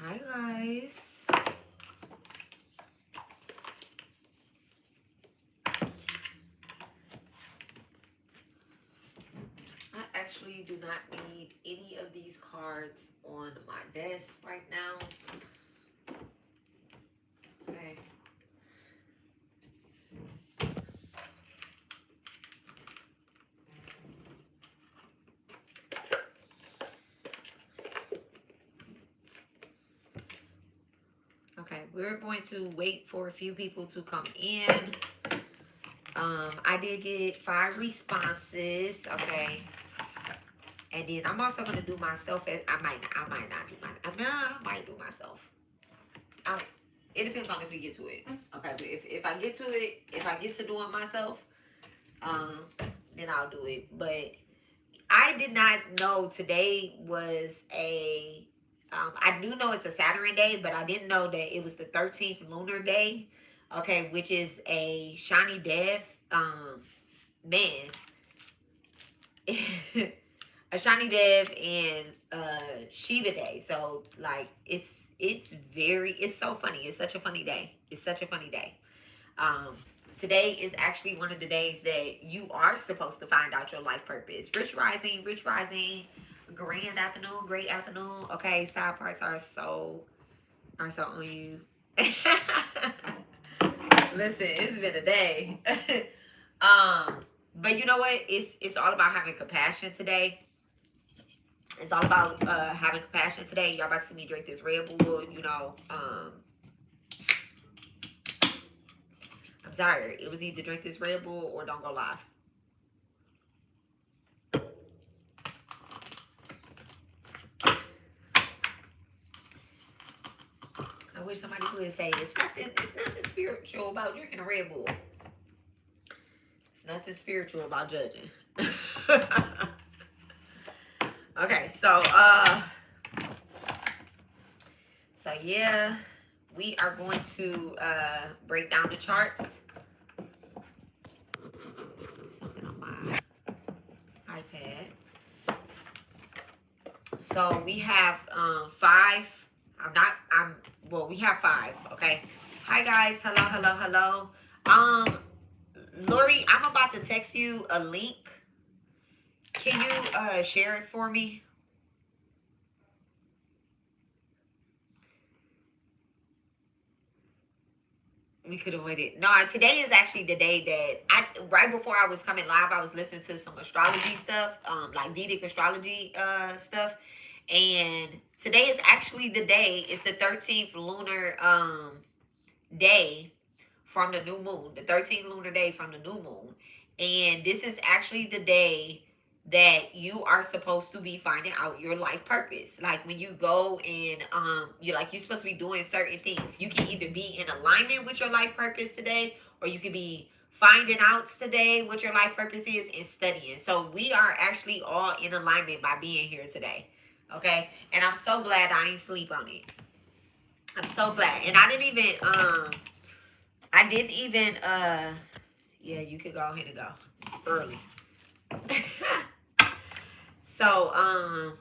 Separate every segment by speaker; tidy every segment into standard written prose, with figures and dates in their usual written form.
Speaker 1: Hi guys. I actually do not need any of these cards on my desk right now. Okay. Okay, we're going to wait for a few people to come in. I did get 5 responses. Okay. And then I'm also gonna do myself. I might not do I might do myself. It depends on if we get to it. Okay, but if I get to it, if I get to doing myself, then I'll do it. But I did not know today was a. I do know it's a Saturn day, but I didn't know that it was the 13th lunar day. Okay, which is a shiny death. Man. A shiny dev and Shiva day. So like it's so funny. It's such a funny day. It's such a funny day. Today is actually one of the days that you are supposed to find out your life purpose. Rich rising, grand afternoon, great afternoon. Okay, side parts are so on you. Listen, it's been a day. But you know what? It's all about having compassion today. It's all about having compassion today. Y'all about to see me drink this Red Bull, you know. I'm tired. It was either drink this Red Bull or don't go live. I wish somebody would say it's nothing spiritual about drinking a Red Bull. It's nothing spiritual about judging. Okay, so yeah, we are going to break down the charts. Something on my iPad. So we have 5. We have 5, okay? Hi guys, hello. Lori, I'm about to text you a link. Can you share it for me? We could have waited. No, today is actually the day that right before I was coming live, I was listening to some astrology stuff, like Vedic astrology stuff. And today is actually the day, it's the 13th lunar day from the new moon, the 13th lunar day from the new moon. And this is actually the day that you are supposed to be finding out your life purpose. Like when you go and you're supposed to be doing certain things. You can either be in alignment with your life purpose today, or you could be finding out today what your life purpose is and studying. So we are actually all in alignment by being here today. Okay? And I'm so glad I ain't sleep on it. I'm so glad. And I didn't even yeah, you could go ahead and go early. So, I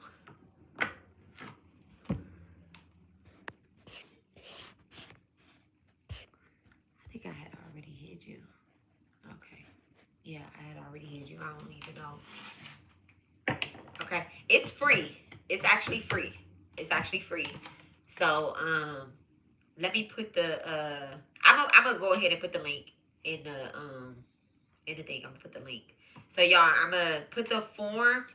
Speaker 1: think I had already hid you. Okay. Yeah, I had already hid you. I don't even know. Okay. It's free. It's actually free. It's actually free. So, let me put the, I'm gonna go ahead and put the link in the thing. I'm gonna put the link. So, y'all, I'm gonna put the form,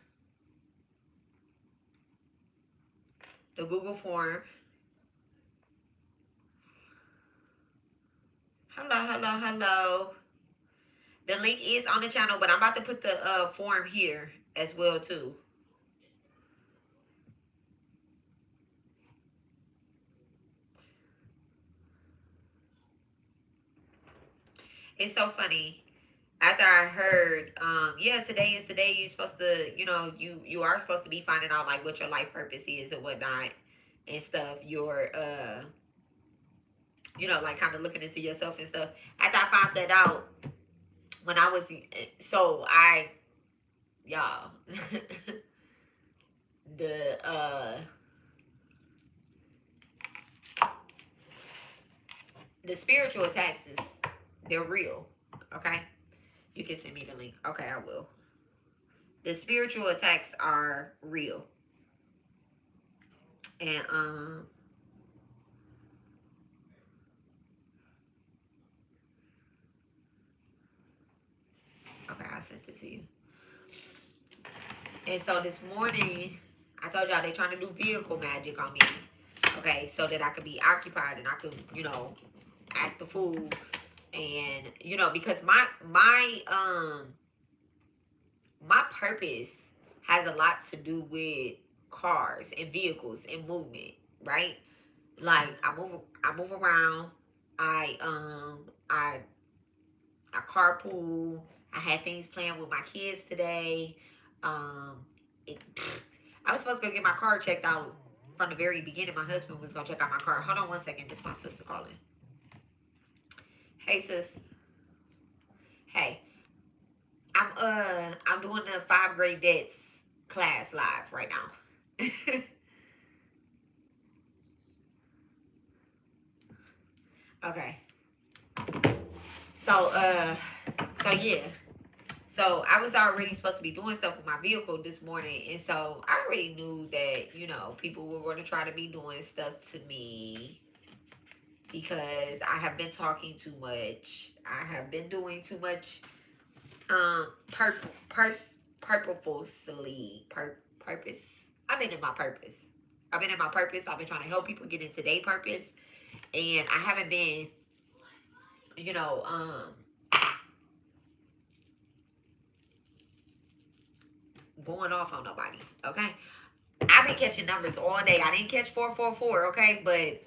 Speaker 1: the Google form. Hello. The link is on the channel, but I'm about to put the form here as well too. It's so funny. After I heard, yeah, today is the day you're supposed to, you are supposed to be finding out like what your life purpose is and whatnot and stuff. Your like kind of looking into yourself and stuff. After I found that out, when I was y'all the The spiritual attacks they're real. Okay, you can send me the link. Okay, I will. The spiritual attacks are real, and okay, I sent it to you. And so this morning, I told y'all they trying to do vehicle magic on me. Okay, so that I could be occupied and I could, act the fool. And, because my purpose has a lot to do with cars and vehicles and movement, right? Like I move around. I I carpool. I had things planned with my kids today. Um, it, I was supposed to go get my car checked out from the very beginning. My husband was gonna check out my car. Hold on one second. This is my sister calling. Hey sis. Hey. I'm doing the 5 grade debts class live right now. Okay. So yeah. So I was already supposed to be doing stuff with my vehicle this morning, and so I already knew that people were going to try to be doing stuff to me because I have been talking too much. I have been doing too much purposefully purpose. I've been in my purpose. I've been trying to help people get into their purpose, and I haven't been going off on nobody. Okay, I've been catching numbers all day. I didn't catch 444. Okay, but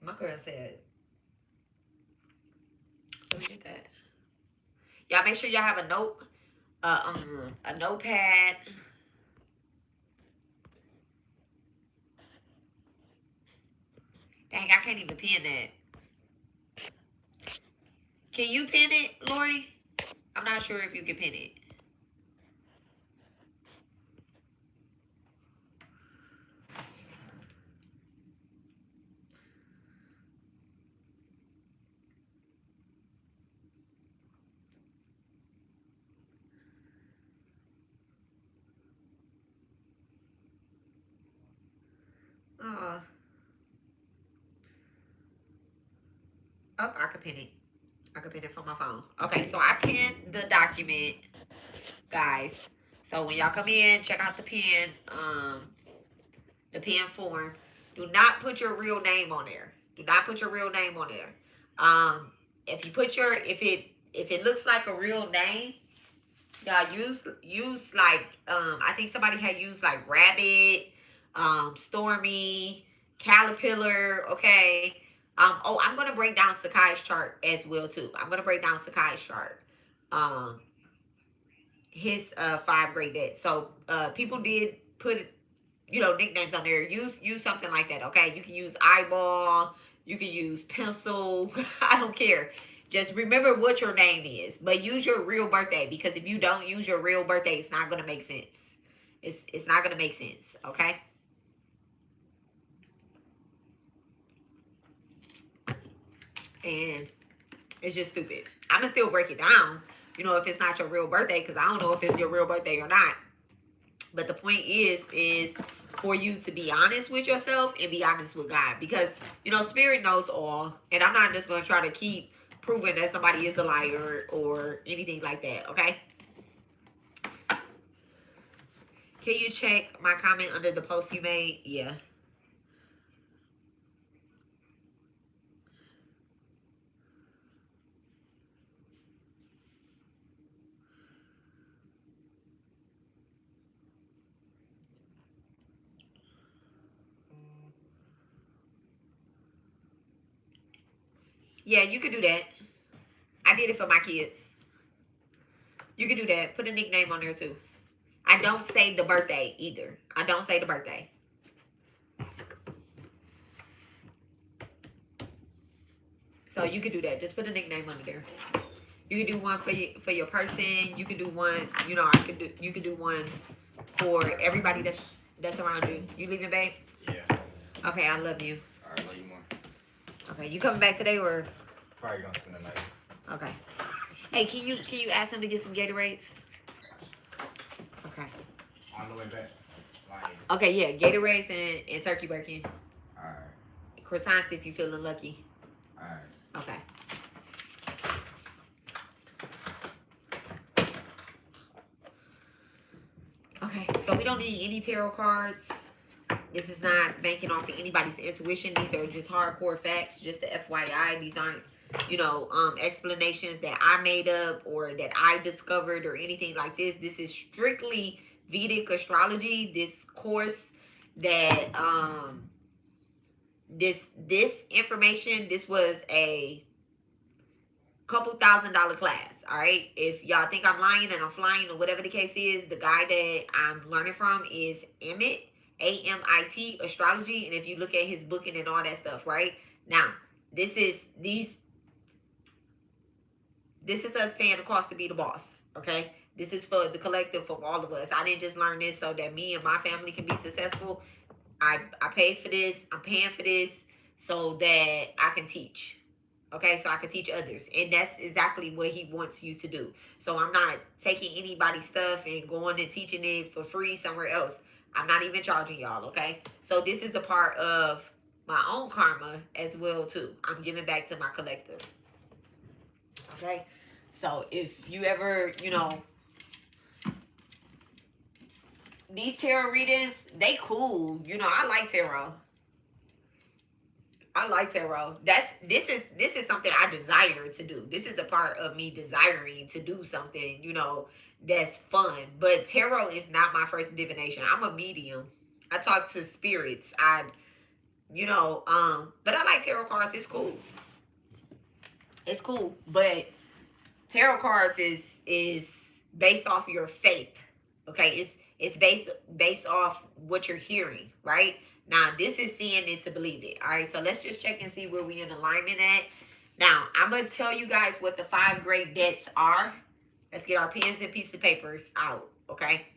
Speaker 1: my girl said, let me get that. Y'all make sure y'all have a notepad. Dang, I can't even pin that. Can you pin it, Lori? I'm not sure if you can pin it. Oh, I can pin it. I can pin it from my phone. Okay, so I pinned the document, guys. So when y'all come in, check out the pin form. Do not put your real name on there. Do not put your real name on there. If you put if it looks like a real name, y'all use like I think somebody had used like Rabbit, Stormy, Caterpillar. Okay. I'm gonna break down Sakai's chart as well too. I'm gonna break down Sakai's chart. His 5 grade debt. So people did put nicknames on there. Use something like that. Okay, you can use eyeball. You can use pencil. I don't care. Just remember what your name is, but use your real birthday, because if you don't use your real birthday, it's not gonna make sense. It's not gonna make sense. Okay. And it's just stupid. I'm gonna still break it down, if it's not your real birthday, because I don't know if it's your real birthday or not. But the point is for you to be honest with yourself and be honest with God, because Spirit knows all, and I'm not just gonna try to keep proving that somebody is a liar or anything like that. Okay. Can you check my comment under the post you made? Yeah. Yeah, you could do that. I did it for my kids. You could do that. Put a nickname on there too. I don't say the birthday either. I don't say the birthday. So you could do that. Just put a nickname under there. You can do one for your person. You can do one. You could do one for everybody that's around you. You leaving, babe?
Speaker 2: Yeah.
Speaker 1: Okay, I love you.
Speaker 2: Alright, love you more.
Speaker 1: Okay, you coming back today or?
Speaker 2: Probably gonna spend the night.
Speaker 1: Okay. Hey, can you ask him to get some Gatorades? Okay.
Speaker 2: On the way back. Like,
Speaker 1: okay, yeah, Gatorades and turkey bacon.
Speaker 2: Alright.
Speaker 1: Croissants if you feeling lucky.
Speaker 2: Alright.
Speaker 1: Okay. Okay, so we don't need any tarot cards. This is not banking off of anybody's intuition. These are just hardcore facts, just the FYI. These aren't, explanations that I made up or that I discovered or anything like this. This is strictly Vedic astrology. This course that this information, this was a couple $1,000 class. All right, if y'all think I'm lying and I'm flying or whatever the case is, the guy that I'm learning from is Emmett, AMIT astrology. And if you look at his booking and all that stuff, right now, this is us paying the cost to be the boss. Okay, this is for the collective, for all of us. I didn't just learn this so that me and my family can be successful. I paid for this. I'm paying for this so that I can teach. Okay, so I can teach others. And that's exactly what he wants you to do. So I'm not taking anybody's stuff and going and teaching it for free somewhere else. I'm not even charging y'all, okay? So this is a part of my own karma as well, too. I'm giving back to my collective. Okay? So if you ever, these tarot readings, they cool. I like tarot. I like tarot. This is something I desire to do. This is a part of me desiring to do something, that's fun. But tarot is not my first divination. I'm a medium. I talk to spirits. But I like tarot cards. It's cool. It's cool. But tarot cards is based off your faith. Okay? It's based off what you're hearing, right? Now, this is seeing it to believe it. All right, so let's just check and see where we in alignment at. Now, I'm going to tell you guys what the 5 great debts are. Let's get our pens and pieces of papers out, okay?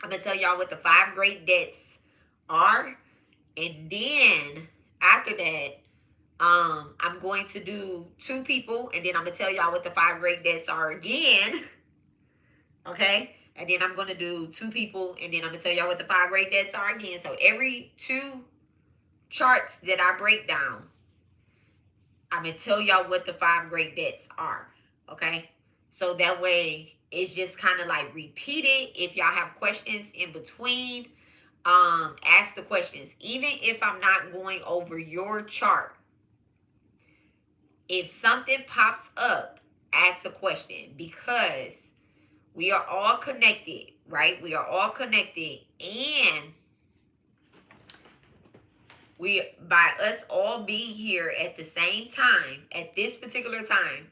Speaker 1: I'm going to tell y'all what the 5 great debts are. And then, after that, I'm going to do 2 people. And then I'm going to tell y'all what the 5 great debts are again. Okay? And then I'm going to do 2 people. And then I'm going to tell y'all what the 5 great debts are again. So every 2 charts that I break down, I'm going to tell y'all what the 5 great debts are. Okay? So that way, it's just kind of like repeated. If y'all have questions in between, ask the questions. Even if I'm not going over your chart, if something pops up, ask a question, because we are all connected, right? We are all connected, and by us all being here at the same time, at this particular time,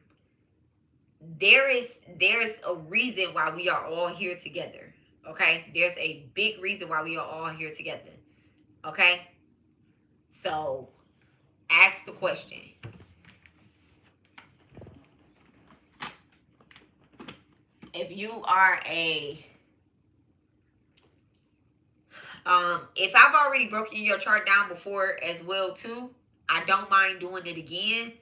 Speaker 1: there is a reason why we are all here together. Okay? There's a big reason why we are all here together. Okay? So, ask the question. If you are if I've already broken your chart down before as well too, I don't mind doing it again.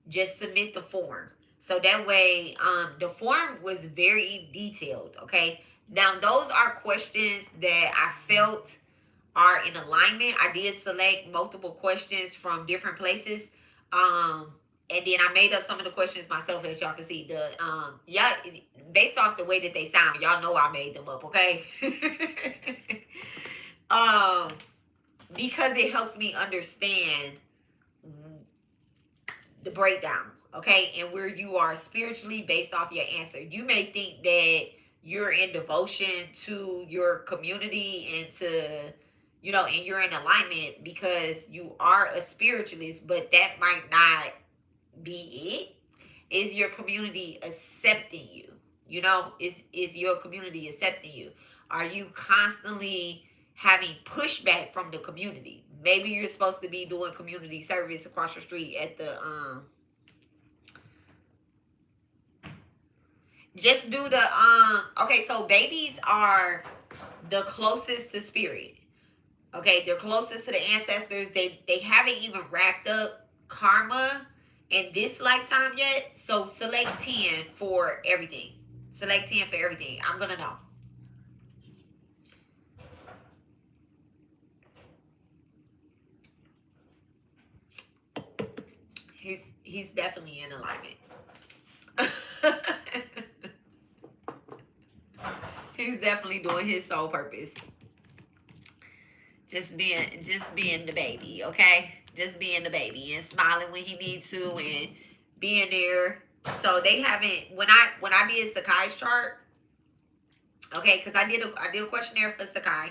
Speaker 1: Just submit the form. So that way, the form was very detailed, okay? Now, those are questions that I felt are in alignment. I did select multiple questions from different places. And then I made up some of the questions myself, as y'all can see. Yeah, based off the way that they sound, y'all know I made them up, okay? Because it helps me understand the breakdown, okay, and where you are spiritually based off your answer. You may think that you're in devotion to your community and to, and you're in alignment because you are a spiritualist, but that might not be it. Is your community accepting you? Is your community accepting you? Are you constantly having pushback from the community? Maybe you're supposed to be doing community service across the street at the just do the okay, so babies are the closest to spirit. Okay, they're closest to the ancestors. They haven't even racked up karma in this lifetime yet. So select 10 for everything. Select 10 for everything. I'm gonna know. He's definitely in alignment. He's definitely doing his soul purpose. Just being the baby, okay? Just being the baby and smiling when he needs to and being there. So they haven't when I did Sakai's chart, okay, because I did a questionnaire for Sakai,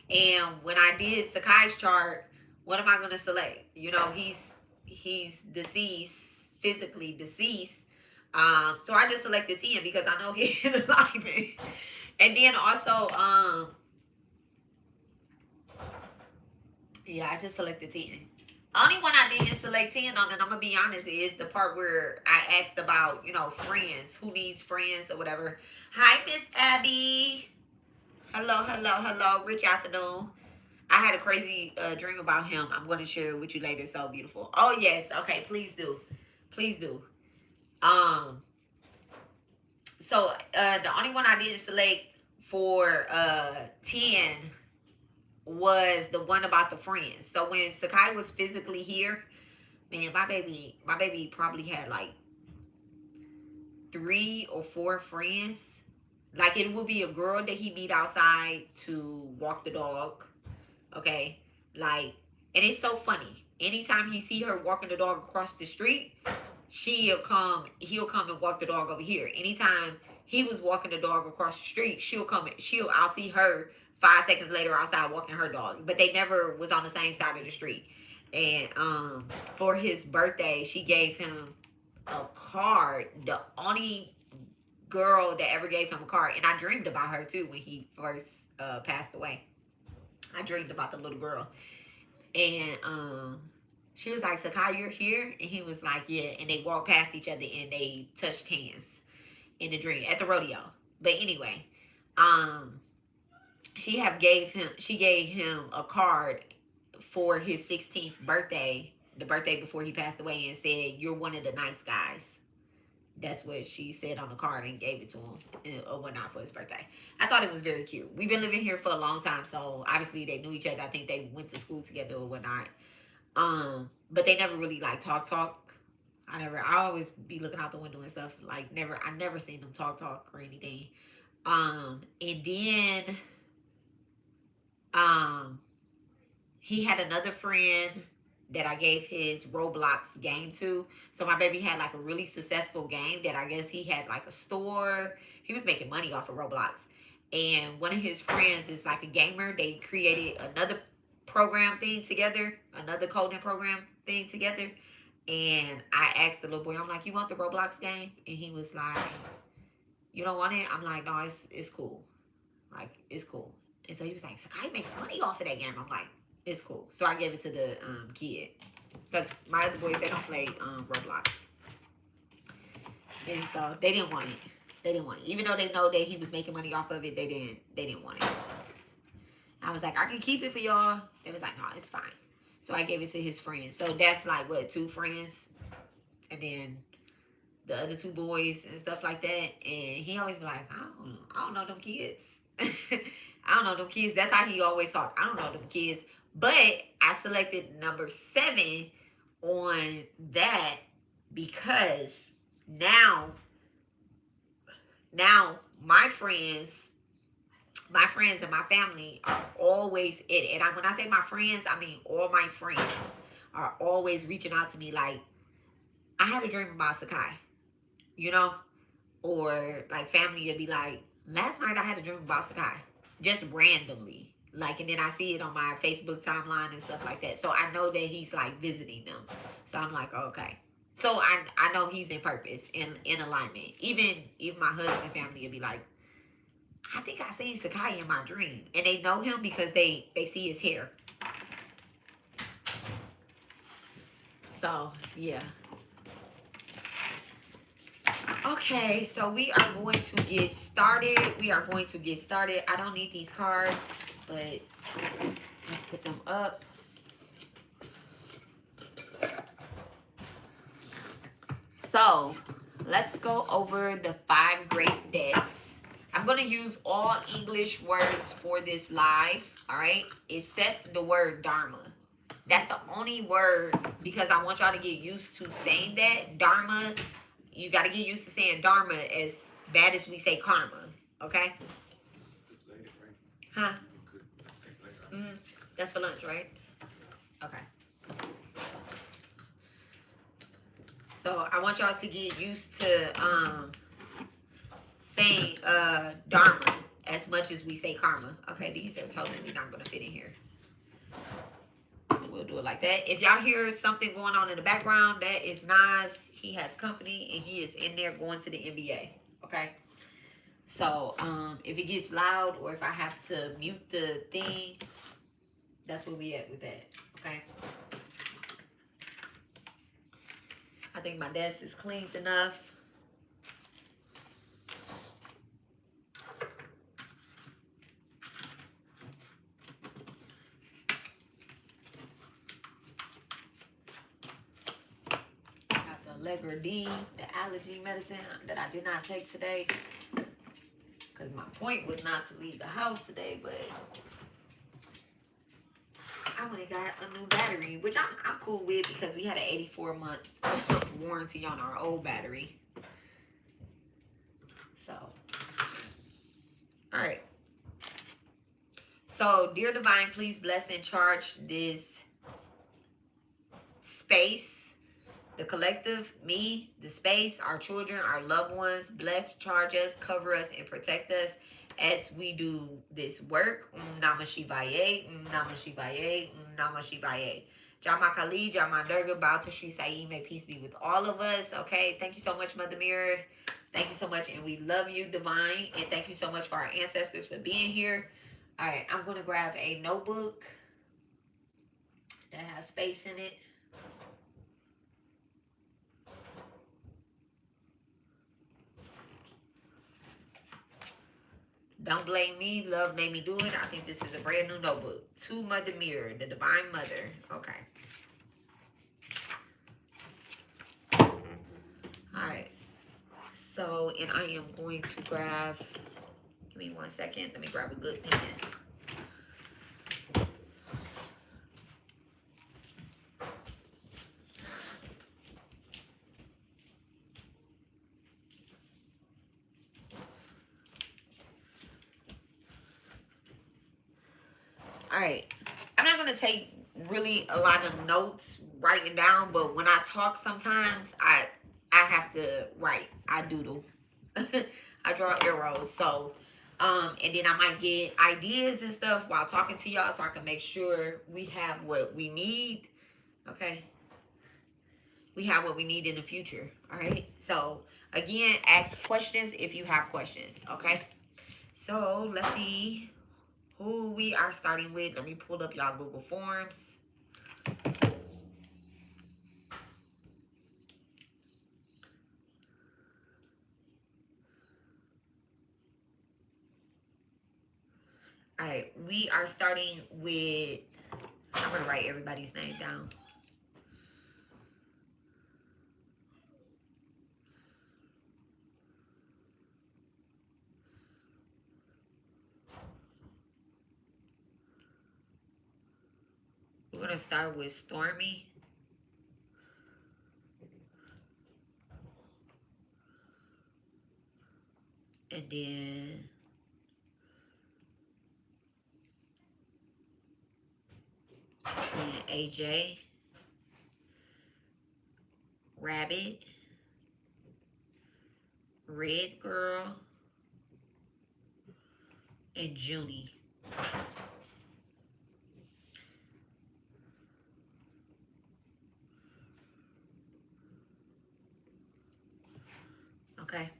Speaker 1: and when I did Sakai's chart, what am I gonna select? You know, he's deceased, physically deceased. So I just selected 10 because I know he's in alignment. And then also, yeah, I just selected 10. Only one I didn't select 10 on, and I'm gonna be honest, is the part where I asked about, you know, friends, who needs friends or whatever. Hi, Miss Abby. Hello, hello, hello. Rich afternoon. I had a crazy dream about him. I'm going to share it with you later. So beautiful. Oh yes. Okay. Please do. Please do. Um. So the only one I didn't select for 10 was the one about the friends. So when Sakai was physically here, man, my baby probably had like 3 or 4 friends. Like it would be a girl that he meet outside to walk the dog. Okay, like, and it's so funny. Anytime he see her walking the dog across the street, he'll come and walk the dog over here. Anytime he was walking the dog across the street, I'll see her 5 seconds later outside walking her dog. But they never was on the same side of the street. And for his birthday, she gave him a card. The only girl that ever gave him a card, and I dreamed about her too when he first passed away. I dreamed about the little girl, and she was like, "Sakai, you're here," and he was like, "Yeah." And they walked past each other and they touched hands in the dream at the rodeo. But anyway, um, she gave him a card for his 16th birthday, the birthday before he passed away, and said, "You're one of the nice guys." That's what she said on the card and gave it to him or whatnot for his birthday. I thought it was very cute. We've been living here for a long time, so obviously they knew each other. I think they went to school together or whatnot. But they never really like talk. I always be looking out the window and stuff. Like I never seen them talk or anything. And then um he had another friend that I gave his Roblox game to. So my baby had like a really successful game that I guess he had like a store. He was making money off of Roblox. And one of his friends is like a gamer. They created another program thing together, another coding program thing together. And I asked the little boy, I'm like, "You want the Roblox game?" And he was like, "You don't want it?" I'm like, "No, it's cool. Like, it's cool." And so he was like, "Sakai makes money off of that game." I'm like, "It's cool." So I gave it to the kid. Because my other boys, they don't play Roblox. And so they didn't want it. They didn't want it. Even though they know that he was making money off of it, they didn't want it. I was like, "I can keep it for y'all." They was like, "No, it's fine." So I gave it to his friends. So that's like what, 2 friends? And then the other 2 boys and stuff like that. And he always be like, I don't know them kids. I don't know them kids. That's how he always talk. I don't know them kids. But I selected number 7 on that because now my friends and my family are always in it. And when I say my friends, I mean all my friends are always reaching out to me like, "I had a dream about Sakai," you know? Or like family would be like, "Last night I had a dream about Sakai." Just randomly. Like, and then I see it on my Facebook timeline and stuff like that. So I know that he's like visiting them. So I'm like, okay. So I know he's in purpose, in alignment. Even my husband family would be like, "I think I seen Sakai in my dream." And they know him because they see his hair. So yeah. Okay, so we are going to get started. I don't need these cards, but Let's put them up. So let's go over the 5 great debts. I'm going to use all English words for this live, all right, except the word Dharma. That's the only word, because I want y'all to get used to saying that. Dharma, you got to get used to saying Dharma as bad as we say karma, okay? Huh? That's for lunch, right? Okay. So I want y'all to get used to saying Dharma as much as we say karma. Okay, these are totally not going to fit in here. We'll do it like that. If y'all hear something going on in the background, that is Nas. He has company and he is in there going to the NBA. Okay. So if it gets loud or if I have to mute the thing, that's where we at with that. Okay. I think my desk is cleaned enough. Allegra D, the allergy medicine that I did not take today, because my point was not to leave the house today, but I went and got a new battery, which I'm cool with, because we had an 84-month warranty on our old battery. So, all right. So, dear Divine, please bless and charge this space, the collective, me, the space, our children, our loved ones. Bless, charge us, cover us, and protect us as we do this work. Namah Shivaya, Namah Shivaya, Namah Shivaya. Jama Kali, Jama Durga, bow to Sri Sai. May peace be with all of us. Okay, thank you so much, Mother Mirror. Thank you so much, and we love you, Divine. And thank you so much for our ancestors for being here. All right, I'm going to grab a notebook that has space in it. Don't blame me. Love made me do it. I think this is a brand new notebook. To Mother Mirror, the Divine Mother. Okay. Alright. So, and I am going to grab, give me 1 second. Let me grab a good pen. Alright. I'm not going to take really a lot of notes writing down, but when I talk sometimes, I have to write. I doodle. I draw arrows. So, and then I might get ideas and stuff while talking to y'all so I can make sure we have what we need. Okay. We have what we need in the future. All right. So, again, ask questions if you have questions. Okay. So, let's see who we are starting with. Let me pull up y'all Google Forms. All right, we are starting with, I'm going to write everybody's name down. We're going to start with Stormy. And then AJ, Rabbit, Red Girl, and Junie. Okay.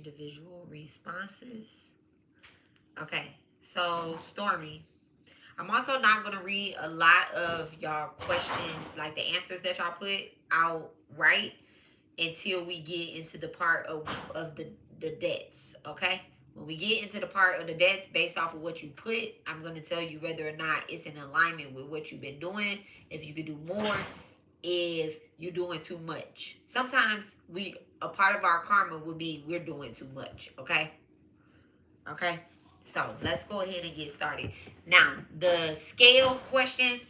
Speaker 1: individual responses. Okay, so Stormy, I'm also not gonna read a lot of y'all questions, like the answers that y'all put out right, until we get into the part of the debts. Okay, when we get into the part of the debts, based off of what you put, I'm gonna tell you whether or not it's in alignment with what you've been doing, if you could do more, if you're doing too much. Sometimes a part of our karma would be we're doing too much. Okay. Okay. So let's go ahead and get started. Now, the scale questions,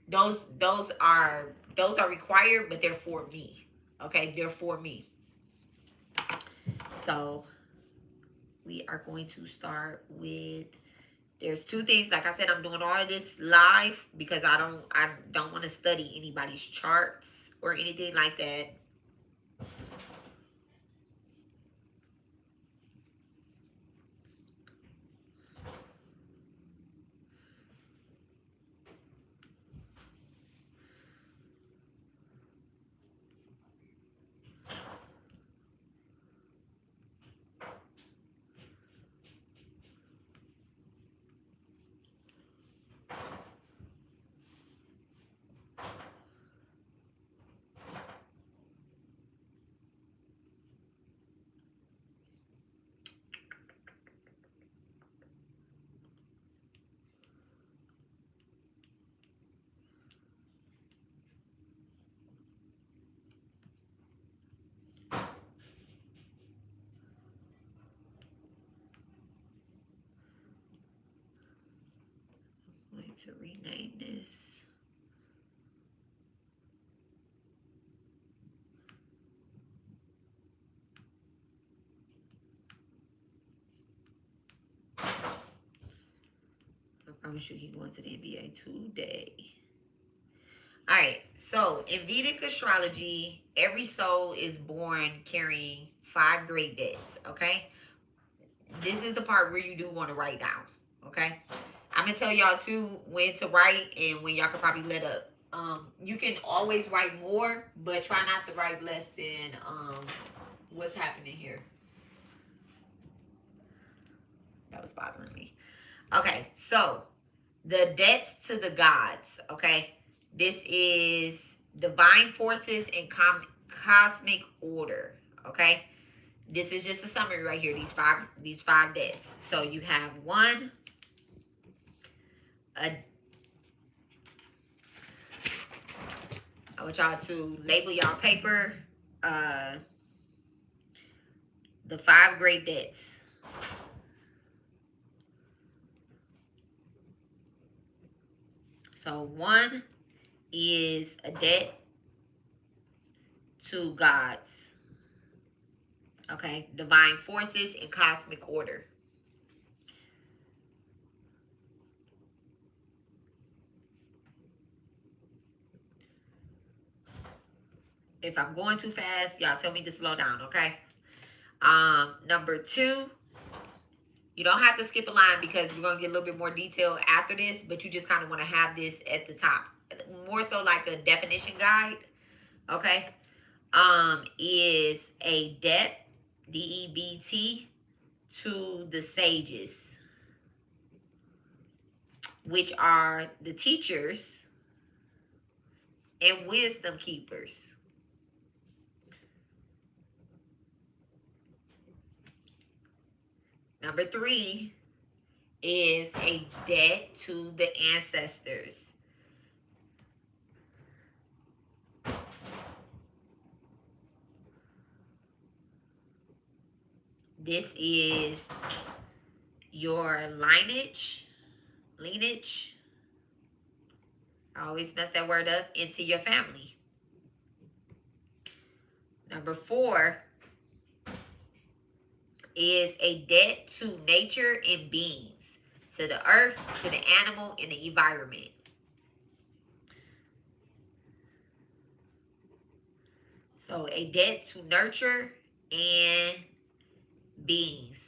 Speaker 1: those are required, but they're for me. Okay, they're for me. So we are going to start with, there's two things. Like I said, I'm doing all of this live because I don't want to study anybody's charts or anything like that. I'm going to rename this. I promise you he's going to the NBA today. All right, so in Vedic astrology, every soul is born carrying 5 great debts, okay? This is the part where you do want to write down, okay? I'm going to tell y'all, too, when to write and when y'all can probably let up. You can always write more, but try not to write less than what's happening here. That was bothering me. Okay, so the debts to the gods, okay? This is divine forces and cosmic order, okay? This is just a summary right here, these five debts. So you have one, I want y'all to label y'all paper, the 5 great debts. So one is a debt to gods. Okay, divine forces and cosmic order. If I'm going too fast, y'all tell me to slow down, okay? Number 2, you don't have to skip a line because we're going to get a little bit more detail after this, but you just kind of want to have this at the top. More so like a definition guide, okay? Is a debt, D-E-B-T, to the sages, which are the teachers and wisdom keepers. Number 3 is a debt to the ancestors. This is your lineage. I always mess that word up, into your family. Number 4 is a debt to nature and beings, to the earth, to the animal, and the environment. So a debt to nurture and beings,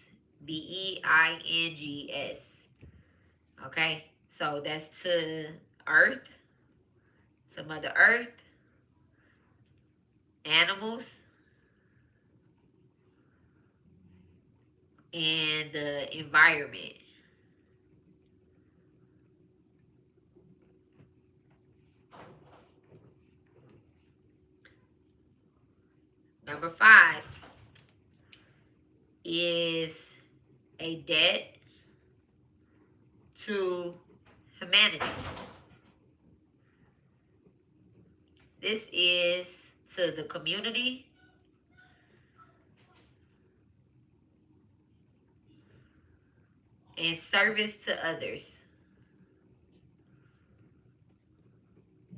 Speaker 1: B-E-I-N-G-S. Okay, so that's to earth, to Mother Earth, animals, and the environment. Number 5 is a debt to humanity. This is to the community, and service to others.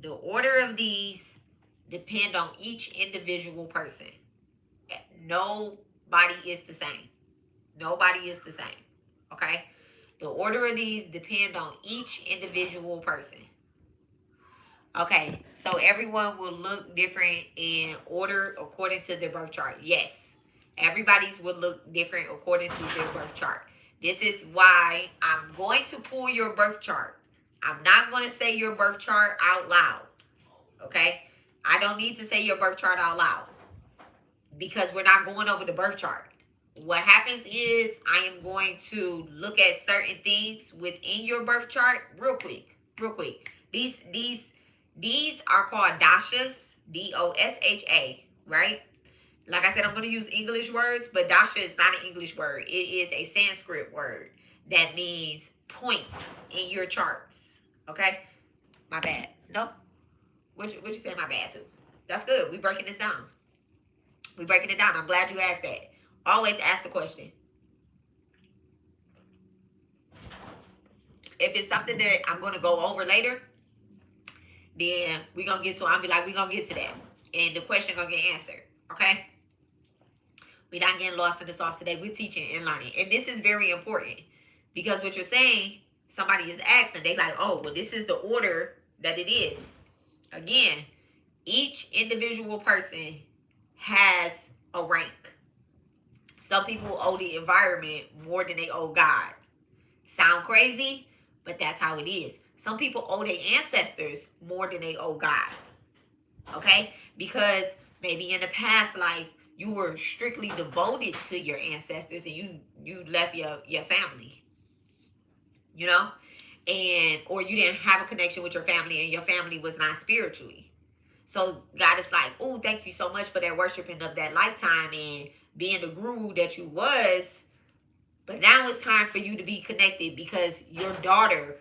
Speaker 1: The order of these depend on each individual person. Nobody is the same. Nobody is the same. Okay? The order of these depend on each individual person. Okay, so everyone will look different in order according to their birth chart. Yes, everybody's will look different according to their birth chart. This is why I'm going to pull your birth chart. I'm not going to say your birth chart out loud. Okay? I don't need to say your birth chart out loud because we're not going over the birth chart. What happens is I am going to look at certain things within your birth chart real quick. These are called dashas, D-O-S-H-A, right? Like I said, I'm going to use English words, but dasha is not an English word. It is a Sanskrit word that means points in your charts. Okay? My bad. Nope. What you say my bad to? That's good. We breaking this down. We breaking it down. I'm glad you asked that. Always ask the question. If it's something that I'm going to go over later, then we're going to get to it. I'll be like, we're going to get to that. And the question going to get answered. Okay? We're not getting lost in the sauce today. We're teaching and learning. And this is very important. Because what you're saying, somebody is asking. They like, oh, well, this is the order that it is. Again, each individual person has a rank. Some people owe the environment more than they owe God. Sound crazy? But that's how it is. Some people owe their ancestors more than they owe God. Okay? Because maybe in the past life, you were strictly devoted to your ancestors and you left your family. You know? And or you didn't have a connection with your family and your family was not spiritually. So God is like, oh, thank you so much for that worshiping of that lifetime and being the guru that you was. But now it's time for you to be connected because your daughter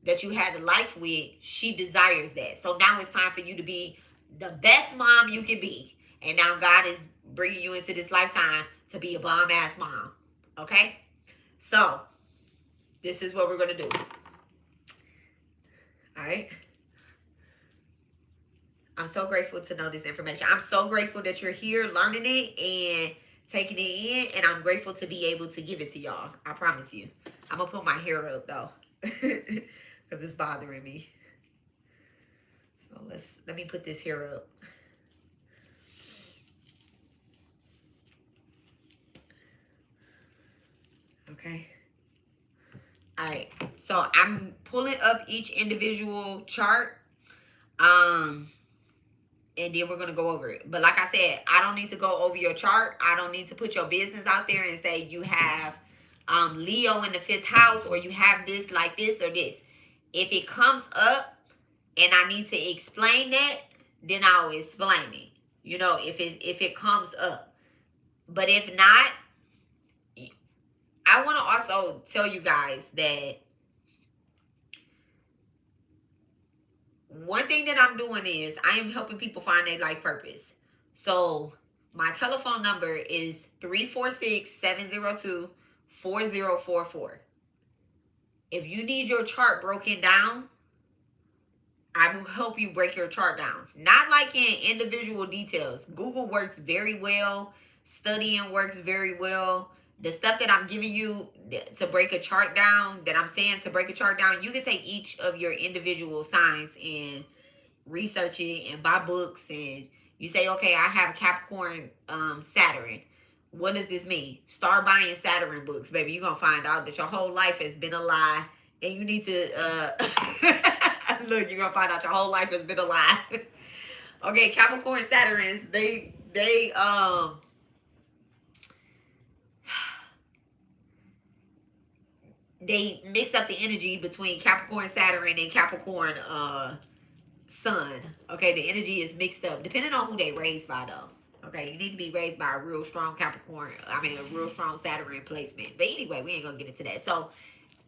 Speaker 1: that you had a life with, she desires that. So now it's time for you to be the best mom you can be. And now God is bringing you into this lifetime to be a bomb-ass mom. Okay? So, this is what we're going to do. All right? I'm so grateful to know this information. I'm so grateful that you're here learning it and taking it in. And I'm grateful to be able to give it to y'all. I promise you. I'm going to put my hair up, though. Because it's bothering me. So let me put this hair up. Okay. All right. So I'm pulling up each individual chart. And then we're going to go over it. But like I said, I don't need to go over your chart. I don't need to put your business out there and say you have Leo in the 5th house or you have this like this or this. If it comes up and I need to explain that, then I'll explain it. You know, if it comes up. But if not, I want to also tell you guys that one thing that I'm doing is I am helping people find their life purpose. So my telephone number is 346-702-4044. If you need your chart broken down, I will help you break your chart down. Not like in individual details. Google works very well. Studying works very well. The stuff that I'm giving you to break a chart down, that I'm saying to break a chart down, you can take each of your individual signs and research it and buy books. And you say, okay, I have Capricorn Saturn. What does this mean? Start buying Saturn books, baby. You're going to find out that your whole life has been a lie. And you need to, look, you're going to find out your whole life has been a lie. Okay, Capricorn Saturns, they they mix up the energy between Capricorn Saturn and Capricorn Sun. Okay, the energy is mixed up depending on who they raised by though. Okay, you need to be raised by a real strong Capricorn. I mean, a real strong Saturn placement. But anyway, we ain't gonna get into that. So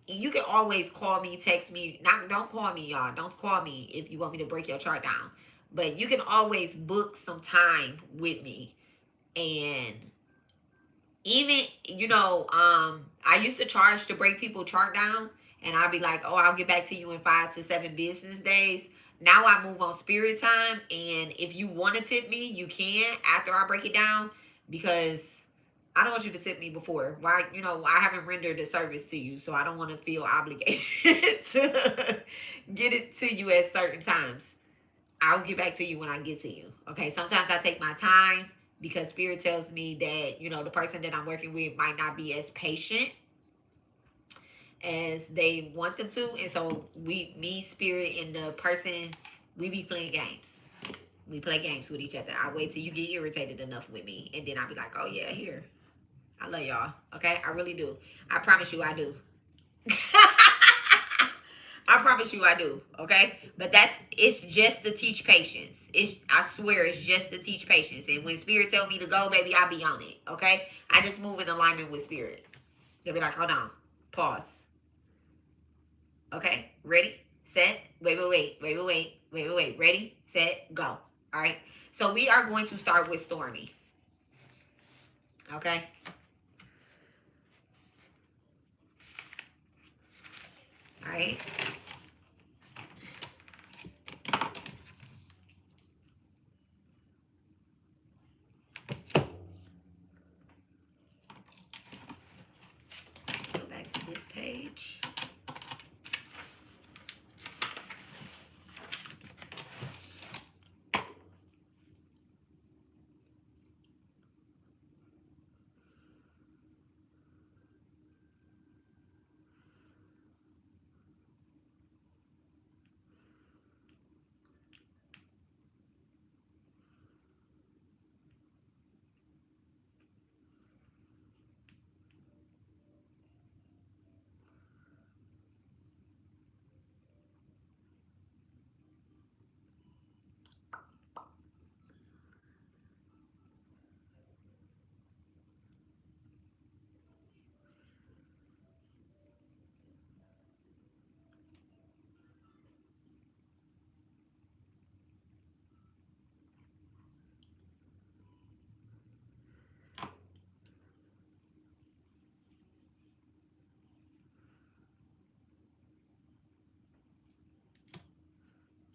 Speaker 1: you can always call me, text me. Not don't call me, y'all. Don't call me if you want me to break your chart down. But you can always book some time with me. And even, I used to charge to break people chart down, and I'll be like, oh, I'll get back to you in 5 to 7 business days. Now I move on spirit time, and if you want to tip me, you can after I break it down, because I don't want you to tip me before. Why? I haven't rendered a service to you, so I don't want to feel obligated to get it to you at certain times. I'll get back to you when I get to you. Okay. Sometimes I take my time because spirit tells me that, the person that I'm working with might not be as patient as they want them to. And so me, spirit, and the person, we be playing games. We play games with each other. I wait till you get irritated enough with me. And then I'll be like, oh yeah, here. I love y'all. Okay. I really do. I promise you I do. I promise you I do, okay? But it's just to teach patience. I swear it's just to teach patience. And when spirit tell me to go, baby, I'll be on it, okay? I just move in alignment with spirit. They'll be like, hold on, pause. Okay, ready, set, wait. Ready, set, go. All right? So we are going to start with Stormy. Okay? All right? Go back to this page.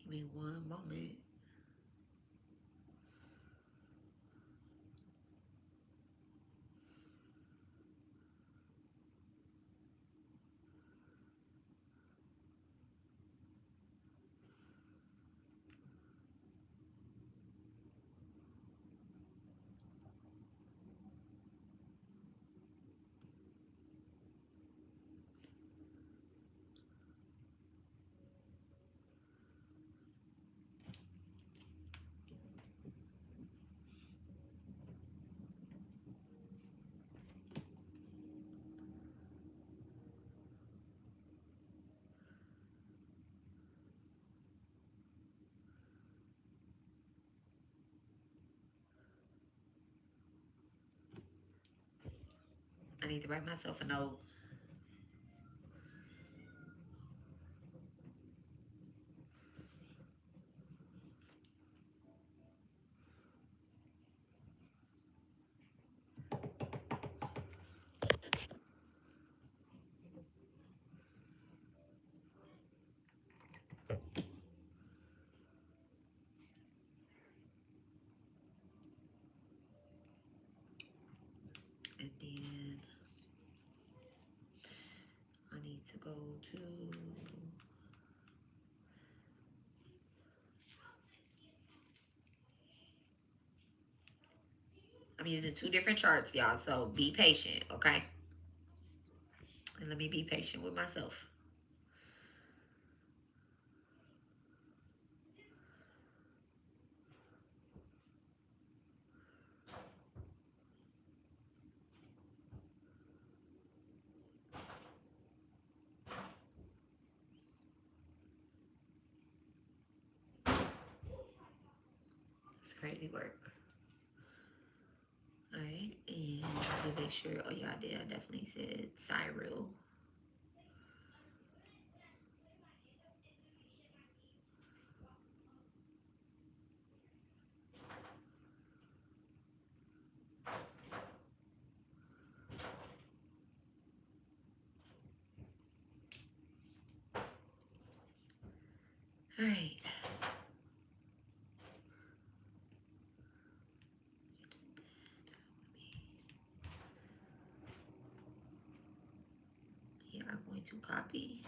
Speaker 1: Give me one moment. I need to write myself a note. And then I need to go to, I'm using 2 different charts, y'all, so be patient, okay? And let me be patient with myself. crazy work. All right, and to make sure. Oh yeah, I did. I definitely said Sidereal. All right. Here I'm going to copy.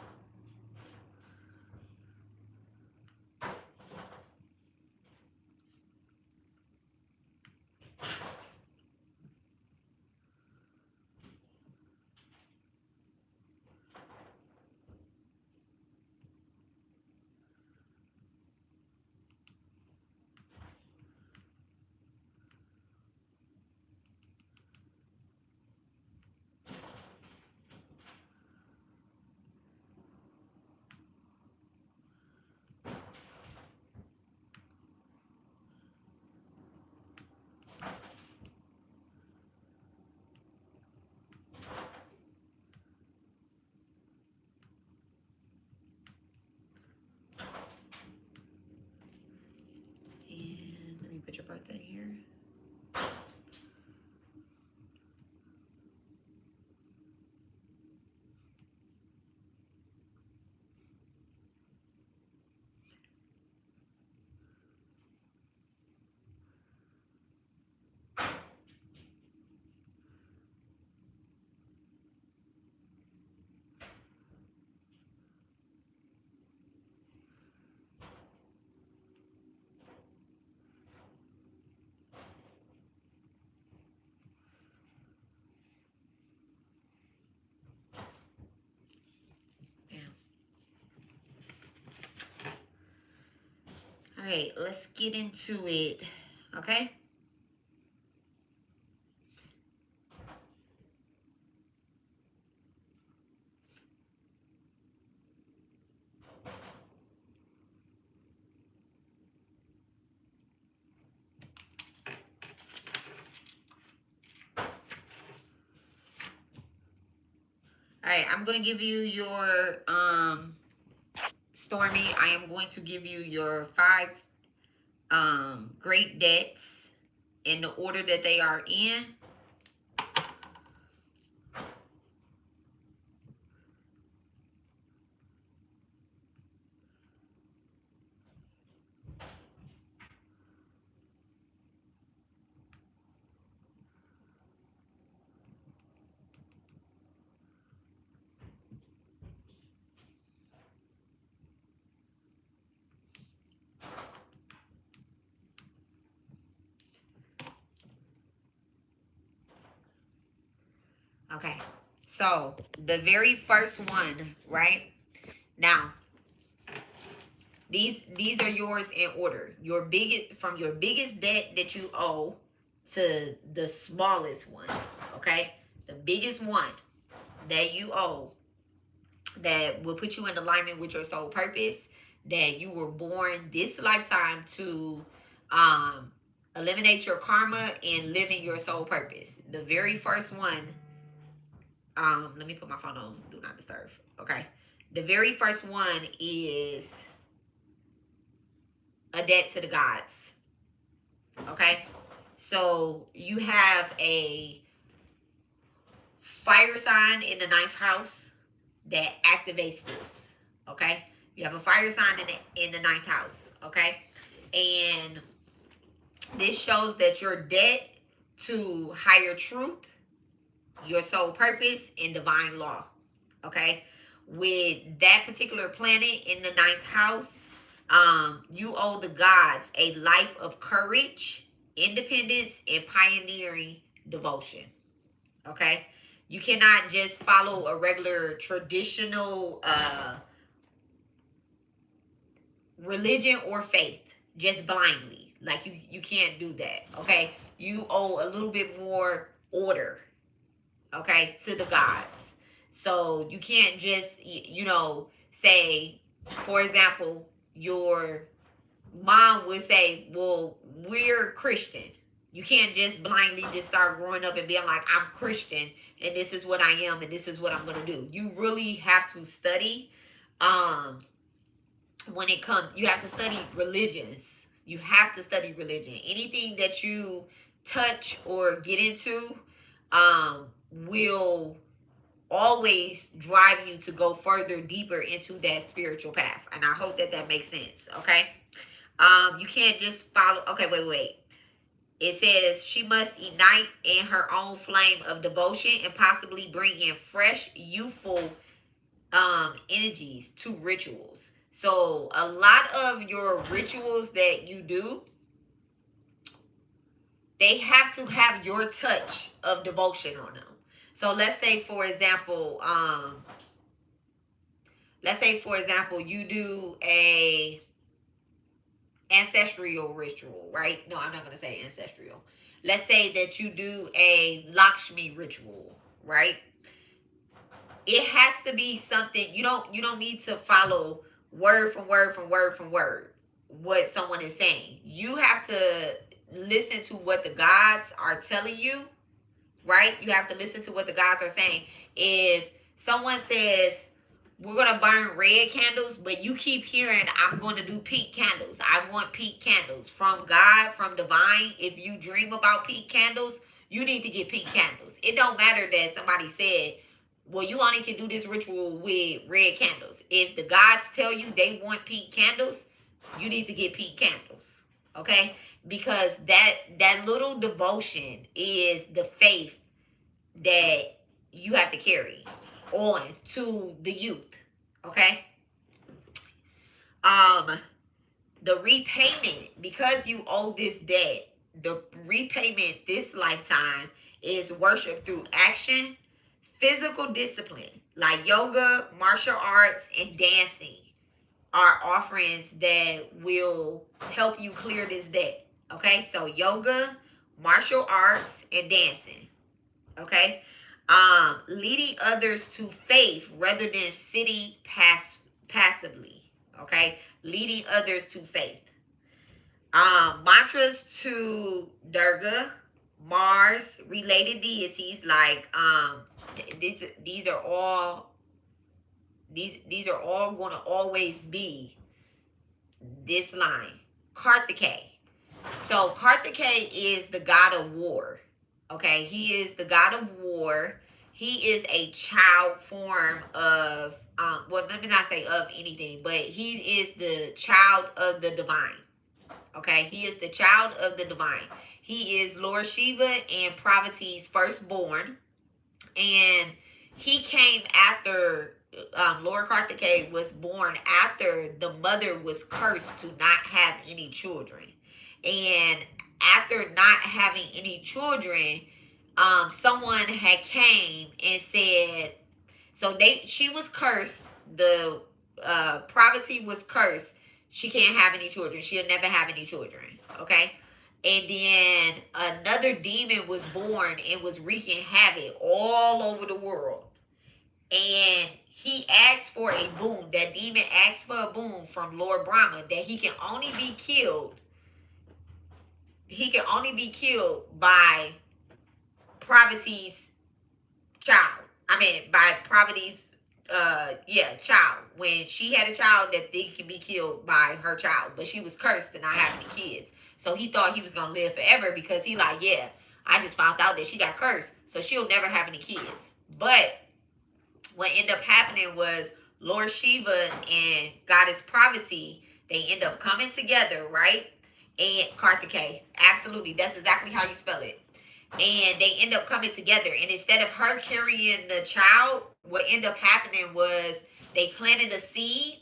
Speaker 1: And let me put your birthday here. All right, let's get into it. Okay. All right, I'm going to give you your Stormy. I am going to give you your 5 great debts in the order that they are in. Okay. So, the very first one, right? Now, these are yours in order. Your biggest, from your biggest debt that you owe to the smallest one, okay? The biggest one that you owe that will put you in alignment with your soul purpose, that you were born this lifetime to eliminate your karma and live in your soul purpose. The very first one, let me put my phone on do not disturb. Okay. The very first one is a debt to the gods. Okay. So you have a fire sign in the 9th house that activates this. Okay. You have a fire sign in the 9th house. Okay. And this shows that your debt to higher truth, your soul purpose, and divine law. Okay. With that particular planet in the 9th house, you owe the gods a life of courage, independence, and pioneering devotion. Okay. You cannot just follow a regular traditional religion or faith just blindly. Like you can't do that. Okay. You owe a little bit more order, okay, to the gods. So you can't just, say, for example, your mom would say, well, we're Christian. You can't just blindly just start growing up and being like, I'm Christian and this is what I am and this is what I'm going to do. You really have to study. Um, when it comes, you have to study religions. You have to study religion. Anything that you touch or get into will always drive you to go further, deeper into that spiritual path. And I hope that that makes sense. Okay. You can't just follow. Okay, wait. It says she must ignite in her own flame of devotion and possibly bring in fresh, youthful energies to rituals. So a lot of your rituals that you do, they have to have your touch of devotion on them. So let's say for example, you do a ancestral ritual, right? No, I'm not going to say ancestral. Let's say that you do a Lakshmi ritual, right? It has to be something you don't need to follow word from word what someone is saying. You have to listen to what the gods are telling you, right? You have to listen to what the gods are saying. If someone says we're gonna burn red candles, but you keep hearing I'm going to do pink candles. I want pink candles from God, from divine. If you dream about pink candles, you need to get pink candles. It don't matter that somebody said, well, you only can do this ritual with red candles. If the gods tell you they want pink candles, you need to get pink candles. Okay? Because that little devotion is the faith that you have to carry on to the youth. Okay. The repayment, because you owe this debt, the repayment this lifetime is worship through action, physical discipline like yoga, martial arts, and dancing are offerings that will help you clear this debt. Okay, so yoga, martial arts, and dancing. Okay. Leading others to faith rather than sitting passively. Okay. Leading others to faith. Mantras to Durga, Mars related deities like these are all going to always be this line. Kartikeya. So Kartikeya is the god of war. Okay, he is the god of war. He is a child form of well, let me not say of anything, but he is the child of the divine. Okay, he is the child of the divine. He is Lord Shiva and Parvati's firstborn, and he came after Lord Kartikeya was born after the mother was cursed to not have any children. And after not having any children, someone had came and said, so she was cursed. The Parvati was cursed. She can't have any children. She'll never have any children. Okay. And then another demon was born and was wreaking havoc all over the world. And he asked for a boon. That demon asked for a boon from Lord Brahma that he can only be killed. He can only be killed by Parvati's child. I mean, by Parvati's child. When she had a child, that they can be killed by her child. But she was cursed to not have any kids. So he thought he was gonna live forever because he like, yeah, I just found out that she got cursed, so she'll never have any kids. But what ended up happening was Lord Shiva and Goddess Parvati, they end up coming together, right? And Kartikeya, absolutely, that's exactly how you spell it. And they end up coming together, and instead of her carrying the child, what ended up happening was they planted a seed,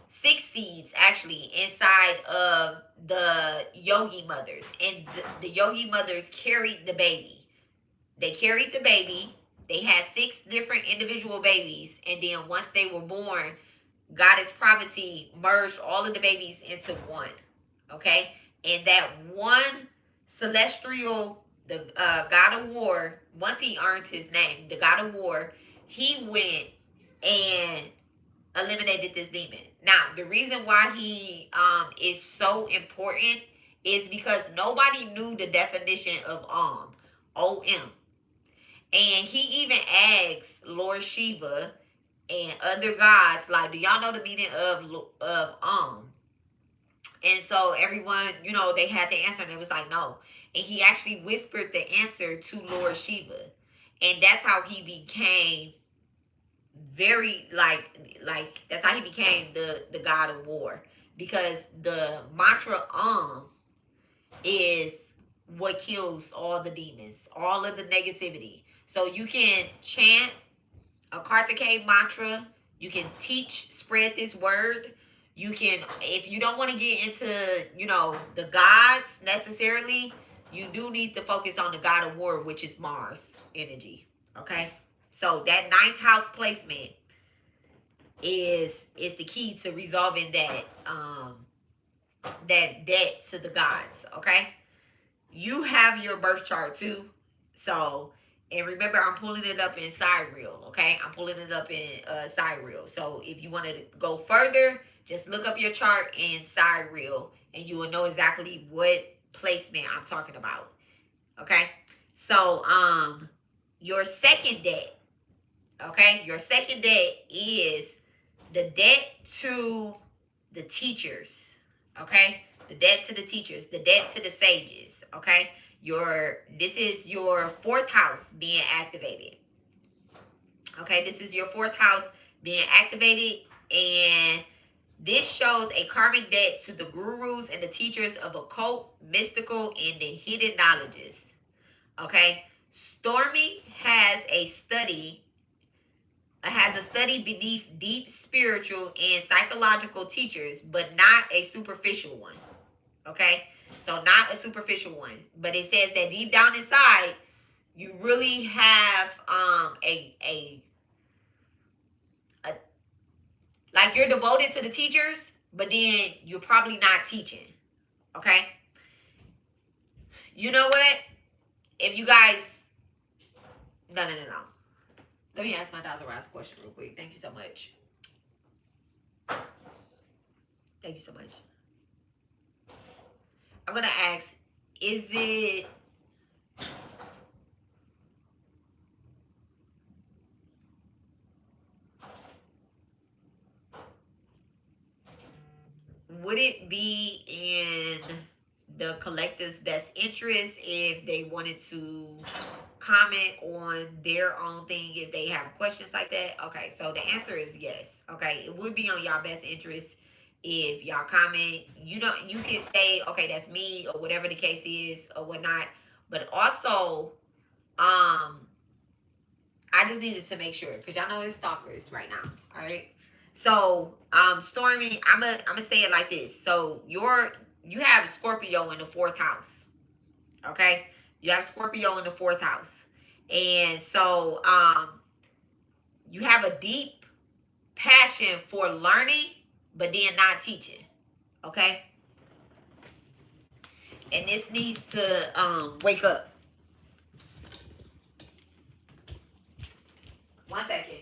Speaker 1: 6 seeds actually, inside of the yogi mothers, and the yogi mothers carried the baby. They carried the baby. They had 6 different individual babies, and then once they were born, Goddess Parvati merged all of the babies into one. Okay, and that one celestial, the god of war, once he earned his name, the god of war, he went and eliminated this demon. Now, the reason why he is so important is because nobody knew the definition of OM. And he even asked Lord Shiva and other gods, like, do y'all know the meaning of? And so everyone, they had the answer, and it was like, no. And he actually whispered the answer to Lord Shiva, and that's how he became very that's how he became the god of war, because the mantra is what kills all the demons, all of the negativity. So you can chant a Kartikeya mantra, you can teach, spread this word. You can, if you don't want to get into, the gods necessarily, you do need to focus on the god of war, which is Mars energy. Okay? So that ninth house placement is the key to resolving that debt to the gods. Okay? You have your birth chart too. So, and remember, I'm pulling it up in Sidereal, okay? I'm pulling it up in Sidereal. So if you want to go further, just look up your chart in Sidereal, and you will know exactly what placement I'm talking about, okay? So, your second debt, okay? Your second debt is the debt to the teachers, okay? The debt to the teachers, the debt to the sages, okay? This is your fourth house being activated. Okay, this is your fourth house being activated, and this shows a karmic debt to the gurus and the teachers of occult, mystical, and the hidden knowledges. Okay, Stormy has a study beneath deep spiritual and psychological teachers, but not a superficial one. Okay, so not a superficial one, but it says that deep down inside, you really have like, you're devoted to the teachers, but then you're probably not teaching. Okay, you know what? If you guys, no. Let me ask my Dr. Ross question real quick. Thank you so much. Thank you so much. I'm going to ask, is it would it be in the collective's best interest if they wanted to comment on their own thing, if they have questions like that? Okay, so the answer is yes. Okay, it would be on y'all best interest if y'all comment. You can say, okay, that's me, or whatever the case is, or whatnot. But also, I just needed to make sure, because y'all know it's stalkers right now. All right. So, Stormy, I'm gonna say it like this. So you have Scorpio in the fourth house. Okay, you have Scorpio in the fourth house, and so you have a deep passion for learning, but then not teaching. Okay, and this needs to wake up. One second.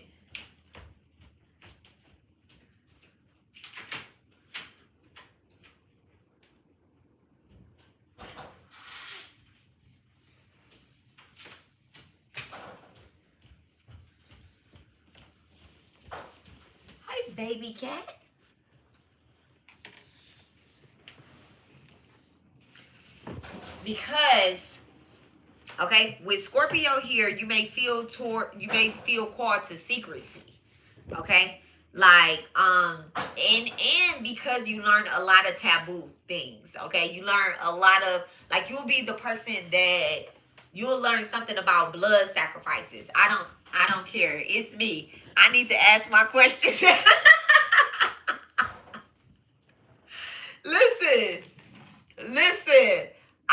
Speaker 1: Hi, baby cat. Because, okay, with Scorpio here, you may feel called to secrecy. Okay, like and because you learn a lot of taboo things. Okay, you learn a lot of, like, you'll be the person that you'll learn something about blood sacrifices. I don't care. It's me. I need to ask my questions. Listen.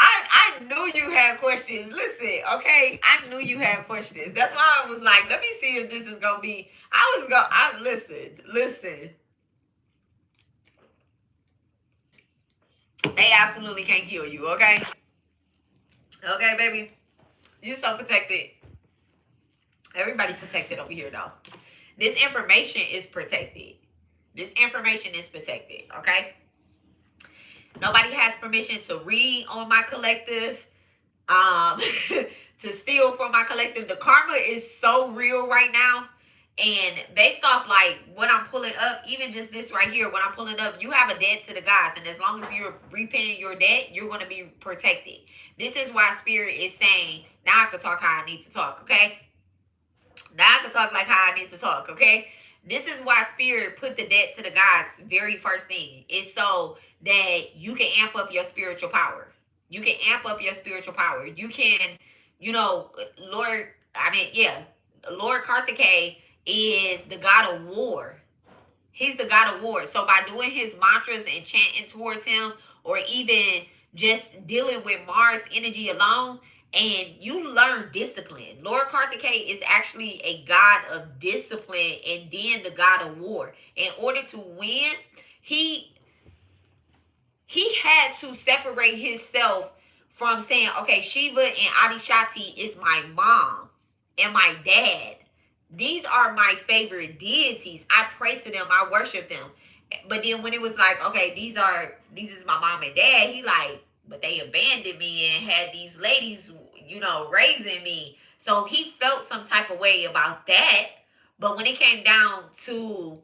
Speaker 1: I knew you had questions. Listen, okay? I knew you had questions. That's why I was like, let me see if this is gonna be. Listen. They absolutely can't kill you, okay? Okay, baby. You're so protected. Everybody protected over here, though. This information is protected. This information is protected, okay? Nobody has permission to read on my collective, to steal from my collective. The karma is so real right now. And based off like what I'm pulling up, even just this right here, what I'm pulling up, you have a debt to the gods. And as long as you're repaying your debt, you're going to be protected. This is why Spirit is saying, now I can talk how I need to talk, okay? Now I can talk like how I need to talk, okay? This is why Spirit put the debt to the gods very first thing. It's so that you can amp up your spiritual power. You can amp up your spiritual power. You can, Lord, Lord Karthikeya is the god of war. He's the god of war. So by doing his mantras and chanting towards him, or even just dealing with Mars energy alone, and you learn discipline. Lord Karthikeya is actually a god of discipline and then the god of war. In order to win, he had to separate himself from saying, okay, Shiva and Adishati is my mom and my dad. These are my favorite deities. I pray to them. I worship them. But then when it was like, okay, these is my mom and dad, he like, but they abandoned me and had these ladies, raising me. So he felt some type of way about that. But when it came down to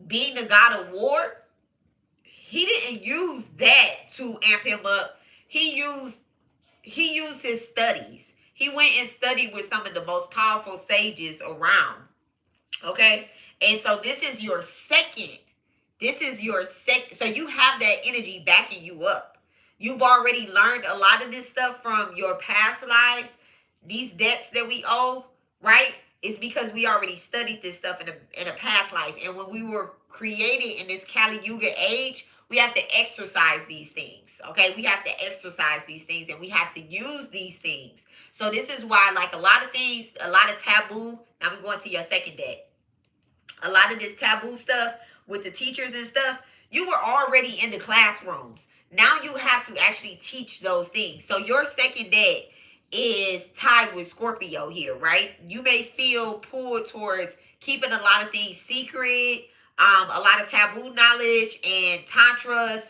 Speaker 1: being the god of war, he didn't use that to amp him up. He used his studies. He went and studied with some of the most powerful sages around. Okay? And so this is your second. So you have that energy backing you up. You've already learned a lot of this stuff from your past lives. These debts that we owe, right? It's because we already studied this stuff in a past life. And when we were created in this Kali Yuga age, we have to exercise these things, okay? We have to exercise these things, and we have to use these things. So this is why, like, a lot of things, a lot of taboo. Now we're going to your second debt. A lot of this taboo stuff with the teachers and stuff, you were already in the classrooms. Now you have to actually teach those things. So your second debt is tied with Scorpio here, right? You may feel pulled towards keeping a lot of things secret, a lot of taboo knowledge, and tantra,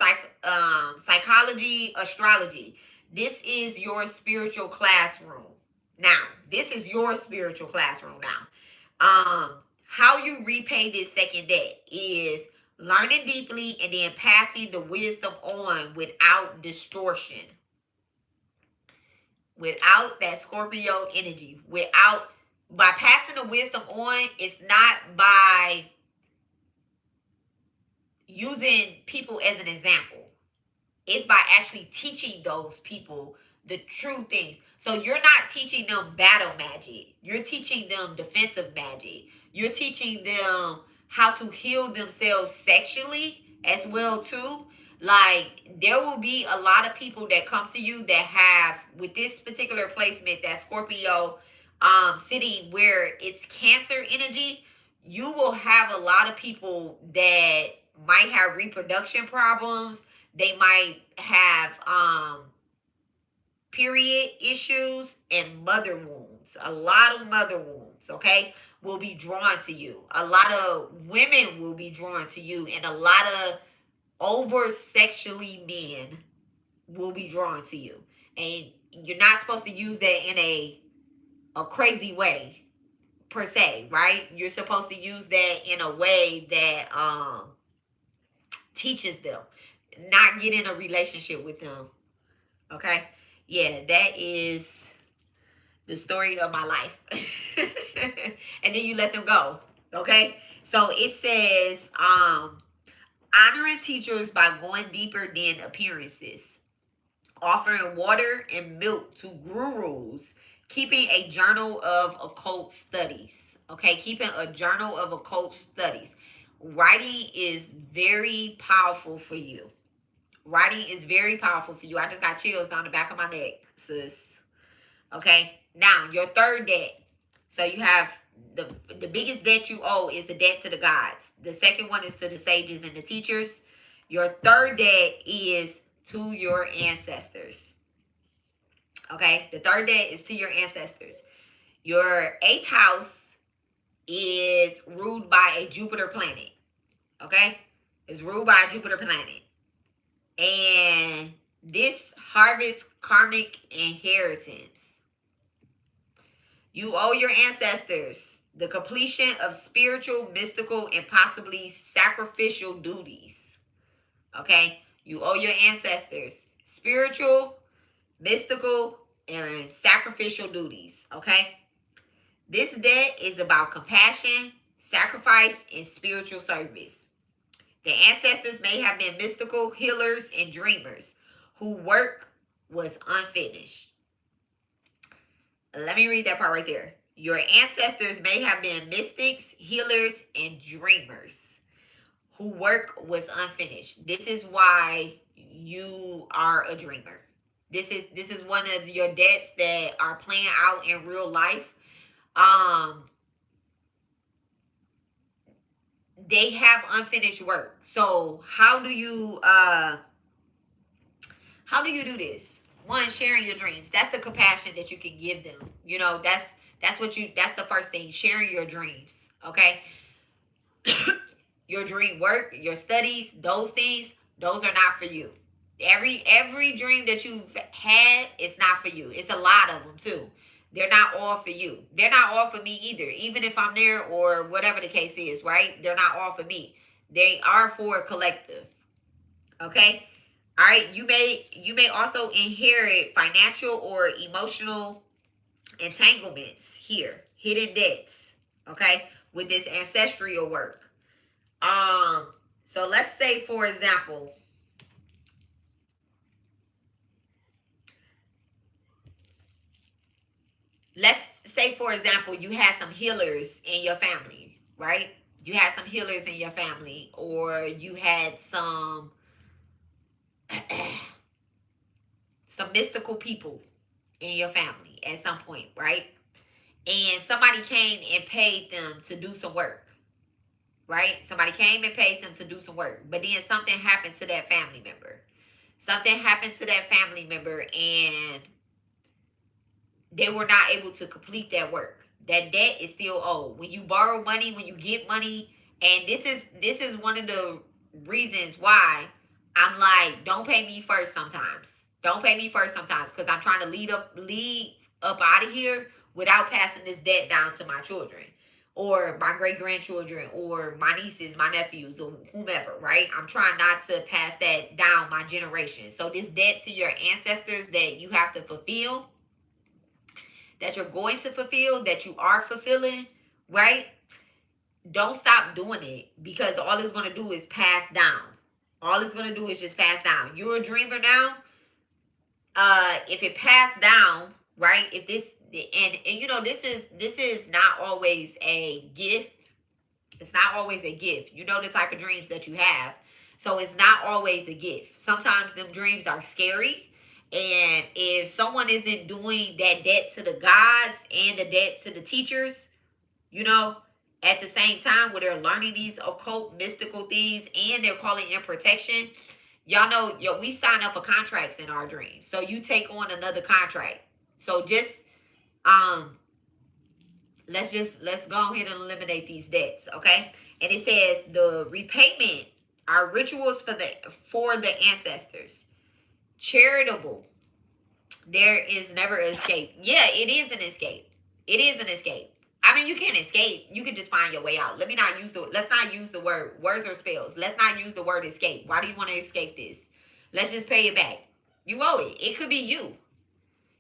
Speaker 1: psychology, astrology. This is your spiritual classroom. Now, this is your spiritual classroom now. How you repay this second debt is learning deeply and then passing the wisdom on without distortion. Without that Scorpio energy. By passing the wisdom on, it's not by using people as an example. It's by actually teaching those people the true things. So you're not teaching them battle magic. You're teaching them defensive magic. You're teaching them how to heal themselves sexually as well too. Like, there will be a lot of people that come to you that have, with this particular placement, that Scorpio city where it's Cancer energy, you will have a lot of people that might have reproduction problems. They might have period issues and mother wounds. A lot of mother wounds, okay, will be drawn to you. A lot of women will be drawn to you, and a lot of over sexually men will be drawn to you. And you're not supposed to use that in a crazy way per se, right? You're supposed to use that in a way that teaches them, not get in a relationship with them. Okay? Yeah, that is the story of my life. And then you let them go. Okay? So it says, honoring teachers by going deeper than appearances, offering water and milk to gurus, keeping a journal of occult studies. Okay? Keeping a journal of occult studies. Writing is very powerful for you. Writing is very powerful for you. I just got chills down the back of my neck, sis. Okay? Now, your third debt. So you have the biggest debt you owe is the debt to the gods. The second one is to the sages and the teachers. Your third debt is to your ancestors. Okay? The third debt is to your ancestors. Your 8th house is ruled by a Jupiter planet. Okay? It's ruled by a Jupiter planet. And this harvest karmic inheritance. You owe your ancestors the completion of spiritual, mystical, and possibly sacrificial duties. Okay? You owe your ancestors spiritual, mystical, and sacrificial duties. Okay? This debt is about compassion, sacrifice, and spiritual service. The ancestors may have been mystical healers and dreamers whose work was unfinished. Let me read that part right there. Your ancestors may have been mystics, healers, and dreamers whose work was unfinished. This is why you are a dreamer. This is one of your debts that are playing out in real life. They have unfinished work. So how do you do this? One, sharing your dreams. That's the compassion that you can give them. You know, that's the first thing. Sharing your dreams. Okay. Your dream work, your studies, those things, those are not for you. Every dream that you've had is not for you. It's a lot of them too. They're not all for you. They're not all for me either. Even if I'm there or whatever the case is, right? They're not all for me. They are for a collective. Okay? All right, you may also inherit financial or emotional entanglements here, hidden debts, okay, with this ancestral work. So let's say for example, you had some healers in your family, right? You had some healers in your family, or you had some some mystical people in your family at some point, right? And somebody came and paid them to do some work, right? Somebody came and paid them to do some work, but then something happened to that family member. Something happened to that family member, and they were not able to complete that work. That debt is still owed. When you borrow money, when you get money, and this is one of the reasons why I'm like, don't pay me first sometimes. Don't pay me first sometimes, because I'm trying to lead up out of here without passing this debt down to my children or my great grandchildren or my nieces, my nephews, or whomever, right? I'm trying not to pass that down my generation. So this debt to your ancestors that you have to fulfill, that you're going to fulfill, that you are fulfilling, right? Don't stop doing it, because all it's going to do is pass down. All it's going to do is just pass down. You're a dreamer now. If it passed down, right? If this and you know, this is not always a gift. It's not always a gift. You know the type of dreams that you have. So it's not always a gift. Sometimes them dreams are scary. And if someone isn't doing that debt to the gods and the debt to the teachers, you know, at the same time where they're learning these occult mystical things and they're calling in protection, y'all know, we sign up for contracts in our dreams. So you take on another contract. So just let's go ahead and eliminate these debts, okay? And it says the repayment are rituals for the ancestors. Charitable. There is never an escape. Yeah, it is an escape. It is an escape. I mean, you can't escape. You can just find your way out. Let's not use the word words or spells. Let's not use the word escape. Why do you want to escape this? Let's just pay it back. You owe it. It could be you.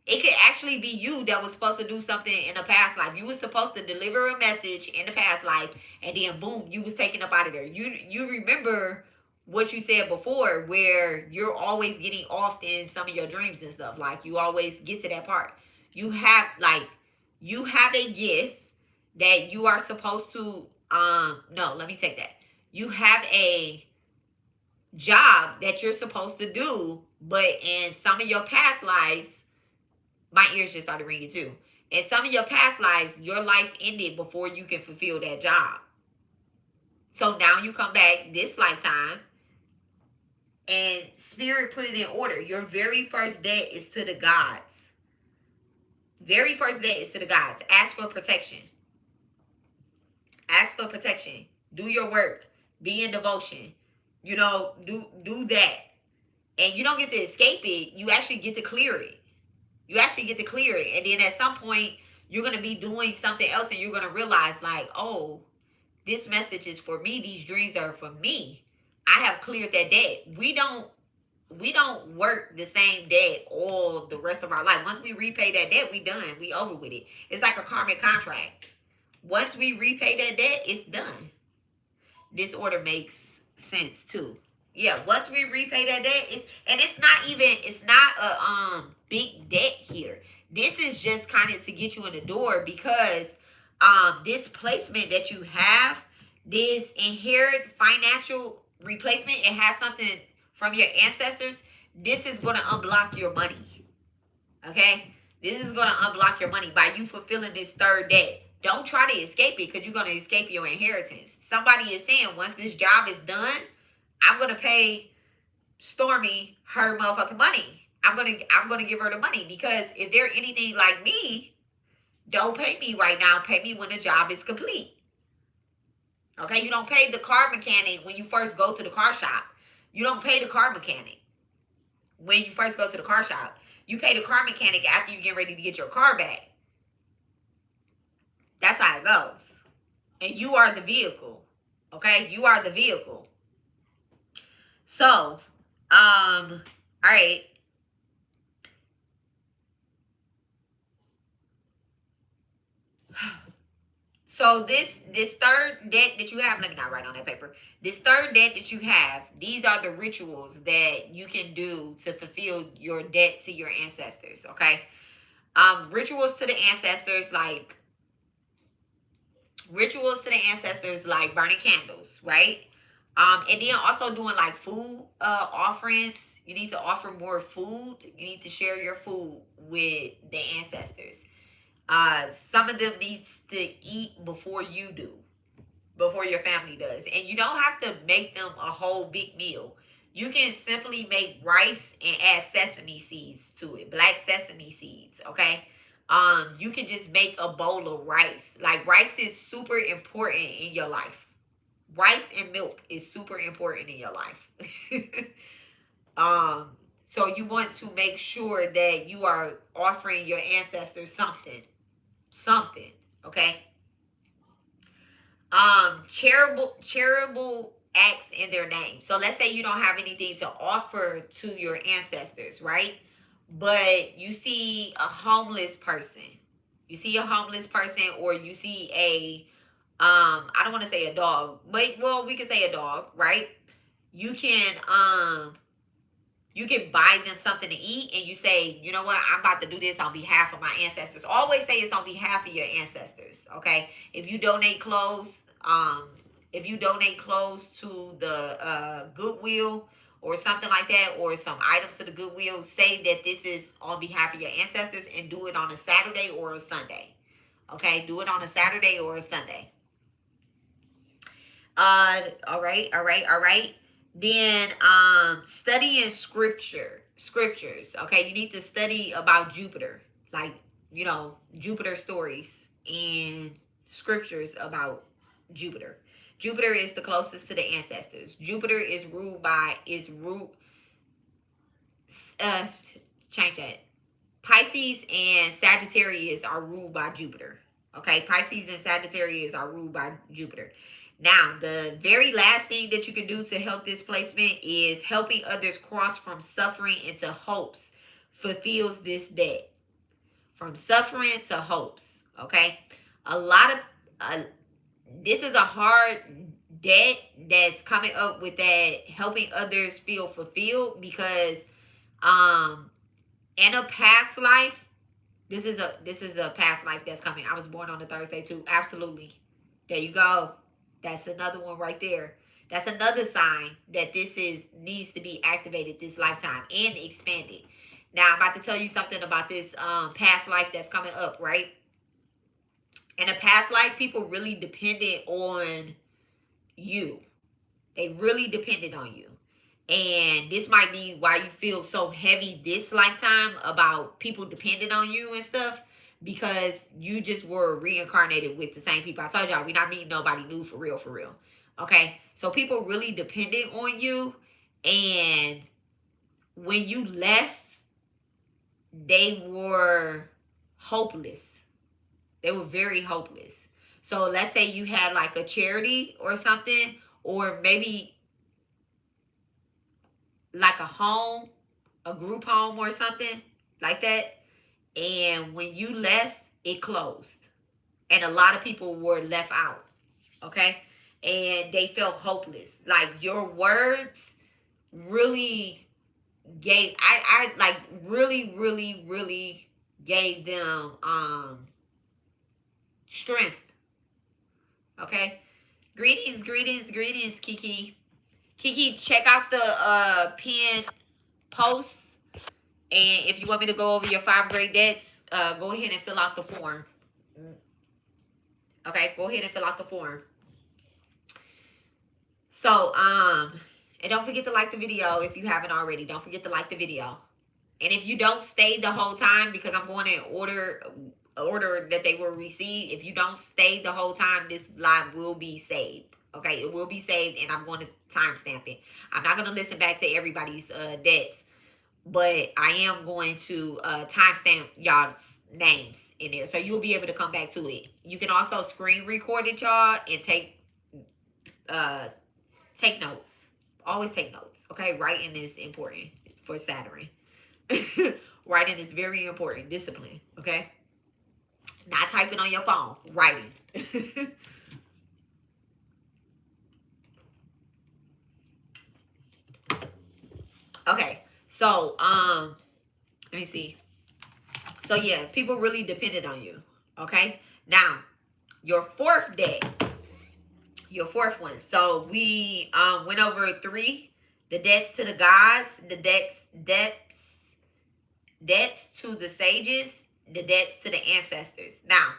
Speaker 1: It could actually be you that was supposed to do something in a past life. You were supposed to deliver a message in the past life, and then boom, you was taken up out of there. You remember what you said before, where you're always getting off in some of your dreams and stuff. Like, you always get to that part. You have a gift that you are supposed to no, let me take that. You have a job that you're supposed to do, but in some of your past lives, my ears just started ringing too. In some of your past lives, your life ended before you can fulfill that job. So now you come back this lifetime, and spirit put it in order. Your very first debt is to the gods. Very first debt is to the gods. Ask for protection. Ask for protection. Do your work. Be in devotion. You know, do that. And you don't get to escape it. You actually get to clear it. You actually get to clear it. And then at some point, you're going to be doing something else and you're going to realize, like, oh, this message is for me. These dreams are for me. I have cleared that debt. We don't work the same debt all the rest of our life. Once we repay that debt, we done. We over with it. It's like a karmic contract. Once we repay that debt, it's done. This order makes sense too. Yeah, once we repay that debt, it's not a big debt here. This is just kind of to get you in the door because this placement that you have, this inherent financial replacement, it has something from your ancestors. This is going to unblock your money. Okay? This is going to unblock your money by you fulfilling this third debt. Don't try to escape it because you're going to escape your inheritance. Somebody is saying once this job is done, I'm going to pay Stormy her motherfucking money. I'm gonna give her the money because if they're anything like me, don't pay me right now. Pay me when the job is complete. Okay, you don't pay the car mechanic when you first go to the car shop. You don't pay the car mechanic when you first go to the car shop. You pay the car mechanic after you get ready to get your car back. That's how it goes. And you are the vehicle. Okay, you are the vehicle. So, all right. So this third debt that you have, let me not write on that paper. This third debt that you have, these are the rituals that you can do to fulfill your debt to your ancestors, okay? Rituals to the ancestors like burning candles, right? And then also doing like food offerings. You need to offer more food. You need to share your food with the ancestors. Some of them needs to eat before you do, before your family does. And you don't have to make them a whole big meal. You can simply make rice and add sesame seeds to it, black sesame seeds, okay? You can just make a bowl of rice. Like rice is super important in your life. Rice and milk is super important in your life. So you want to make sure that you are offering your ancestors something, okay? Charitable acts in their name. So let's say you don't have anything to offer to your ancestors, right? But you see a homeless person. You see a homeless person, or you see a I don't want to say a dog, but well, we could say a dog, right? You can buy them something to eat and you say, you know what, I'm about to do this on behalf of my ancestors. Always say it's on behalf of your ancestors, okay? If you donate clothes to the Goodwill or something like that, or some items to the Goodwill, say that this is on behalf of your ancestors and do it on a Saturday or a Sunday, okay? Do it on a Saturday or a Sunday. All right. Then studying scriptures. Okay, you need to study about Jupiter, like, you know, Jupiter stories and scriptures about Jupiter. Jupiter is the closest to the ancestors. Jupiter is change that. Pisces and Sagittarius are ruled by Jupiter. Okay, Pisces and Sagittarius are ruled by Jupiter. Now, the very last thing that you can do to help this placement is helping others cross from suffering into hopes fulfills this debt. From suffering to hopes, okay? This is a hard debt that's coming up with that helping others feel fulfilled because in a past life, this is a past life that's coming. I was born on a Thursday too. Absolutely. There you go. That's another one right there. That's another sign that needs to be activated this lifetime and expanded. Now, I'm about to tell you something about this past life that's coming up, right? In a past life, people really depended on you. They really depended on you. And this might be why you feel so heavy this lifetime about people depending on you and stuff, because you just were reincarnated with the same people. I told y'all, we're not meeting nobody new for real. Okay, so people really depended on you, and when you left, they were hopeless. They were very hopeless. So let's say you had like a charity or something, or maybe like a home, a group home or something like that. And when you left, it closed. And a lot of people were left out. Okay. And they felt hopeless. Like your words really gave I like really gave them strength. Okay. Greetings, Kiki. Kiki, check out the pinned posts. And if you want me to go over your 5 great debts, go ahead and fill out the form. Okay, go ahead and fill out the form. So, and don't forget to like the video if you haven't already. Don't forget to like the video. And if you don't stay the whole time, because I'm going in order that they will receive. If you don't stay the whole time, this live will be saved. Okay, it will be saved, and I'm going to timestamp it. I'm not going to listen back to everybody's debts, but I am going to timestamp y'all's names in there, so you'll be able to come back to it. You can also screen record it, y'all, and take notes. Always take notes. Okay, writing is important for Saturn. Writing is very important. Discipline. Okay, not typing on your phone. Writing. Okay, so let me see. So yeah, people really depended on you. Okay, now your fourth day, your fourth one. So we went over 3, the debts to the gods, the debts to the sages, the debts to the ancestors. Now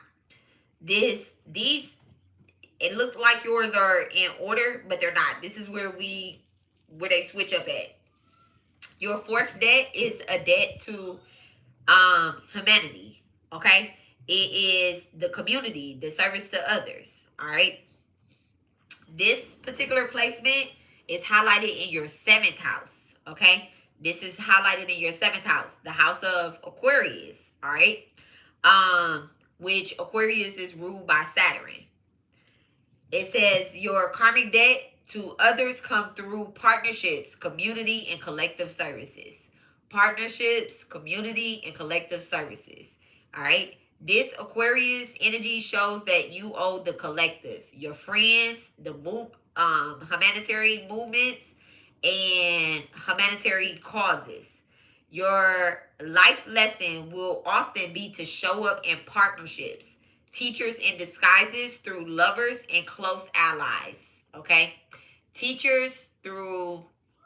Speaker 1: these it looked like yours are in order, but they're not. This is where they switch up at. Your fourth debt is a debt to humanity. Okay, it is the community, the service to others. All right, this particular placement is highlighted in your 7th house. Okay, this is highlighted in your 7th house, the house of Aquarius. All right, which Aquarius is ruled by Saturn. It says your karmic debt to others come through partnerships, community, and collective services. Partnerships, community, and collective services. All right. This Aquarius energy shows that you owe the collective, your friends, the humanitarian movements, and humanitarian causes. Your life lesson will often be to show up in partnerships, teachers in disguises through lovers and close allies. Okay, teachers through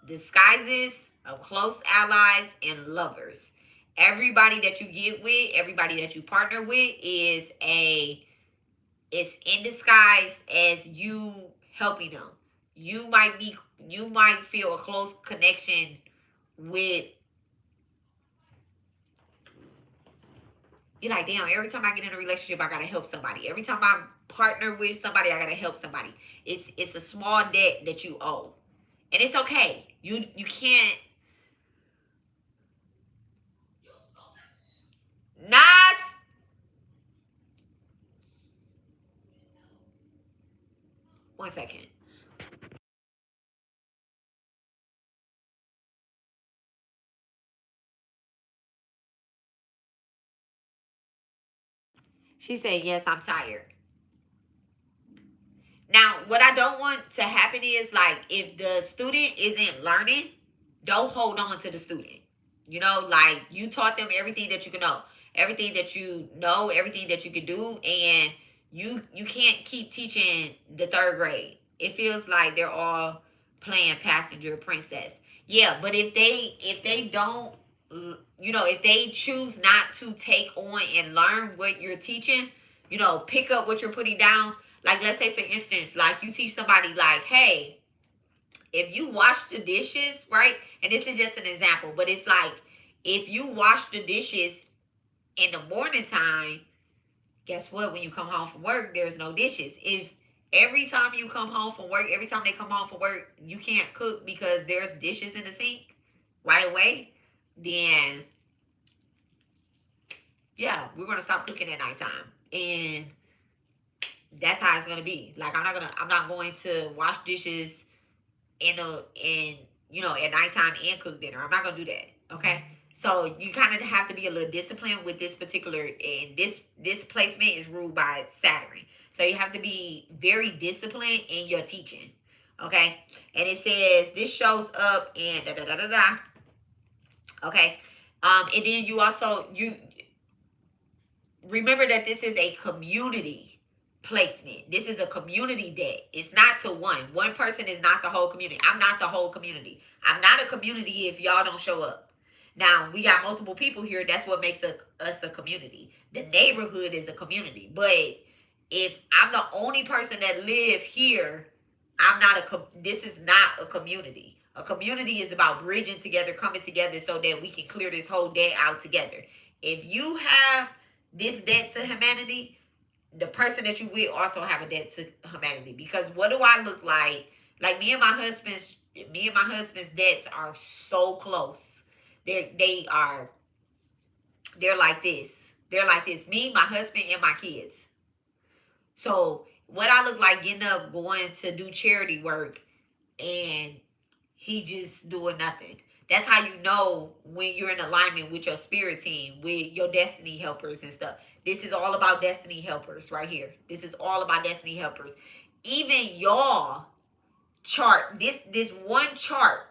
Speaker 1: disguises of close allies and lovers. Everybody that you get with, everybody that you partner with is in disguise as you helping them. You might feel a close connection with. You're like, damn, every time I get in a relationship, I gotta help somebody. Every time I partner with somebody, I gotta help somebody. It's a small debt that you owe. And it's okay. You can't. Nas. One second. She said, yes, I'm tired. Now, what I don't want to happen is, like, if the student isn't learning, don't hold on to the student. You know, like, you taught them everything that you can know, everything that you know, everything that you can do, and you can't keep teaching the 3rd grade. It feels like they're all playing passenger princess. Yeah, but if they don't, if they choose not to take on and learn what you're teaching, pick up what you're putting down. Like, let's say, for instance, like, you teach somebody, like, hey, if you wash the dishes, right? And this is just an example, but it's like, if you wash the dishes in the morning time, guess what? When you come home from work, there's no dishes. If Every time you come home from work, every time they come home from work, you can't cook because there's dishes in the sink right away, then yeah, we're gonna stop cooking at nighttime. And that's how it's gonna be. Like I'm not going to wash dishes in at nighttime and cook dinner. I'm not gonna do that. Okay. So you kind of have to be a little disciplined with this particular, and this placement is ruled by Saturn. So you have to be very disciplined in your teaching. Okay. And it says this shows up in da da da da da. Okay. And then you remember that this is a community placement. This is a community debt. It's not to one. One person is not the whole community. I'm not the whole community. I'm not a community if y'all don't show up. Now, we got multiple people here. That's what makes us a community. The neighborhood is a community. But if I'm the only person that live here, this is not a community. A community is about bridging together, coming together so that we can clear this whole debt out together. If you have this debt to humanity, the person that you with also have a debt to humanity. Because what do I look like? Like me and my husband's debts are so close. They're like this. They're like this. Me, my husband, and my kids. So what I look like getting up, going to do charity work, and he just doing nothing. That's how you know when you're in alignment with your spirit team, with your destiny helpers and stuff. This is all about destiny helpers right here. This is all about destiny helpers. Even y'all chart, this one chart,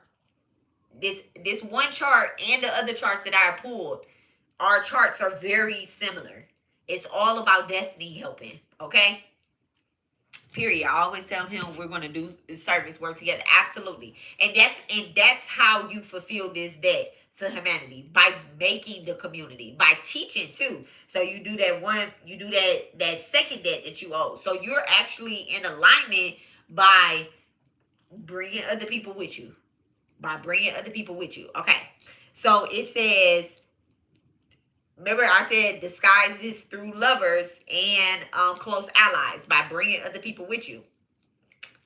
Speaker 1: this one chart and the other charts that I pulled, our charts are very similar. It's all about destiny helping, okay? Period. I always tell him we're going to do service work together. Absolutely. And that's how you fulfill this debt to humanity, by making the community, by teaching too. So you do that second debt that you owe. So you're actually in alignment by bringing other people with you. Okay. So it says, remember I said disguises through lovers and close allies, by bringing other people with you.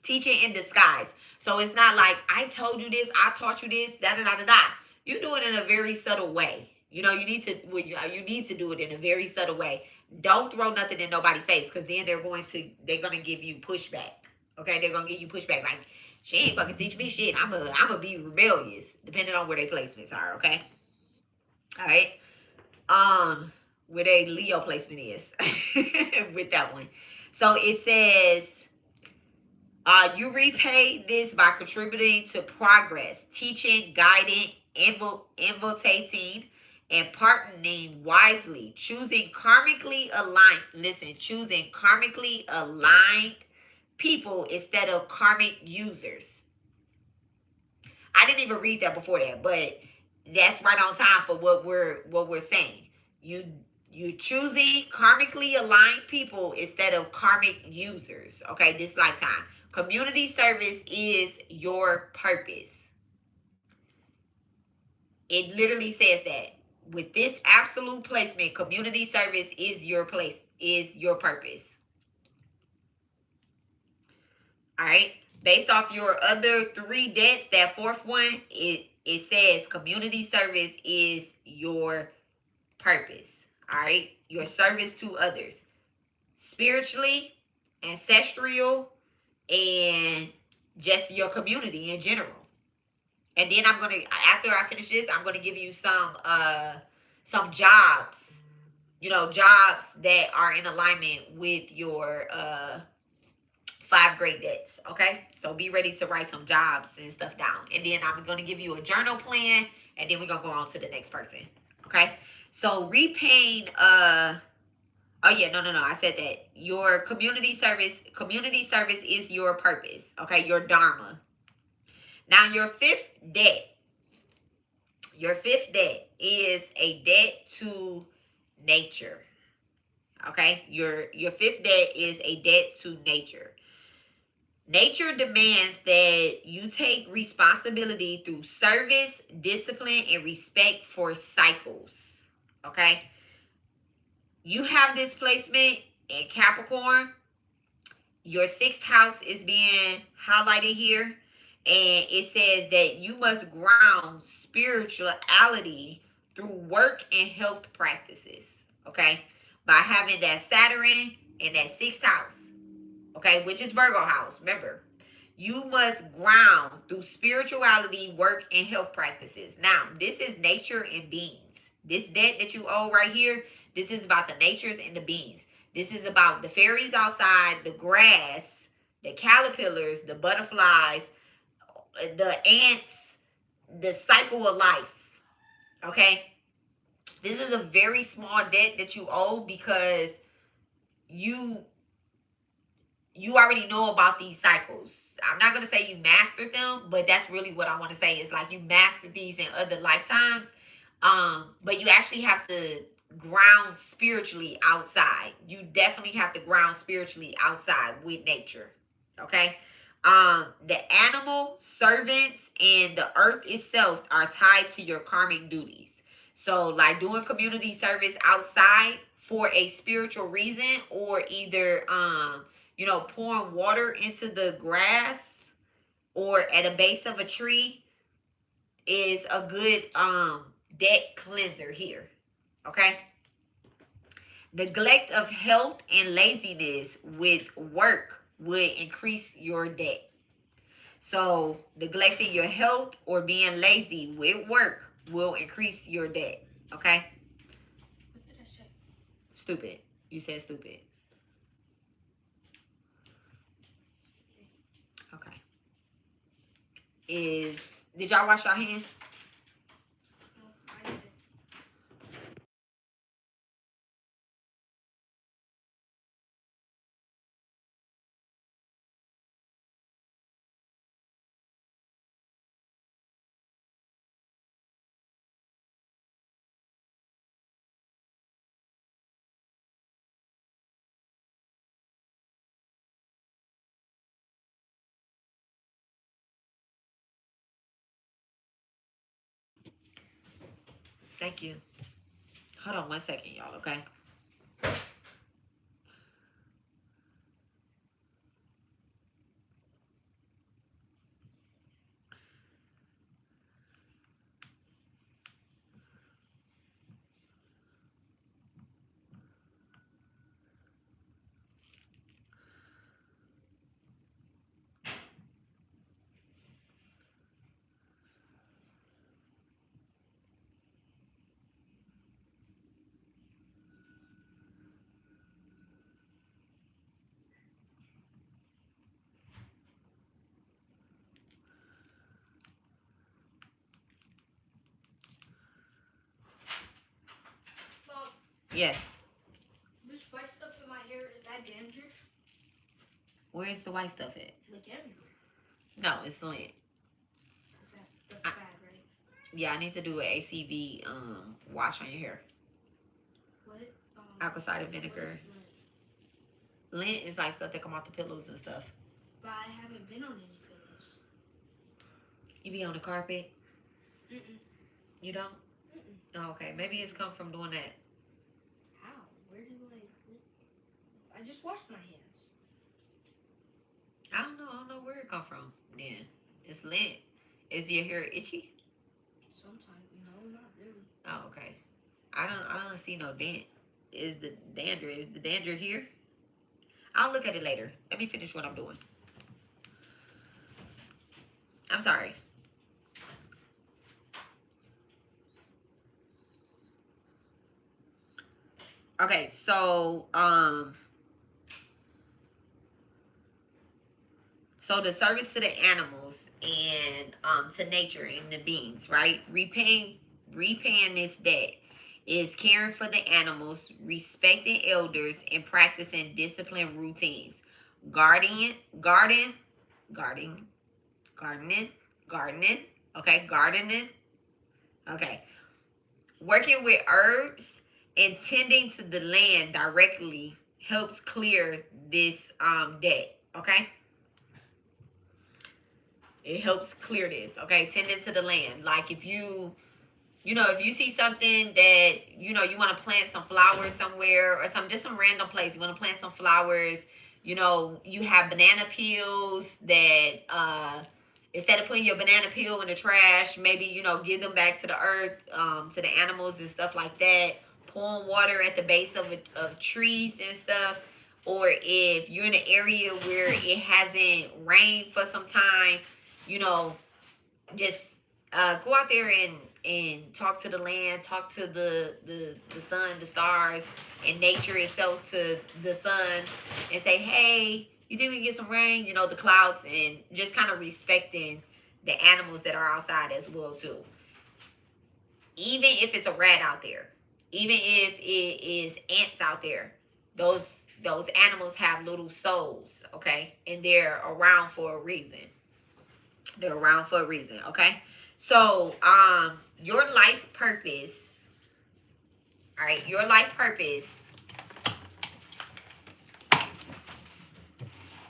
Speaker 1: Teaching in disguise. So it's not like I told you this, I taught you this, da da da da da. You do it in a very subtle way. You need to do it in a very subtle way. Don't throw nothing in nobody's face, because then they're gonna give you pushback. Okay, they're gonna give you pushback like, she ain't fucking teach me shit. I'ma be rebellious, depending on where their placements are. Okay, all right. Where their Leo placement is with that one. So it says, you repay this by contributing to progress, teaching, guiding, invocating, and partnering wisely, choosing karmically aligned. Listen, choosing karmically aligned people instead of karmic users. I didn't even read that before that, but that's right on time for what we're saying. You choosing karmically aligned people instead of karmic users. Okay, this lifetime. Community service is your purpose. It literally says that. With this absolute placement, community service is your purpose. All right. Based off your other three debts, that fourth one, it says community service is your purpose. All right. Your service to others, spiritually, ancestral, and just your community in general. And then after I finish this, I'm gonna give you some jobs, jobs that are in alignment with your 5 great debts. Okay, so be ready to write some jobs and stuff down, and then I'm gonna give you a journal plan, and then we're gonna go on to the next person. Okay, so repaying oh yeah, no. I said that your community service is your purpose. Okay, your Dharma. Now your fifth debt is a debt to nature. Okay, your fifth debt is a debt to nature. Nature demands that you take responsibility through service, discipline, and respect for cycles. Okay, you have this placement in Capricorn, Your sixth house is being highlighted here, and it says that you must ground spirituality through work and health practices. Okay, by having that Saturn in that sixth house. Okay, which is Virgo house. Remember, you must ground through spirituality, work, and health practices. Now, this is nature and beings. This debt that you owe right here, this is about the natures and the beings. This is about the fairies outside, the grass, the caterpillars, the butterflies, the ants, the cycle of life. Okay? This is a very small debt that you owe because you already know about these cycles. I'm not going to say you mastered them, but that's really what I want to say is like you mastered these in other lifetimes. But you actually have to ground spiritually outside. You definitely have to ground spiritually outside with nature. Okay? The animal, servants, and the earth itself are tied to your karmic duties. So, like doing community service outside for a spiritual reason, or either pouring water into the grass or at a base of a tree is a good debt cleanser here. Okay? Neglect of health and laziness with work would increase your debt. So, neglecting your health or being lazy with work will increase your debt. Okay?
Speaker 3: What did I say?
Speaker 1: Stupid. You said stupid. Okay. Did y'all wash your hands?
Speaker 3: No, I didn't.
Speaker 1: Thank you. Hold on 1 second, y'all, okay?
Speaker 3: Mom,
Speaker 1: Yes.
Speaker 3: this white stuff in my hair, is that dandruff?
Speaker 1: Where's the white stuff at?
Speaker 3: Like everywhere.
Speaker 1: No, it's lint.
Speaker 3: That's bad, right?
Speaker 1: Yeah, I need to do an ACV wash on your hair.
Speaker 3: What?
Speaker 1: Apple cider vinegar. Lint is like stuff that come off the pillows and stuff.
Speaker 3: But I haven't been on any pillows.
Speaker 1: You be on the carpet?
Speaker 3: Mm-mm.
Speaker 1: You don't?
Speaker 3: Mm-mm.
Speaker 1: Oh, okay. Maybe it's come from doing that.
Speaker 3: How? Where do I just washed my hands.
Speaker 1: I don't know where it come from then. It's lint. Is your hair itchy?
Speaker 3: Sometimes. No, not really.
Speaker 1: Oh, okay. I don't see no dent. Is the dander here? I'll look at it later. Let me finish what I'm doing. I'm sorry. Okay, so the service to the animals and to nature and the beings, right? Repaying this debt is caring for the animals, respecting elders, and practicing disciplined routines. Gardening. Okay, gardening. Okay. Working with herbs and tending to the land directly helps clear this debt. Okay. It helps clear this. Okay. Tending to the land. Like if you see something that, you want to plant some flowers somewhere or just some random place, you want to plant some flowers, You know, you have banana peels that instead of putting your banana peel in the trash, maybe, you know, give them back to the earth, to the animals and stuff like that. Pouring water at the base of trees and stuff. Or if you're in an area where it hasn't rained for some time, you know, just go out there and talk to the land, talk to the sun, the stars, and nature itself, to the sun, and say, hey, you think we can get some rain? You know, the clouds, and just kind of respecting the animals that are outside as well too. Even if it's a rat out there, even if it is ants out there, those animals have little souls, okay, and they're around for a reason. They're around for a reason, okay? So, your life purpose, all right, your life purpose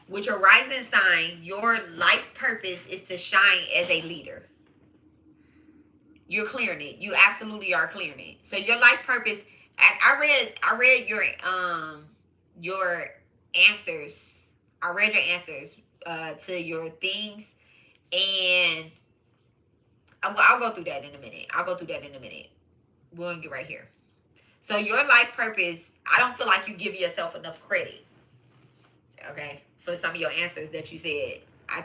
Speaker 1: with your rising sign, your life purpose is to shine as a leader. You're clearing it. You absolutely are clearing it. So your life purpose, I read your answers. I read your answers to your things, and I'll go through that in a minute. We're gonna get right here. So your life purpose, I don't feel like you give yourself enough credit, okay, for some of your answers that you said. I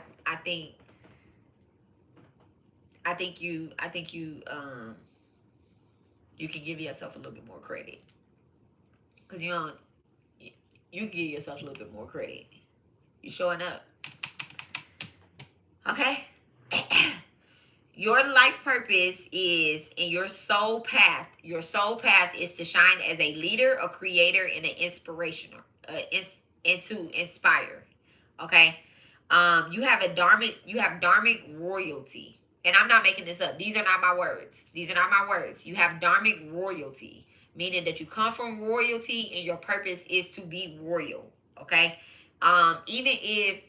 Speaker 1: think you can give yourself a little bit more credit, because you give yourself a little bit more credit. You showing up, okay? Your life purpose is in your soul path. Your soul path is to shine as a leader, a creator, and an inspirational, and to inspire. Okay. You have dharmic royalty. And I'm not making this up. These are not my words. You have dharmic royalty, meaning that you come from royalty and your purpose is to be royal. Okay. Even if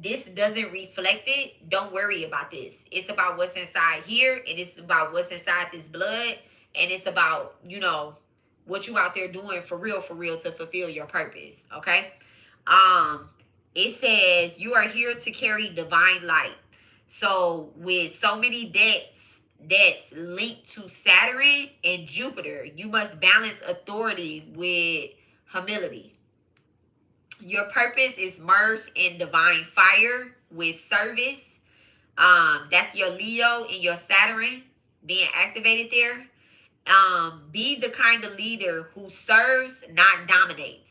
Speaker 1: this doesn't reflect it, don't worry about this. It's about what's inside here, and it's about what's inside this blood, and it's about, you know, what you out there doing for real to fulfill your purpose. Okay. It says you are here to carry divine light. So with so many debts linked to Saturn and Jupiter, you must balance authority with humility. Your purpose is merged in divine fire with service. That's your Leo and your Saturn being activated there. Be the kind of leader who serves, not dominates.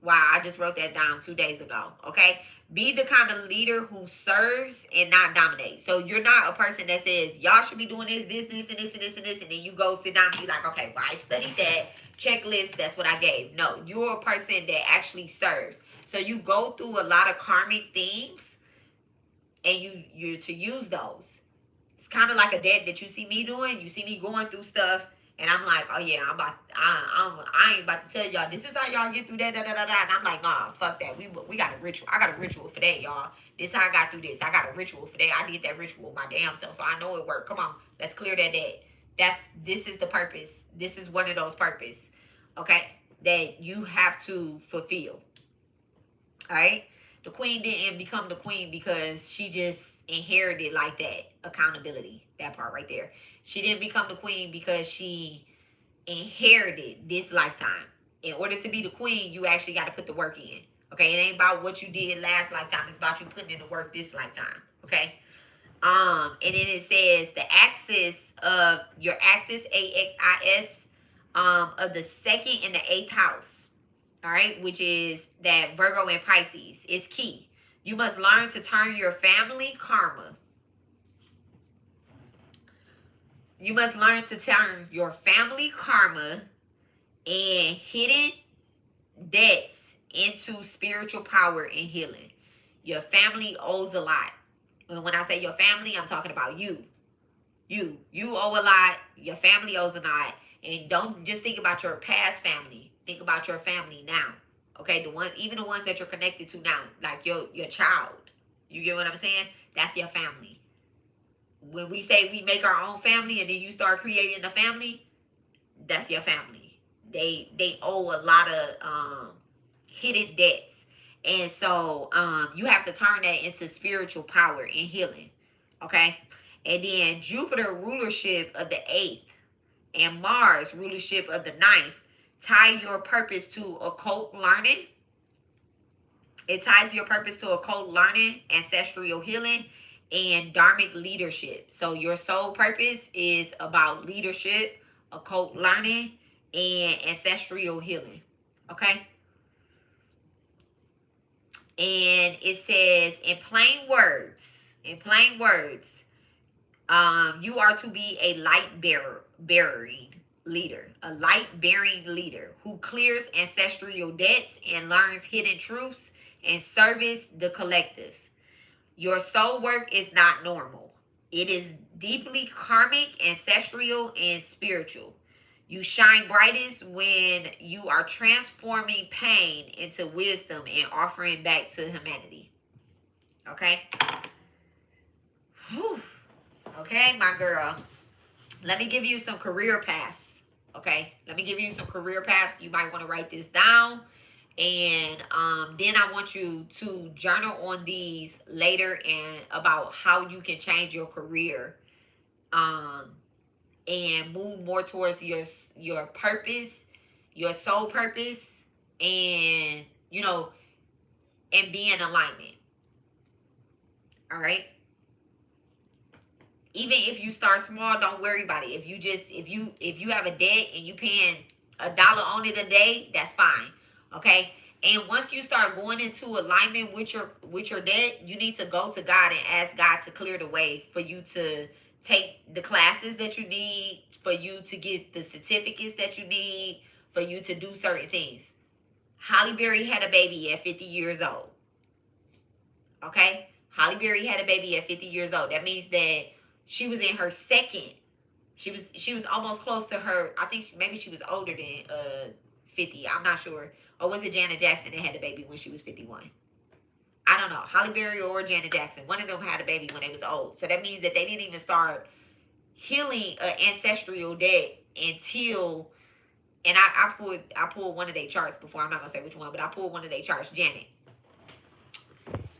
Speaker 1: Wow, I just wrote that down 2 days ago. Okay. Be the kind of leader who serves and not dominates. So you're not a person that says, y'all should be doing this, and this, and this, and then you go sit down and be like, okay, well, I studied that. Checklist, that's what I gave. No, you're a person that actually serves. So you go through a lot of karmic things, and you're to use those. It's kind of like a debt that you see me doing. You see me going through stuff, and I'm like, oh yeah, I ain't about to tell y'all, this is how y'all get through that, And I'm like, nah, fuck that. We got a ritual. I got a ritual for that, y'all. This is how I got through this. I got a ritual for that. I did that ritual my damn self, so I know it worked. Come on, let's clear that debt. This is the purpose. This is one of those purpose, okay, that you have to fulfill. All right. The queen didn't become the queen because she just inherited like that accountability, that part right there. She didn't become the queen because she inherited this lifetime. In order to be the queen, you actually got to put the work in. Okay, it ain't about what you did last lifetime. It's about you putting in the work this lifetime. Okay. And then it says the axis of your axis, AXIS, of the second and the eighth house. All right, which is that Virgo and Pisces is key. You must learn to turn your family karma. You must learn to turn your family karma and hidden debts into spiritual power and healing. Your family owes a lot. And when I say your family, I'm talking about you. You owe a lot. Your family owes a lot. And don't just think about your past family. Think about your family now. Okay, even the ones that you're connected to now, like your child. You get what I'm saying? That's your family. When we say we make our own family and then you start creating a family, that's your family. They owe a lot of hidden debts. And so you have to turn that into spiritual power and healing. Okay? And then Jupiter rulership of the 8th and Mars rulership of the 9th tie your purpose to occult learning. It ties your purpose to occult learning, ancestral healing, and dharmic leadership. So your soul purpose is about leadership, occult learning, and ancestral healing. Okay? And it says in plain words, you are to be a bearing leader, a light bearing leader who clears ancestral debts and learns hidden truths and service the collective. Your soul work is not normal. It is deeply karmic, ancestral, and spiritual. You shine brightest when you are transforming pain into wisdom and offering back to humanity. Okay? Whew. Okay, my girl. Let me give you some career paths. Okay? Let me give you some career paths. You might want to write this down. And then I want you to journal on these later and about how you can change your career and move more towards your purpose, your soul purpose, and and be in alignment. All right. Even if you start small, don't worry about it. If you have a debt and you paying $1 on it a day, that's fine. Okay. And once you start going into alignment with your debt, you need to go to God and ask God to clear the way for you to take the classes that you need, for you to get the certificates that you need, for you to do certain things. Holly Berry had a baby at 50 years old. Okay? Holly Berry had a baby at 50 years old. That means that she was in her second. She was almost close to her. I think maybe she was older than 50. I'm not sure. Or was it Janet Jackson that had a baby when she was 51? I don't know. Holly Berry or Janet Jackson. One of them had a baby when they was old. So that means that they didn't even start healing an ancestral debt until, and I pulled one of their charts before. I'm not going to say which one, but I pulled one of their charts, Janet.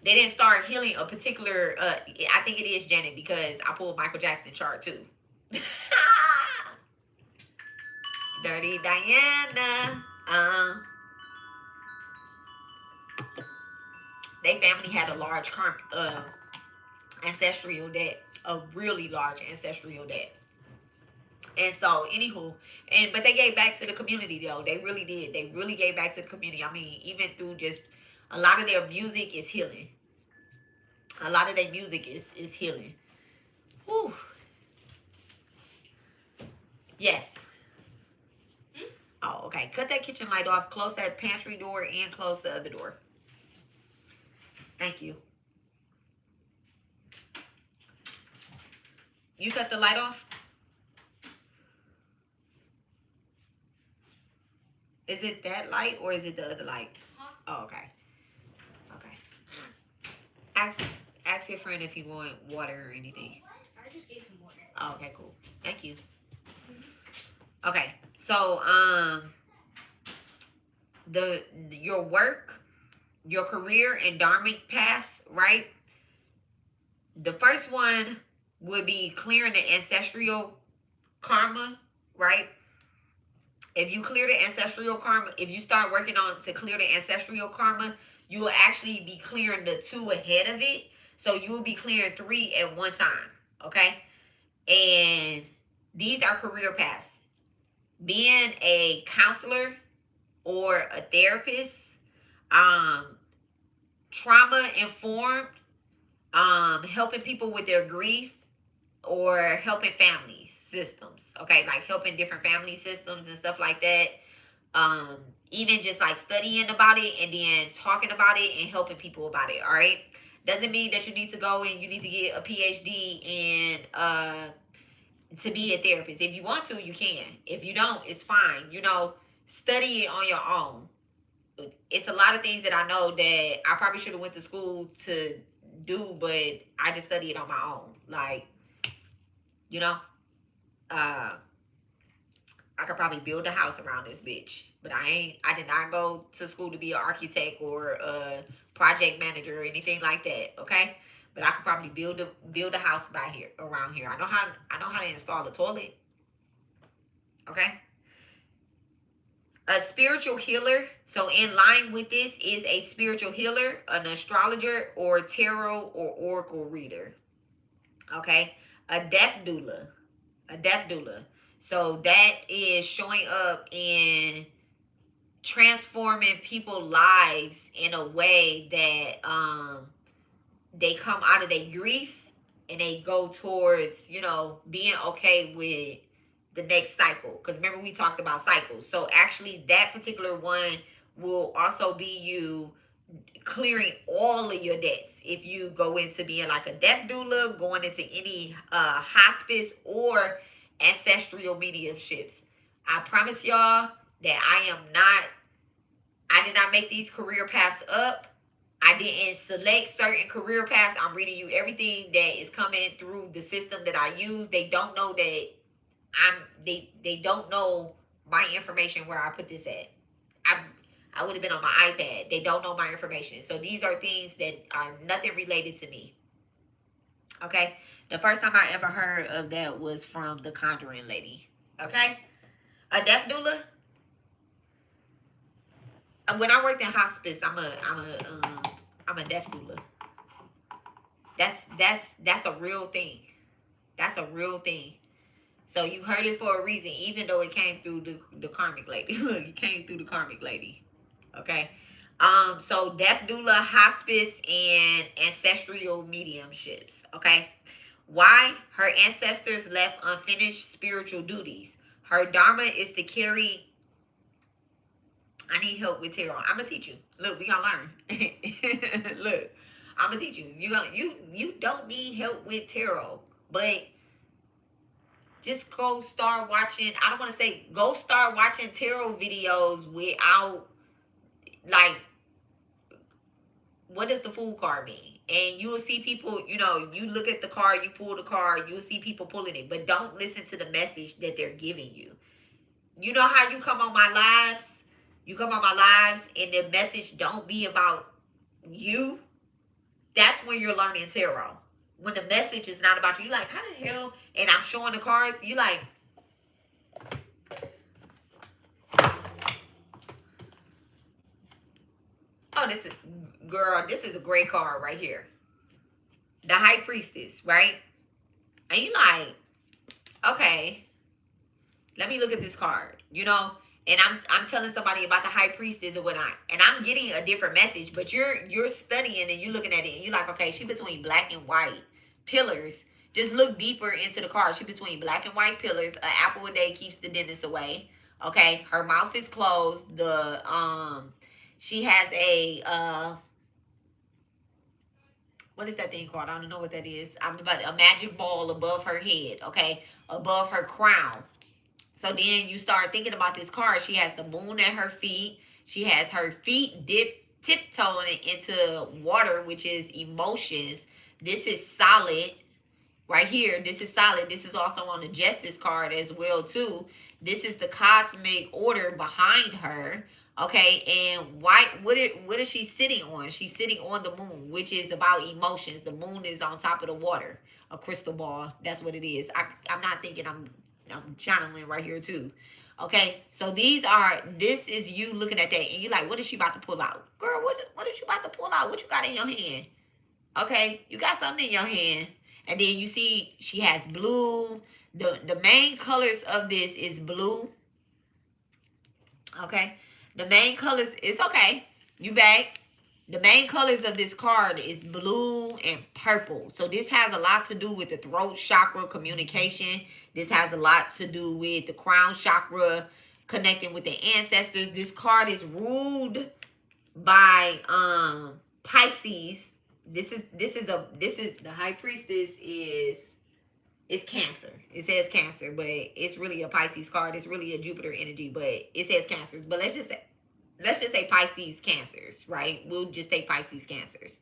Speaker 1: They didn't start healing a particular, I think it is Janet because I pulled Michael Jackson chart too. Dirty Diana. They family had a large ancestral debt, a really large ancestral debt. And so, anywho, but they gave back to the community though. They really did. They really gave back to the community. I mean, even through just a lot of their music is healing. A lot of their music is healing. Whew. Yes. Oh, okay. Cut that kitchen light off. Close that pantry door and close the other door. Thank you. You cut the light off? Is it that light or is it the other light?
Speaker 3: Huh?
Speaker 1: Oh, okay. Okay. Ask your friend if you want water or anything.
Speaker 3: I just gave him water.
Speaker 1: Oh, okay, cool. Thank you. Okay, so your work, your career, and dharmic paths, right? The first one would be clearing the ancestral karma, right? If you clear the ancestral karma, if you start working on to clear the ancestral karma, you will actually be clearing the 2 ahead of it. So you will be clearing 3 at one time, okay? And these are career paths. Being a counselor or a therapist, trauma informed, helping people with their grief, or helping family systems, okay, like helping different family systems and stuff like that. Even just like studying about it and then talking about it and helping people about it. All right, doesn't mean that you need to go and you need to get a PhD in to be a therapist. If you want to, you can. If you don't, it's fine. Study it on your own. It's a lot of things that I know that I probably should have went to school to do, but I just study it on my own. Like, I could probably build a house around this bitch. But I did not go to school to be an architect or a project manager or anything like that. Okay. But I could probably build a house by here around here. I know how to install a toilet. Okay. A spiritual healer. So in line with this is a spiritual healer, an astrologer, or tarot or oracle reader. Okay. A death doula. A death doula. So that is showing up in transforming people's lives in a way that they come out of their grief and they go towards, you know, being okay with the next cycle. Because remember, we talked about cycles. So actually, that particular one will also be you clearing all of your debts. If you go into being like a death doula, going into any hospice or ancestral mediumships. I promise y'all that I did not make these career paths up. I didn't select certain career paths. I'm reading you everything that is coming through the system that I use. They don't know that they don't know my information where I put this at. I would have been on my iPad. They don't know my information. So these are things that are nothing related to me. Okay? The first time I ever heard of that was from the Conjuring lady. Okay? A death doula. When I worked in hospice, I'm a death doula. That's a real thing. That's a real thing. So you heard it for a reason, even though it came through the karmic lady. It came through the karmic lady. Okay. So death doula, hospice, and ancestral mediumships. Okay. Why? Her ancestors left unfinished spiritual duties. Her dharma is to carry. I need help with tarot. I'm gonna teach you. Look, we gonna learn. Look, I'm gonna teach you. You don't need help with tarot, but just go start watching. I don't want to say go start watching tarot videos without, like, what does the Fool card mean? And you will see people, you know, you look at the card, you pull the card, you'll see people pulling it, but don't listen to the message that they're giving you. You know how you come on my lives? You come on my lives and the message don't be about you. That's when you're learning tarot. When the message is not about you, like, how the hell? And I'm showing the cards, you like, oh, this is a great card right here. The High Priestess, right? And you like, okay, let me look at this card, you know? And I'm telling somebody about the High Priestess and whatnot, and I'm getting a different message, but you're studying and you're looking at it and you're like, okay, she between black and white pillars. Just look deeper into the card. She between black and white pillars. An apple a day keeps the dentist away. Okay, her mouth is closed. She has a what is that thing called? I don't know what that is. I'm about a magic ball above her head. Okay, above her crown. So then you start thinking about this card. She has the moon at her feet. She has her feet tiptoeing into water, which is emotions. This is solid right here. This is solid. This is also on the justice card as well too. This is the cosmic order behind her. Okay, and what is she sitting on? She's sitting on the moon, which is about emotions. The moon is on top of the water. A crystal ball. That's what it is. I'm not thinking I'm channeling right here too. Okay, so this is you looking at that and you're like, what is she about to pull out? Girl, what is you about to pull out? What you got in your hand? Okay, you got something in your hand. And then you see she has blue. The main colors of this is blue. Okay, the main colors, it's okay. You back. The main colors of this card is blue and purple. So this has a lot to do with the throat chakra communication. This has a lot to do with the crown chakra, connecting with the ancestors. This card is ruled by Pisces. This is the High Priestess is Cancer. It says Cancer, but it's really a Pisces card. It's really a Jupiter energy, but it says Cancers. But let's just say Pisces Cancers, right? We'll just take Pisces Cancers.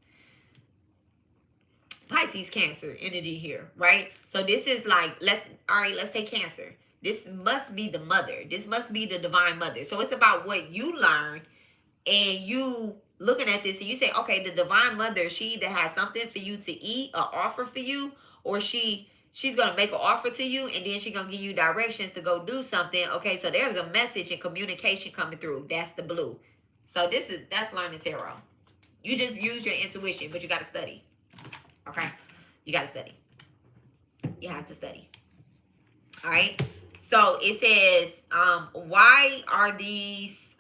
Speaker 1: Pisces Cancer energy here, right? So this is like, let's take Cancer. This must be the mother. This must be the divine mother. So it's about what you learn, and you looking at this and you say, okay, the divine mother, she either has something for you to eat or offer for you, or she's gonna make an offer to you, and then she's gonna give you directions to go do something. Okay, so there's a message and communication coming through. That's the blue. So that's learning tarot. You just use your intuition, but you gotta study. Okay? You gotta study. You have to study. All right. So it says, why are these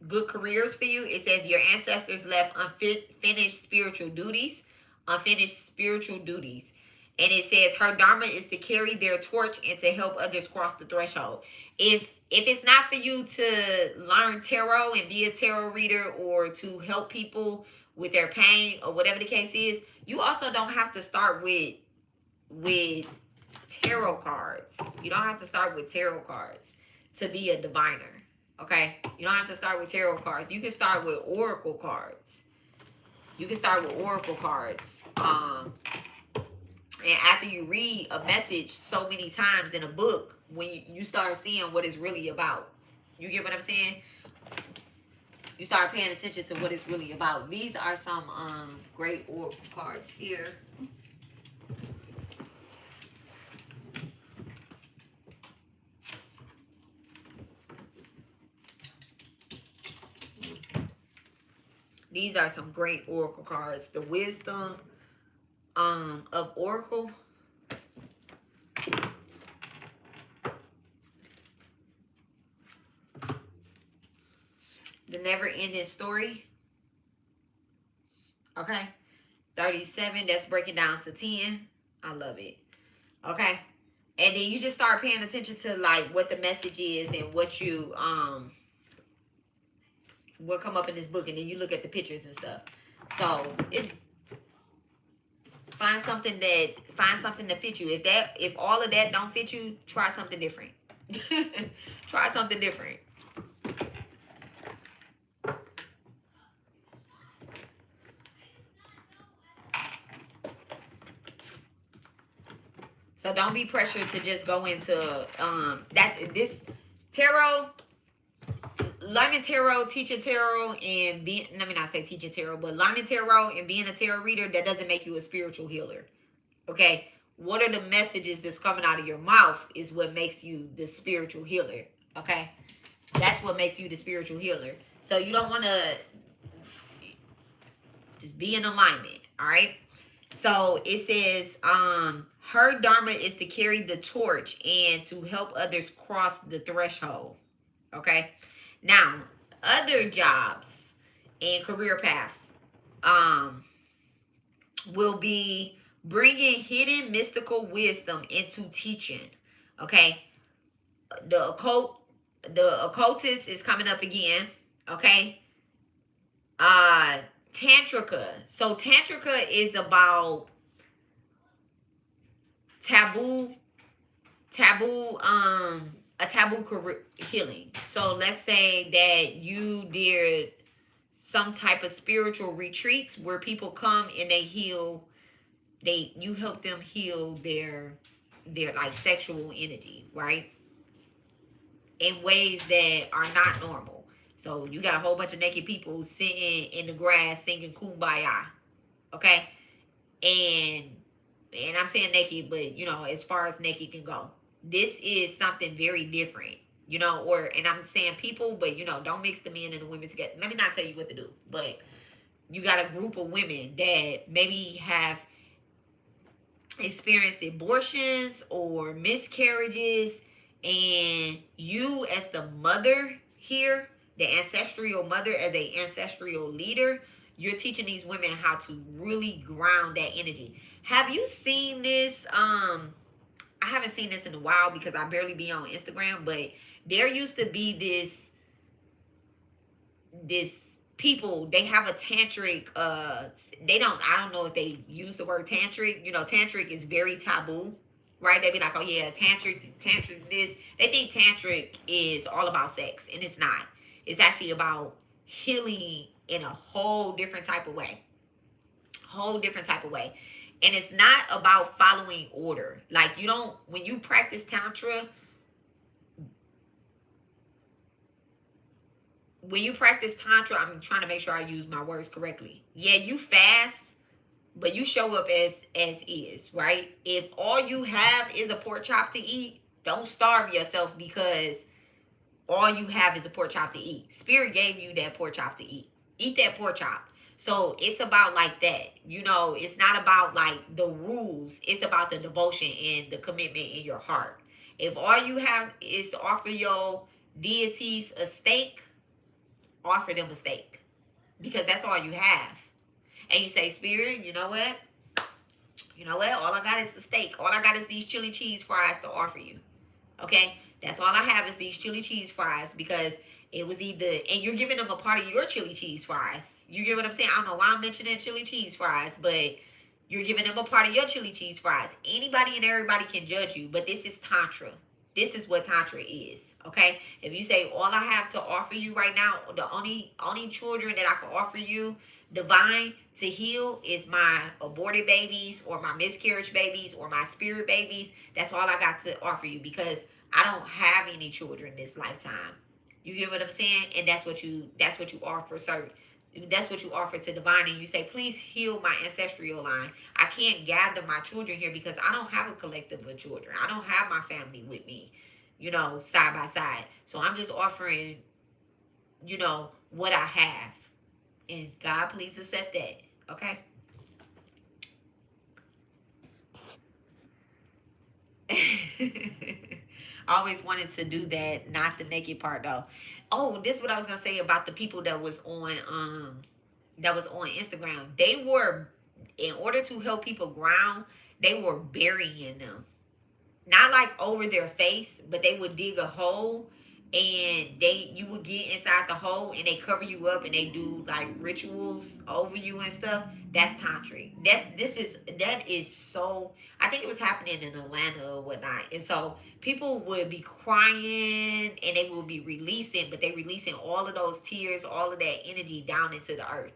Speaker 1: good careers for you? It says your ancestors left unfinished spiritual duties. Unfinished spiritual duties. And it says her dharma is to carry their torch and to help others cross the threshold. If it's not for you to learn tarot and be a tarot reader, or to help people with their pain, or whatever the case is, you also don't have to start with tarot cards. You don't have to start with tarot cards to be a diviner. Okay? You don't have to start with tarot cards. You can start with oracle cards. You can start with oracle cards. And after you read a message so many times in a book, when you start seeing what it's really about. You get what I'm saying? You start paying attention to what it's really about. These are some great oracle cards here. These are some great oracle cards. The wisdom of oracle. The never ending story. Okay. 37. That's breaking down to 10. I love it. Okay. And then you just start paying attention to like what the message is and what you what come up in this book, and then you look at the pictures and stuff. So find something that fits you. If all of that don't fit you, try something different. Try something different. So don't be pressured to just go into this tarot. Learning tarot, teaching tarot, and let me not say teaching tarot, but learning tarot and being a tarot reader, that doesn't make you a spiritual healer. Okay? What are the messages that's coming out of your mouth is what makes you the spiritual healer. Okay? That's what makes you the spiritual healer. So you don't want to just be in alignment. All right? So it says, her dharma is to carry the torch and to help others cross the threshold. Okay? Now, other jobs and career paths will be bringing hidden mystical wisdom into teaching. Okay? The occultist is coming up again. Okay? Tantrika. So Tantrika is about a taboo career healing. So let's say that you did some type of spiritual retreats where people come and they heal, you help them heal their like sexual energy, right? In ways that are not normal. So you got a whole bunch of naked people sitting in the grass singing Kumbaya. Okay? And I'm saying naked, but you know, as far as naked can go. This is something very different, you know, and I'm saying people, but you know, don't mix the men and the women together. Let me not tell you what to do, but you got a group of women that maybe have experienced abortions or miscarriages, and you as the mother here, the ancestral mother, as a ancestral leader, you're teaching these women how to really ground that energy. Have you seen this? I haven't seen this in a while because I barely be on Instagram, but there used to be this people, they have a tantric, I don't know if they use the word tantric. You know, tantric is very taboo, right? They be like, oh yeah, tantric this. They think tantric is all about sex, and it's not. It's actually about healing in a whole different type of way. And it's not about following order. Like, you don't, when you practice Tantra, I'm trying to make sure I use my words correctly. Yeah, you fast, but you show up as is, right? If all you have is a pork chop to eat, don't starve yourself because all you have is a pork chop to eat. Spirit gave you that pork chop to eat. Eat that pork chop. So it's about like that. You know, it's not about like the rules. It's about the devotion and the commitment in your heart. If all you have is to offer your deities a steak, offer them a steak. Because that's all you have. And you say, Spirit, you know what? You know what? All I got is the steak. All I got is these chili cheese fries to offer you. Okay? That's all I have is these chili cheese fries because it was either, and you're giving them a part of your chili cheese fries. You get what I'm saying? I don't know why I'm mentioning chili cheese fries, but you're giving them a part of your chili cheese fries. Anybody and everybody can judge you, but this is Tantra. This is what Tantra is. Okay? If you say, all I have to offer you right now, the only children that I can offer you, divine, to heal is my aborted babies or my miscarriage babies or my spirit babies. That's all I got to offer you because I don't have any children this lifetime. You get what I'm saying? And that's what you offer. So that's what you offer to divine. And you say, please heal my ancestral line. I can't gather my children here because I don't have a collective of children. I don't have my family with me, you know, side by side. So I'm just offering, you know, what I have. And God, please accept that. Okay? I always wanted to do that, not the naked part though. Oh, this is what I was gonna say about the people that was on Instagram. They were, in order to help people ground, they were burying them. Not like over their face, but they would dig a hole and you would get inside the hole and they cover you up and they do like rituals over you and stuff. That's tantric. That is so, I think it was happening in Atlanta or whatnot. And so people would be crying and they would be releasing, but they releasing all of those tears, all of that energy down into the earth.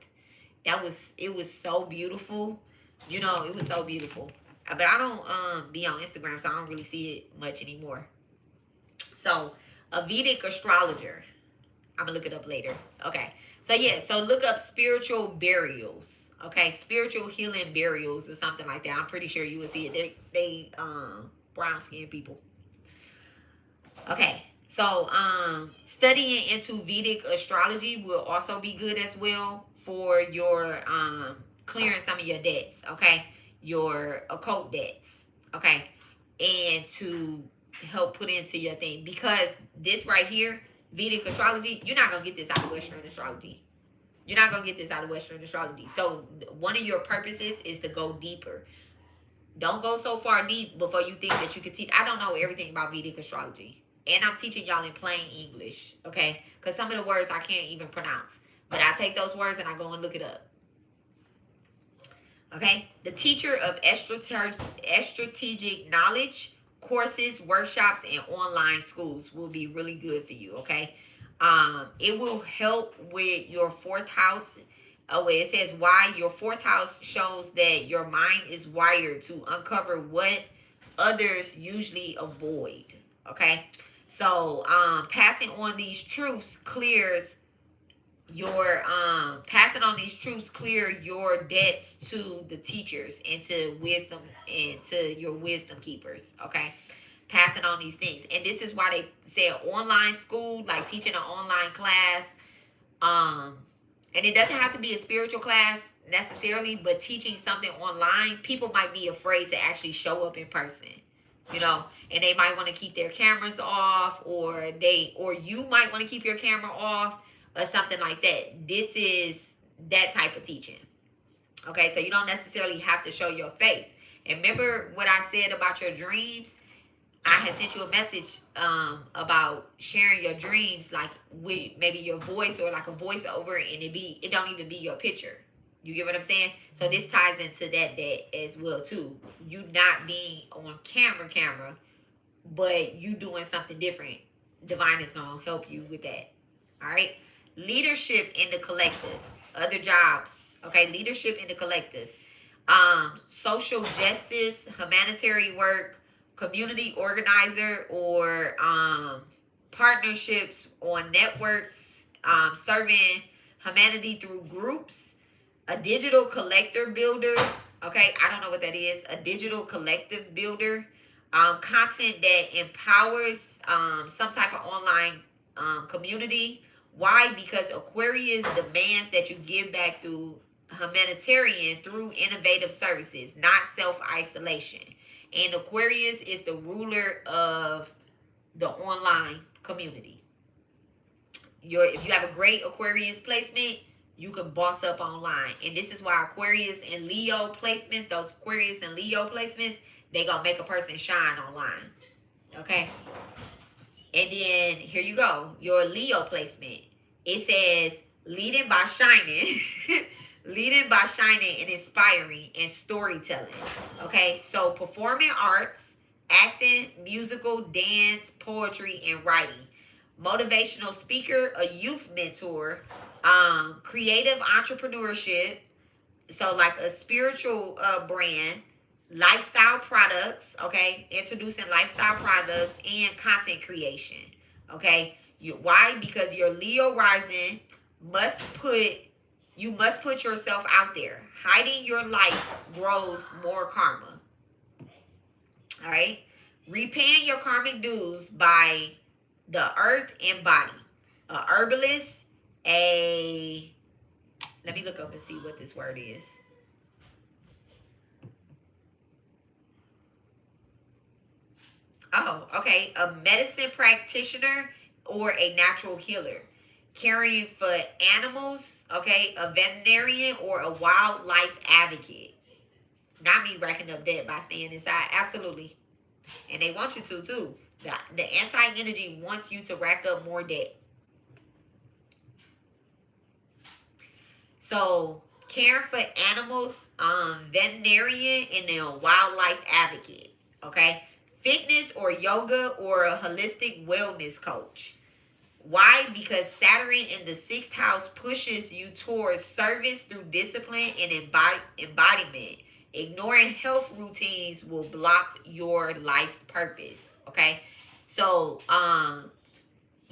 Speaker 1: It was so beautiful. You know, it was so beautiful. But I don't be on Instagram, so I don't really see it much anymore. So a Vedic astrologer. I'm gonna look it up later. Okay. So yeah, so look up spiritual burials. Okay, spiritual healing burials or something like that. I'm pretty sure you will see it. They brown skinned people. Okay. So studying into Vedic astrology will also be good as well for your clearing some of your debts, okay? Your occult debts, okay? And to help put into your thing, because this right here, Vedic astrology, you're not gonna get this out of Western astrology. You're not gonna get this out of Western astrology. So one of your purposes is to go deeper. Don't go so far deep before you think that you can teach. I don't know everything about Vedic astrology, and I'm teaching y'all in plain English, okay? Because some of the words I can't even pronounce, but I take those words and I go and look it up. Okay, the teacher of strategic knowledge courses, workshops, and online schools will be really good for you. Okay, it will help with your fourth house. Where it says why your fourth house shows that your mind is wired to uncover what others usually avoid. Okay, so passing on these truths clears your passing on these truths clear your debts to the teachers and to wisdom and to your wisdom keepers. Okay, passing on these things. And this is why they say online school, like teaching an online class. And it doesn't have to be a spiritual class necessarily, but teaching something online, people might be afraid to actually show up in person, you know, and they might want to keep their cameras off, or you might want to keep your camera off, or something like that. This is that type of teaching. Okay, so you don't necessarily have to show your face. And remember what I said about your dreams? I had sent you a message about sharing your dreams, like with maybe your voice or like a voiceover, and it don't even be your picture. You get what I'm saying? So this ties into that as well too. You not being on camera, but you doing something different. Divine is gonna help you with that. All right. Leadership in the collective, other jobs. Okay, leadership in the collective. social justice, humanitarian work, community organizer, or partnerships on networks, serving humanity through groups, a digital collector builder. Okay, I don't know what that is. A digital collective builder, content that empowers some type of online community. Why? Because Aquarius demands that you give back through humanitarian through innovative services, not self-isolation. And Aquarius is the ruler of the online community. If you have a great Aquarius placement, you can boss up online. And this is why Aquarius and Leo placements, those Aquarius and Leo placements, they gonna make a person shine online. Okay. And then here you go, your Leo placement. It says leading by shining, leading by shining and inspiring and storytelling. Okay, so performing arts, acting, musical, dance, poetry, and writing. Motivational speaker, a youth mentor, creative entrepreneurship. So like a spiritual brand, lifestyle products, okay, introducing lifestyle products and content creation, okay. Why? Because your Leo rising must put yourself out there. Hiding your light grows more karma. All right, repaying your karmic dues by the earth and body. A herbalist, let me look up and see what this word is. Oh, okay. A medicine practitioner or a natural healer. Caring for animals, okay. A veterinarian or a wildlife advocate. Not me racking up debt by staying inside. Absolutely. And they want you to, too. The anti-energy wants you to rack up more debt. So, caring for animals, veterinarian, and then a wildlife advocate, okay? Fitness or yoga or a holistic wellness coach. Why? Because Saturn in the 6th house pushes you towards service through discipline and embodiment. Ignoring health routines will block your life purpose, okay? So,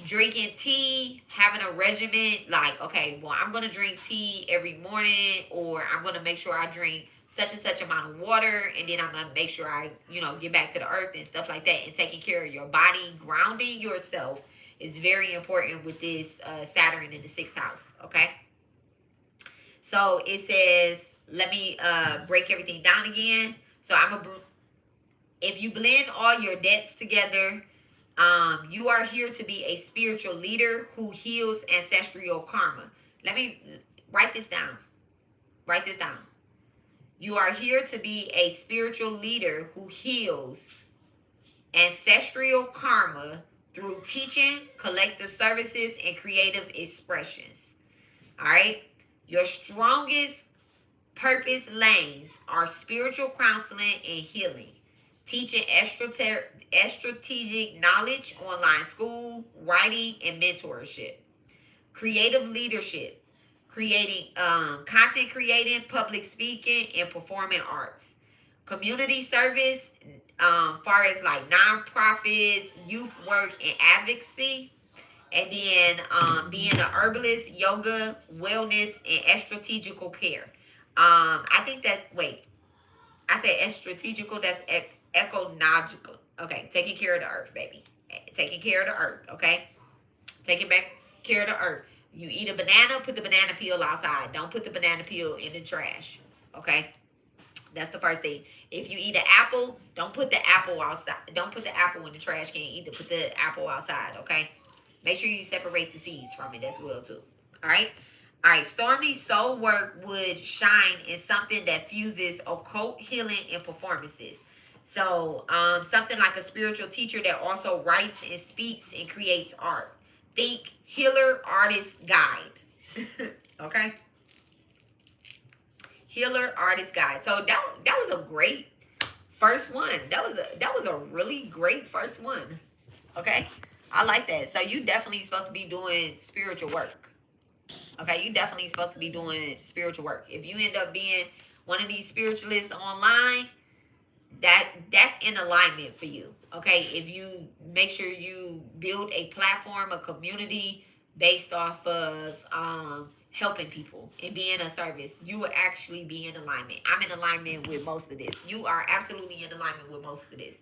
Speaker 1: drinking tea, having a regimen, like, okay, well, I'm going to drink tea every morning, or I'm going to make sure I drink such and such amount of water, and then I'm going to make sure I, get back to the earth and stuff like that, and taking care of your body, grounding yourself is very important with this Saturn in the 6th house, okay? So it says, let me break everything down again. So if you blend all your debts together, you are here to be a spiritual leader who heals ancestral karma. Let me write this down. Write this down. You are here to be a spiritual leader who heals ancestral karma through teaching, collective services, and creative expressions. All right? Your strongest purpose lanes are spiritual counseling and healing, teaching strategic knowledge, online school, writing, and mentorship. Creative leadership, creating content creating, public speaking, and performing arts. Community service, far as like nonprofits, youth work, and advocacy. And then being an herbalist, yoga, wellness, and strategical care. I think that, I said strategical, that's ecological. Okay, taking care of the earth, baby. Taking care of the earth, okay? Taking back care of the earth. You eat a banana, put the banana peel outside. Don't put the banana peel in the trash, okay? That's the first thing. If you eat an apple, don't put the apple outside. Don't put the apple in the trash can either. Put the apple outside, okay? Make sure you separate the seeds from it as well, too. All right? All right. Stormy soul work would shine in something that fuses occult healing and performances. So, something like a spiritual teacher that also writes and speaks and creates art. Think healer, artist, guide. Okay? Healer, artist, guide. So that was a great first one. That was a really great first one. Okay? I like that. So you definitely supposed to be doing spiritual work. Okay? You definitely supposed to be doing spiritual work. If you end up being one of these spiritualists online, that's in alignment for you. Okay, if you make sure you build a platform, a community based off of helping people and being a service, you will actually be in alignment. I'm in alignment with most of this. You are absolutely in alignment with most of this.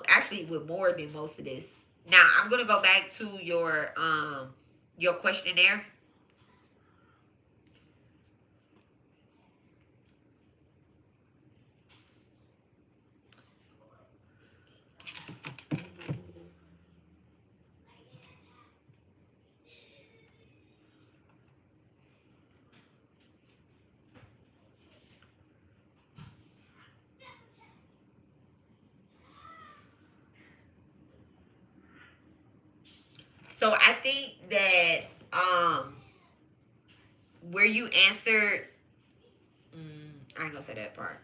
Speaker 1: Actually, with more than most of this. Now, I'm gonna go back to your questionnaire. So I think that where you answered, I ain't gonna say that part.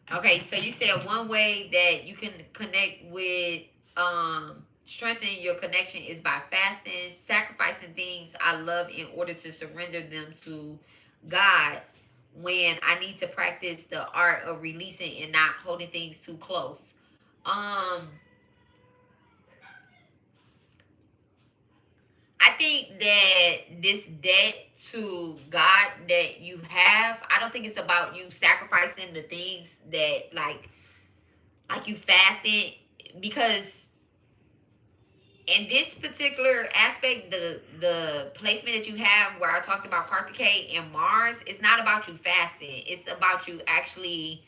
Speaker 1: Okay, so you said one way that you can connect with, strengthen your connection is by fasting, sacrificing things I love in order to surrender them to God when I need to practice the art of releasing and not holding things too close. Um, I think that this debt to God that you have, I don't think it's about you sacrificing the things that like you fasted, because in this particular aspect, the placement that you have where I talked about Carpicate and Mars, it's not about you fasting. It's about you actually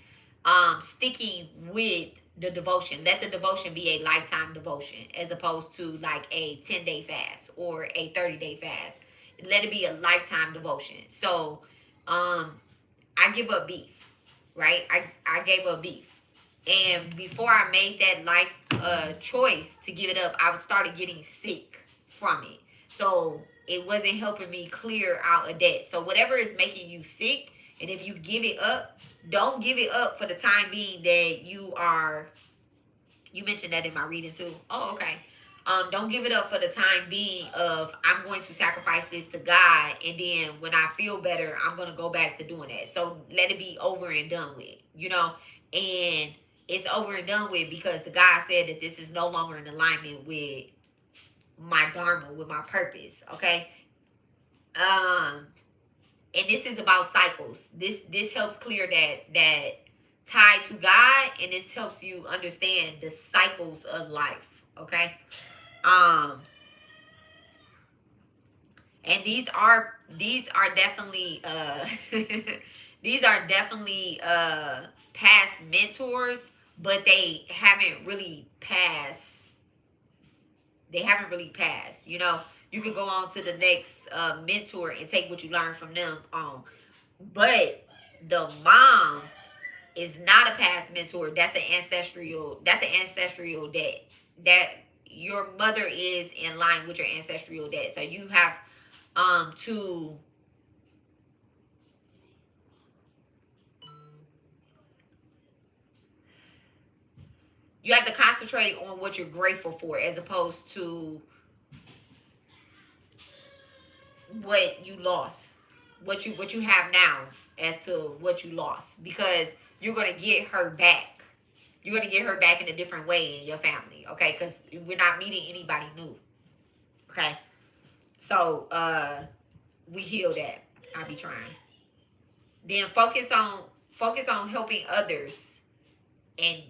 Speaker 1: sticking with the devotion. Let the devotion be a lifetime devotion as opposed to like a 10-day fast or a 30-day fast. Let it be a lifetime devotion. So I give up beef, right? I gave up beef. And before I made that life choice to give it up, I started getting sick from it. So it wasn't helping me clear out a debt. So whatever is making you sick, and if you give it up, don't give it up for the time being that you are. You mentioned that in my reading too. Oh, okay. Don't give it up for the time being of I'm going to sacrifice this to God, and then when I feel better, I'm gonna go back to doing that. So let it be over and done with, and it's over and done with because the God said that this is no longer in alignment with my Dharma, with my purpose. Okay. And this is about cycles. This helps clear that tie to God, and this helps you understand the cycles of life. Okay. Um, and these are definitely these are definitely past mentors, but they haven't really passed. You could go on to the next mentor and take what you learned from them on. But the mom is not a past mentor. That's an ancestral debt. That your mother is in line with your ancestral debt. So to you have to concentrate on what you're grateful for as opposed to what you lost, what you have now as to what you lost, because you're gonna get her back. You're gonna get her back in a different way in your family, okay? Because we're not meeting anybody new, okay? So we heal that. I'll be trying. Then focus on helping others, and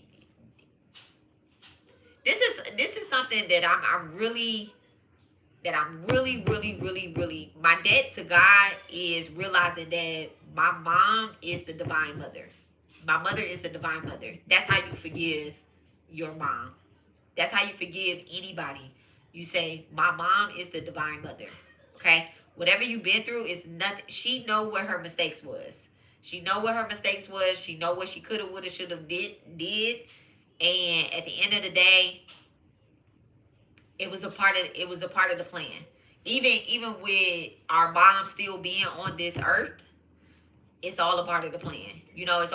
Speaker 1: this is something that I'm really, my debt to God is realizing that my mom is the divine mother. My mother is the divine mother. That's how you forgive your mom. That's how you forgive anybody. You say, my mom is the divine mother. Okay? Whatever you've been through is nothing. She know what her mistakes was. She know what her mistakes was. She know what she could have, would have, should have did. And at the end of the day, It was a part of the plan. Even with our mom still being on this earth, it's all a part of the plan. You know, it's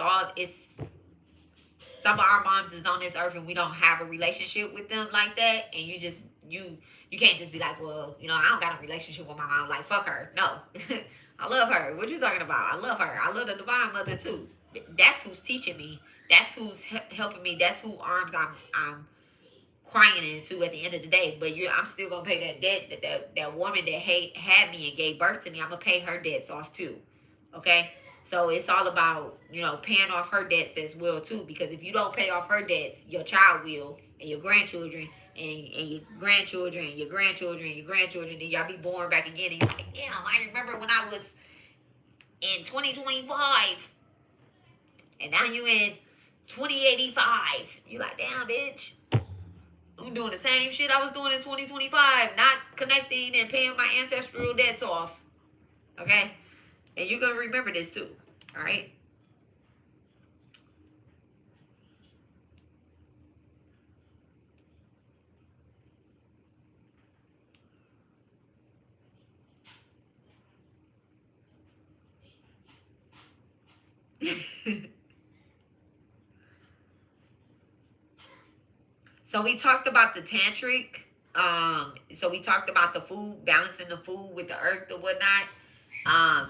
Speaker 1: some of our moms is on this earth and we don't have a relationship with them like that, and you can't just be like, well, you know, I don't got a relationship with my mom, like fuck her. No. I love her. What you talking about? I love her. I love the divine mother too. That's who's teaching me. That's who's helping me. That's who arms I'm crying into at the end of the day. But I'm still gonna pay that debt. That woman that had me and gave birth to me, I'm gonna pay her debts off too. Okay. So it's all about, you know, paying off her debts as well too. Because if you don't pay off her debts, your child will, and your grandchildren, and your grandchildren, and your grandchildren, and your grandchildren, then y'all be born back again. And you're like, damn, I remember when I was in 2025, and now you in 2085. You like, damn, bitch. I'm doing the same shit I was doing in 2025, not connecting and paying my ancestral debts off. Okay? And you're going to remember this too. All right? So we talked about the tantric. So we talked about the food, balancing the food with the earth or whatnot.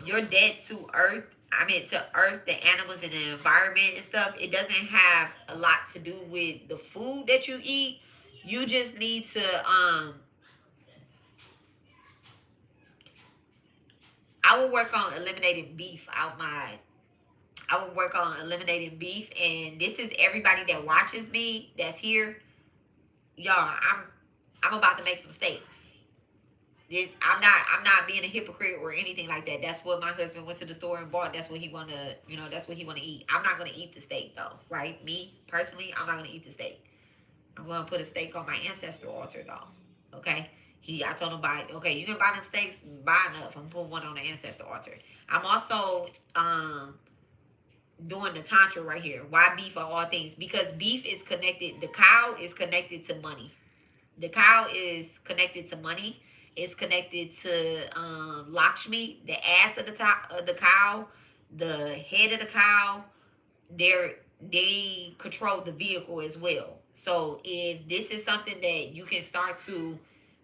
Speaker 1: Your debt to earth, to earth, the animals and the environment and stuff, it doesn't have a lot to do with the food that you eat. You just need to, I will work on eliminating beef out my, I will work on eliminating beef. And this is everybody that watches me that's here. Y'all, I'm about to make some steaks. I'm not being a hypocrite or anything like that. That's what my husband went to the store and bought. That's what he wanna, that's what he wanna eat. I'm not gonna eat the steak though, right? Me personally, I'm not gonna eat the steak. I'm gonna put a steak on my ancestral altar though. Okay. I told him okay, you can buy them steaks, buy enough. I'm gonna put one on the ancestral altar. I'm also doing the tantra right here. Why beef of all things? Because beef is connected, the cow is connected to money. The cow is connected to money. It's connected to Lakshmi, the ass of the top of the cow, the head of the cow. They control the vehicle as well. So if this is something that you can start to,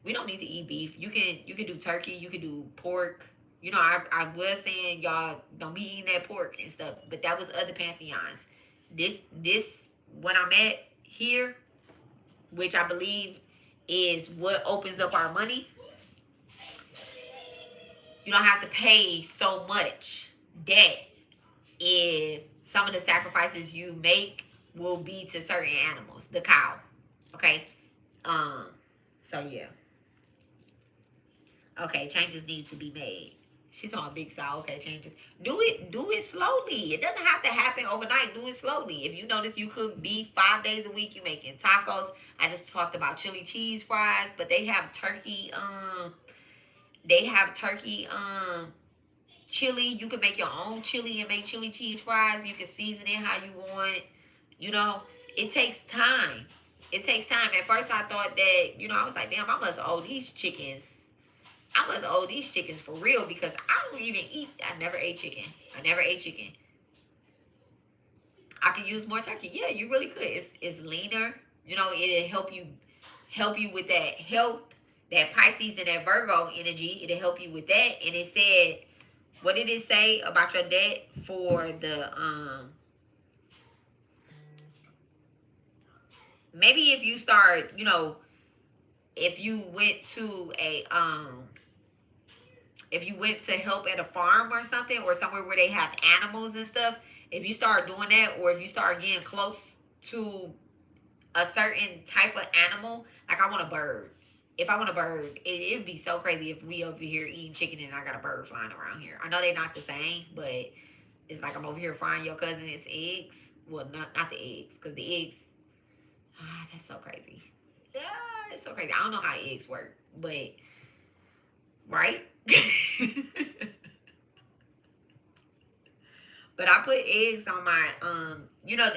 Speaker 1: we don't need to eat beef. You can do turkey. You can do pork. You know, I was saying y'all don't be eating that pork and stuff, but that was other pantheons. This what I'm at here, which I believe is what opens up our money. You don't have to pay so much debt if some of the sacrifices you make will be to certain animals, the cow. Okay. So yeah. Okay, changes need to be made. She's on a big side. Okay, changes. Do it slowly. It doesn't have to happen overnight. Do it slowly. If you notice you cook beef 5 days a week, you making tacos. I just talked about chili cheese fries, but they have turkey, chili. You can make your own chili and make chili cheese fries. You can season it how you want. You know, it takes time. It takes time. At first I thought that, I was like, damn, I must owe these chickens for real, because I don't even eat. I never ate chicken. I could use more turkey. Yeah, you really could. It's leaner. It'll help you with that health, that Pisces and that Virgo energy. It'll help you with that. And it said, what did it say about your debt for the maybe if you start, if you went to help at a farm or something, or somewhere where they have animals and stuff, if you start doing that, or if you start getting close to a certain type of animal, like I want a bird. If I want a bird, it'd be so crazy if we over here eating chicken and I got a bird flying around here. I know they're not the same, but it's like I'm over here frying your cousin's eggs. Well, not the eggs, because the eggs, that's so crazy. Yeah, it's so crazy. I don't know how eggs work, but right? But I put eggs on my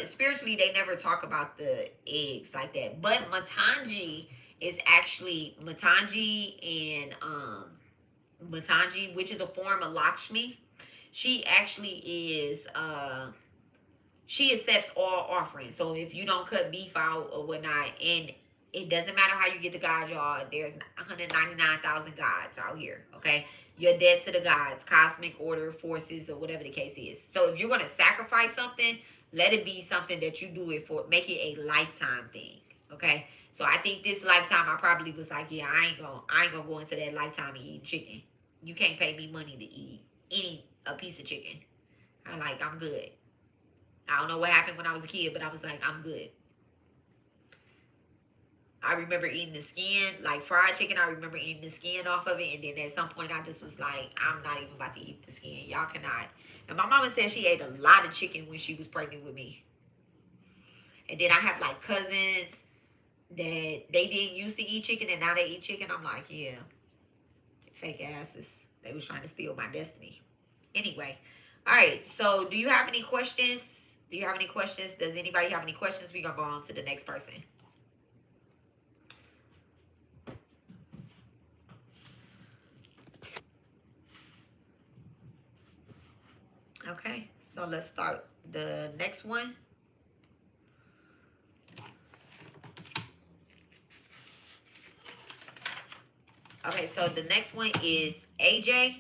Speaker 1: spiritually they never talk about the eggs like that. But Matangi is actually Matangi, and Matangi, which is a form of Lakshmi. She actually is she accepts all offerings. So if you don't cut beef out or whatnot, and it doesn't matter how you get the gods, y'all. There's 199,000 gods out here. Okay, you're dead to the gods, cosmic order, forces, or whatever the case is. So if you're gonna sacrifice something, let it be something that you do it for. Make it a lifetime thing. Okay. So I think this lifetime, I probably was like, yeah, I ain't gonna go into that lifetime and eat chicken. You can't pay me money to eat a piece of chicken. I'm good. I don't know what happened when I was a kid, but I was like, I'm good. I remember eating the skin, like fried chicken. I remember eating the skin off of it. And then at some point, I just was like, I'm not even about to eat the skin. Y'all cannot. And my mama said she ate a lot of chicken when she was pregnant with me. And then I have like cousins that they didn't used to eat chicken and now they eat chicken. I'm like, yeah, fake asses. They was trying to steal my destiny. Anyway, all right. So do you have any questions? Do you have any questions? Does anybody have any questions? We're going to go on to the next person. Okay, so let's start the next one. Okay, so the next one is AJ.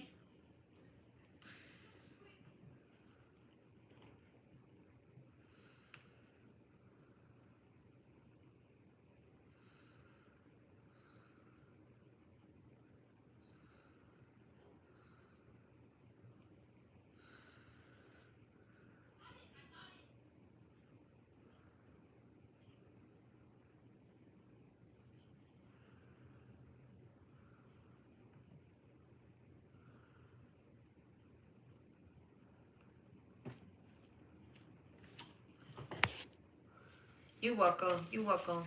Speaker 1: You're welcome. You're welcome.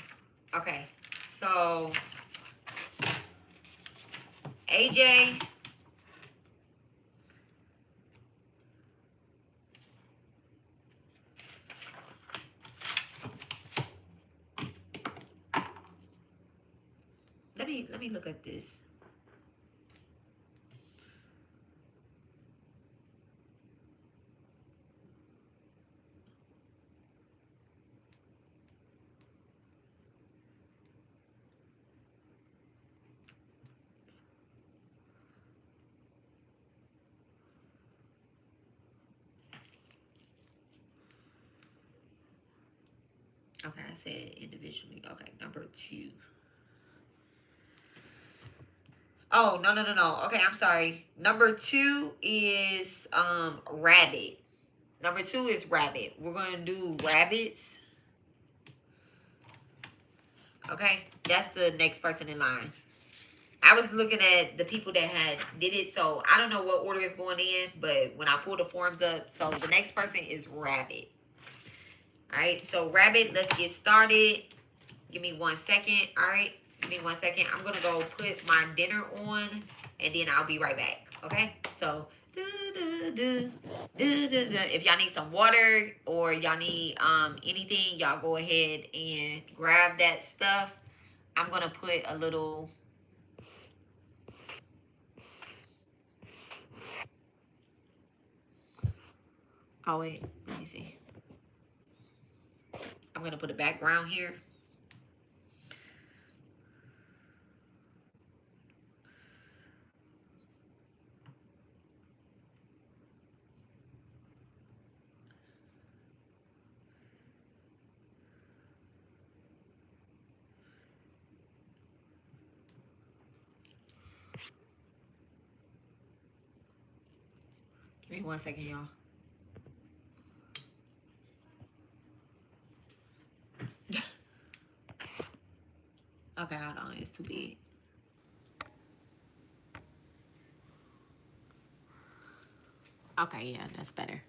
Speaker 1: Okay, so AJ. Let me look at this. Okay, I said individually. Okay, number 2. Oh, no, no, no, no. Okay, I'm sorry. Number 2 is rabbit. Number 2 is rabbit. We're going to do rabbits. Okay, that's the next person in line. I was looking at the people that had did it, so I don't know what order is going in, but when I pull the forms up, so the next person is rabbit. All right, so rabbit, let's get started. Give me 1 second. All right, give me 1 second. I'm gonna go put my dinner on, and then I'll be right back. Okay, so if y'all need some water or y'all need anything, y'all go ahead and grab that stuff. I'm gonna put a little. Oh wait, let me see. I'm gonna put a background here. Give me 1 second, y'all. Okay, hold on. It's too big. Okay, yeah, that's better.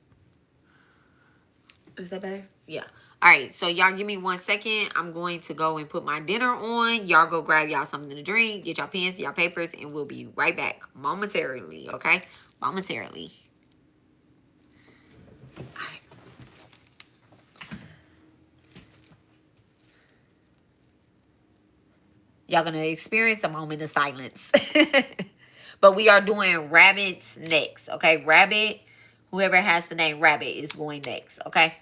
Speaker 1: Is that better? Yeah. All right, so y'all give me 1 second. I'm going to go and put my dinner on. Y'all go grab y'all something to drink, get y'all pens, y'all papers, and we'll be right back momentarily, okay? Momentarily. All right. Y'all gonna experience a moment of silence. But we are doing rabbits next, okay? Rabbit, whoever has the name Rabbit is going next, okay?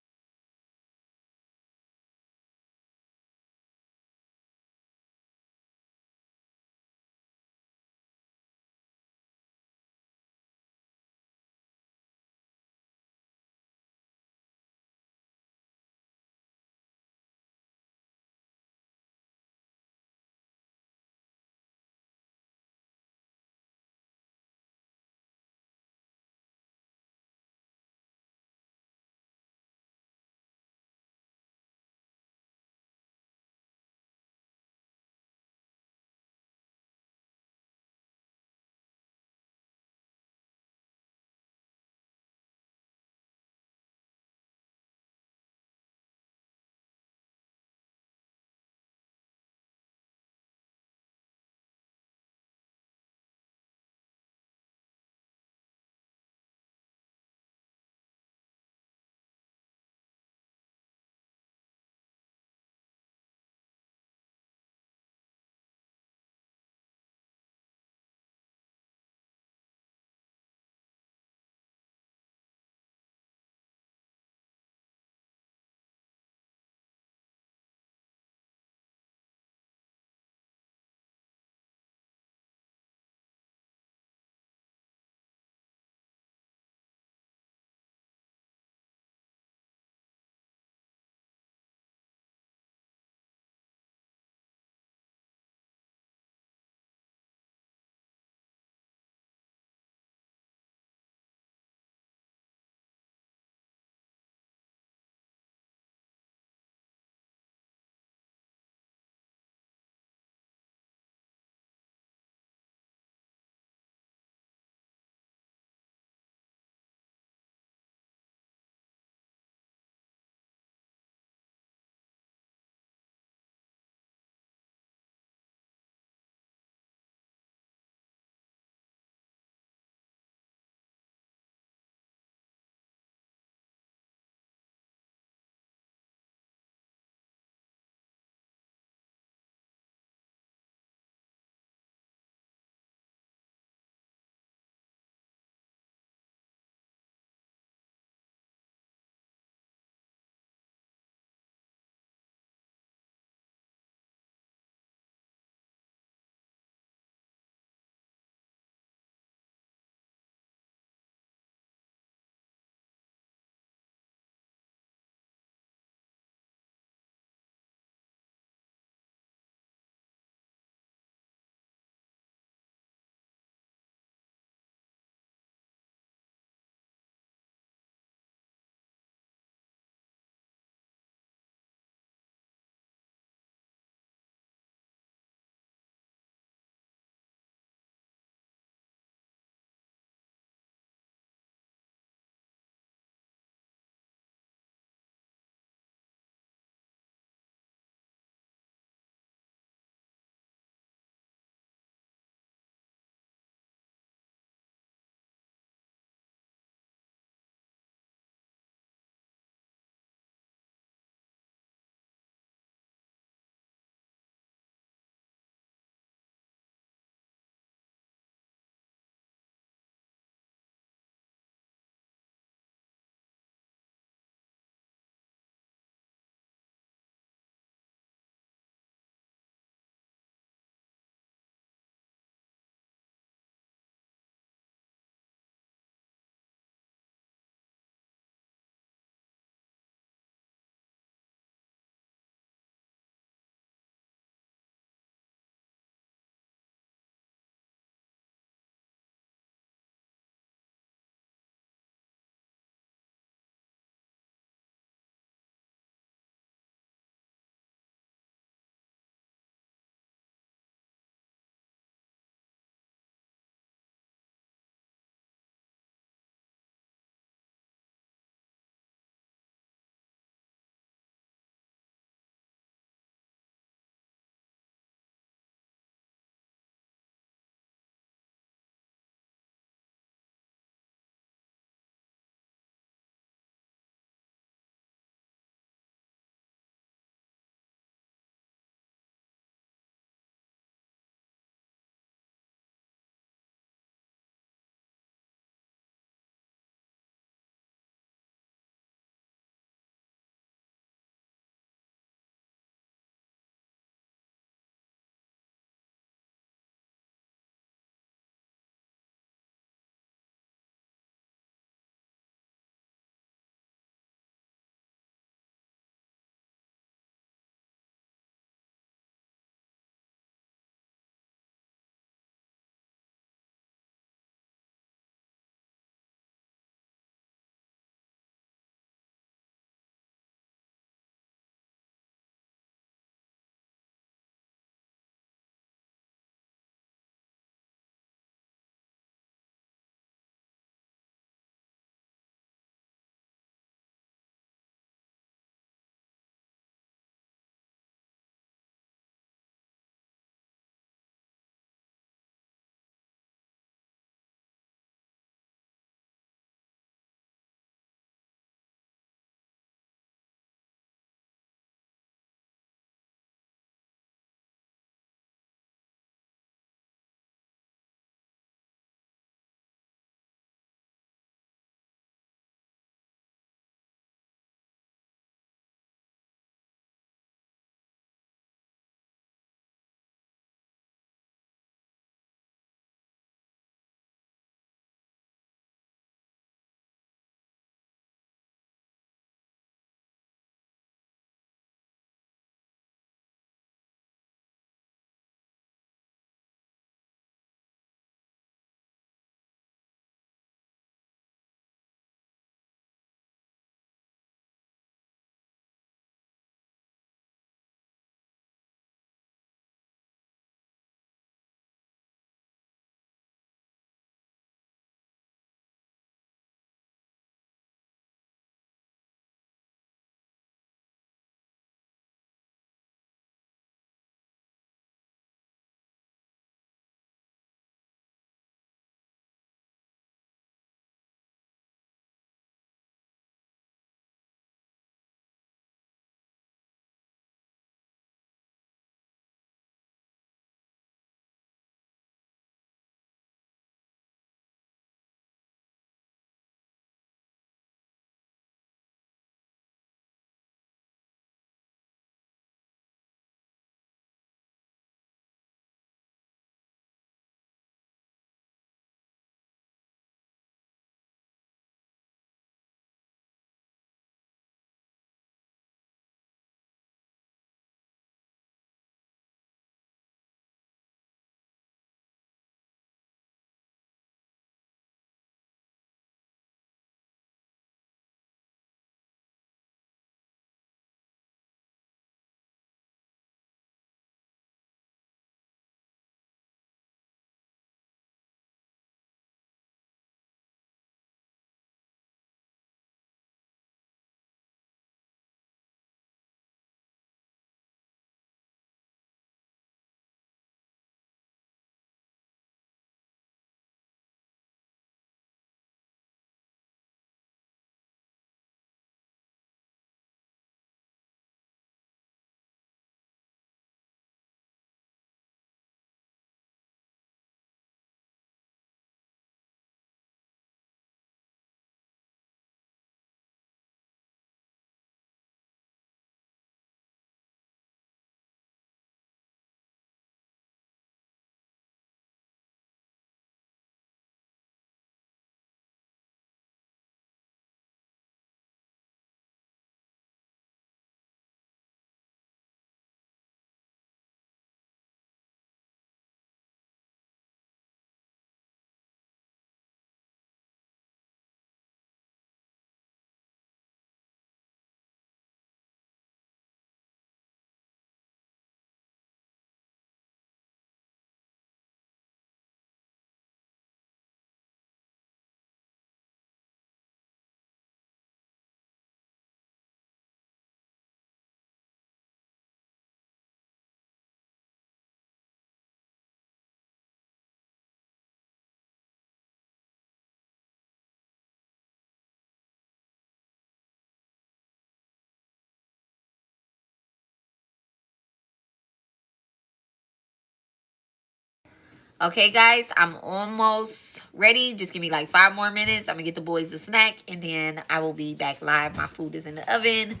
Speaker 1: Okay, guys, I'm almost ready. Just give me like 5 more minutes. I'm gonna get the boys a snack, and then I will be back live. My food is in the oven.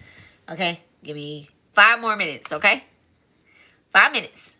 Speaker 1: Okay, give me 5 more minutes. Okay, 5 minutes.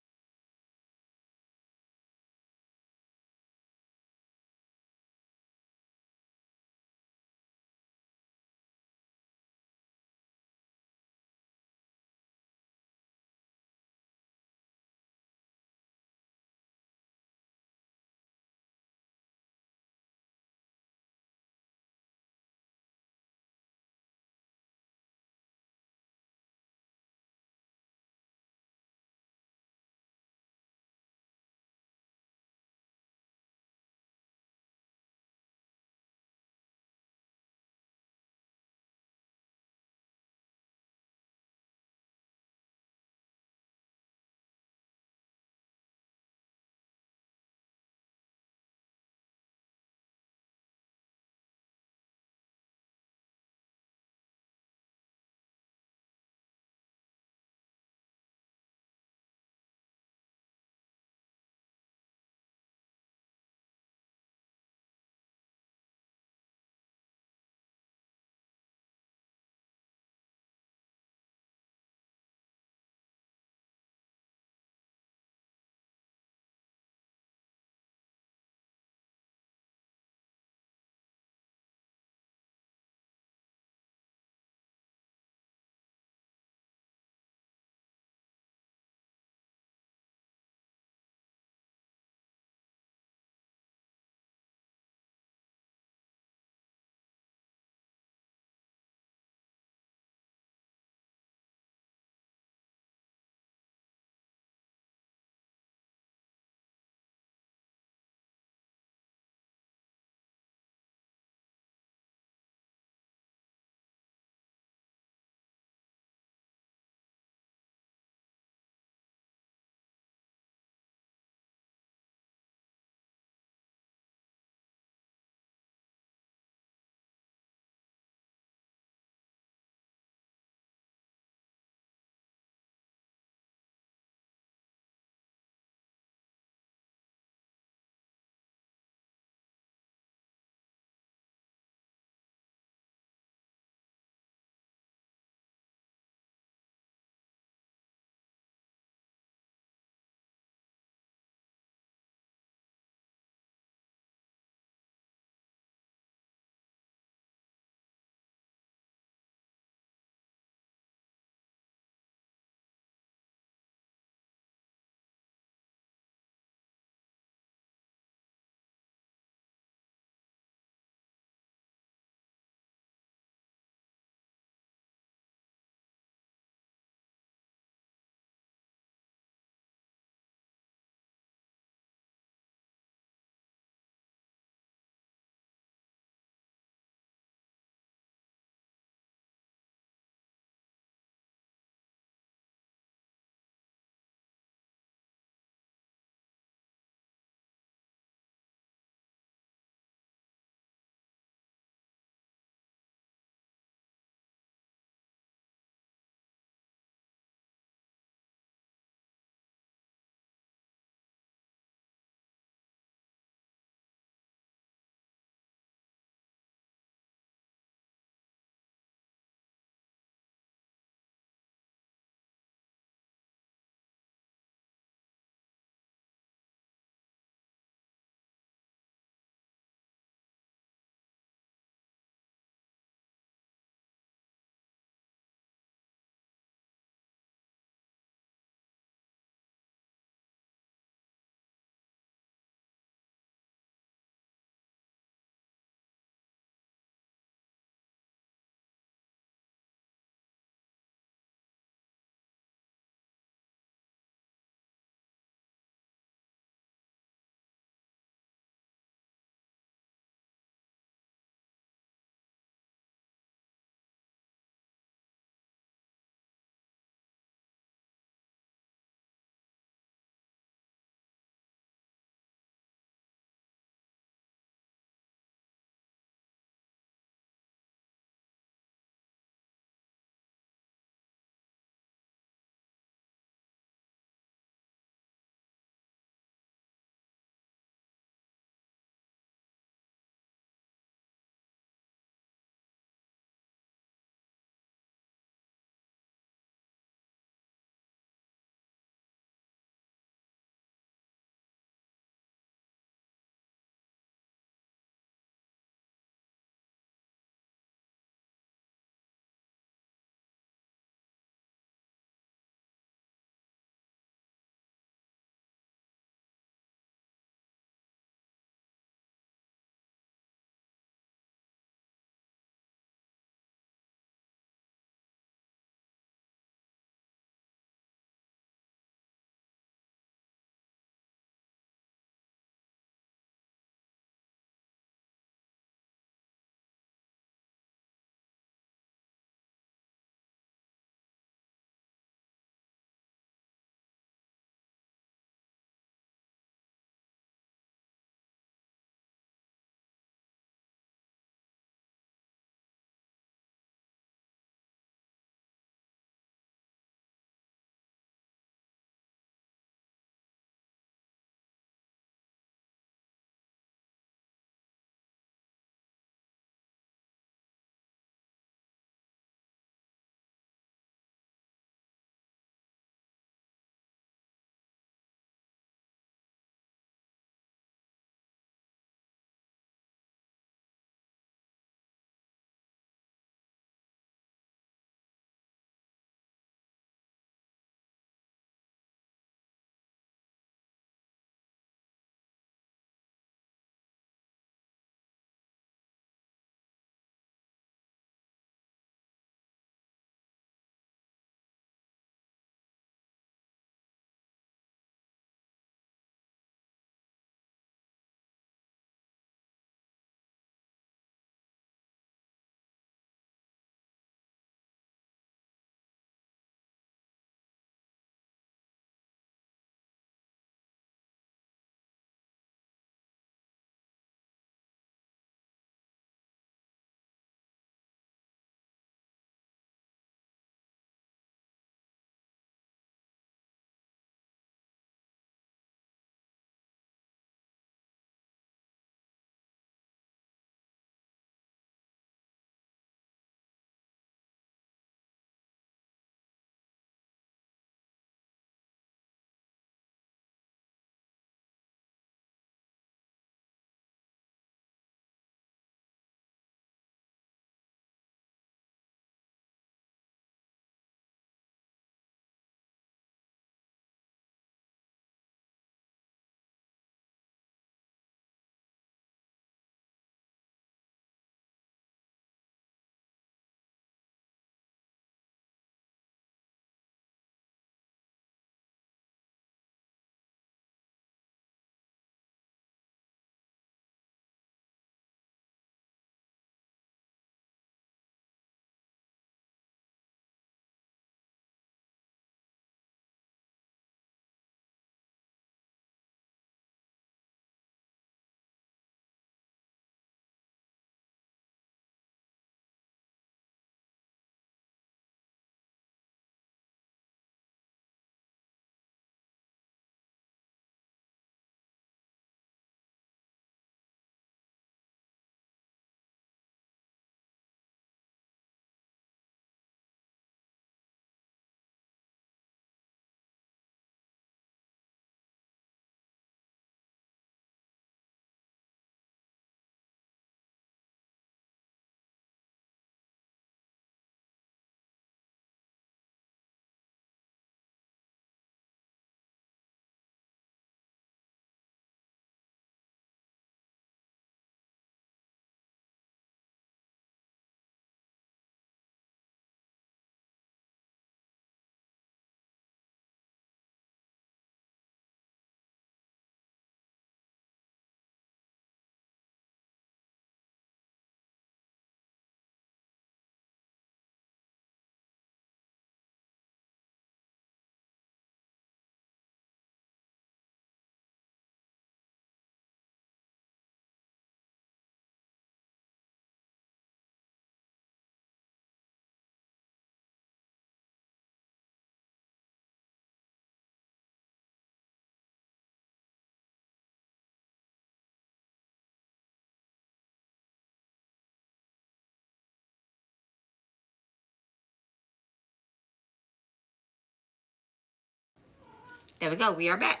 Speaker 1: There we go. We are back.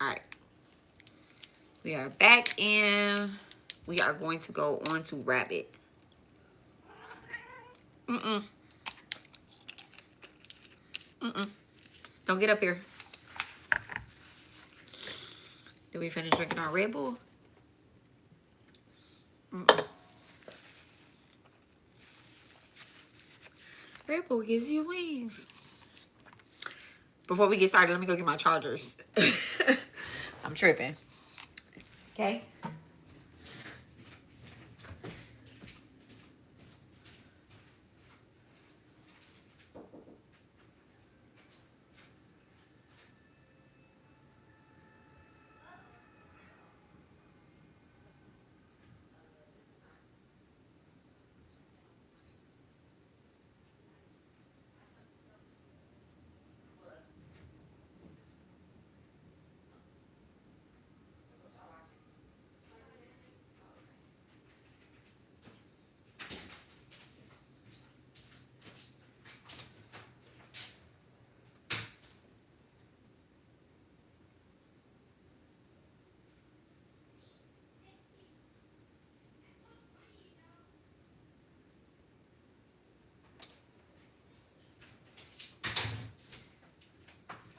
Speaker 1: All right. We are back and we are going to go on to rabbit. Mm-mm. Mm-mm. Don't get up here. Did we finish drinking our Red Bull? Mm-mm. Red Bull gives you wings. Before we get started, let me go get my chargers. I'm tripping. Okay.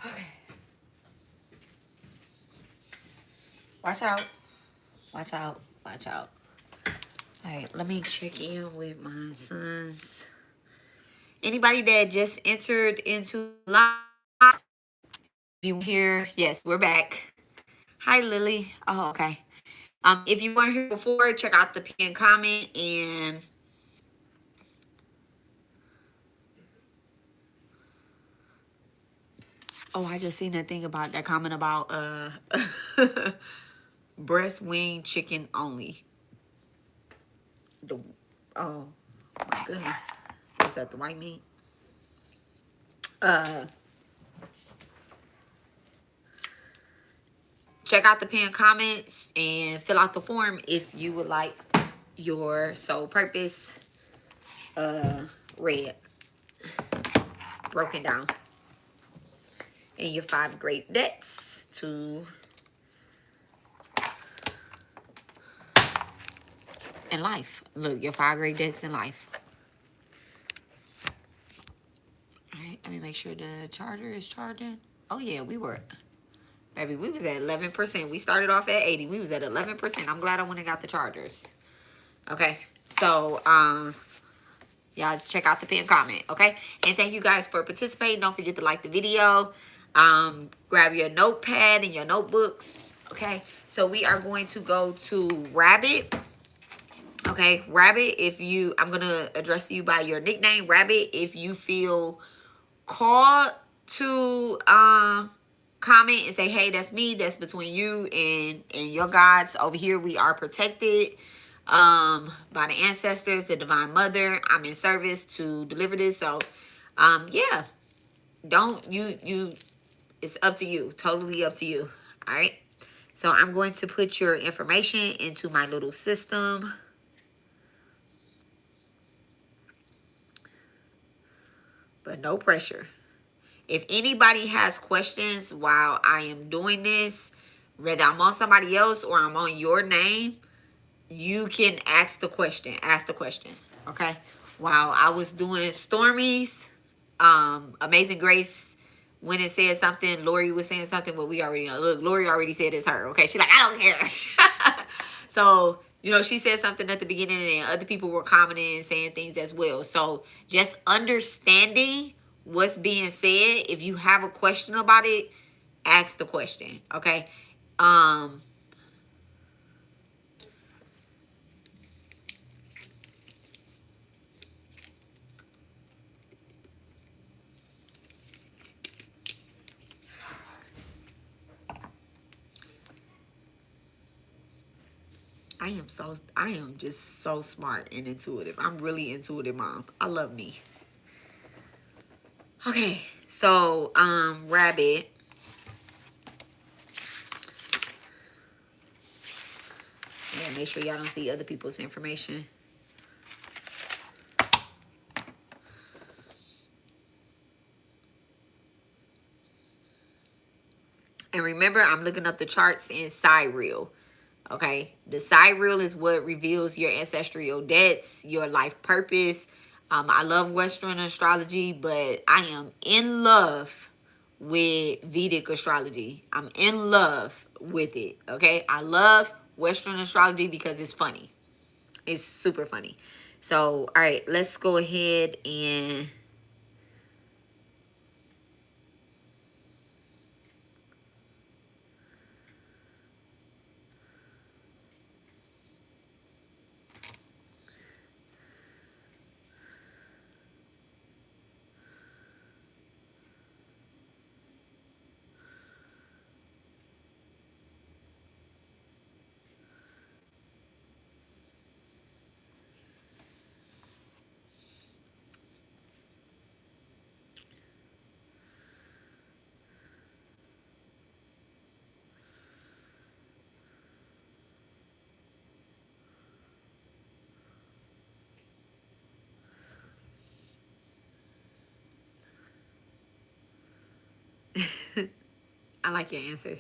Speaker 1: Okay. Watch out. Watch out. Watch out. All right, let me check in with my sons. Anybody that just entered into live, you here? Yes, we're back. Hi, Lily. Oh, okay. If you weren't here before, check out the pinned comment and oh, I just seen that thing about that comment about breast wing chicken only. The oh my goodness, is that the white meat? Check out the pinned comments and fill out the form if you would like your soul purpose read, broken down, and your 5 great debts to in life. Look, your 5 great debts in life. All right, let me make sure the charger is charging. Oh yeah, we were, baby, we was at 11%. We started off at 80. We was at 11%. I'm glad I went and got the chargers. Okay, so y'all check out the pinned comment, okay? And thank you guys for participating. Don't forget to like the video. Grab your notepad and your notebooks, okay? So we are going to go to Rabbit. Okay, Rabbit, I'm going to address you by your nickname. Rabbit, if you feel called to comment and say, hey, that's me. That's between you and your gods. Over here, we are protected by the ancestors, the divine mother. I'm in service to deliver this. So yeah, don't you it's up to you, totally up to you. All right, so I'm going to put your information into my little system, but no pressure. If anybody has questions while I am doing this, whether I'm on somebody else or I'm on your name, you can ask the question. Ask the question. Okay. While I was doing Stormy's Amazing Grace, when it said something, Lori was saying something, but we already know. Look, Lori already said it's her. Okay. She's like, I don't care. So, you know, she said something at the beginning and other people were commenting and saying things as well. So just understanding what's being said. If you have a question about it, ask the question. Okay. I am just so smart and intuitive. I'm really intuitive, mom. I love me. Okay, so Rabbit. Yeah, make sure y'all don't see other people's information. And remember, I'm looking up the charts in Sidereal. Okay, the Sidereal is what reveals your ancestral debts, your life purpose. I love Western astrology, but I am in love with Vedic astrology. I'm in love with it. Okay, I love Western astrology because it's funny. It's super funny. So, all right, let's go ahead and I like your answers.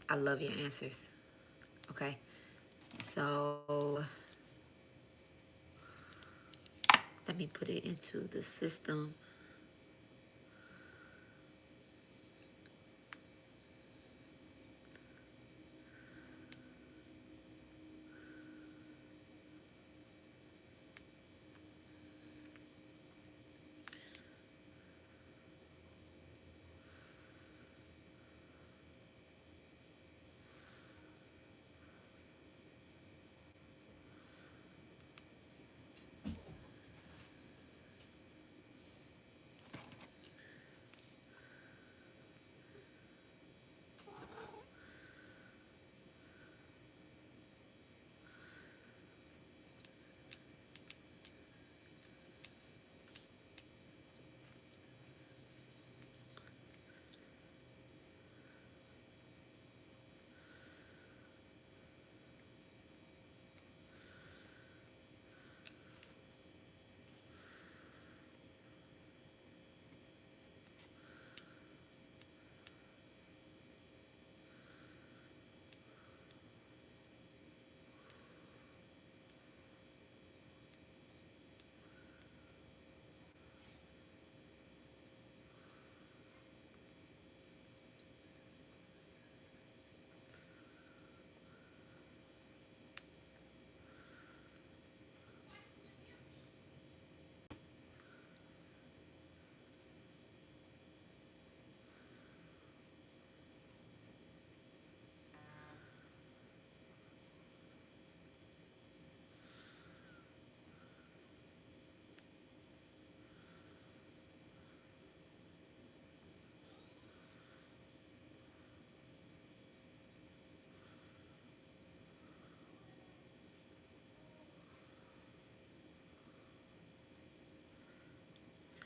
Speaker 1: I love your answers. Okay, so let me put it into the system.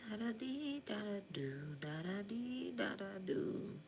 Speaker 1: Da da dee da da do da da dee da da do.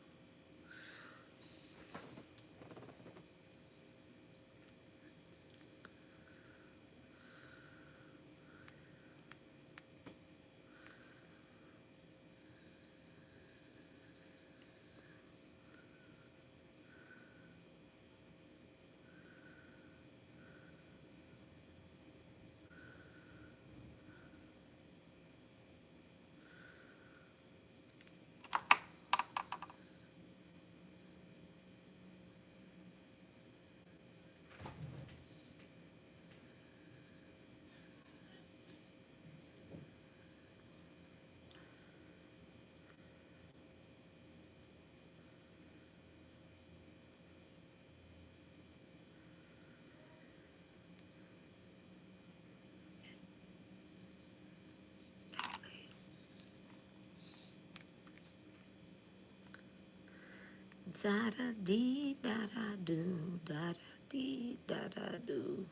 Speaker 1: Da da dee da da do da da dee da da do.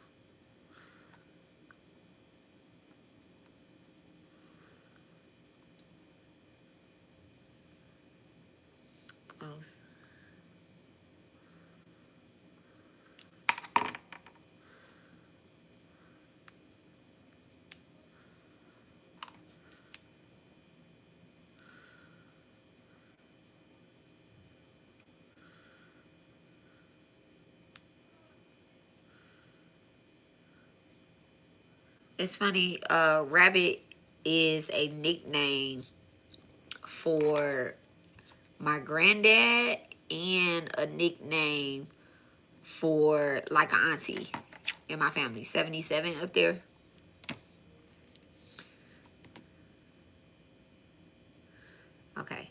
Speaker 1: Close. It's funny, Rabbit is a nickname for my granddad and a nickname for like an auntie in my family. 77 up there. Okay.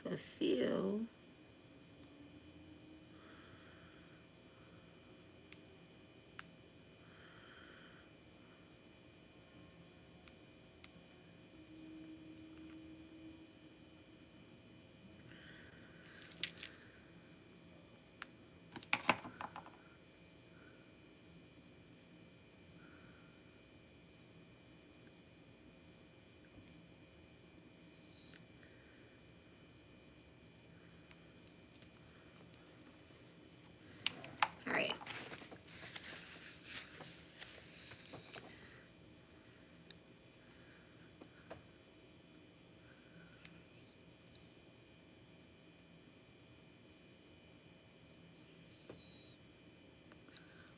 Speaker 1: Fulfill. All right.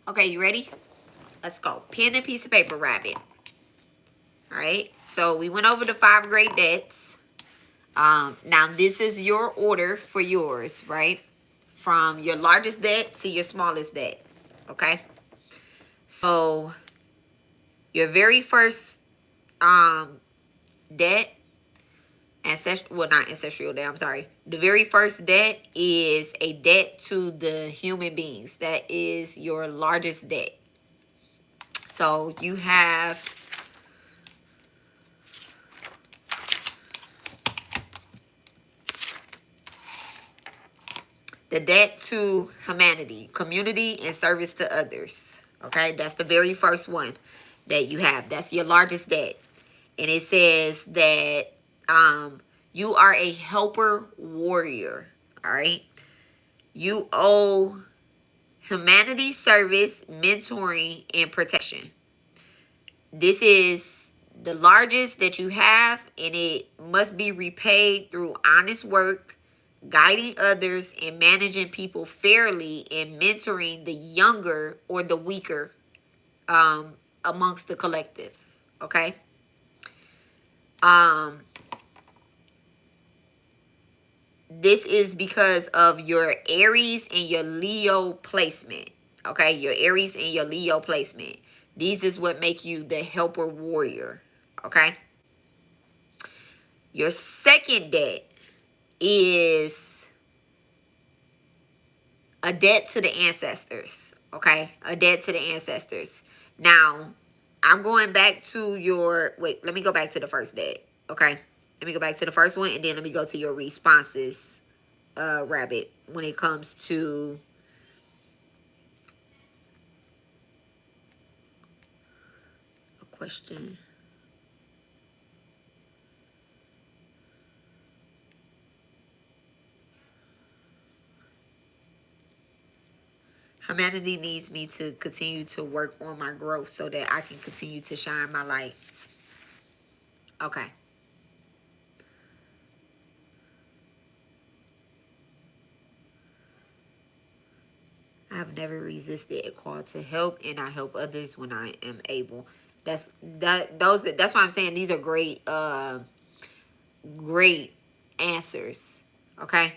Speaker 1: Okay, you ready? Let's go. Pen and piece of paper, Rabbit. All right. So we went over the 5 great debts. Now this is your order for yours, right? From your largest debt to your smallest debt. Okay. So your very first debt, well, not ancestral debt, I'm sorry. The very first debt is a debt to the human beings. That is your largest debt. So you have the debt to humanity, community, and service to others. Okay, that's the very first one that you have. That's your largest debt. And it says that you are a helper warrior. All right. You owe humanity service, mentoring, and protection. This is the largest that you have, and it must be repaid through honest work, guiding others, and managing people fairly, and mentoring the younger or the weaker amongst the collective. Okay. This is because of your Aries and your Leo placement. Okay, your Aries and your Leo placement. These is what make you the helper warrior. Okay. Your second debt is a debt to the ancestors. Okay, a debt to the ancestors. Now, I'm going back to your, wait, let me go back to the first debt. Okay, let me go back to the first one, and then let me go to your responses, Rabbit, when it comes to a question. Humanity needs me to continue to work on my growth so that I can continue to shine my light. Okay. I I've never resisted a call to help, and I help others when I am able. That's why I'm saying these are great answers. Okay.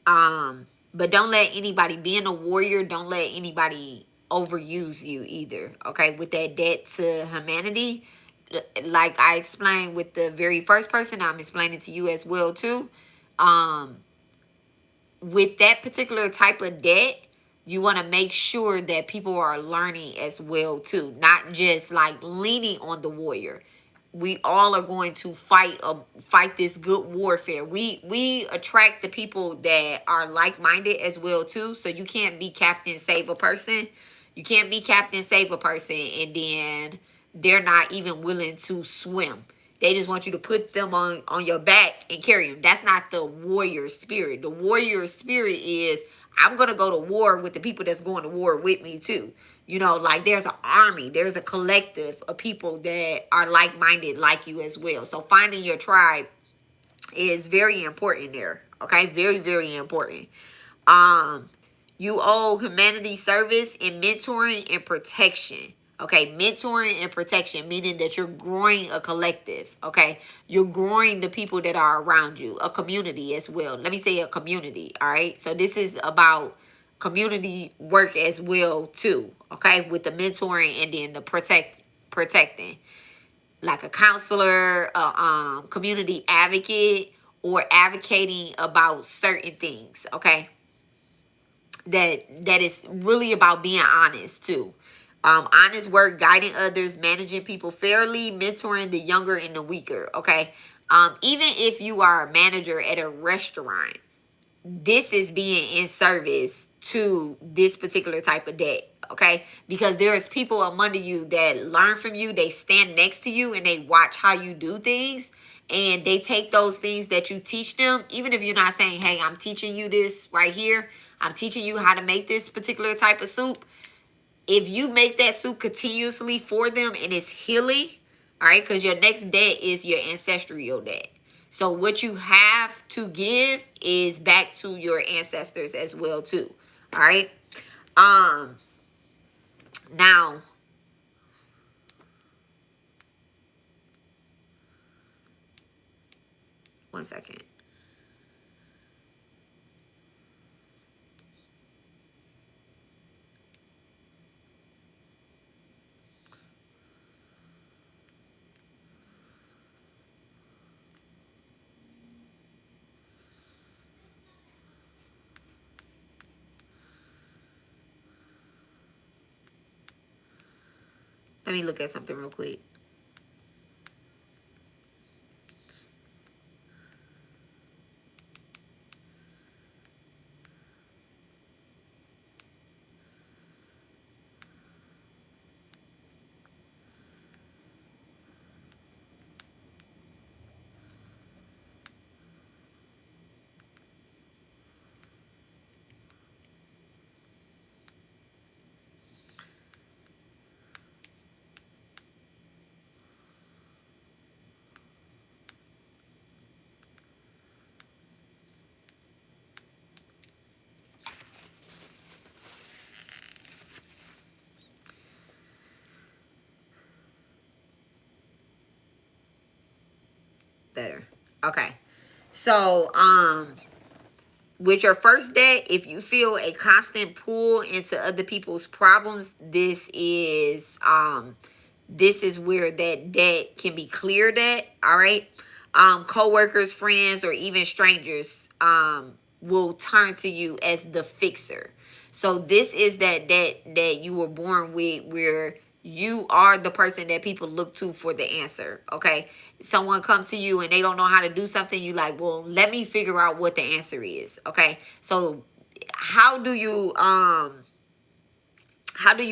Speaker 1: But don't let anybody, being a warrior, don't let anybody overuse you either. Okay, with that debt to humanity, like I explained with the very first person, I'm explaining to you as well too. Um, with that particular type of debt, you want to make sure that people are learning as well too, not just like leaning on the warrior. We all are going to fight this good warfare. We attract the people that are like-minded as well too. So you can't be captain save a person. You can't be captain save a person and then they're not even willing to swim. They just want you to put them on your back and carry them. That's not the warrior spirit. The warrior spirit is, I'm going to go to war with the people that's going to war with me too. You know, like there's an army, there's a collective of people that are like-minded like you as well. So finding your tribe is very important there. Okay, very, very important. Um, you owe humanity service and mentoring and protection. Okay, mentoring and protection, meaning that you're growing a collective. Okay, you're growing the people that are around you, a community as well. Let me say a community. All right, so this is about community work as well too. Okay, with the mentoring and then the protecting, like a counselor, a community advocate, or advocating about certain things. Okay, that is really about being honest too. Honest work, guiding others, managing people fairly, mentoring the younger and the weaker. Okay. Even if you are a manager at a restaurant, this is being in service to this particular type of debt. Okay, because there's people among you that learn from you, they stand next to you and they watch how you do things, and they take those things that you teach them, even if you're not saying, hey, I'm teaching you this right here, I'm teaching you how to make this particular type of soup. If you make that soup continuously for them and it's healing, all right, because your next debt is your ancestral debt. So what you have to give is back to your ancestors as well too. All right. Now, one second. Let me look at something real quick. Better. Okay. So, with your first debt, if you feel a constant pull into other people's problems, this is where that debt can be cleared at. All right. Co-workers, friends, or even strangers will turn to you as the fixer. So this is that debt that you were born with, where you are the person that people look to for the answer. Okay. Someone come to you and they don't know how to do something, you like, well, let me figure out what the answer is. Okay. So how do you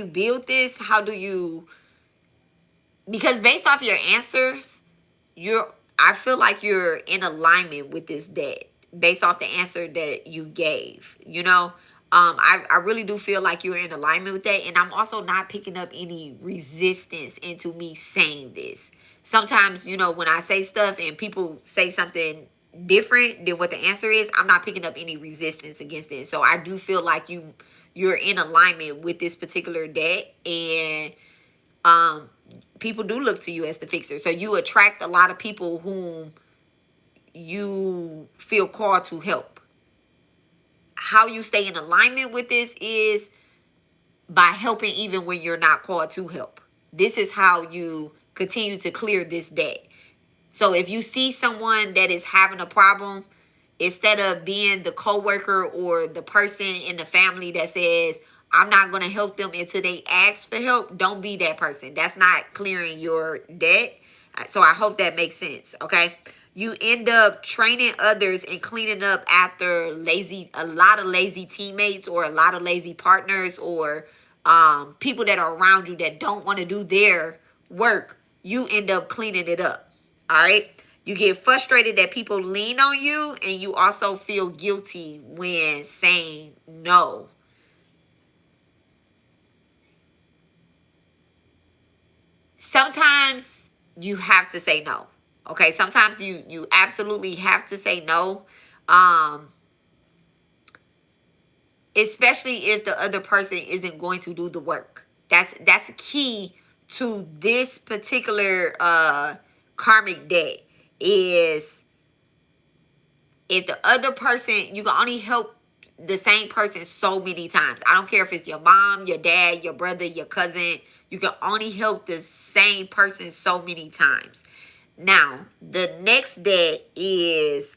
Speaker 1: build this? How do you, because based off your answers, I feel like you're in alignment with this debt based off the answer that you gave, you know. I really do feel like you're in alignment with that, and I'm also not picking up any resistance into me saying this. Sometimes, you know, when I say stuff and people say something different than what the answer is, I'm not picking up any resistance against it. So I do feel like you you're in alignment with this particular debt, and people do look to you as the fixer. So you attract a lot of people whom you feel called to help. How you stay in alignment with this is by helping even when you're not called to help. This is how you continue to clear this debt. So if you see someone that is having a problem, instead of being the coworker or the person in the family that says, I'm not going to help them until they ask for help, don't be that person. That's not clearing your debt. So I hope that makes sense, okay? You end up training others and cleaning up after a lot of lazy teammates or a lot of lazy partners or people that are around you that don't want to do their work. You end up cleaning it up, all right? You get frustrated that people lean on you, and you also feel guilty when saying no. Sometimes you have to say no. Okay, sometimes you absolutely have to say no. Especially if the other person isn't going to do the work. That's key to this particular karmic debt is if the other person, you can only help the same person so many times. I don't care if it's your mom, your dad, your brother, your cousin. You can only help the same person so many times. Now, the next debt is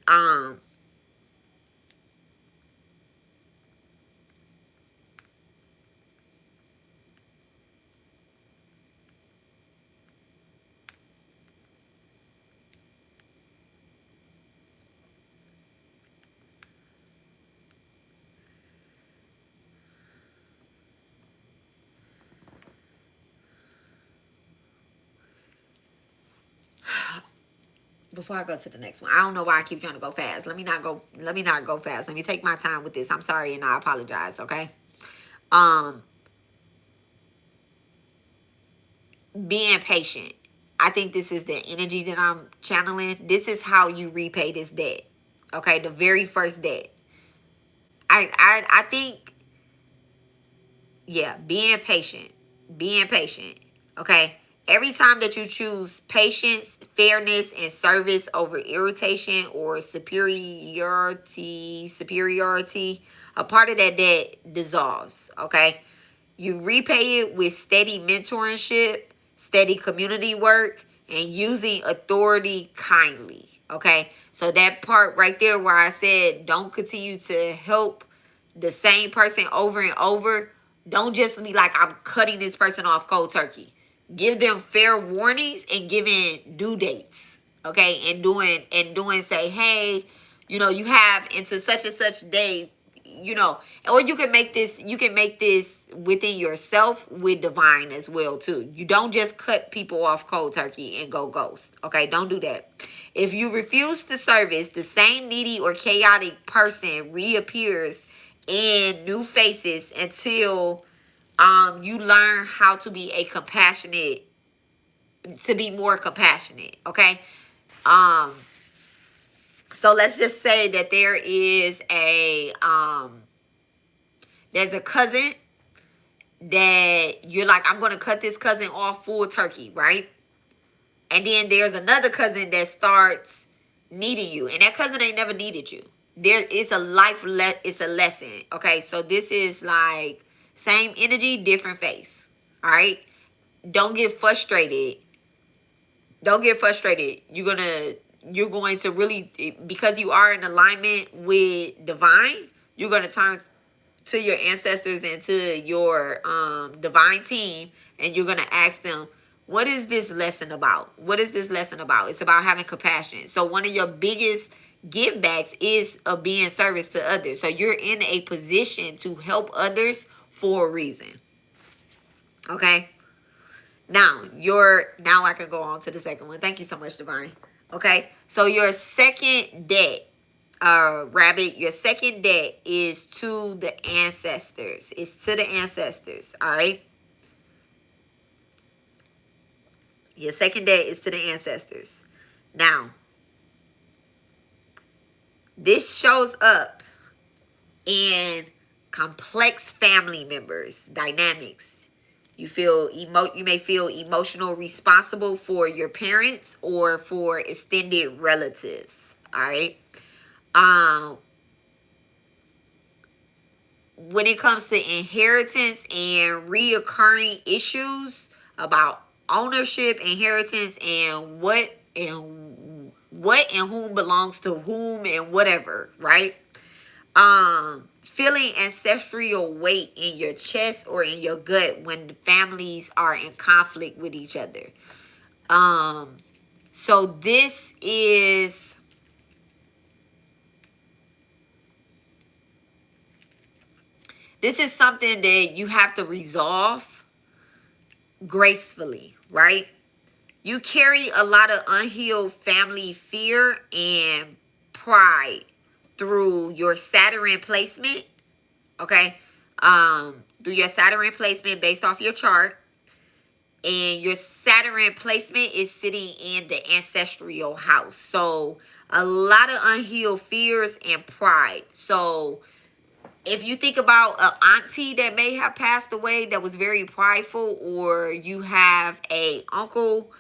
Speaker 1: before I go to the next one. I don't know why I keep trying to go fast. Let me not go fast. Let me take my time with this. I'm sorry and I apologize, okay? Being patient. I think this is the energy that I'm channeling. This is how you repay this debt. Okay, the very first debt. I think, yeah, being patient. Being patient. Okay. Every time that you choose patience, fairness, and service over irritation or superiority, a part of that debt dissolves. Okay. You repay it with steady mentorship, steady community work, and using authority kindly. Okay. So that part right there where I said don't continue to help the same person over and over. Don't just be like, I'm cutting this person off cold turkey. Give them fair warnings and giving due dates. Okay. And doing say, hey, you have into such and such day, or you can make this within yourself with divine as well too. You don't just cut people off cold turkey and go ghost. Okay, don't do that. If you refuse to service, the same needy or chaotic person reappears in new faces until you learn how to be more compassionate. Okay. So let's just say that there's a cousin that you're like, I'm going to cut this cousin off full turkey, right? And then there's another cousin that starts needing you, and that cousin ain't never needed you. It's a lesson. Okay, so this is like same energy, different face. All right, don't get frustrated. Don't get frustrated. You're going to really, because you are in alignment with divine, you're going to turn to your ancestors and to your divine team, and you're going to ask them, what is this lesson about? What is this lesson about? It's about having compassion. So one of your biggest give backs is of being service to others. So you're in a position to help others for a reason. Okay. Now I can go on to the second one. Thank you so much, Divine. Okay. So your second debt, Rabbit, your second debt is to the ancestors. It's to the ancestors. All right. Your second debt is to the ancestors. Now, this shows up in complex family members, dynamics. You may feel emotional responsible for your parents or for extended relatives. All right. Um, when it comes to inheritance and reoccurring issues about ownership, inheritance, and what and whom belongs to whom and whatever, right? Feeling ancestral weight in your chest or in your gut when the families are in conflict with each other. So this is something that you have to resolve gracefully, right? You carry a lot of unhealed family fear and pride through your Saturn placement, okay? Through your Saturn placement based off your chart. And your Saturn placement is sitting in the ancestral house. So a lot of unhealed fears and pride. So if you think about an auntie that may have passed away that was very prideful, or you have a uncle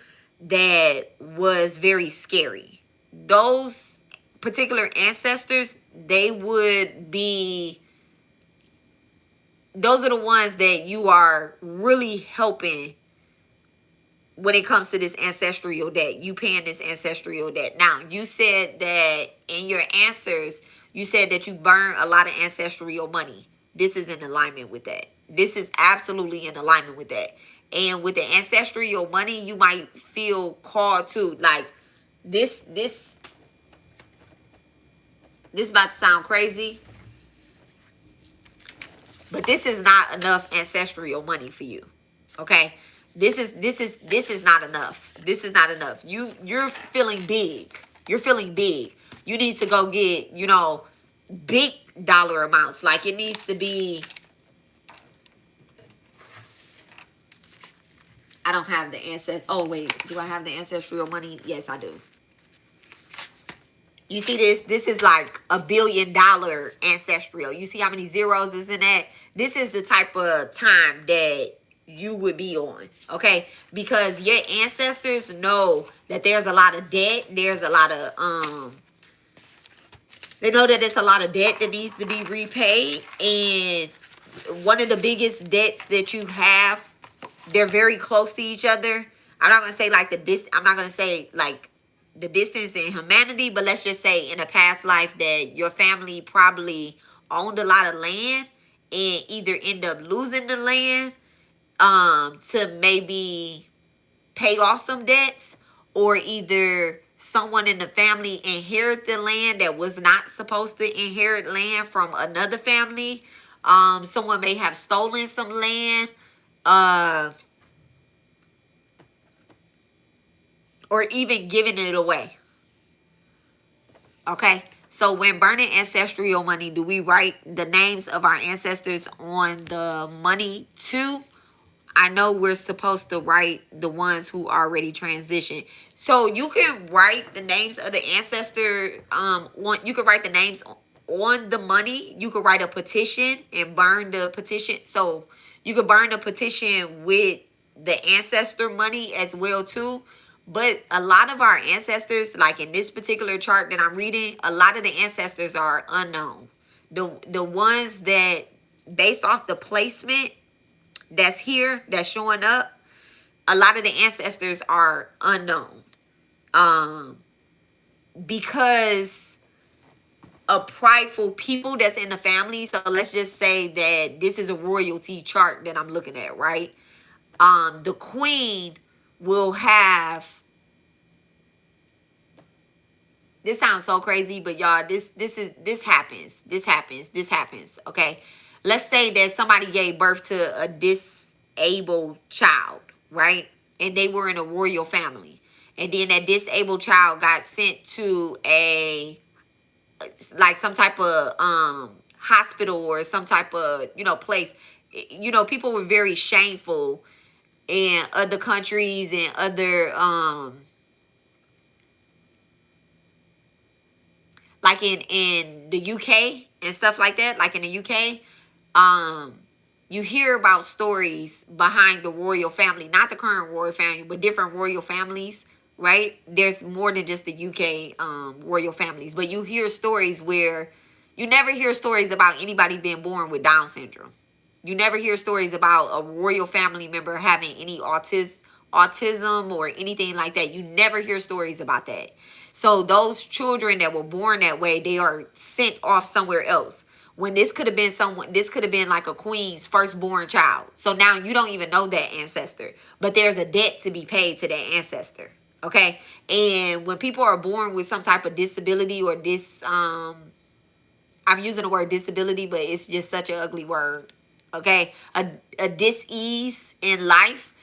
Speaker 1: that was very scary, those particular ancestors, those are the ones that you are really helping when it comes to this ancestral debt. You paying this ancestral debt. Now, you said that in your answers, you said that you burn a lot of ancestral money. This is in alignment with that. This is absolutely in alignment with that. And with the ancestral money, you might feel called to, like, this about to sound crazy, but this is not enough ancestral money for you. Okay? This is not enough. This is not enough. You're feeling big. You're feeling big. You need to go get, big dollar amounts. Like, it needs to be, I don't have the ancestral. Oh wait, do I have the ancestral money? Yes, I do. You see this? This is like $1 billion ancestral. You see how many zeros is in that? This is the type of time that you would be on, okay? Because your ancestors know that there's a lot of debt. There's a lot of, they know that it's a lot of debt that needs to be repaid. And one of the biggest debts that you have, they're very close to each other. I'm not going to say like I'm not going to say like the distance in humanity, but let's just say in a past life that your family probably owned a lot of land and either end up losing the land to maybe pay off some debts, or either someone in the family inherit the land that was not supposed to inherit land from another family. Someone may have stolen some land, or even giving it away. Okay? So when burning ancestral money, do we write the names of our ancestors on the money too? I know we're supposed to write the ones who already transitioned. So you can write the names of the ancestor. You can write the names on the money. You could write a petition and burn the petition. So you could burn the petition with the ancestor money as well too. But a lot of our ancestors, like in this particular chart that I'm reading, a lot of the ancestors are unknown. The ones that, based off the placement that's here, that's showing up, a lot of the ancestors are unknown. Because of prideful people that's in the family. So let's just say that this is a royalty chart that I'm looking at, right? The queen will have, this sounds so crazy, but y'all, this happens, okay? Let's say that somebody gave birth to a disabled child, right? And they were in a royal family. And then that disabled child got sent to some type of hospital or some type of, place. People were very shameful in other countries and other like in the UK and stuff like that. Like in the UK, you hear about stories behind the royal family, not the current royal family, but different royal families, right? There's more than just the UK royal families, but you hear stories where you never hear stories about anybody being born with Down syndrome. You never hear stories about a royal family member having any autism or anything like that. You never hear stories about that. So those children that were born that way, they are sent off somewhere else. When this could have been someone, this could have been like a queen's firstborn child. So now you don't even know that ancestor, but there's a debt to be paid to that ancestor. Okay. And when people are born with some type of disability or I'm using the word disability, but it's just such an ugly word. Okay. A dis-ease in life,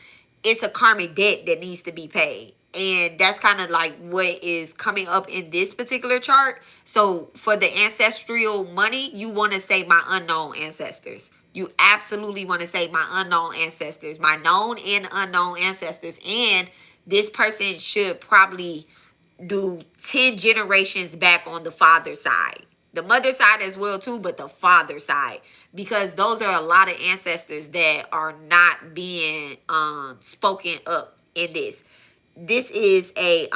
Speaker 1: it's a karmic debt that needs to be paid. And that's kind of like what is coming up in this particular chart. So for the ancestral money, you want to say my unknown ancestors. You absolutely want to say my unknown ancestors, my known and unknown ancestors. And this person should probably do 10 generations back on the father side. The mother side as well too, but the father side. Because those are a lot of ancestors that are not being spoken up in this. This is a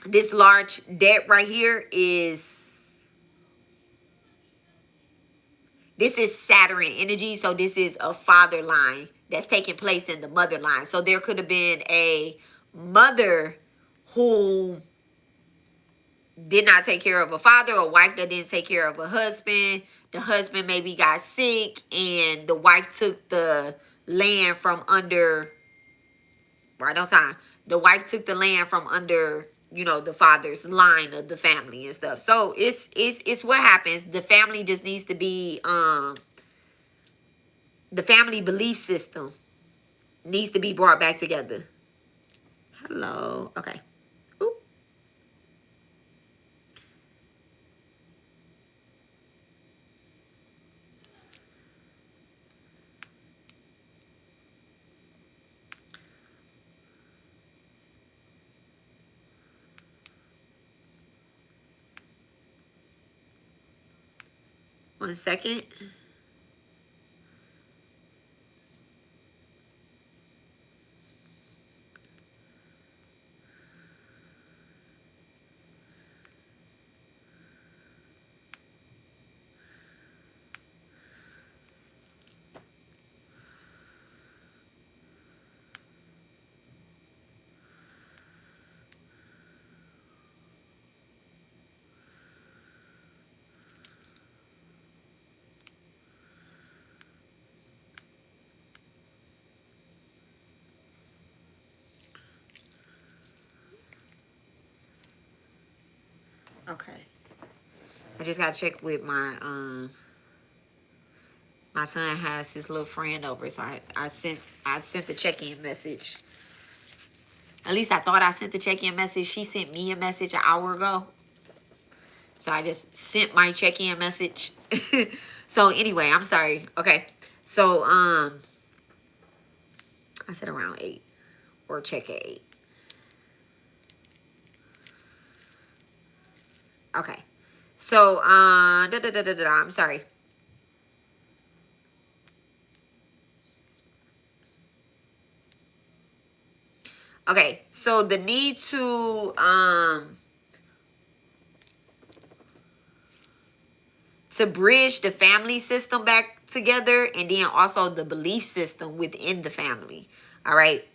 Speaker 1: this large debt right here is, this is Saturn energy. So this is a father line that's taking place in the mother line. So there could have been a mother who did not take care of a father, a wife that didn't take care of a husband. The husband maybe got sick and the wife took the land from under, right on time. The wife took the land from under, you know, the father's line of the family and stuff. So it's what happens. The family just needs to be the family belief system needs to be brought back together. Hello. Okay. Oop. 1 second. Okay. I just gotta check with my son has his little friend over, so I sent the check-in message. At least I thought I sent the check-in message. She sent me a message an hour ago. So I just sent my check-in message. So anyway, I'm sorry. Okay. So I said around 8 or check at 8. Okay. So I'm sorry. Okay, so the need to bridge the family system back together, and then also the belief system within the family. All right.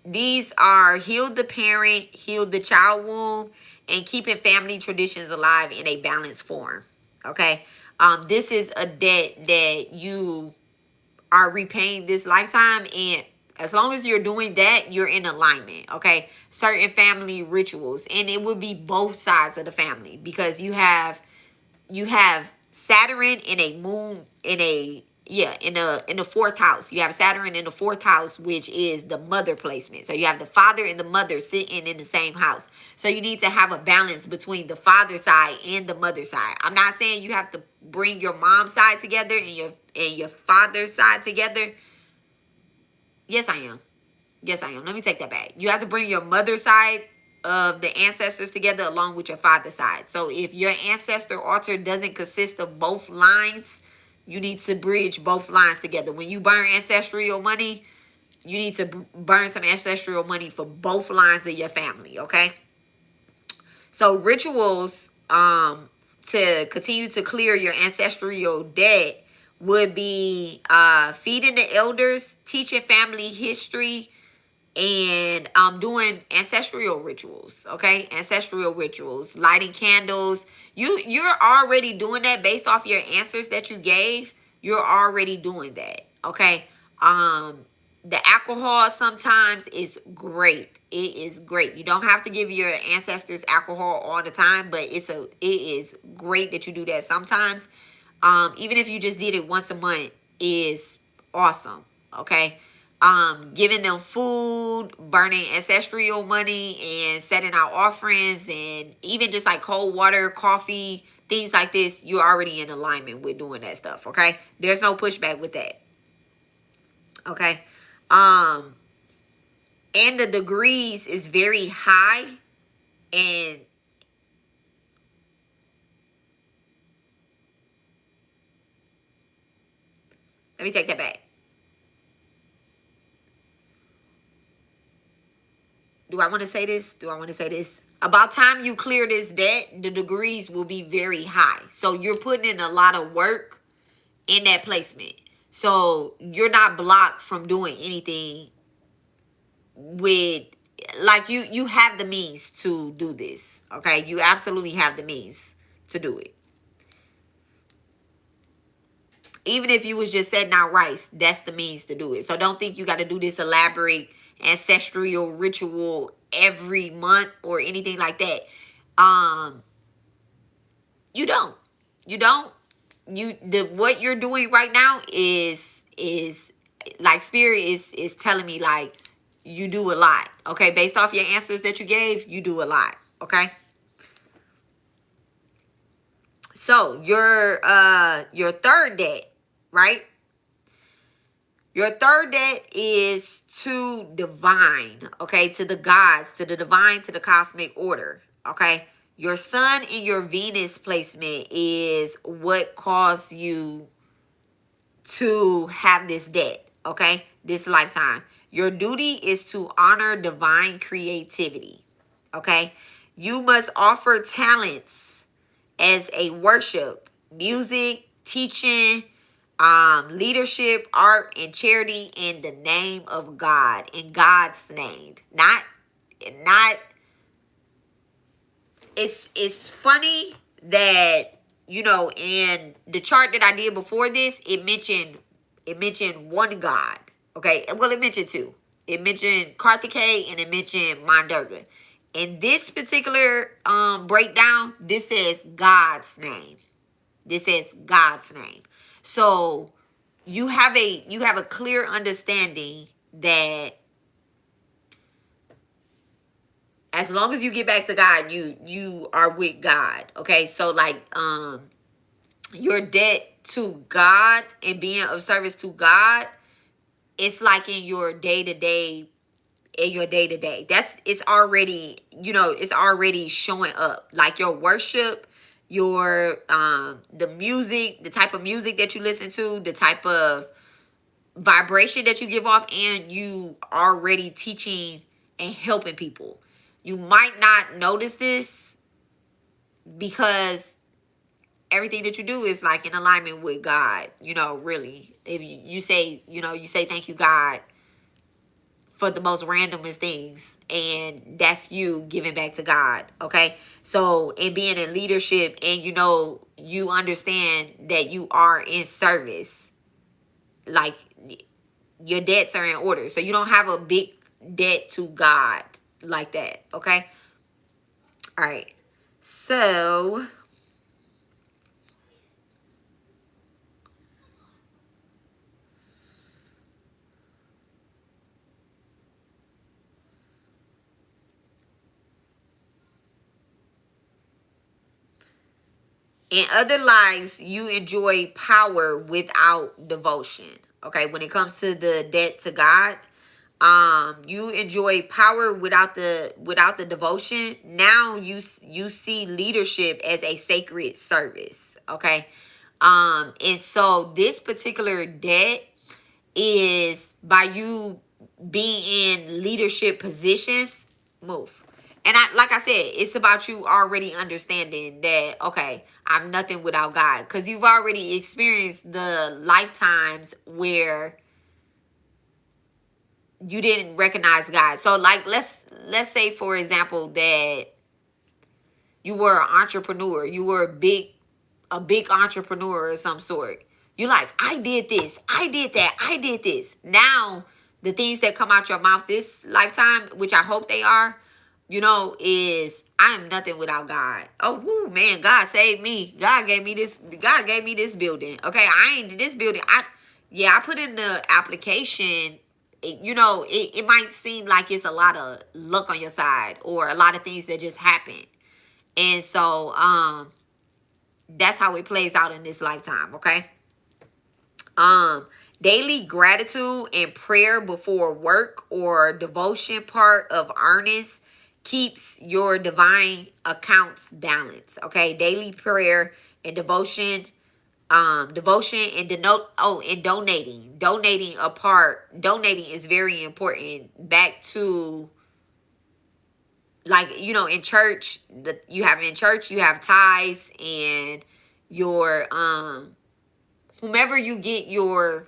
Speaker 1: These are heal the parent, heal the child wound, and keeping family traditions alive in a balanced form. Okay. This is a debt that you are repaying this lifetime, and as long as you're doing that, you're in alignment. Okay. Certain family rituals, and it would be both sides of the family, because you have Saturn in a moon in a in the fourth house. You have Saturn in the fourth house, which is the mother placement. So you have the father and the mother sitting in the same house. So you need to have a balance between the father side and the mother side. I'm not saying you have to bring your mom's side together and your father's side together. Yes, I am. Yes, I am. Let me take that back. You have to bring your mother's side of the ancestors together along with your father's side. So if your ancestor altar doesn't consist of both lines, You need to bridge both lines together. When you burn ancestral money, you need to burn some ancestral money for both lines of your family, okay? So rituals to continue to clear your ancestral debt would be feeding the elders, teaching family history, and doing ancestral rituals, okay? Ancestral rituals, lighting candles. You're already doing that based off your answers that you gave. You're already doing that, okay? The alcohol sometimes is great. It is great. You don't have to give your ancestors alcohol all the time, but it is great that you do that sometimes. Even if you just did it once a month is awesome, okay? Giving them food, burning ancestral money, and setting out offerings, and even just like cold water, coffee, things like this, you're already in alignment with doing that stuff, okay? There's no pushback with that, okay? And the degrees is very high, and let me take that back. Do I want to say this? Do I want to say this? About time you clear this debt, the degrees will be very high. So you're putting in a lot of work in that placement. So you're not blocked from doing anything with, like, you have the means to do this, okay? You absolutely have the means to do it. Even if you was just setting out rice, that's the means to do it. So don't think you got to do this elaborate ancestral ritual every month or anything like that. You don't. What you're doing right now is like spirit is telling me, like, you do a lot, okay? Based off your answers that you gave, you do a lot, okay? So your third debt, right? Your third debt is to divine, okay? To the gods, to the divine, to the cosmic order, okay? Your sun and your Venus placement is what caused you to have this debt, okay? This lifetime. Your duty is to honor divine creativity, okay? You must offer talents as a worship, music, teaching, leadership, art, and charity in the name of God, in God's name. Not it's funny that, you know, in the chart that I did before this, it mentioned one God. Okay, well, it mentioned two. It mentioned Kartikeya and it mentioned Mandurga. In this particular breakdown, this says God's name. This says God's name. So you have a clear understanding that as long as you get back to God, you are with God. Okay, so like your debt to God and being of service to God, it's like in your day to day. It's already, you know, it's already showing up, like your worship, your the music, the type of music that you listen to, the type of vibration that you give off, and you already teaching and helping people. You might not notice this because everything that you do is like in alignment with God, you know, really. If you say, you know, you say thank you, God, for the most randomest things, and that's you giving back to God, okay? So, and being in leadership, and you know, you understand that you are in service, like your debts are in order, so you don't have a big debt to God like that, okay? All right, so in other lives, you enjoy power without devotion. Okay, when it comes to the debt to God, you enjoy power without the devotion. Now you see leadership as a sacred service. Okay, And so this particular debt is by you being in leadership positions, move. And like I said, it's about you already understanding that, okay, I'm nothing without God. Because you've already experienced the lifetimes where you didn't recognize God. So like let's say for example that you were an entrepreneur, you were a big entrepreneur of some sort. You like, I did this, I did that, I did this. Now the things that come out your mouth this lifetime, which I hope they are, is I am nothing without God. Oh woo, man, God saved me. God gave me this building. Okay, I ain't this building. I put in the application. It might seem like it's a lot of luck on your side or a lot of things that just happen. And so that's how it plays out in this lifetime, okay? Daily gratitude and prayer before work or devotion part of earnest keeps your divine accounts balanced, okay? Daily prayer and devotion and donating a part. Donating is very important back to, like, in church. You have tithes, and your whomever you get your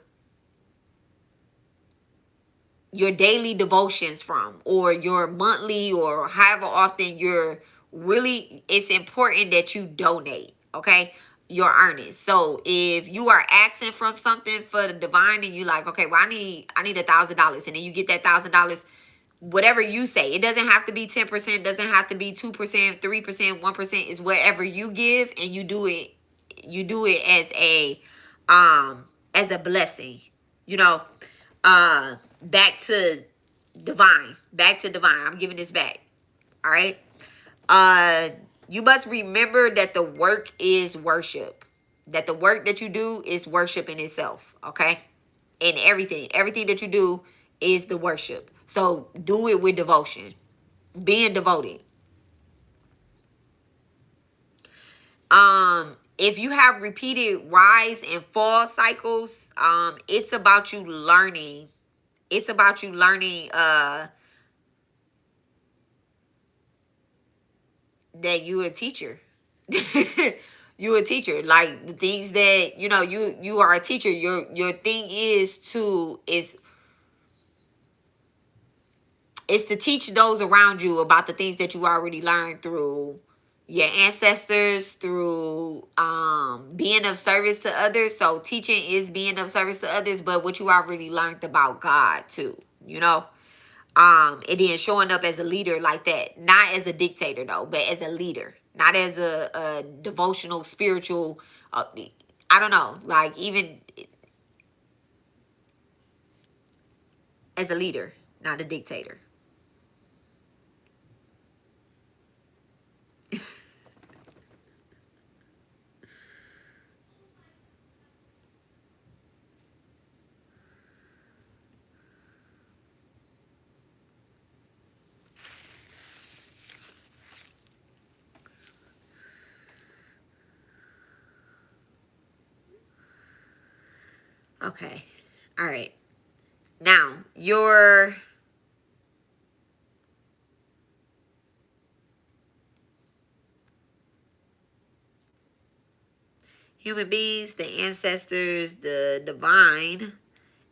Speaker 1: daily devotions from, or your monthly, or however often it's important that you donate, okay, your earnings. So if you are asking from something for the divine, and you like, okay, well, I need $1,000, and then you get that $1,000, whatever you say, it doesn't have to be 10%, doesn't have to be 2%, 3%, 1%, is whatever you give, and you do it as a blessing, you know back to divine. I'm giving this back. All right. You must remember that the work is worship. That the work that you do is worship in itself. Okay. And everything that you do is the worship. So do it with devotion, being devoted. If you have repeated rise and fall cycles, it's about you learning. It's about you learning that you a teacher. You a teacher. Like the things that you are a teacher. Your thing is to teach those around you about the things that you already learned through your ancestors, through being of service to others. So teaching is being of service to others, but what you already learned about God too, and then showing up as a leader like that, not as a dictator though, but as a leader, not as a devotional spiritual, I don't know, like even as a leader, not a dictator. Okay. All right. Now, your human beings, the ancestors, the divine.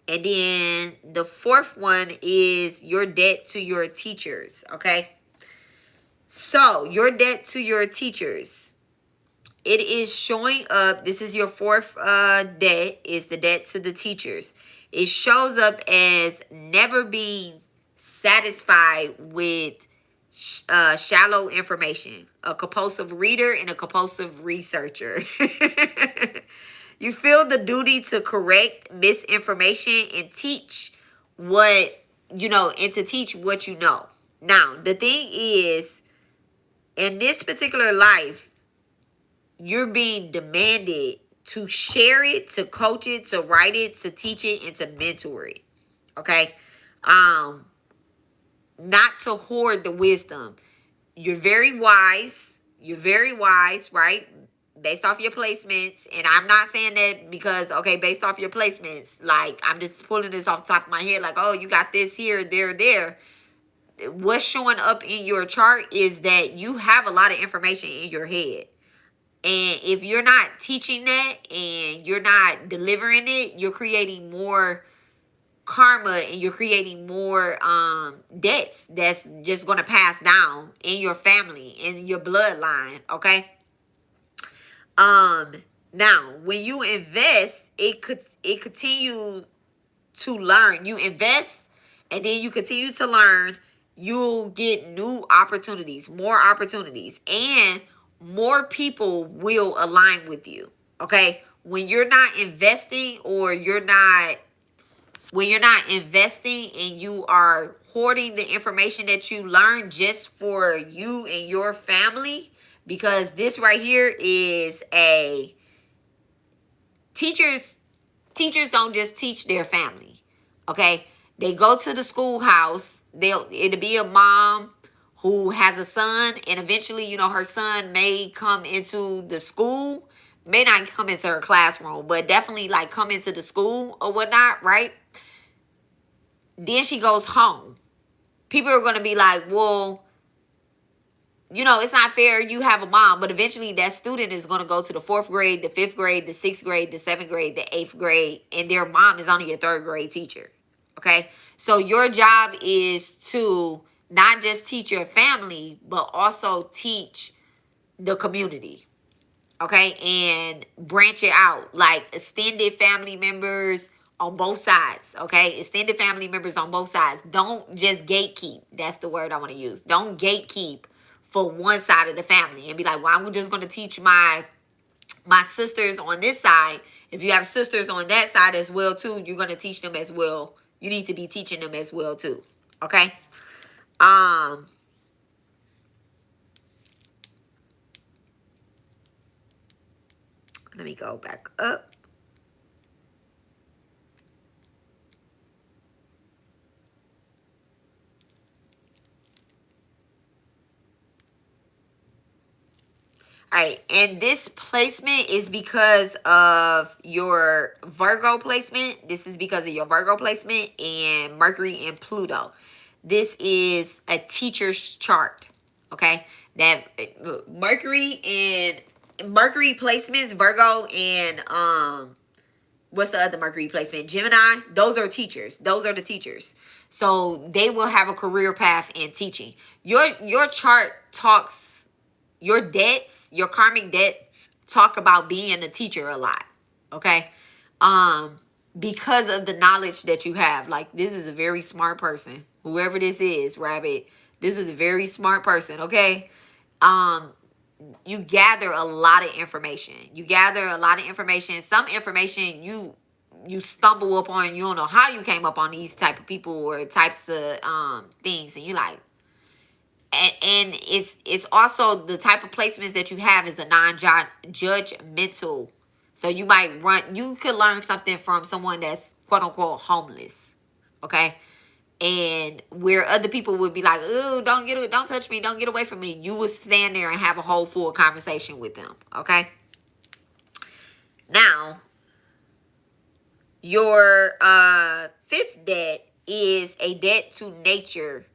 Speaker 1: And then the fourth one is your debt to your teachers. Okay. So, your debt to your teachers. It is showing up. This is your fourth debt, is the debt to the teachers. It shows up as never being satisfied with shallow information, a compulsive reader and a compulsive researcher. You feel the duty to correct misinformation and teach and to teach what you know. Now, the thing is, in this particular life, you're being demanded to share it, to coach it, to write it, to teach it, and to mentor it. Okay? Not to hoard the wisdom. You're very wise, right? based off your placements, and I'm not saying that because, okay, based off your placements, like, I'm just pulling this off the top of my head, like, oh, you got this here, there. What's showing up in your chart is that you have a lot of information in your head. And if you're not teaching that and you're not delivering it, you're creating more karma and you're creating more debts that's just going to pass down in your family, in your bloodline, okay? Now, when you invest, it continue to learn. You invest and then you continue to learn, you'll get new opportunities, more opportunities, and more people will align with you. Okay? When you're not investing or when you're not investing and you are hoarding the information that you learn just for you and your family, because this right here is a teachers don't just teach their family. Okay? They go to the schoolhouse. It'll be a mom who has a son, and eventually, her son may come into the school, may not come into her classroom, but definitely like come into the school or whatnot, right? Then she goes home. People are going to be like, well, it's not fair. You have a mom, but eventually that student is going to go to the 4th grade, the 5th grade, the 6th grade, the 7th grade, the 8th grade, and their mom is only a 3rd grade teacher. Okay? So your job is to not just teach your family, but also teach the community. Okay? And branch it out, like extended family members on both sides. Okay? Extended family members on both sides. Don't just gatekeep. That's the word I want to use. Don't gatekeep for one side of the family and be like, well, I'm just going to teach my sisters on this side. If you have sisters on that side as well too, you're going to teach them as well. You need to be teaching them as well too. Okay? Let me go back up. All right, and this placement is because of your Virgo placement. This is because of your Virgo placement and Mercury and Pluto. This is a teacher's chart, okay? That Mercury placements, Virgo and what's the other Mercury placement? Gemini. Those are teachers. Those are the teachers. So they will have a career path in teaching. Your chart talks. Your debts, your karmic debts, talk about being a teacher a lot. Okay? Because of the knowledge that you have. Like, this is a very smart person. Whoever this is, Rabbit, this is a very smart person, okay? You gather a lot of information. Some information you stumble upon. You don't know how you came up on these type of people or types of things. And you like, and it's also the type of placements that you have is the non-judgmental. So you could learn something from someone that's quote unquote homeless. Okay? And where other people would be like, "Ooh, don't touch me, don't get away from me." You would stand there and have a whole full conversation with them. Okay? Now, your 5th debt is a debt to nature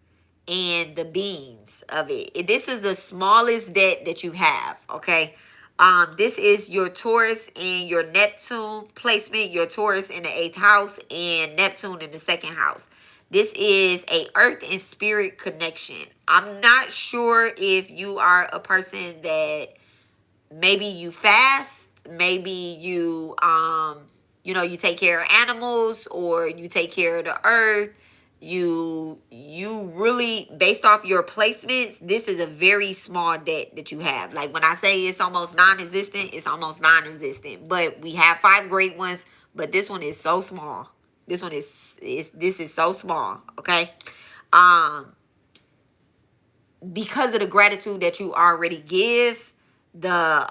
Speaker 1: and the beings of it. This is the smallest debt that you have, okay? This is your Taurus and your Neptune placement, your Taurus in the 8th house and Neptune in the 2nd house. This is a earth and spirit connection. I'm not sure if you are a person that maybe you fast, maybe you you take care of animals or you take care of the earth. You really, based off your placements, this is a very small debt that you have. Like when I say it's almost non-existent, it's almost non-existent. But we have 5 great ones, but this one is so small. This is so small, okay? Because of the gratitude that you already give, the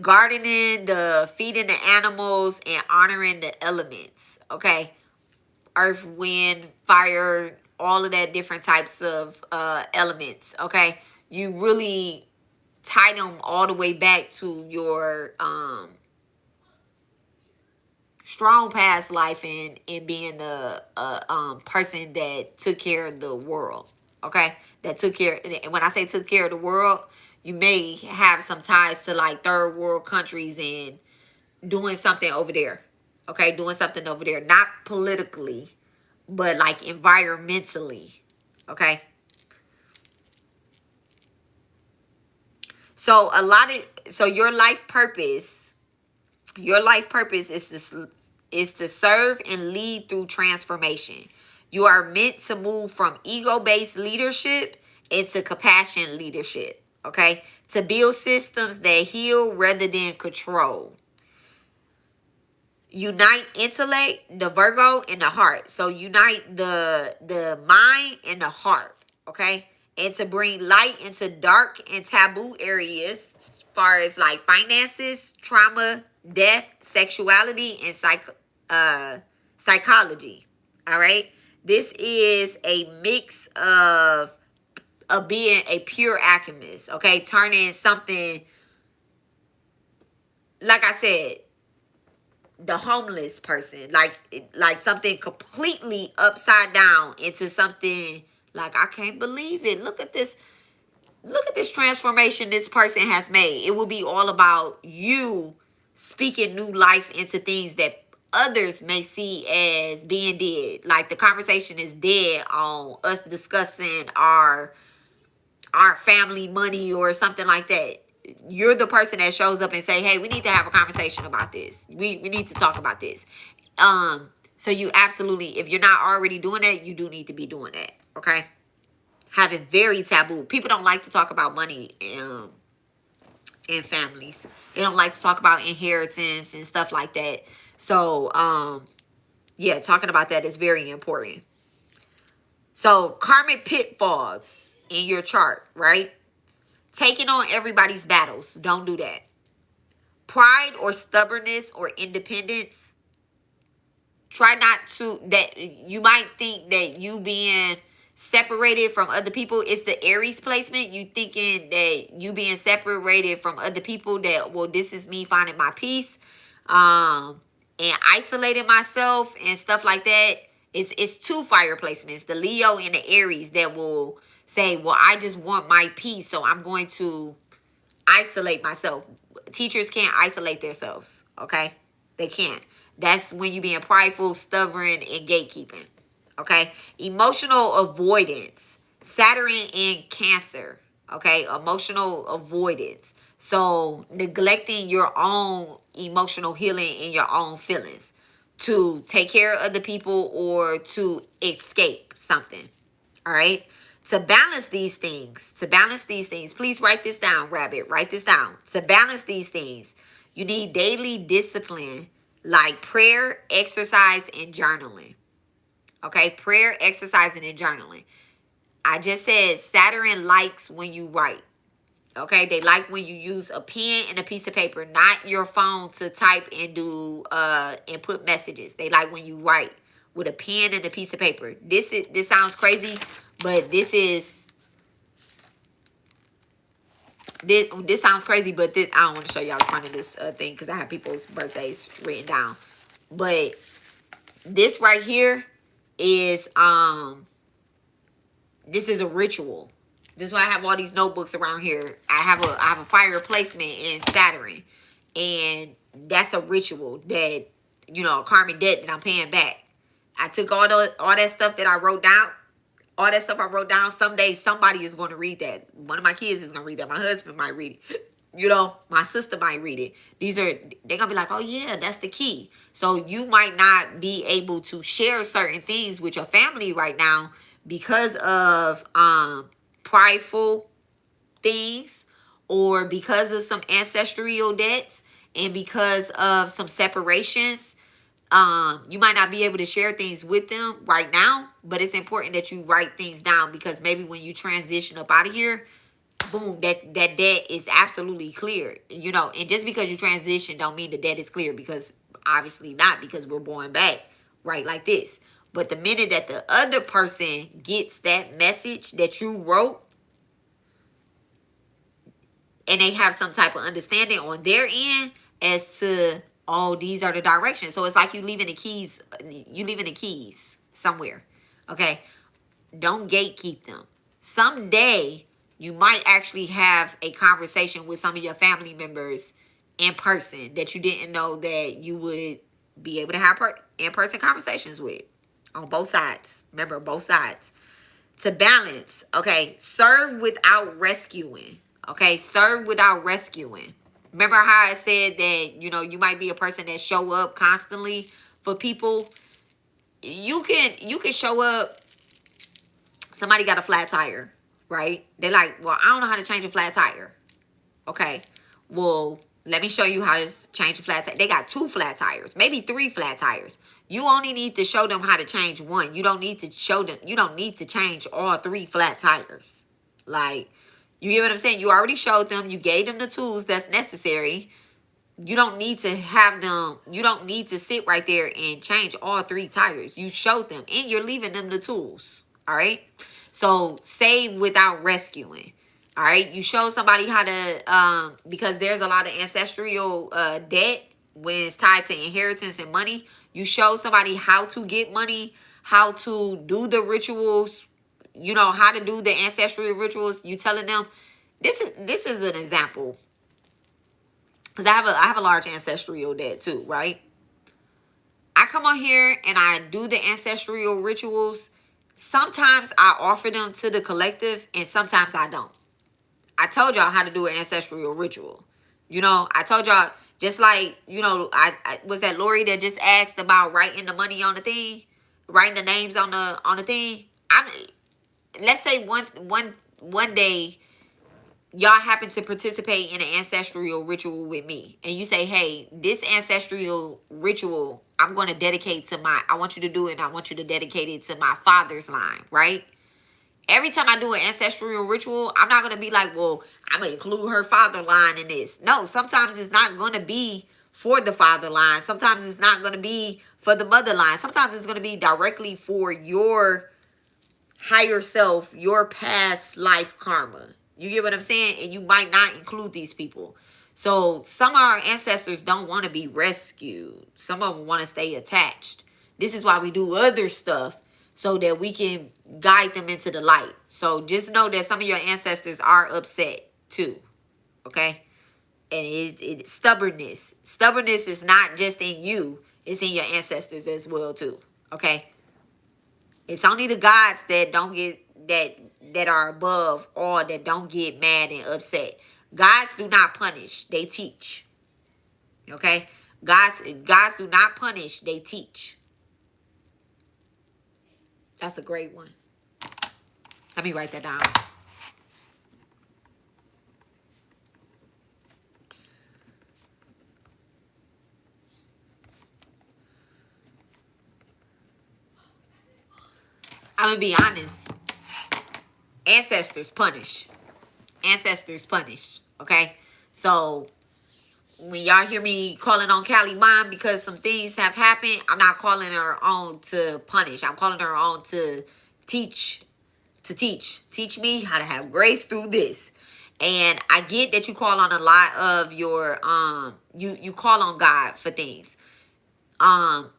Speaker 1: gardening, the feeding the animals, and honoring the elements, okay? Earth, wind, fire, all of that different types of elements, okay? you really tie them all the way back to your strong past life and being a person that took care of the world. Okay, that took care. And when I say took care of the world, you may have some ties to like third world countries and doing something over there. Okay, doing something over there, not politically, but like environmentally. Okay. So your life purpose is to serve and lead through transformation. You are meant to move from ego-based leadership into compassion leadership, okay? To build systems that heal rather than control. Unite intellect, the Virgo, and the heart. So unite the mind and the heart, okay? And to bring light into dark and taboo areas as far as like finances, trauma, death, sexuality, and psychology. All right. This is a mix of being a pure alchemist, okay? Turning something, like I said, the homeless person, like something completely upside down into something like, I can't believe it. Look at this transformation this person has made. It will be all about you speaking new life into things that others may see as being dead. Like the conversation is dead on us discussing our family money or something like that. You're the person that shows up and say, hey, we need to have a conversation about this. We need to talk about this. So you absolutely, if you're not already doing that, you do need to be doing that. Okay. Having very taboo. People don't like to talk about money in families. They don't like to talk about inheritance and stuff like that. So yeah, talking about that is very important. So karmic pitfalls in your chart, right? Taking on everybody's battles. Don't do that. Pride or stubbornness or independence. Try not to, that you might think that you being separated from other people, it's the Aries placement. You thinking that you being separated from other people, that, well, this is me finding my peace, and isolating myself and stuff like that. It's two fire placements, the Leo and the Aries, that will say, well, I just want my peace, so I'm going to isolate myself. Teachers can't isolate themselves, okay? They can't. That's when you being prideful, stubborn, and gatekeeping, okay? Emotional avoidance. Saturn in Cancer, okay? Emotional avoidance. So neglecting your own emotional healing and your own feelings to take care of other people or to escape something, all right? To balance these things, please write this down, Rabbit. Write this down. To balance these things, you need daily discipline like prayer, exercise, and journaling. Okay, prayer, exercising, and journaling. I just said Saturn likes when you write. Okay, they like when you use a pen and a piece of paper, not your phone to type and do and put messages. They like when you write with a pen and a piece of paper. This sounds crazy, but this sounds crazy, but I don't want to show y'all the front of this thing because I have people's birthdays written down. But this right here is this is a ritual. This is why I have all these notebooks around here. I have a fire placement in Saturn, and that's a ritual that, you know, a karmic debt that I'm paying back. I took all that stuff that I wrote down. All that stuff I wrote down. Someday somebody is going to read that. One of my kids is going to read that. My husband might read it. You know, my sister might read it. They're going to be like, oh yeah, that's the key. So you might not be able to share certain things with your family right now because of prideful things, or because of some ancestral debts, and because of some separations. You might not be able to share things with them right now, but it's important that you write things down, because maybe when you transition up out of here, boom, that debt is absolutely clear. You know, and just because you transition don't mean the debt is clear, because obviously not, because we're born back right like this. But the minute that the other person gets that message that you wrote, and they have some type of understanding on their end as to, oh, these are the directions. So it's like you leaving the keys somewhere. Okay, don't gatekeep them. Someday you might actually have a conversation with some of your family members in person that you didn't know that you would be able to have in-person conversations with, on both sides. Remember, both sides. To balance, okay, serve without rescuing. Okay, serve without rescuing. Remember how I said that, you might be a person that show up constantly for people. You can show up. Somebody got a flat tire, right? They're like, well, I don't know how to change a flat tire. Okay, well, let me show you how to change a flat tire. They got 2 flat tires, maybe 3 flat tires. You only need to show them how to change one. You don't need to change all 3 flat tires. Like, you get what I'm saying? You already showed them. You gave them the tools that's necessary. You don't need to sit right there and change all 3 tires. You showed them, and you're leaving them the tools. All right? So, save without rescuing. All right? You show somebody how to, because there's a lot of ancestral debt when it's tied to inheritance and money. You show somebody how to get money, how to do the rituals, how to do the ancestral rituals. You telling them, this is an example. Because I have a large ancestral debt too, right? I come on here and I do the ancestral rituals. Sometimes I offer them to the collective and sometimes I don't. I told y'all how to do an ancestral ritual. I told y'all, just like, I was that Lori that just asked about writing the money on the thing, writing the names on the thing. Let's say one day y'all happen to participate in an ancestral ritual with me, and you say, hey, this ancestral ritual I'm going to dedicate to I want you to do it, and I want you to dedicate it to my father's line, right? Every time I do an ancestral ritual, I'm not going to be like, well, I'm going to include her father line in this. No, sometimes it's not going to be for the father line. Sometimes it's not going to be for the mother line. Sometimes it's going to be directly for your higher self, your past life karma. You get what I'm saying? And you might not include these people. So some of our ancestors don't want to be rescued. Some of them want to stay attached. This is why we do other stuff, so that we can guide them into the light. So just know that some of your ancestors are upset too. Okay? And it's stubbornness. Stubbornness is not just in you. It's in your ancestors as well too. Okay? It's only the gods that don't get that are above all, that don't get mad and upset. Gods do not punish, they teach. Okay? Gods do not punish, they teach. That's a great one. Let me write that down. I'm going to be honest. Ancestors punish. Ancestors punish. Okay? So, when y'all hear me calling on Callie mom because some things have happened, I'm not calling her on to punish. I'm calling her on to teach. To teach. Teach me how to have grace through this. And I get that you call on a lot of your, you call on God for things.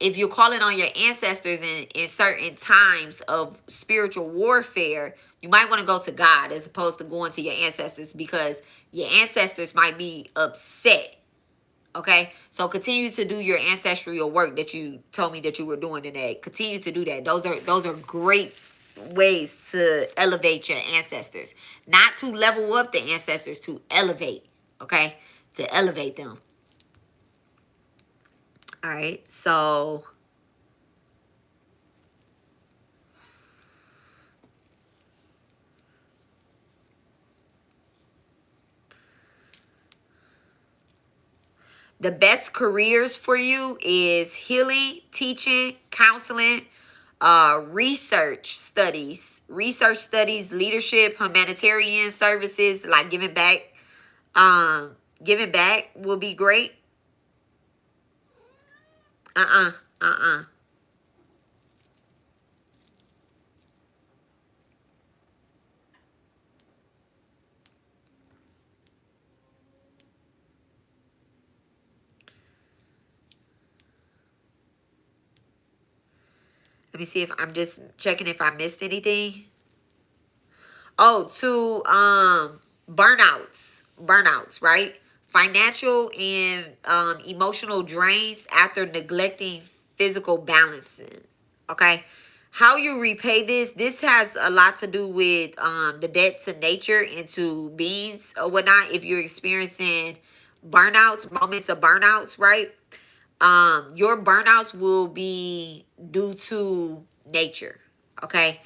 Speaker 1: If you're calling on your ancestors in certain times of spiritual warfare, you might want to go to God as opposed to going to your ancestors, because your ancestors might be upset. Okay, so continue to do your ancestral work that you told me that you were doing today. Continue to do that. Those are great ways to elevate your ancestors. Not to level up the ancestors, to elevate. Okay, to elevate them. All right, so the best careers for you is healing, teaching, counseling, research studies, leadership, humanitarian services, like giving back. Giving back will be great. Let me see if I'm just checking if I missed anything. Oh, to burnouts, right? Financial and emotional drains after neglecting physical balancing. Okay. How you repay this has a lot to do with the debt to nature and to beings or whatnot. If you're experiencing burnouts, moments of burnouts, right? Your burnouts will be due to nature. Okay.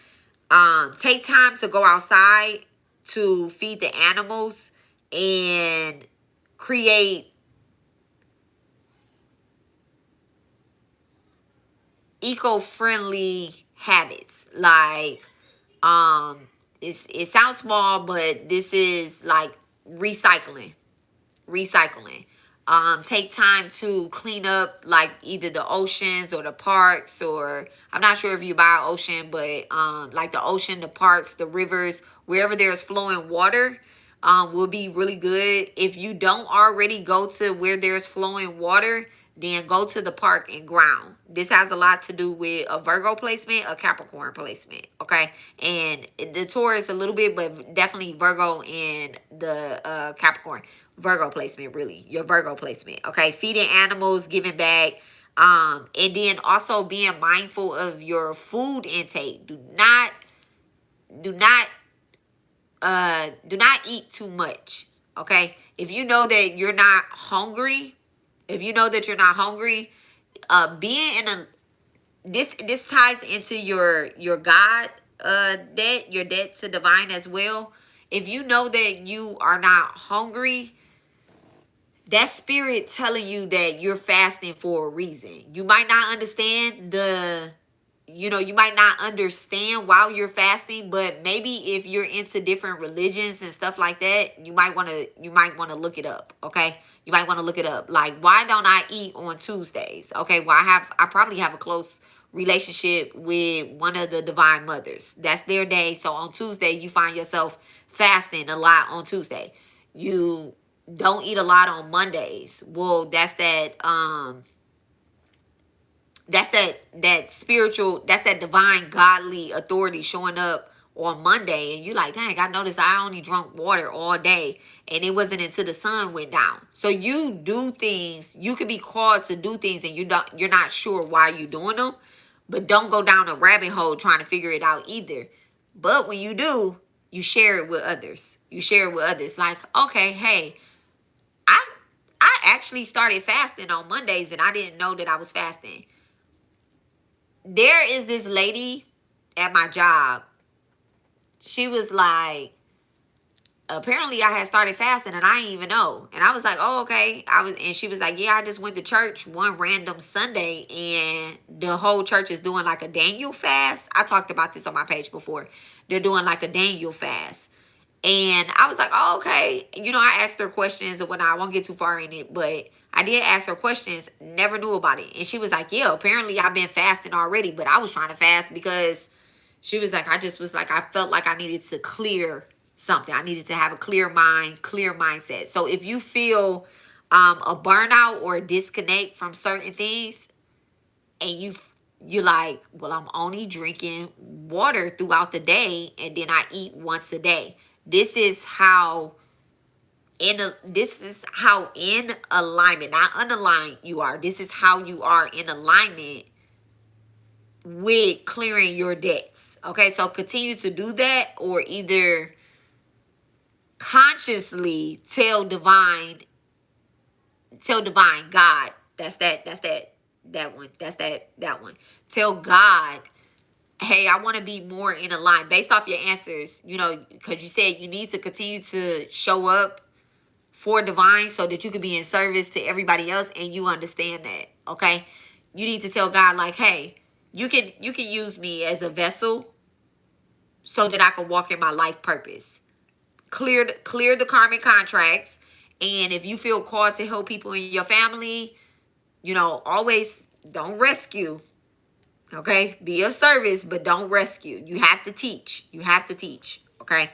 Speaker 1: Take time to go outside to feed the animals and create eco-friendly habits. Like it sounds small, but this is like recycling. Take time to clean up like either the oceans or the parks, or I'm not sure if you buy ocean, but like the ocean, the parks, the rivers, wherever there's flowing water, will be really good. If you don't already go to where there's flowing water, then go to the park and ground. This has a lot to do with a Virgo placement, a Capricorn placement, okay? And the Taurus a little bit, but definitely Virgo and the Capricorn. Virgo placement, really. Your Virgo placement, okay? Feeding animals, giving back, and then also being mindful of your food intake. Do not eat too much, okay? If you know that you're not hungry, being in a this ties into your God debt, your debt to divine as well. If you know that you are not hungry, that spirit telling you that you're fasting for a reason. You might not understand you might not understand while you're fasting, but maybe if you're into different religions and stuff like that, you might want to look it up, okay? You might want to look it up. Like, why don't I eat on Tuesdays? Okay, well, I probably have a close relationship with one of the divine mothers. That's their day. So on Tuesday, you find yourself fasting a lot on Tuesday. You don't eat a lot on Mondays. Well, that's that spiritual, that's that divine godly authority showing up on Monday, and you like, dang, I noticed I only drank water all day, and it wasn't until the sun went down. So you do things, you could be called to do things, and you're not sure why you're doing them, but don't go down a rabbit hole trying to figure it out either. But when you do, you share it with others. Like, okay, hey, I actually started fasting on Mondays, and I didn't know that I was fasting. There is this lady at my job. She was like, apparently I had started fasting and I didn't even know. And I was like, oh, okay. And she was like, yeah, I just went to church one random Sunday and the whole church is doing like a Daniel fast. I talked about this on my page before. They're doing like a Daniel fast. And I was like, oh, okay. I asked her questions and whatnot. I won't get too far in it, but I did ask her questions. Never knew about it. And she was like, yeah, apparently I've been fasting already, but I was trying to fast because she was like, I felt like I needed to clear something. I needed to have a clear mind, clear mindset. So if you feel a burnout or a disconnect from certain things, and you're like, well, I'm only drinking water throughout the day, and then I eat once a day. This is how in alignment, not unaligned you are. This is how you are in alignment with clearing your debts. Okay, so continue to do that, or either consciously tell divine God. That one. Tell God, hey, I want to be more in a line based off your answers, because you said you need to continue to show up for divine so that you can be in service to everybody else, and you understand that, okay? You need to tell God, like, hey, you can use me as a vessel so that I can walk in my life purpose. Clear the karmic contracts, and if you feel called to help people in your family, always don't rescue. Okay, be of service, but don't rescue. You have to teach. Okay.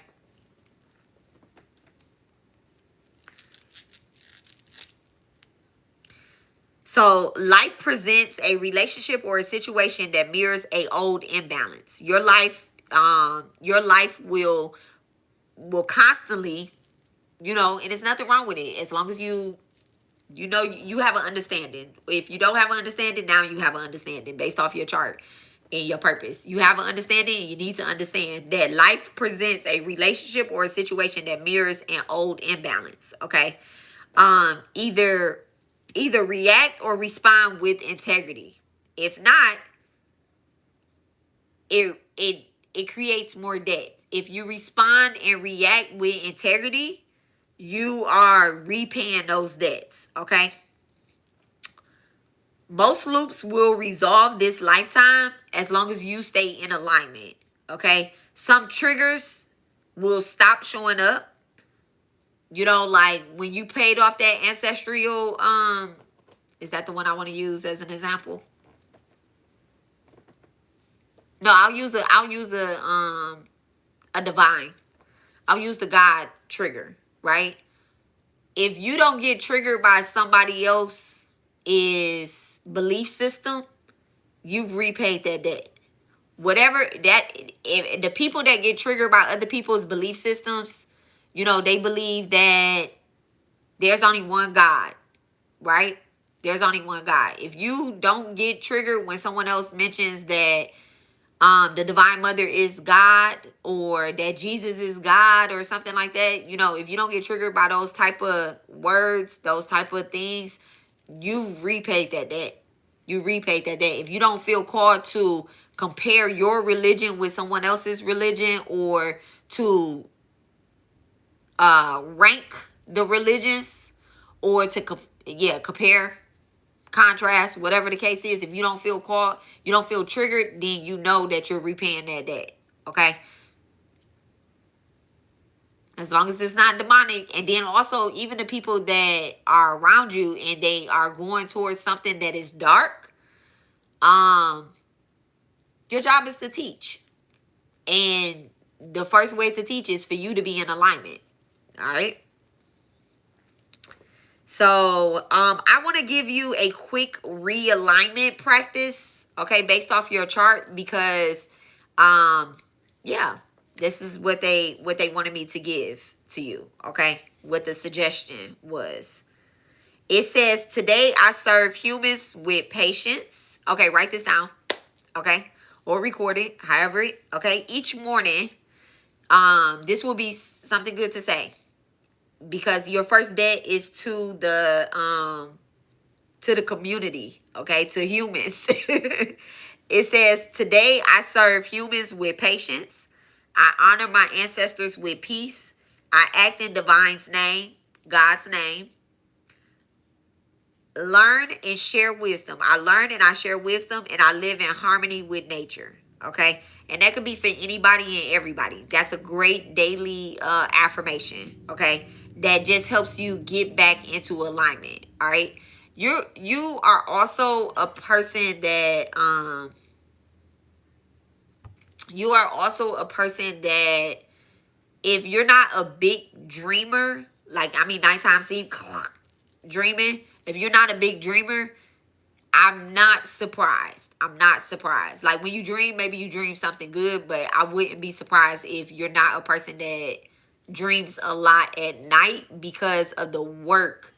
Speaker 1: So life presents a relationship or a situation that mirrors a old imbalance. Your life will constantly, and there's nothing wrong with it as long as you have an understanding. If you don't have an understanding, now you have an understanding based off your chart and your purpose. You have an understanding, and you need to understand that life presents a relationship or a situation that mirrors an old imbalance. Okay. Either react or respond with integrity. If not, it creates more debt. If you respond and react with integrity, you are repaying those debts. Okay. Most loops will resolve this lifetime as long as you stay in alignment. Okay. Some triggers will stop showing up. Like when you paid off that ancestral, is that the one I want to use as an example? No, I'll use a divine. I'll use the God trigger, right? If you don't get triggered by somebody else's belief system, you've repaid that debt. Whatever that, if the people that get triggered by other people's belief systems, they believe that there's only one God, right? There's only one God. If you don't get triggered when someone else mentions that the divine mother is God, or that Jesus is God, or something like that, if you don't get triggered by those type of words, those type of things, you've repaid that debt. You repaid that debt. If you don't feel called to compare your religion with someone else's religion, or to rank the religions, or to compare, contrast, whatever the case is, if you don't feel called, you don't feel triggered, then you know that you're repaying that debt. Okay. As long as it's not demonic. And then also, even the people that are around you and they are going towards something that is dark, your job is to teach. And the first way to teach is for you to be in alignment. All right. So I want to give you a quick realignment practice, okay, based off your chart, because yeah, this is what they wanted me to give to you, okay? What the suggestion was. It says, today I serve humans with patience. Okay, write this down, okay? Or record it, however, okay? Each morning, this will be something good to say, because your first debt is to the community, okay, to humans. It says, today I serve humans with patience. I honor my ancestors with peace. I act in divine's name, God's name. Learn and share wisdom. I learn and I share wisdom, and I live in harmony with nature. Okay. And that could be for anybody and everybody. That's a great daily affirmation. Okay. That just helps you get back into alignment. All right. You are also a person that if you're not a big dreamer, like, nighttime sleep, dreaming, if you're not a big dreamer, I'm not surprised. I'm not surprised. Like, when you dream, maybe you dream something good, but I wouldn't be surprised if you're not a person that dreams a lot at night, because of the work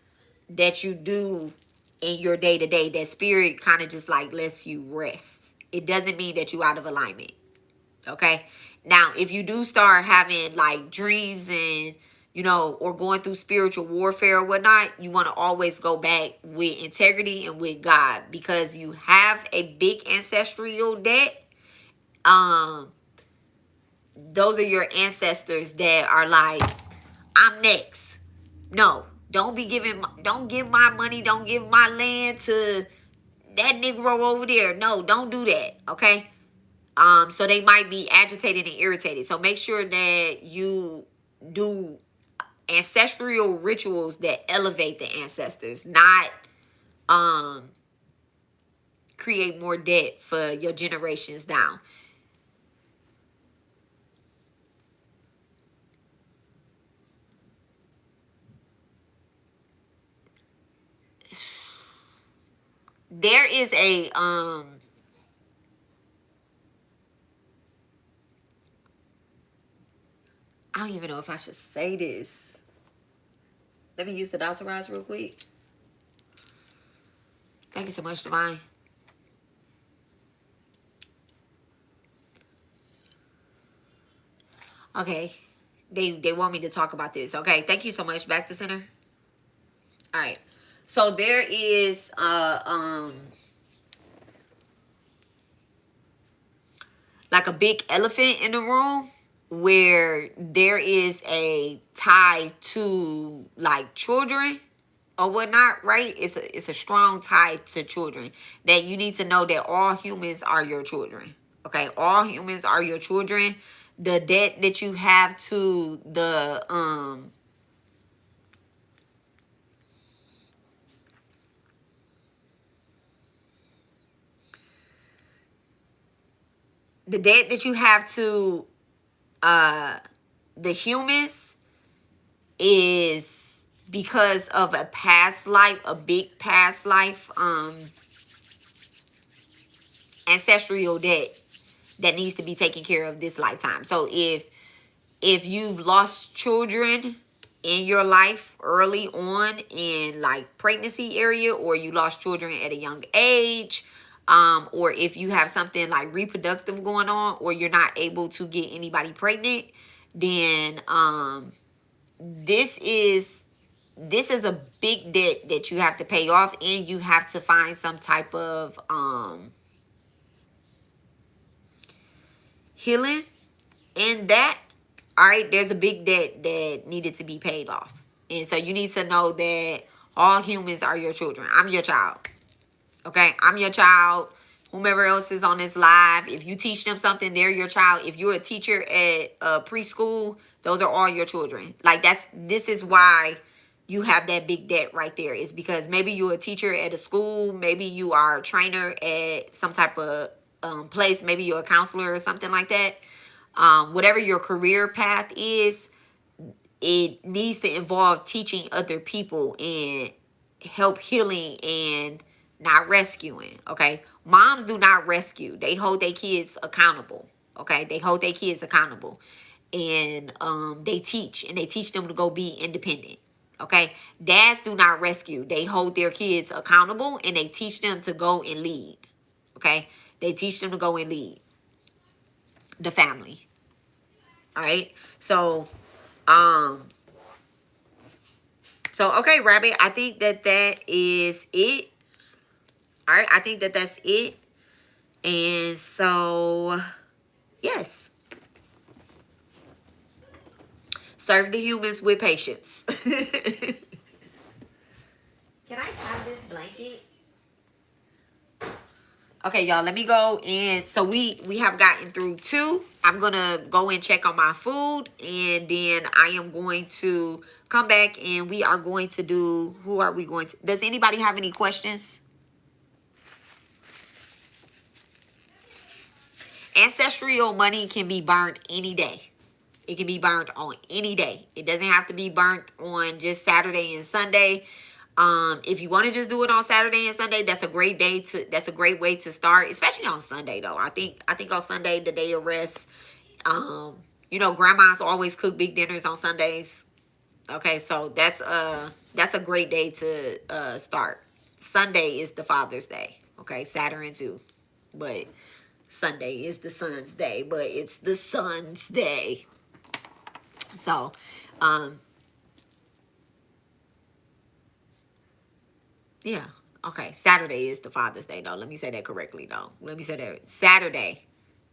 Speaker 1: that you do in your day-to-day. That spirit kind of just like lets you rest. It doesn't mean that you out of alignment. Okay. Now, if you do start having like dreams and, or going through spiritual warfare or whatnot, you want to always go back with integrity and with God, because you have a big ancestral debt. Those are your ancestors that are like, I'm next. No, don't give my money, don't give my land to that Negro over there. No, don't do that. Okay. So they might be agitated and irritated. So make sure that you do ancestral rituals that elevate the ancestors, not create more debt for your generations down. there is a I don't even know if I should say this. Let me use the Dr. Roz real quick. Thank you so much, Divine. Okay. They want me to talk about this. Okay, thank you so much. Back to center. All right. So there is like a big elephant in the room where there is a tie to like children or whatnot, right? It's a strong tie to children, that you need to know that all humans are your children. Okay, all humans are your children. The debt that you have to the debt that you have to the humans is because of a past life, a big past life ancestral debt that needs to be taken care of this lifetime. So if you've lost children in your life early on in like pregnancy area, or you lost children at a young age, or if you have something like reproductive going on, or you're not able to get anybody pregnant, then this is a big debt that you have to pay off, and you have to find some type of healing in that. All right, there's a big debt that needed to be paid off, and so you need to know that all humans are your children. I'm your child. Okay, I'm your child. Whomever else is on this live, if you teach them something, they're your child. If you're a teacher at preschool, those are all your children. Like this is why you have that big debt right there. Is because maybe you're a teacher at a school, maybe you are a trainer at some type of place, maybe you're a counselor or something like that. Whatever your career path is, it needs to involve teaching other people and help healing and not rescuing. Okay, moms do not rescue, they hold their kids accountable. Okay, they hold their kids accountable, and they teach, and they teach them to go be independent. Okay, dads do not rescue, they hold their kids accountable, and they teach them to go and lead. Okay, they teach them to go and lead the family. All right, um okay, Rabbit, I think that is it. All right, I think that's it. And so, yes, serve the humans with patience. Can I have this blanket? Okay, y'all, let me go. And so we have gotten through 2. I'm going to go and check on my food, and then I am going to come back, and we are going to do, who are we going to, does anybody have any questions? Ancestral money can be burned any day. It can be burned on any day. It doesn't have to be burnt on just Saturday and Sunday. If you want to just do it on Saturday and Sunday, that's a great way to start, especially on Sunday though. I think on Sunday, the day of rest. Grandmas always cook big dinners on Sundays. Okay, so that's a great day to start. Sunday is the Father's Day. Okay, Saturn too. But Sunday is the Sun's day, but it's the Sun's day. So, yeah. Okay. Saturday is the Father's Day, though. Let me say that correctly, though. Let me say that. Saturday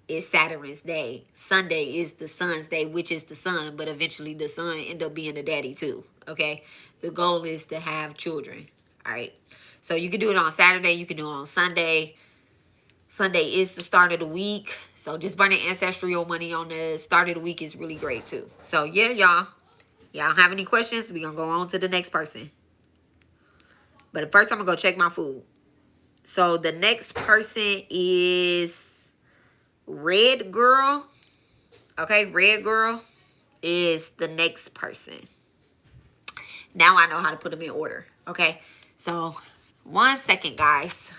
Speaker 1: is Saturn's day. Sunday is the Sun's day, which is the sun, but eventually the son end up being the daddy, too. Okay. The goal is to have children. All right. So you can do it on Saturday. You can do it on Sunday. Sunday is the start of the week. So just burning ancestral money on the start of the week is really great too. So yeah, y'all. Y'all have any questions? We're going to go on to the next person. But first I'm going to go check my food. So the next person is Red Girl. Okay, Red Girl is the next person. Now I know how to put them in order. Okay, so 1 second, guys.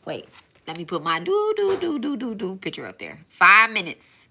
Speaker 1: Wait, let me put my do picture up there. 5 minutes.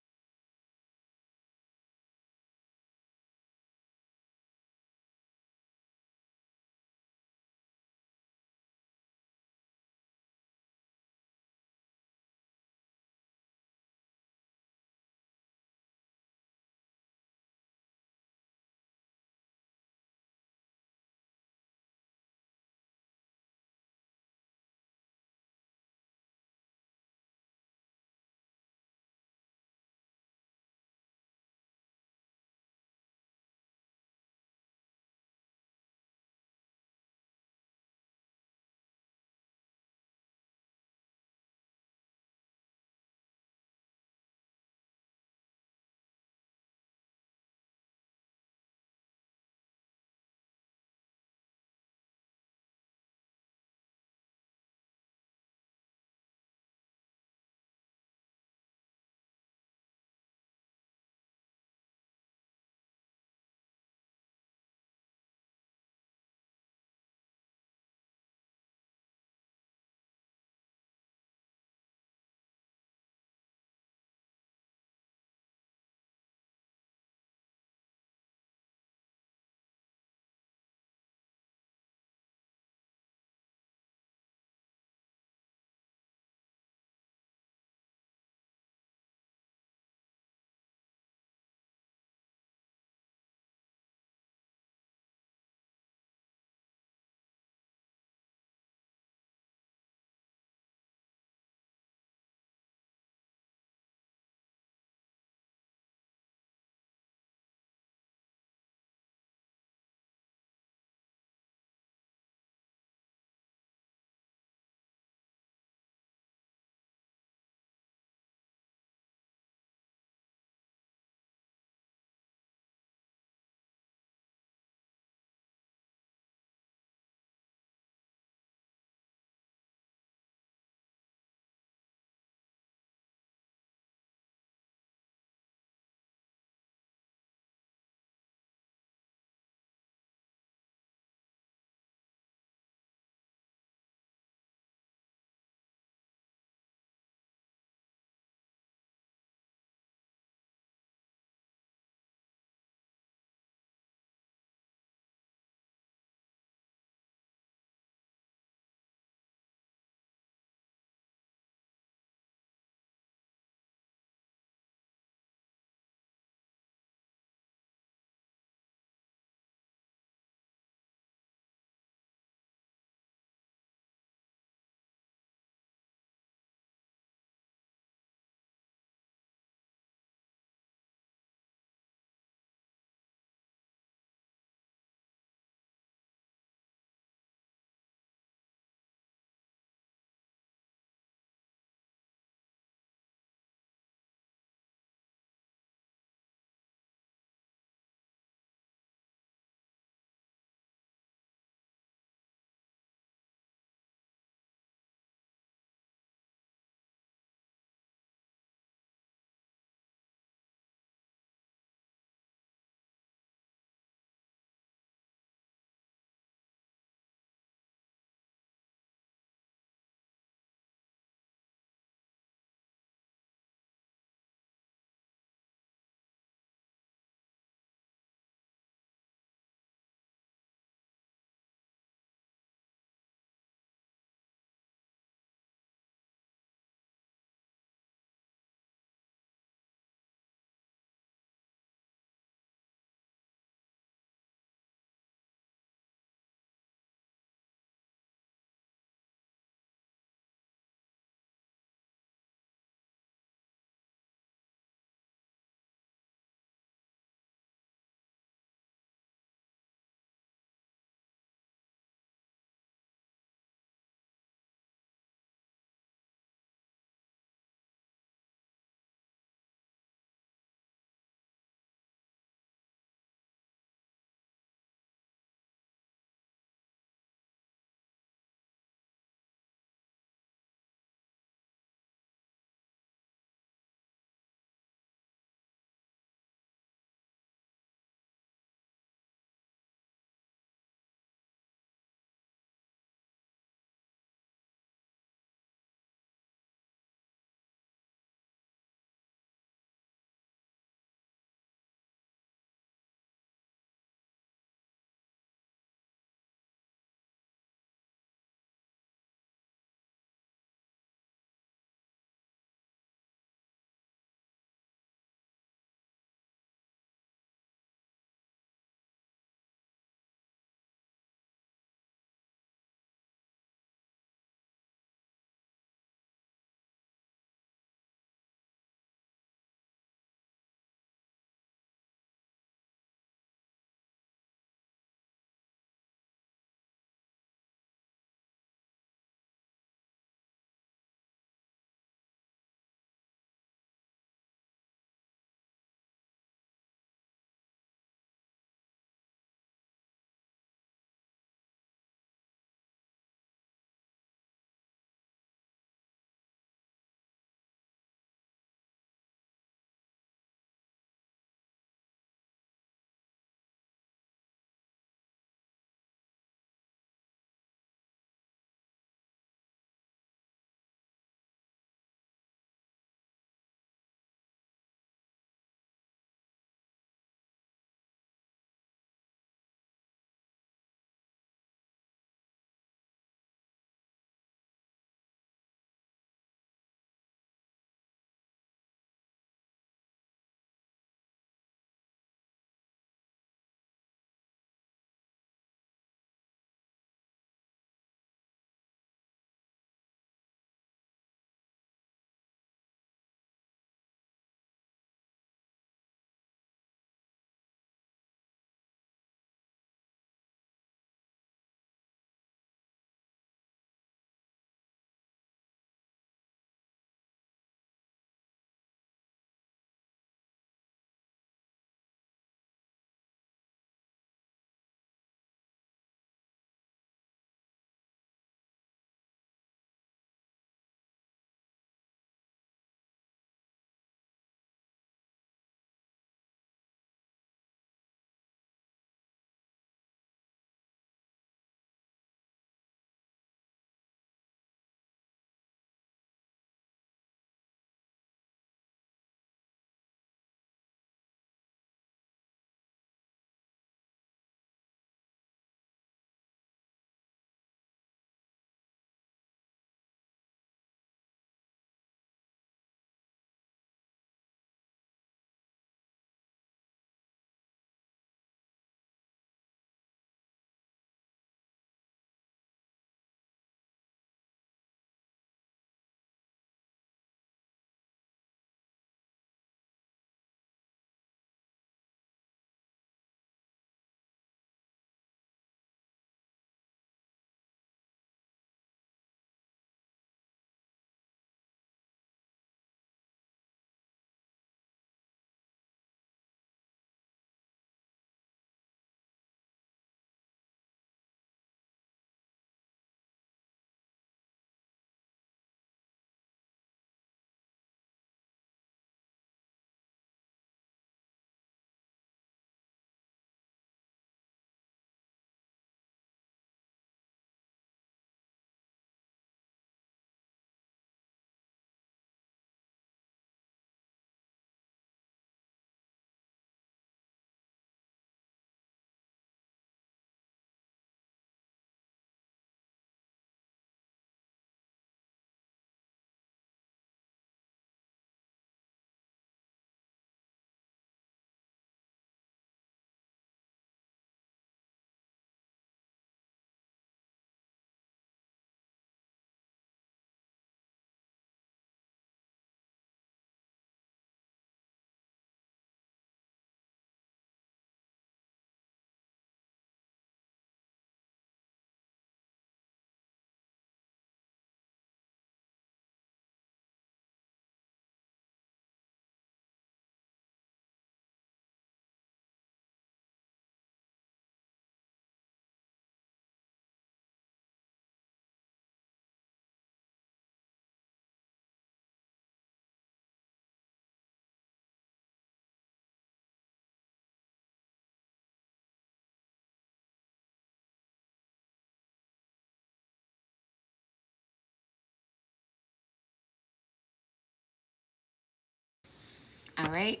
Speaker 1: All right.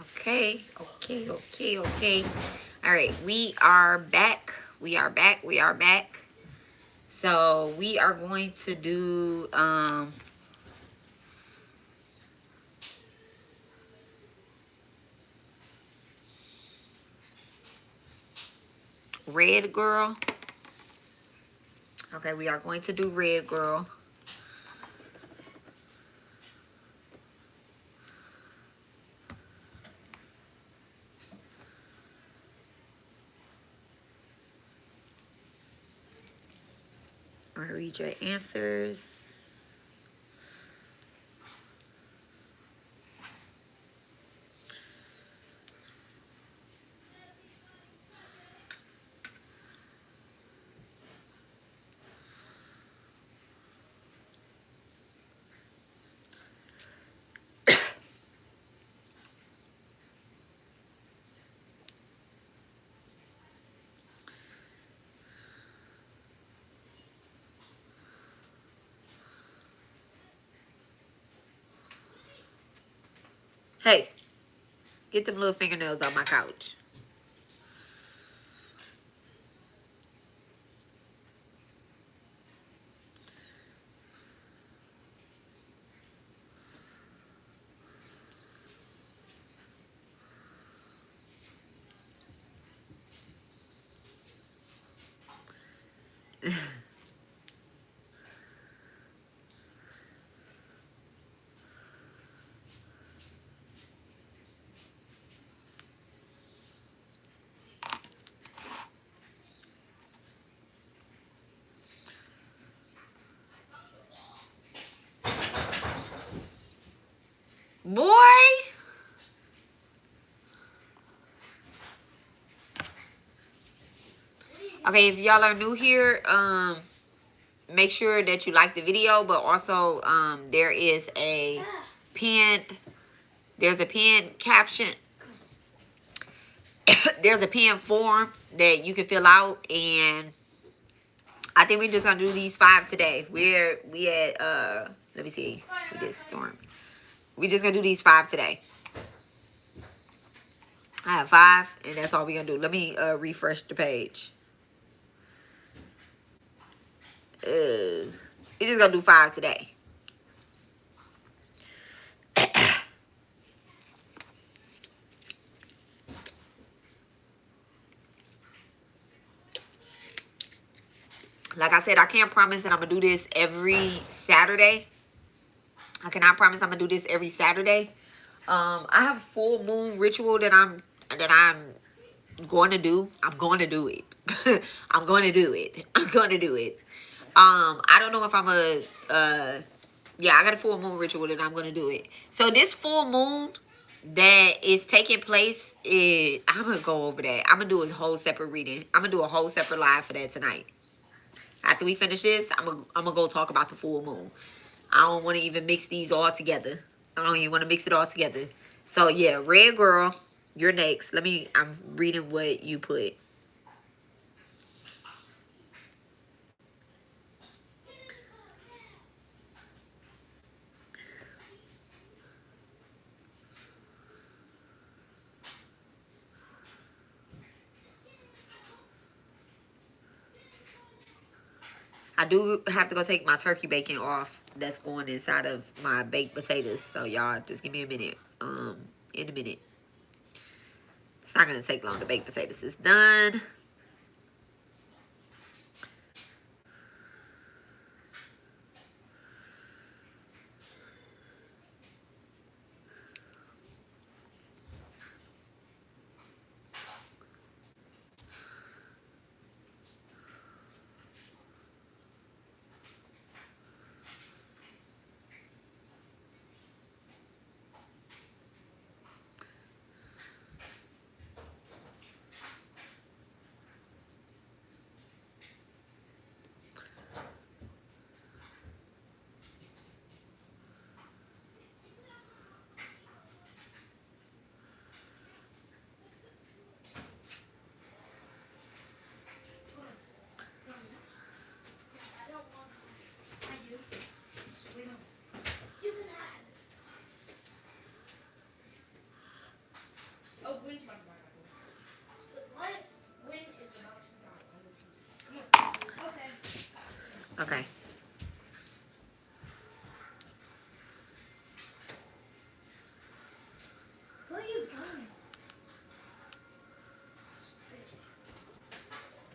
Speaker 1: Okay. All right. We are back. So we are going to do Red Girl. Okay, we are going to do Red Girl. I'm going to read your answers. Hey, get them little fingernails on my couch. Boy. Okay, if y'all are new here, make sure that you like the video, but also there is a pinned caption. There's a pinned form that you can fill out, and I think we're just gonna do these 5 today. We had let me see, we did Storm. We just gonna do these 5 today. I have 5, and that's all we're gonna do. Let me refresh the page. We're just gonna do 5 today. Like I said, I can't promise that I'm gonna do this every Saturday. I cannot promise I'm gonna do this every Saturday. I have a full moon ritual that I'm going to do. I'm going to do it. I'm going to do it. I'm going to do it. I don't know if I'm yeah, I got a full moon ritual and I'm going to do it. So this full moon that is taking place, I'm going to go over that. I'm going to do a whole separate reading. I'm going to do a whole separate live for that tonight. After we finish this, I'm going to go talk about the full moon. I don't want to even mix these all together. I don't even want to mix it all together. So yeah, Red Girl, you're next. I'm reading what you put. I do have to go take my turkey bacon off. That's going inside of my baked potatoes. So y'all just give me a minute. In a minute. It's not gonna take long. The baked potatoes is done.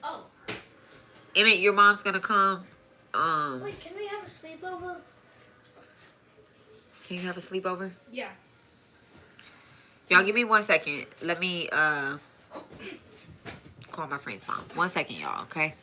Speaker 3: Oh.
Speaker 1: Emmett, your mom's gonna come.
Speaker 3: Wait, can we have a sleepover?
Speaker 1: Can you have a sleepover?
Speaker 3: Yeah.
Speaker 1: Y'all give me 1 second. Let me call my friend's mom. 1 second, y'all, okay?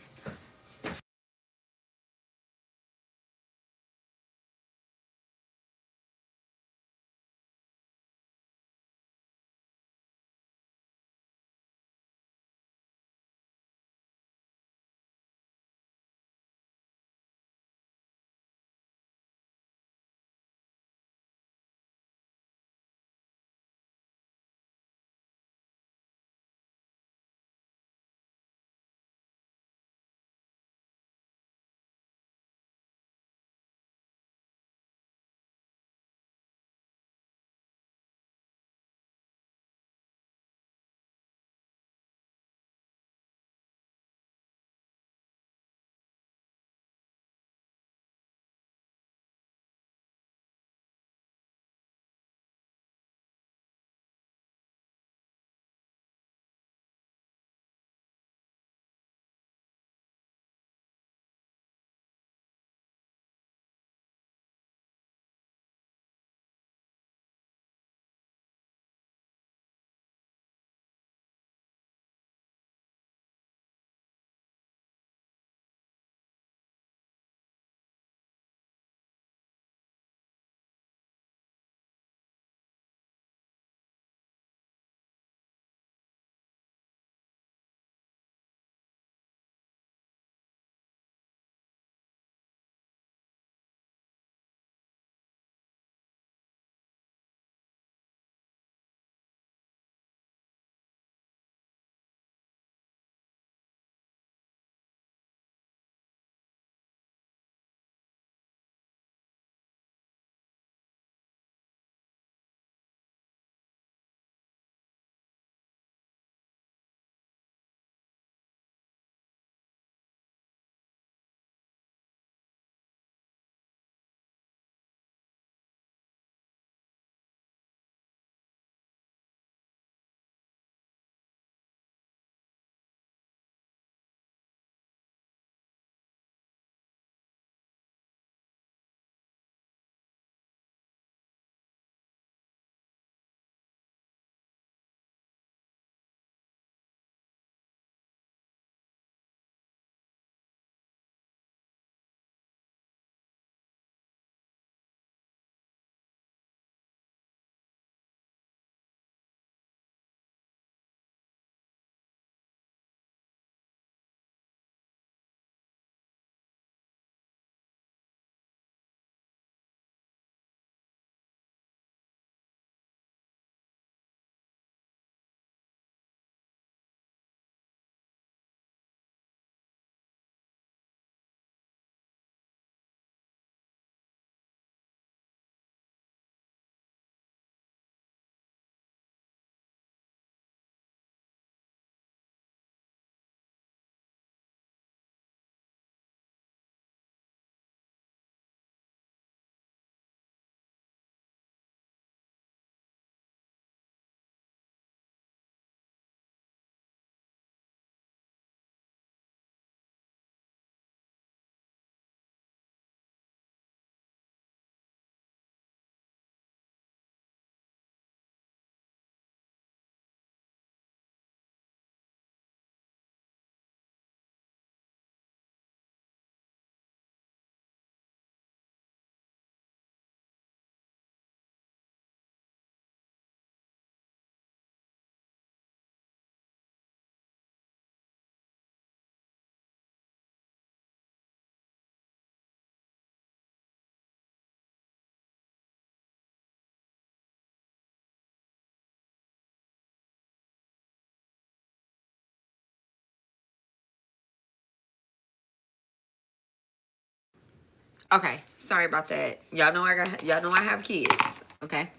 Speaker 1: Okay, sorry about that. Y'all know I have kids. Okay,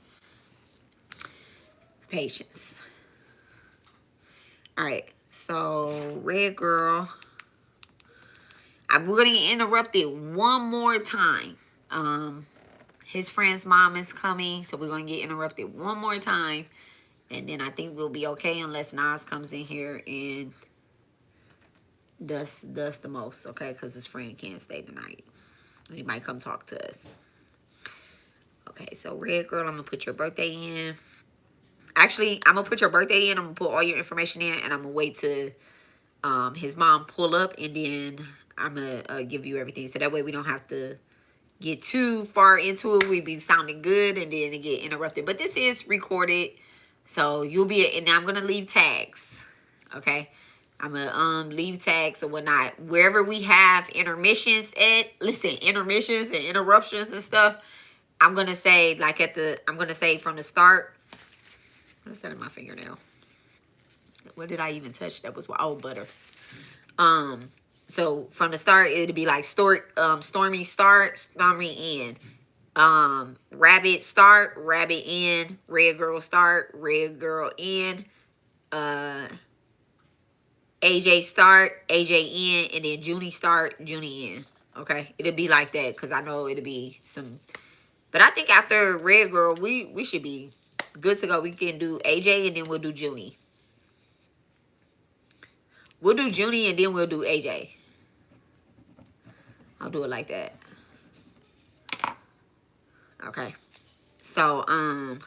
Speaker 1: patience. All right, so red girl, we're gonna get interrupted one more time. His friend's mom is coming, so we're gonna get interrupted one more time. And then I think we'll be okay unless Nas comes in here and does the most, okay? Because his friend can't stay tonight. He might come talk to us. Okay, so Red Girl, I'm going to put your birthday in. Actually, I'm going to put your birthday in. I'm going to put all your information in. And I'm going to wait till his mom pull up. And then I'm going to give you everything. So that way we don't have to get too far into it. We be sounding good and then it get interrupted. But this is recorded. So you'll be, and I'm going to leave tags. Okay. I'm going to leave tags or whatnot. Wherever we have intermissions at, listen, intermissions and interruptions and stuff, I'm going to say like I'm going to say from the start. What is that in my fingernail? What did I even touch? That was, oh, butter. So from the start, it'd be like Stormy start, Stormy end. Rabbit start, rabbit end, red girl start, red girl end, AJ start, AJ end, and then Junie start, Junie end. Okay, it'll be like that because I know it'll be some. But I think after red girl, we should be good to go. We can do AJ and then we'll do Junie. We'll do Junie and then we'll do AJ. I'll do it like that. Okay. So all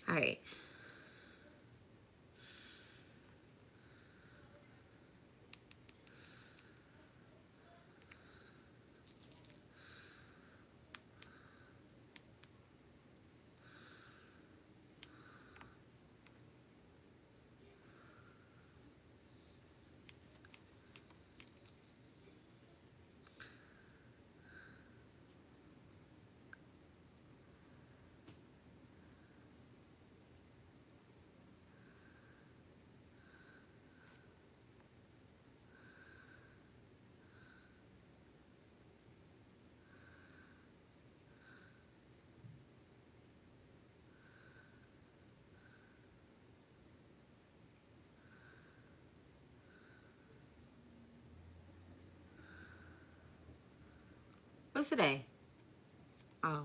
Speaker 1: right. What's today? Oh.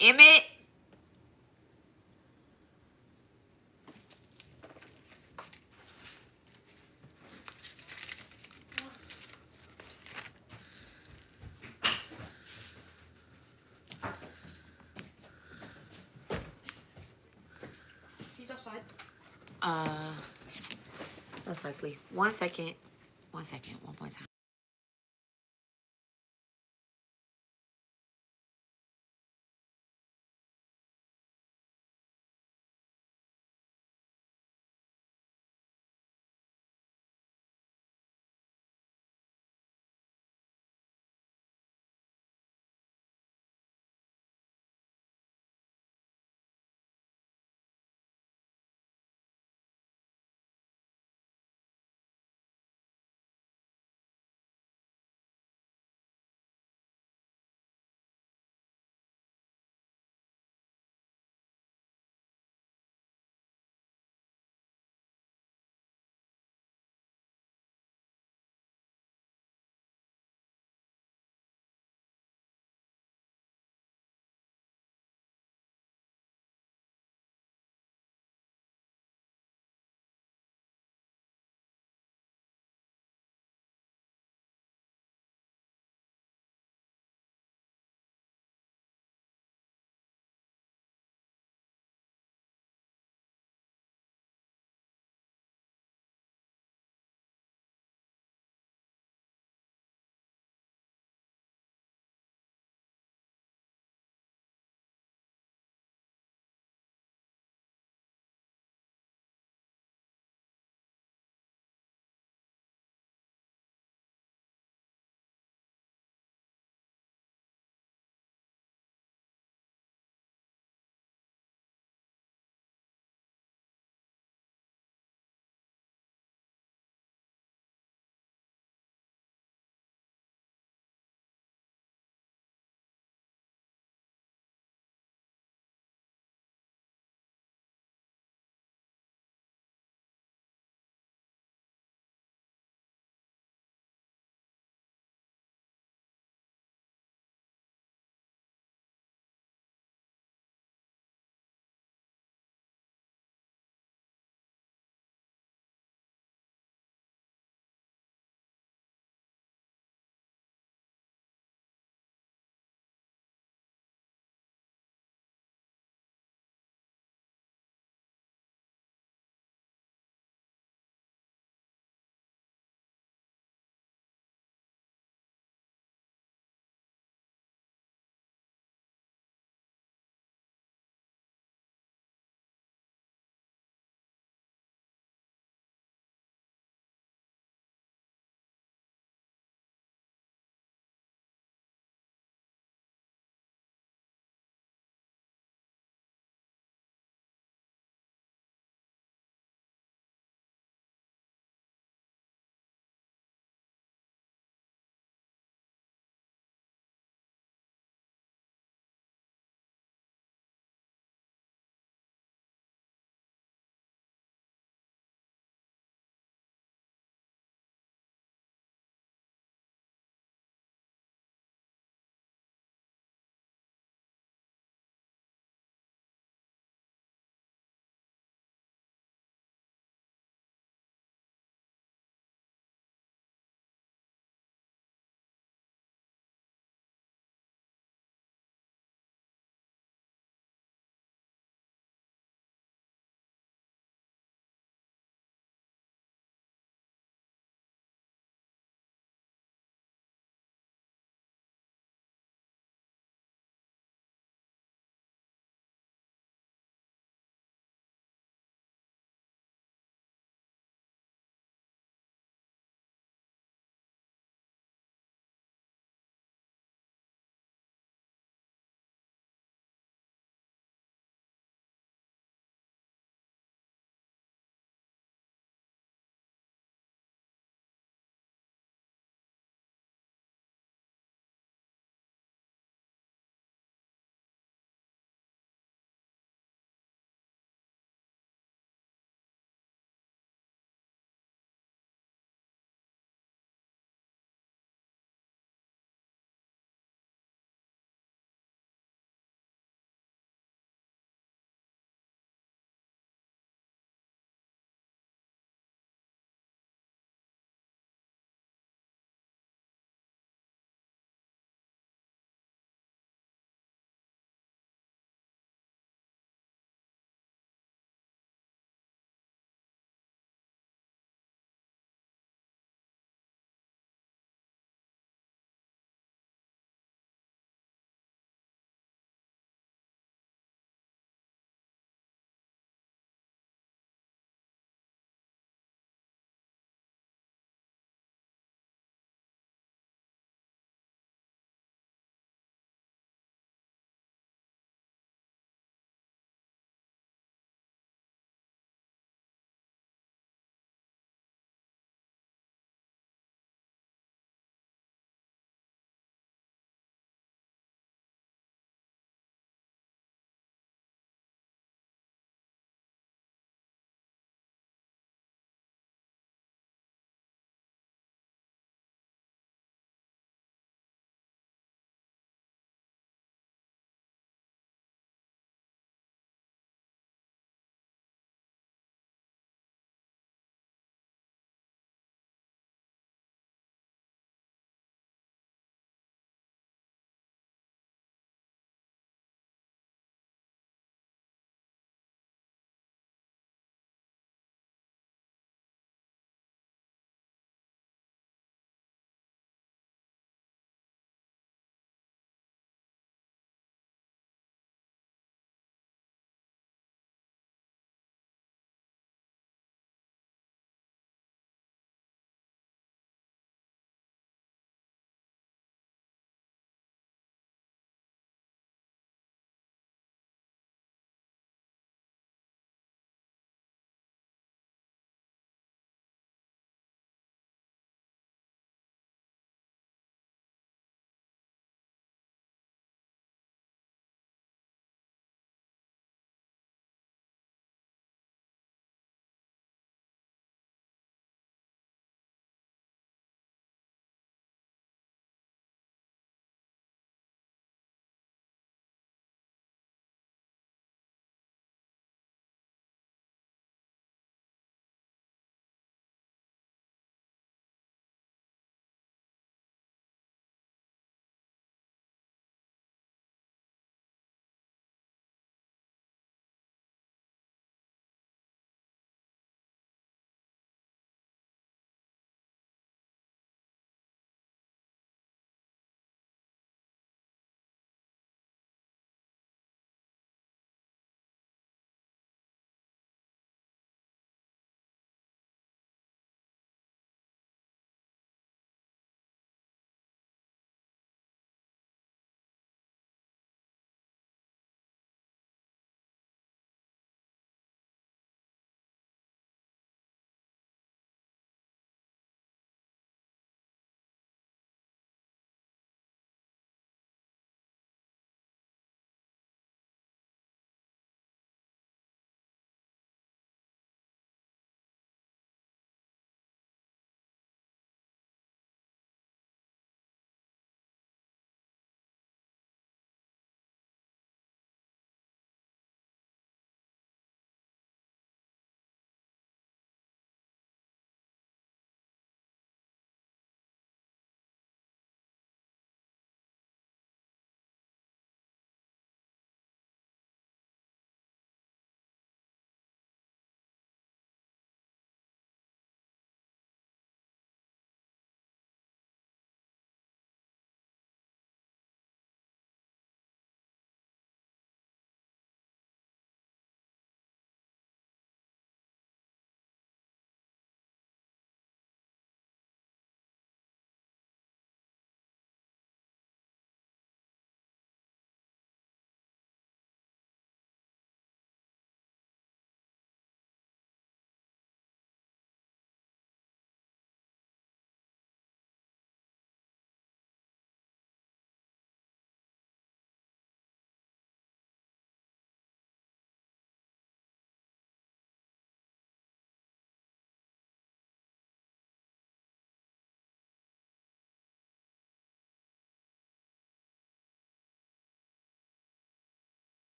Speaker 1: Emmett.
Speaker 3: She's outside.
Speaker 1: Most likely. 1 second. 1 second. One more time.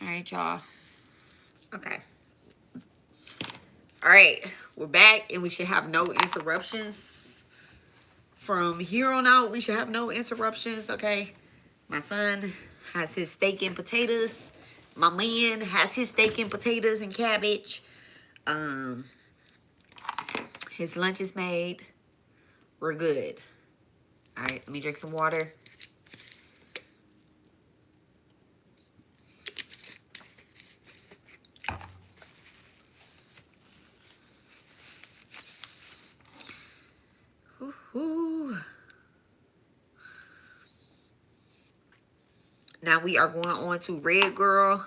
Speaker 1: All right, y'all. Okay. All right, we're back, and we should have no interruptions. From here on out, we should have no interruptions, okay? My son has his steak and potatoes. My man has his steak and potatoes and cabbage. Um, his lunch is made. We're good. All right, let me drink some water. Woo-hoo. Now we are going on to Red Girl.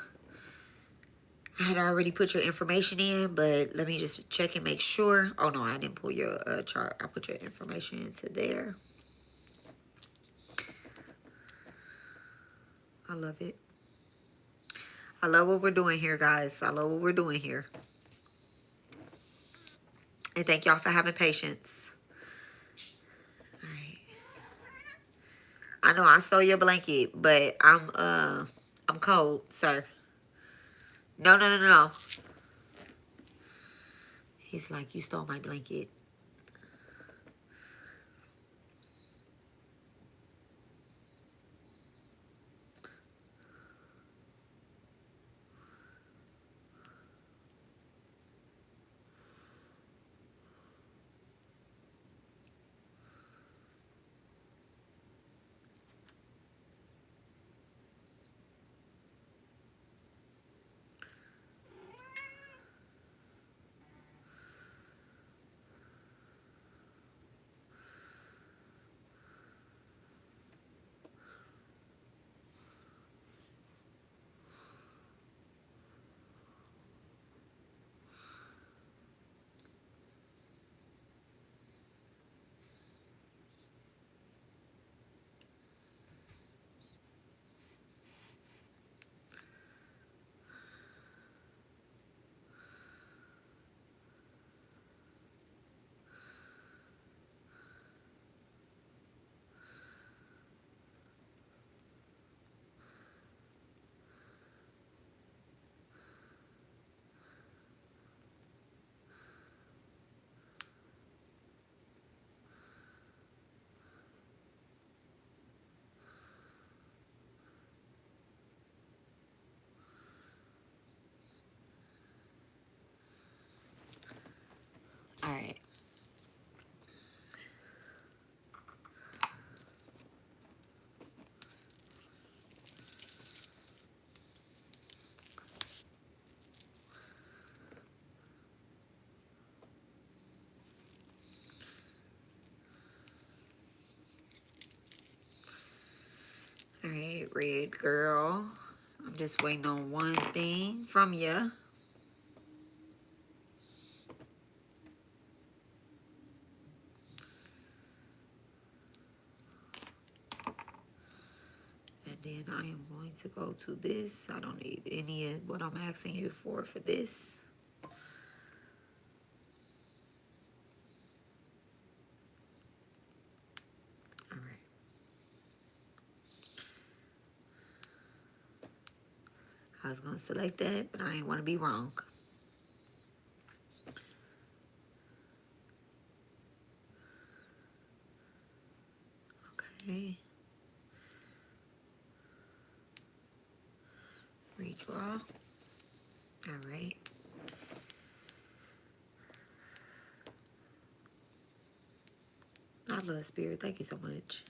Speaker 1: I had already put your information in, but let me just check and make sure. Oh, no, I didn't pull your chart. I put your information into there. I love it. I love what we're doing here, guys. I love what we're doing here. And thank y'all for having patience. All right. I know I stole your blanket, but I'm cold, sir. No, no, no, no. He's like, you stole my blanket. All right. All right, Red Girl. I'm just waiting on one thing from you. And then I am going to go to this. I don't need any of what I'm asking you for this. All right. I was going to select that, but I didn't want to be wrong. Okay. Redraw. All right. I love Spirit. Thank you so much.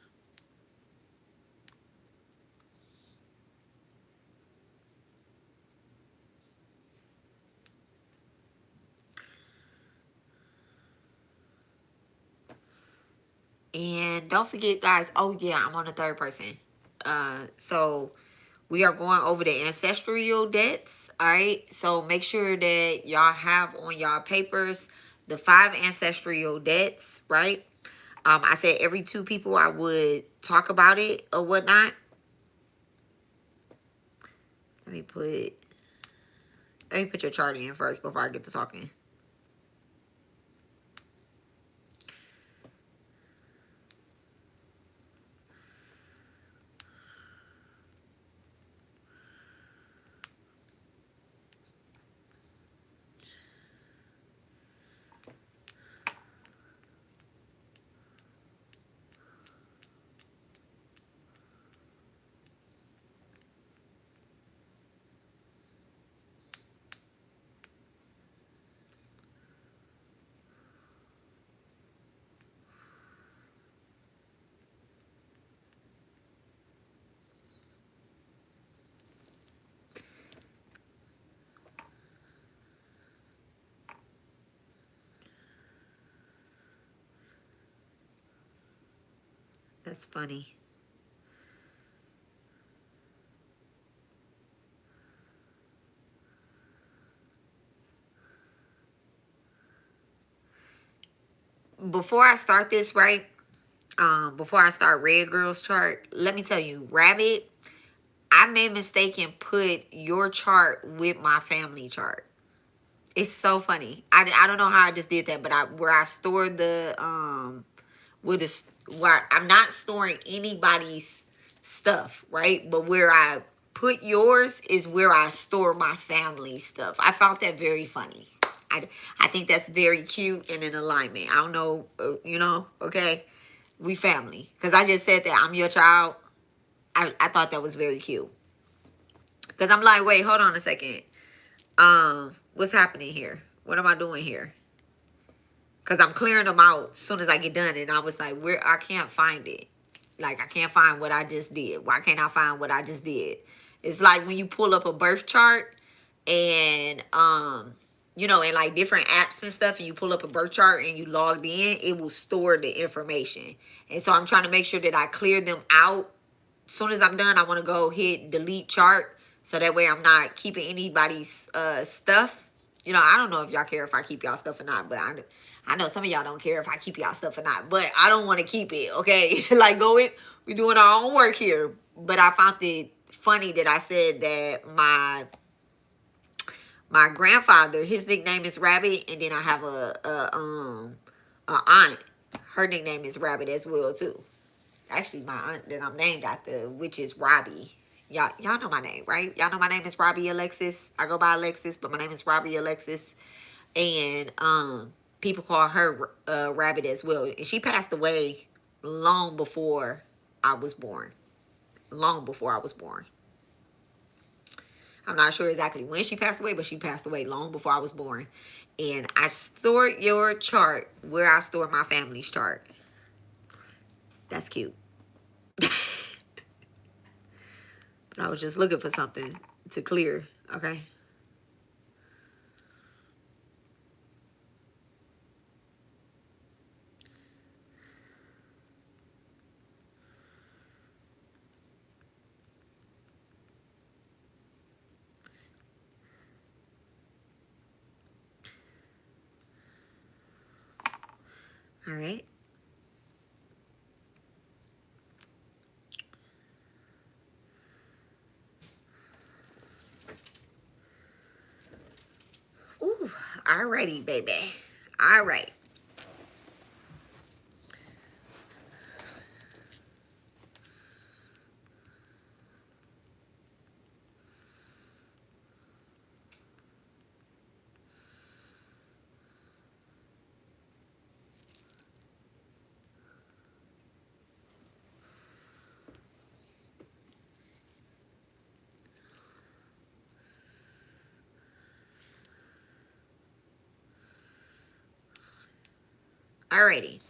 Speaker 1: And don't forget, guys. Oh, yeah, I'm on the third person. So we are going over the ancestral debts. All right. So make sure that y'all have on y'all papers the 5 ancestral debts, right? I said every 2 people I would talk about it or whatnot. Let me put your chart in first before I get to talking. That's funny. Before I start this, right? Before I start Red Girl's chart, let me tell you, Rabbit, I made a mistake and put your chart with my family chart. It's so funny. I don't know how I just did that, but where I stored the with the where I'm not storing anybody's stuff, right? But where I put yours is where I store my family stuff. I found that very funny. I think that's very cute and in alignment. I don't know, okay? We family. Because I just said that I'm your child. I thought that was very cute. Because I'm like, wait, hold on a second. What's happening here? What am I doing here? Because I'm clearing them out as soon as I get done. And I was like, where I can't find it. Like, I can't find what I just did. Why can't I find what I just did? It's like when you pull up a birth chart and, in like different apps and stuff, and you pull up a birth chart and you logged in, it will store the information. And so I'm trying to make sure that I clear them out. As soon as I'm done, I want to go hit delete chart. So that way I'm not keeping anybody's stuff. I don't know if y'all care if I keep y'all stuff or not, but I know some of y'all don't care if I keep y'all stuff or not, but I don't want to keep it, okay? Like, we're doing our own work here. But I found it funny that I said that my grandfather, his nickname is Rabbit, and then I have a aunt. Her nickname is Rabbit as well too. Actually, my aunt that I'm named after, which is Robbie. Y'all know my name, right? Y'all know my name is Robbie Alexis. I go by Alexis, but my name is Robbie Alexis. And people call her Rabbit as well. And she passed away long before I was born. Long before I was born. I'm not sure exactly when she passed away, but she passed away long before I was born. And I stored your chart where I store my family's chart. That's cute. But I was just looking for something to clear, okay? All right. Ooh, alrighty, baby. All right. Alrighty.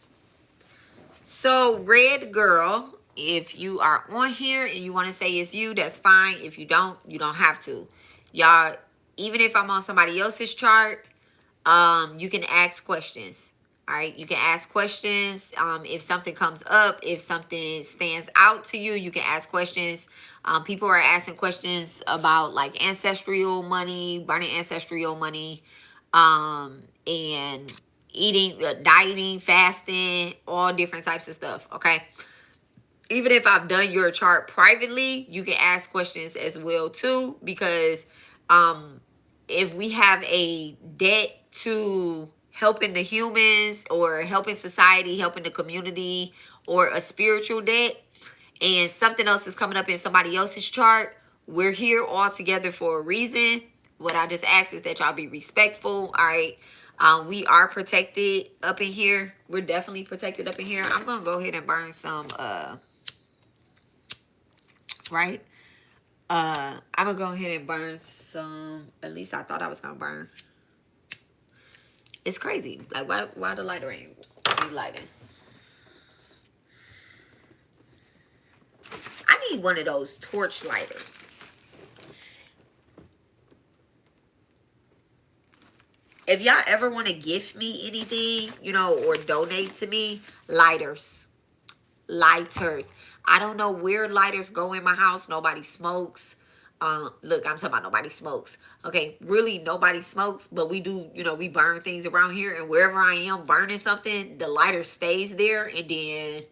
Speaker 1: So, Red Girl, if you are on here and you want to say it's you, that's fine. If you don't have to. Y'all, even if I'm on somebody else's chart, you can ask questions. All right, you can ask questions. If something comes up, if something stands out to you, you can ask questions. People are asking questions about like ancestral money, burning ancestral money, and eating, dieting, fasting, all different types of stuff. Okay. Even if I've done your chart privately, you can ask questions as well too, because if we have a debt to helping the humans or helping society, helping the community, or a spiritual debt, and something else is coming up in somebody else's chart, we're here all together for a reason. What I just ask is that y'all be respectful. All right. We are protected up in here. We're definitely protected up in here. I'm gonna go ahead and burn some right. I'm gonna go ahead and burn some. At least I thought I was gonna burn. It's crazy. Like, why the lighter ain't be lighting? I need one of those torch lighters. If y'all ever want to gift me anything, or donate to me, lighters. lighters. I don't know where lighters go in my house. Nobody smokes. Look, I'm talking about nobody smokes. Okay, really nobody smokes, but we do, we burn things around here, and wherever I am burning something, the lighter stays there, and then,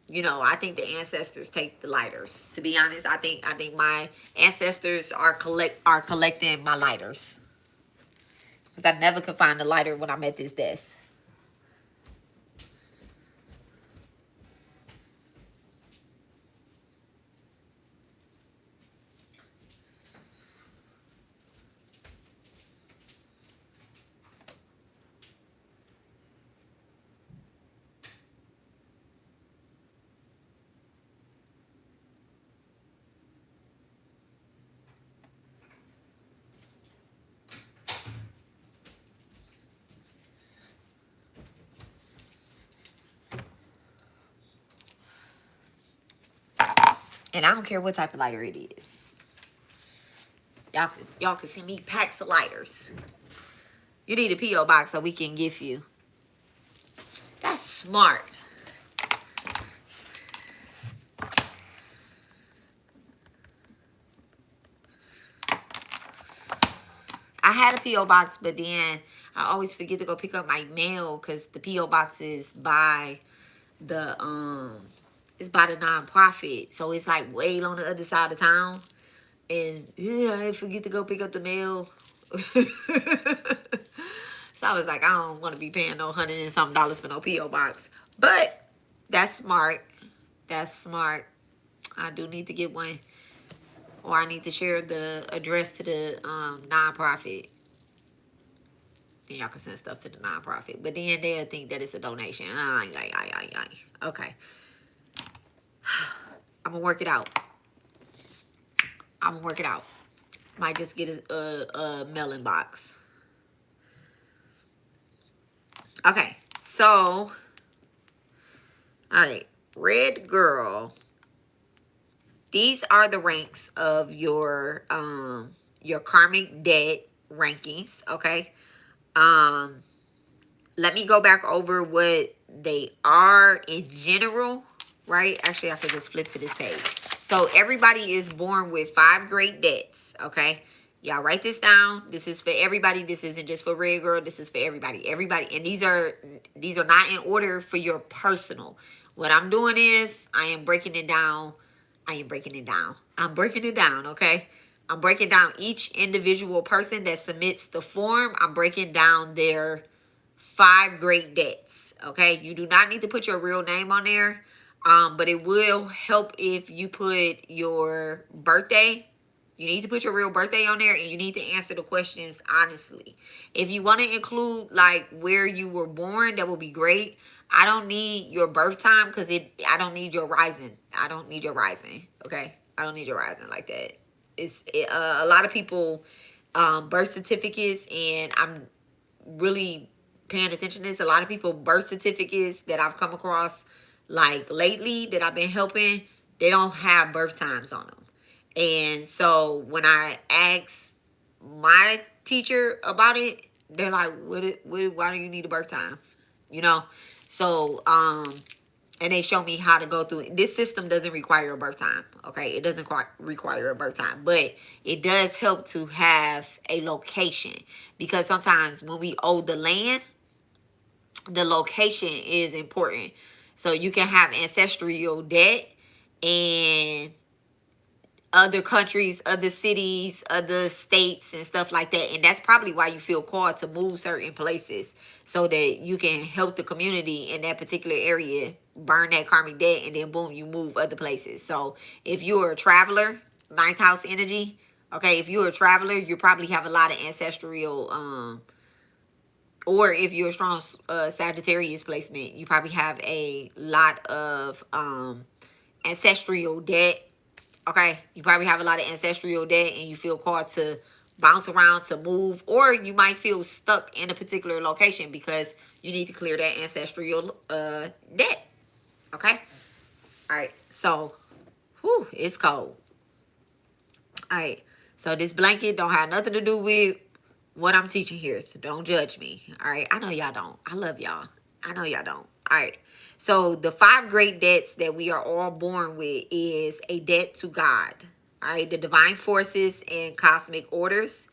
Speaker 1: I think the ancestors take the lighters. To be honest, I think my ancestors are collecting my lighters. Because I never could find a lighter when I'm at this desk. And I don't care what type of lighter it is. Y'all can send me packs of lighters. You need a P.O. box so we can give you. That's smart. I had a P.O. box, but then I always forget to go pick up my mail because the P.O. box is by the nonprofit. So it's like way on the other side of town. And yeah, I forget to go pick up the mail. So I was like, I don't want to be paying no $100 and something for no P.O. box. But that's smart. That's smart. I do need to get one. Or I need to share the address to the nonprofit. Then y'all can send stuff to the nonprofit. But then they'll think that it's a donation. Okay. I'm going to work it out. Might just get a mailing box. Okay. So, all right. Red girl. These are the ranks of your karmic debt rankings, okay? Let me go back over what they are in general, right? Actually, I could just flip to this page. So everybody is born with 5 great debts, okay? Y'all write this down. This is for everybody. This isn't just for red girl. This is for everybody. Everybody. And these are not in order for your personal. What I'm doing is I am breaking it down. I'm breaking it down, okay? I'm breaking down each individual person that submits the form. I'm breaking down their 5 great debts, okay? You do not need to put your real name on there, but it will help if you put your birthday. You need to put your real birthday on there, and you need to answer the questions honestly. If you want to include like where you were born, that would be great. I don't need your birth time because I don't need your rising. Okay? I don't need your rising like that. A lot of people birth certificates, and I'm really paying attention to this. A lot of people birth certificates that I've come across like lately that I've been helping, they don't have birth times on them. And so when I ask my teacher about it, they're like, why do you need a birth time? So and they show me how to go through it. This system doesn't require a birth time, okay? It doesn't require a birth time, but it does help to have a location, because sometimes when we owe the land, the location is important. So you can have ancestral debt and other countries, other cities, other states, and stuff like that. And that's probably why you feel called to move certain places, so that you can help the community in that particular area burn that karmic debt, and then boom, you move other places. So if you're a traveler, 9th house energy, okay, if you're a traveler, you probably have a lot of ancestral, or if you're a strong Sagittarius placement, you probably have a lot of ancestral debt. Okay, you probably have a lot of ancestral debt, and you feel called to bounce around, to move, or you might feel stuck in a particular location because you need to clear that ancestral debt. Okay, all right. So, it's cold. All right. So this blanket don't have nothing to do with what I'm teaching here, so don't judge me. All right, I know y'all don't. I love y'all. I know y'all don't. All right. So the 5 great debts that we are all born with is a debt to God, all right, the divine forces and cosmic orders,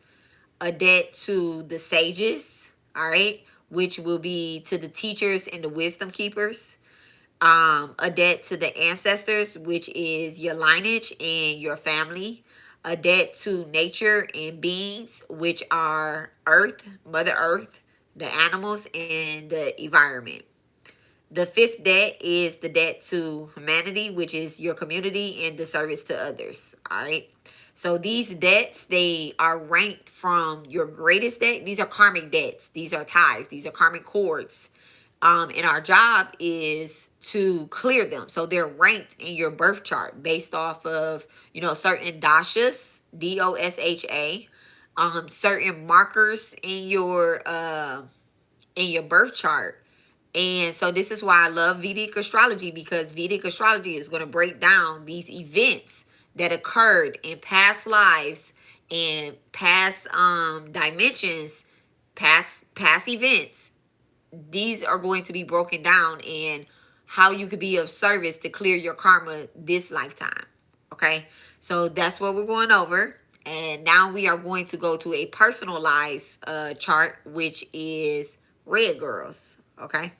Speaker 1: a debt to the sages, all right, which will be to the teachers and the wisdom keepers, a debt to the ancestors, which is your lineage and your family, a debt to nature and beings, which are Earth, Mother Earth, the animals, and the environment. The 5th debt is the debt to humanity, which is your community and the service to others. All right. So these debts, they are ranked from your greatest debt. These are karmic debts. These are ties. These are karmic cords. And our job is to clear them. So they're ranked in your birth chart based off of, certain dashas, DOSHA, certain markers in your birth chart. And so this is why I love Vedic astrology, because Vedic astrology is going to break down these events that occurred in past lives and past dimensions, past events. These are going to be broken down and how you could be of service to clear your karma this lifetime. Okay? So that's what we're going over. And now we are going to go to a personalized chart, which is Red Girls. Okay?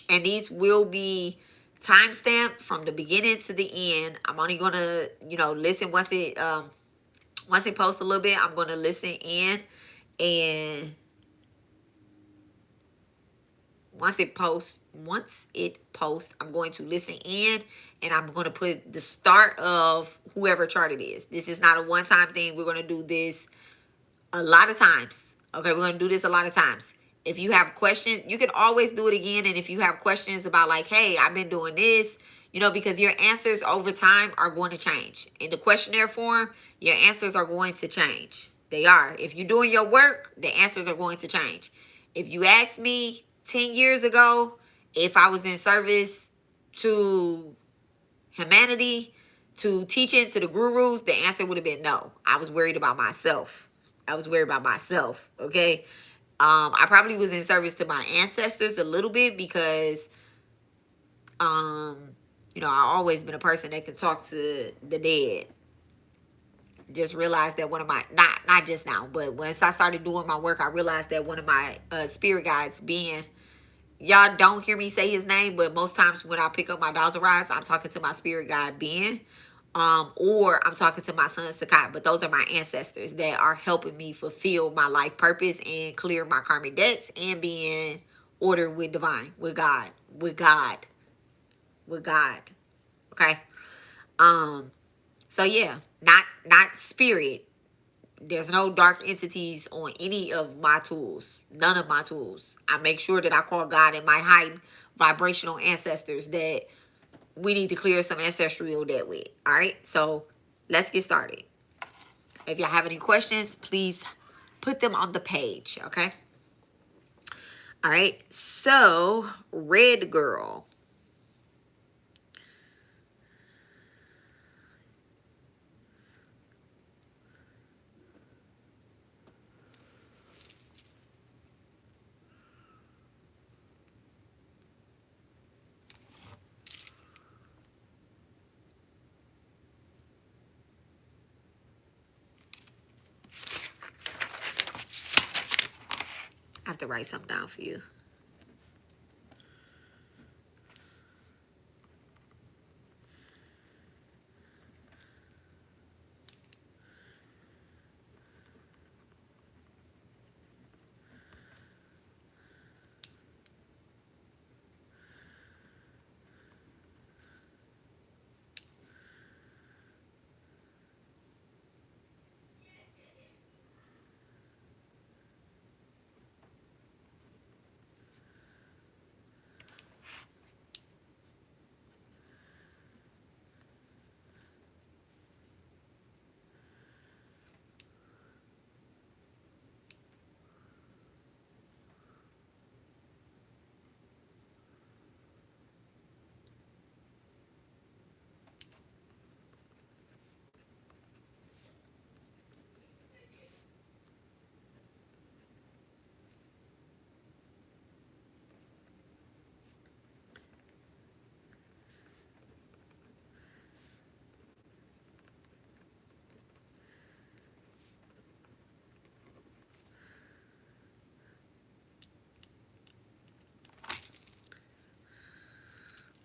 Speaker 1: And these will be timestamped from the beginning to the end. I'm only gonna, listen once it posts a little bit. I'm gonna listen in, and once it posts, I'm going to listen in, and I'm going to put the start of whoever chart it is. This is not a one-time thing. We're going to do this a lot of times. Okay, we're going to do this a lot of times. If you have questions, you can always do it again. And if you have questions about like, hey, I've been doing this, because your answers over time are going to change. In the questionnaire form, your answers are going to change. They are. If you're doing your work, the answers are going to change. If you asked me 10 years ago if I was in service to humanity, to teaching, to the gurus, the answer would have been no. I was worried about myself. Okay. I probably was in service to my ancestors a little bit because, I've always been a person that can talk to the dead. Just realized that one of my, not just now, but once I started doing my work, I realized that one of my spirit guides, being, y'all don't hear me say his name, but most times when I pick up my dolls rides, I'm talking to my spirit guide, being, or I'm talking to my son Sakai. But those are my ancestors that are helping me fulfill my life purpose and clear my karmic debts and be in order with divine, with God. Okay. So yeah, not spirit. There's no dark entities on any of my tools. None of my tools. I make sure that I call God and my high vibrational ancestors that we need to clear some ancestral debt with. All right. So let's get started. If y'all have any questions, please put them on the page. Okay. All right. So Red Girl. I have to write something down for you.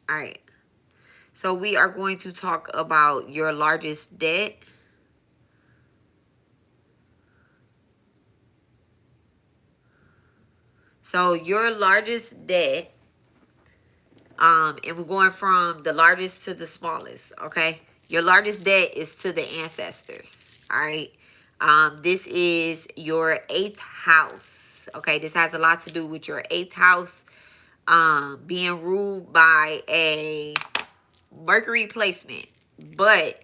Speaker 1: All right. So we are going to talk about your largest debt. So your largest debt, and we're going from the largest to the smallest, okay? Your largest debt is to the ancestors, all right? This is your 8th house, okay? This has a lot to do with your 8th house being ruled by a Mercury placement, but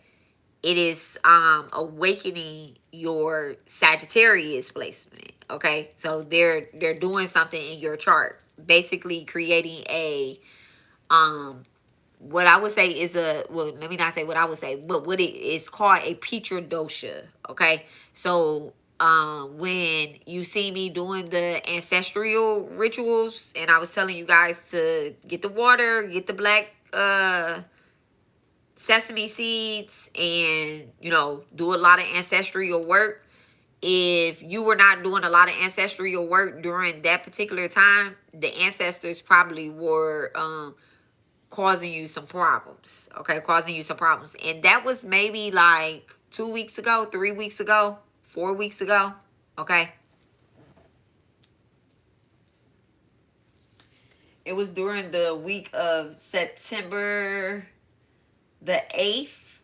Speaker 1: it is awakening your Sagittarius placement. Okay, so they're doing something in your chart, basically creating a what I would say is a, well, let me not say what I would say, but what it is called a Petra dosha. Okay, so when you see me doing the ancestral rituals, and I was telling you guys to get the water, get the black sesame seeds, and do a lot of ancestral work. If you were not doing a lot of ancestral work during that particular time, the ancestors probably were causing you some problems. Okay, causing you some problems. And that was maybe like 2 weeks ago, 3 weeks ago, 4 weeks ago. Okay, it was during the week of September the 8th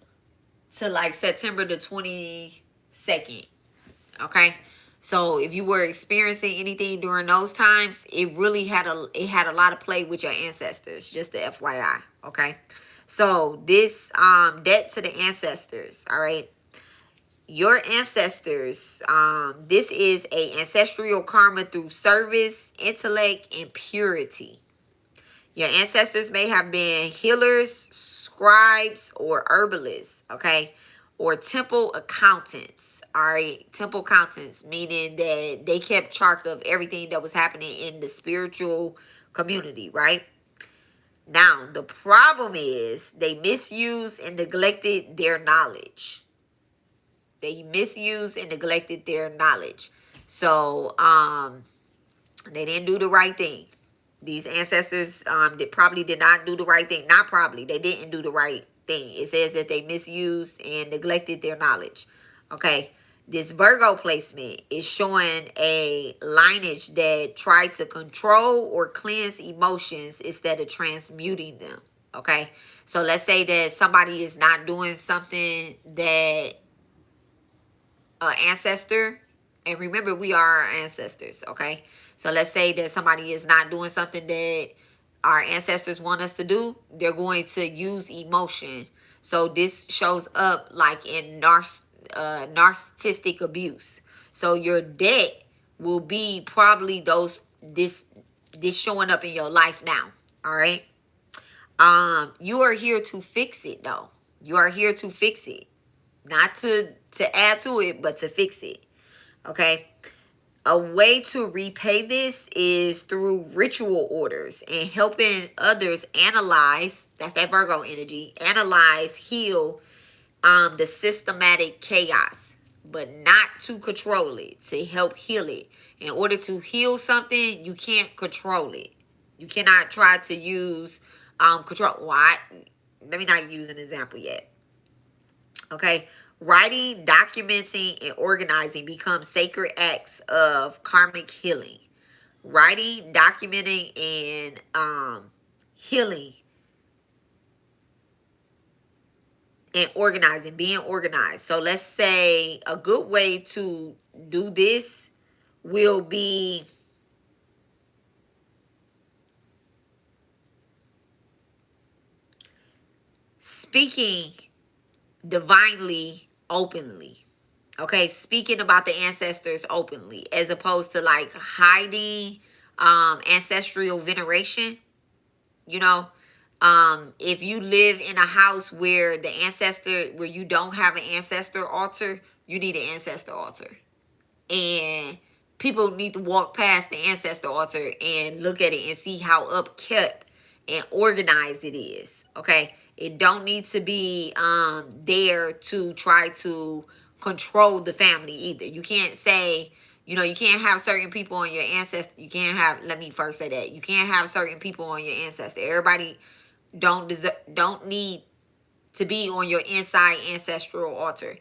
Speaker 1: to like September the 22nd. Okay, so if you were experiencing anything during those times, it really had a lot of play with your ancestors, just the FYI. Okay, so this debt to the ancestors, all right, your ancestors, this is a ancestral karma through service, intellect, and purity. Your ancestors may have been healers, scribes, or herbalists, okay? Or temple accountants, all right? Temple accountants, meaning that they kept track of everything that was happening in the spiritual community, right? Now, the problem is they misused and neglected their knowledge. They misused and neglected their knowledge. So, they didn't do the right thing. These ancestors probably did not do the right thing. Not probably. They didn't do the right thing. It says that they misused and neglected their knowledge. Okay. This Virgo placement is showing a lineage that tried to control or cleanse emotions instead of transmuting them. Okay. So let's say that somebody is not doing something that ancestor, and remember, we are our ancestors. Okay, so let's say that somebody is not doing something that our ancestors want us to do. They're going to use emotion. So this shows up like in narcissistic abuse. So your debt will be probably this showing up in your life now. All right, you are here to fix it, though. You are here to fix it, not to add to it, but to fix it. Okay, a way to repay this is through ritual orders and helping others analyze, that's that Virgo energy, analyze, heal the systematic chaos, but not to control it, to help heal it. In order to heal something, you can't control it. You cannot try to use control. Why? Let me not use an example yet. Okay, writing, documenting, and organizing become sacred acts of karmic healing. Writing, documenting, and healing and organizing, being organized. So let's say a good way to do this will be speaking divinely openly. Okay, speaking about the ancestors openly, as opposed to like hiding ancestral veneration. You know, if you live in a house where where you don't have an ancestor altar, you need an ancestor altar. And people need to walk past the ancestor altar and look at it and see how upkept and organized it is. Okay, it don't need to be there to try to control the family either. You can't say, you can't have certain people on your ancestor. You can't have, let me first say that, you can't have certain people on your ancestor. Everybody don't need to be on your inside ancestral altar.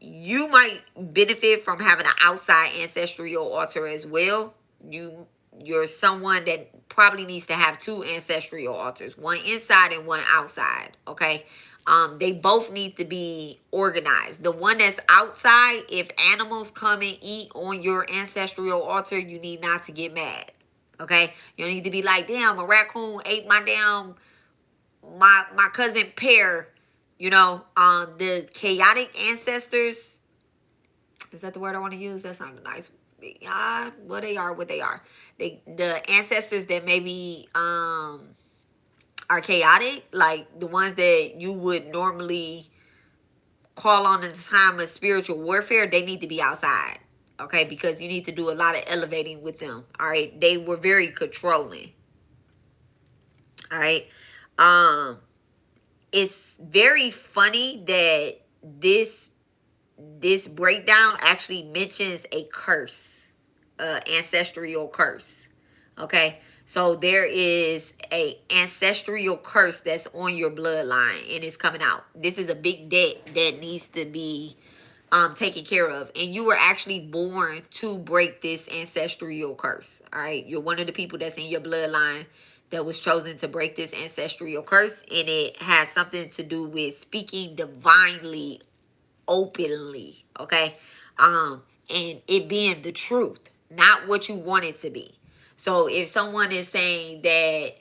Speaker 1: You might benefit from having an outside ancestral altar as well. You're someone that probably needs to have two ancestral altars, one inside and one outside. Okay. They both need to be organized. The one that's outside, if animals come and eat on your ancestral altar, you need not to get mad. Okay. You don't need to be like, damn, a raccoon ate my cousin pear. The chaotic ancestors, is that the word I want to use? That's not nice. Well, they are what they are. The ancestors that maybe are chaotic, like the ones that you would normally call on in a time of spiritual warfare, they need to be outside. Okay, because you need to do a lot of elevating with them. All right. They were very controlling. All right. It's very funny that this breakdown actually mentions a curse, ancestral curse. Okay, so there is a ancestral curse that's on your bloodline and it's coming out. This is a big debt that needs to be taken care of, and you were actually born to break this ancestral curse. All right, you're one of the people that's in your bloodline that was chosen to break this ancestral curse, and it has something to do with speaking divinely, openly. Okay, and it being the truth, not what you want it to be. So if someone is saying that,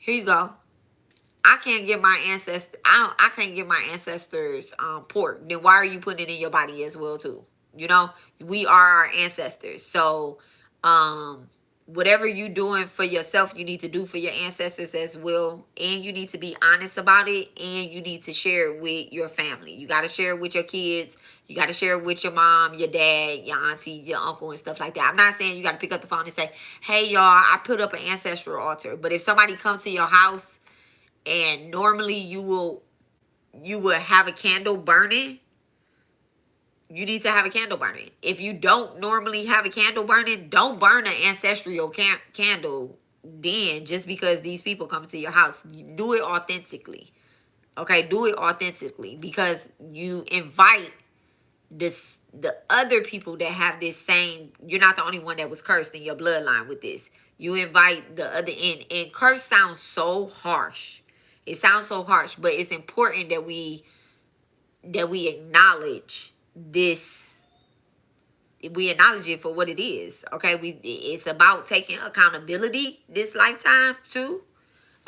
Speaker 1: here you go, I can't give my ancestors, I can't give my ancestors pork, then why are you putting it in your body as well too? We are our ancestors. So whatever you doing for yourself, you need to do for your ancestors as well. And you need to be honest about it, and you need to share it with your family. You got to share it with your kids. You got to share it with your mom, your dad, your auntie, your uncle, and stuff like that. I'm not saying you got to pick up the phone and say, hey y'all, I put up an ancestral altar. But if somebody comes to your house, and normally you will have a candle burning, you need to have a candle burning. If you don't normally have a candle burning, don't burn an ancestral candle then, just because these people come to your house. Do it authentically. Okay, do it authentically, because you invite the other people that have this same, you're not the only one that was cursed in your bloodline with this. You invite the other in, and curse sounds so harsh. It sounds so harsh, but it's important that we acknowledge this. We acknowledge it for what it is. Okay, it's about taking accountability this lifetime too.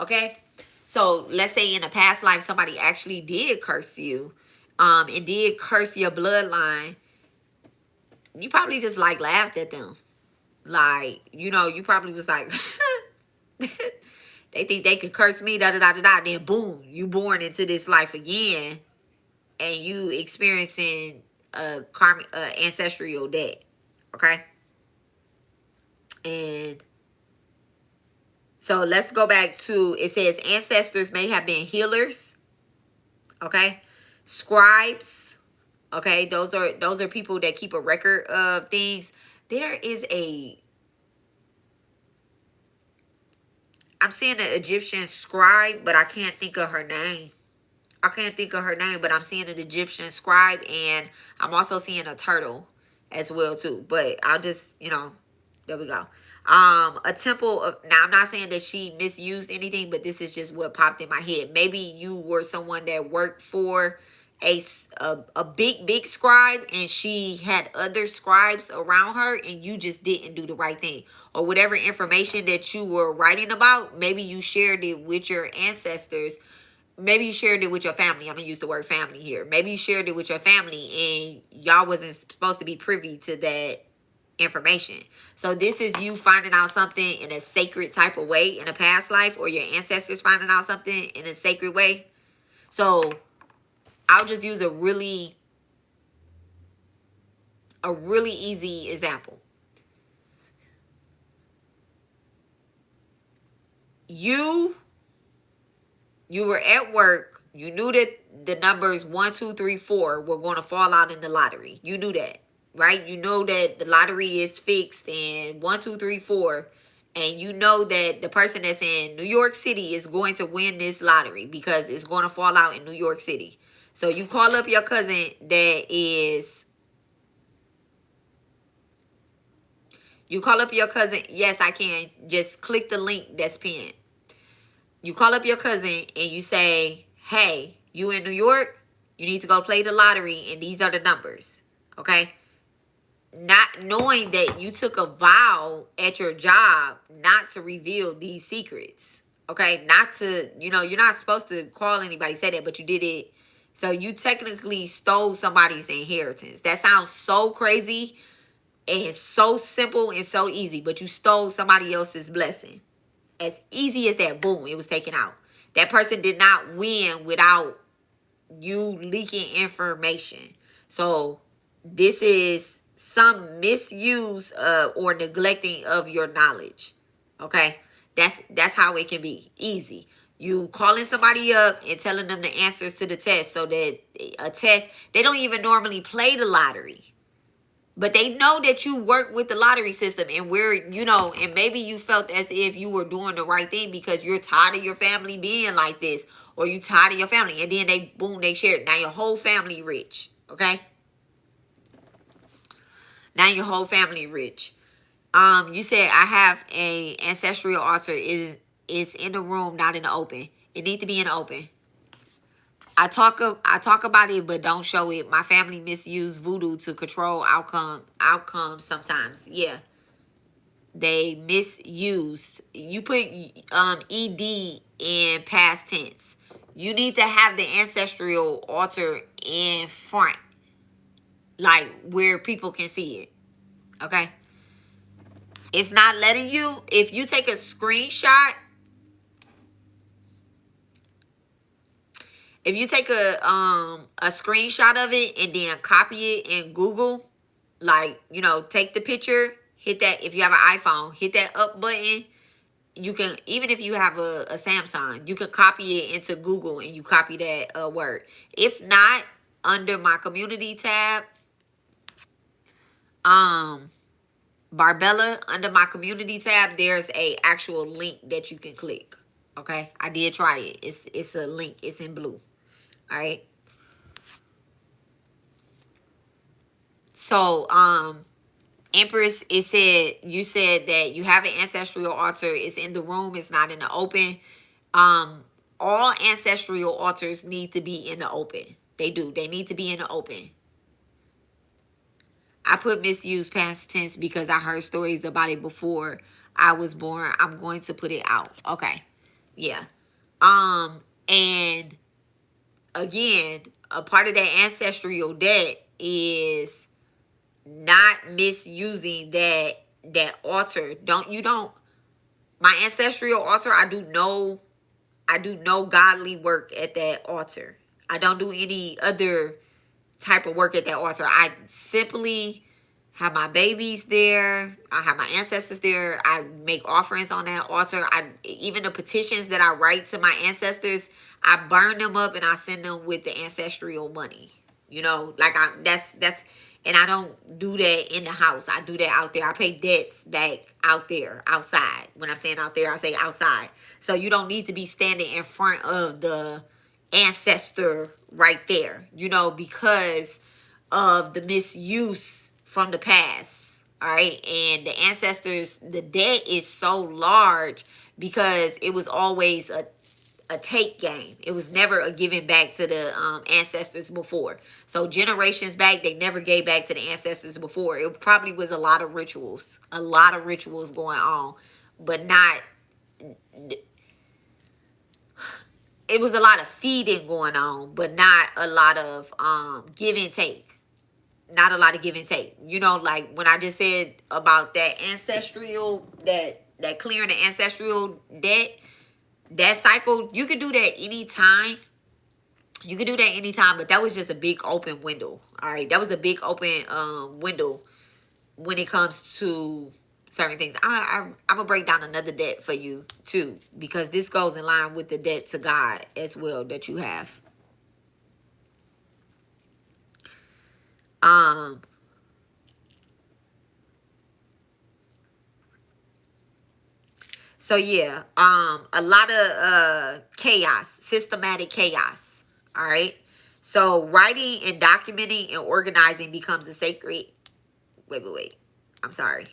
Speaker 1: Okay, so let's say in a past life somebody actually did curse you, and did curse your bloodline. You probably just like laughed at them, like, you probably was like, they think they could curse me, da da da da da. Then boom, you born into this life again, and you experiencing a karmic, ancestral debt. Okay, and so let's go back to, it says ancestors may have been healers. Okay, scribes. Okay, those are people that keep a record of things. There is I'm seeing an Egyptian scribe, but I can't think of her name. But I'm seeing an Egyptian scribe, and I'm also seeing a turtle as well too. But I'll just, there we go. A temple of, now I'm not saying that she misused anything, but this is just what popped in my head. Maybe you were someone that worked for a big scribe, and she had other scribes around her, and you just didn't do the right thing, or whatever information that you were writing about, maybe you shared it with your ancestors. Maybe you shared it with your family. I'm gonna use the word family here. Maybe you shared it with your family, and y'all wasn't supposed to be privy to that information. So this is you finding out something in a sacred type of way in a past life, or your ancestors finding out something in a sacred way. So I'll just use a really easy example. You were at work. You knew that the numbers 1, 2, 3, 4 were going to fall out in the lottery. You knew that, right? You know that the lottery is fixed, and 1, 2, 3, 4 and you know that the person that's in New York City is going to win this lottery because it's going to fall out in New York City. So you call up your cousin that is, you call up your cousin. Yes, I can. Just click the link that's pinned. You call up your cousin and you say, hey, you in New York? You need to go play the lottery and these are the numbers. Okay? Not knowing that you took a vow at your job not to reveal these secrets. Okay? Not to, you're not supposed to call anybody, say that, but you did it. So you technically stole somebody's inheritance. That sounds so crazy and it's so simple and so easy, but you stole somebody else's blessing. As easy as that, boom, it was taken out. That person did not win without you leaking information. So this is some misuse or neglecting of your knowledge. Okay, that's how it can be. Easy. You calling somebody up and telling them the answers to the test, so that a test, they don't even normally play the lottery. But they know that you work with the lottery system, and and maybe you felt as if you were doing the right thing because you're tired of your family being like this, or you tired of your family, and then they share it. Now your whole family rich, okay? Now your whole family rich. You said I have a ancestral altar is in the room, not in the open. It needs to be in the open. I talk about it, but don't show it. My family misuse voodoo to control outcomes sometimes. Yeah. They misused. You put ed in past tense. You need to have the ancestral altar in front, like where people can see it. Okay? It's not letting you. If you take a screenshot, a screenshot of it and then copy it in Google, like, take the picture, hit that. If you have an iPhone, hit that up button. You can, even if you have a Samsung, you can copy it into Google and you copy that word. If not, under my community tab, Barbella, under my community tab, there's a actual link that you can click. Okay, I did try it. It's a link. It's in blue. All right. So, Empress, you said that you have an ancestral altar. It's in the room. It's not in the open. All ancestral altars need to be in the open. They do. They need to be in the open. I put misuse past tense because I heard stories about it before I was born. I'm going to put it out. Okay. Yeah. And again, a part of that ancestral debt is not misusing that altar. My ancestral altar, I do no godly work at that altar. I don't do any other type of work at that altar. I simply have my babies there. I have my ancestors there. I make offerings on that altar. Even the petitions that I write to my ancestors, I burn them up and I send them with the ancestral money. That's and I don't do that in the house. I do that out there. I pay debts back out there, outside. When I'm saying out there, I say outside. So you don't need to be standing in front of the ancestor right there, because of the misuse from the past. All right. And the ancestors, the debt is so large because it was always a take game. It was never a giving back to the ancestors before. So generations back, they never gave back to the ancestors before. It probably was a lot of rituals going on, but not. It was a lot of feeding going on, but not a lot of give and take. Not a lot of give and take. Like when I just said about that ancestral, that clearing the ancestral debt, that cycle, you can do that anytime. You can do that anytime, but that was just a big open window. All right, that was a big open window when it comes to certain things. I'm gonna break down another debt for you too, because this goes in line with the debt to God as well that you have. So yeah, a lot of chaos, systematic chaos. All right. So writing and documenting and organizing becomes a sacred. Wait. I'm sorry.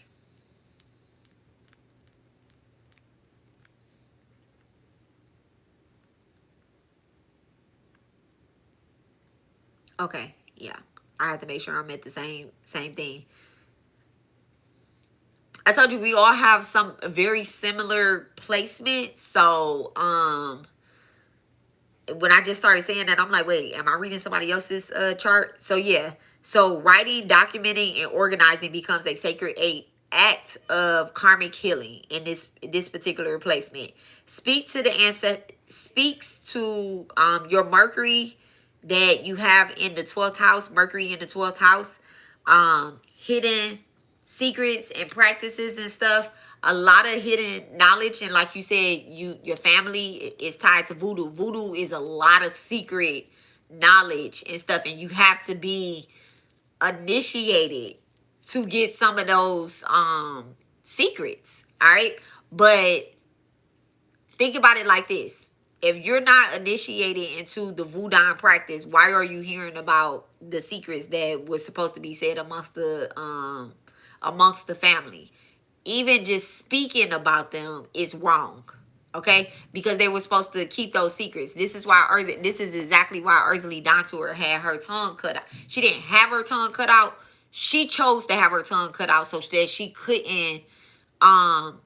Speaker 1: Okay. Yeah. I have to make sure I'm at the same thing. I told you we all have some very similar placements. So when I just started saying that, I'm like, wait, am I reading somebody else's chart? So yeah. So writing, documenting, and organizing becomes a sacred act of karmic healing in this particular placement. Speak to the ancestor. Speaks to your Mercury that you have in the 12th house. Mercury in the 12th house. Hidden secrets and practices and stuff, a lot of hidden knowledge. And like you said, your family is tied to voodoo. Voodoo is a lot of secret knowledge and stuff, and you have to be initiated to get some of those secrets. All right, but think about it like this: if you're not initiated into the voodoo practice, why are you hearing about the secrets that was supposed to be said amongst the family? Even just speaking about them is wrong. Okay, because they were supposed to keep those secrets. This is exactly why Ursula Dontour had her tongue cut out. She didn't have her tongue cut out. She chose to have her tongue cut out so that she couldn't um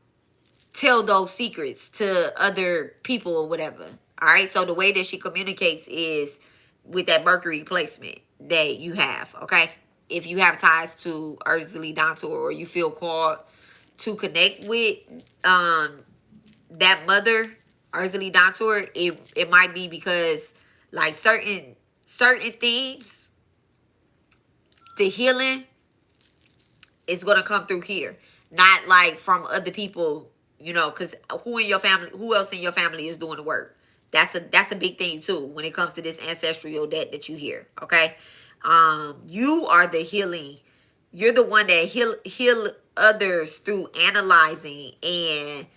Speaker 1: tell those secrets to other people or whatever. All right. So the way that she communicates is with that Mercury placement that you have. Okay. If you have ties to Ursula Dontour or you feel called to connect with that mother, Ursula Dontour, it might be because like certain things, the healing is gonna come through here. Not like from other people, because who else in your family is doing the work? That's a big thing too when it comes to this ancestral debt that you hear. Okay. You are the healing. You're the one that heal others through analyzing and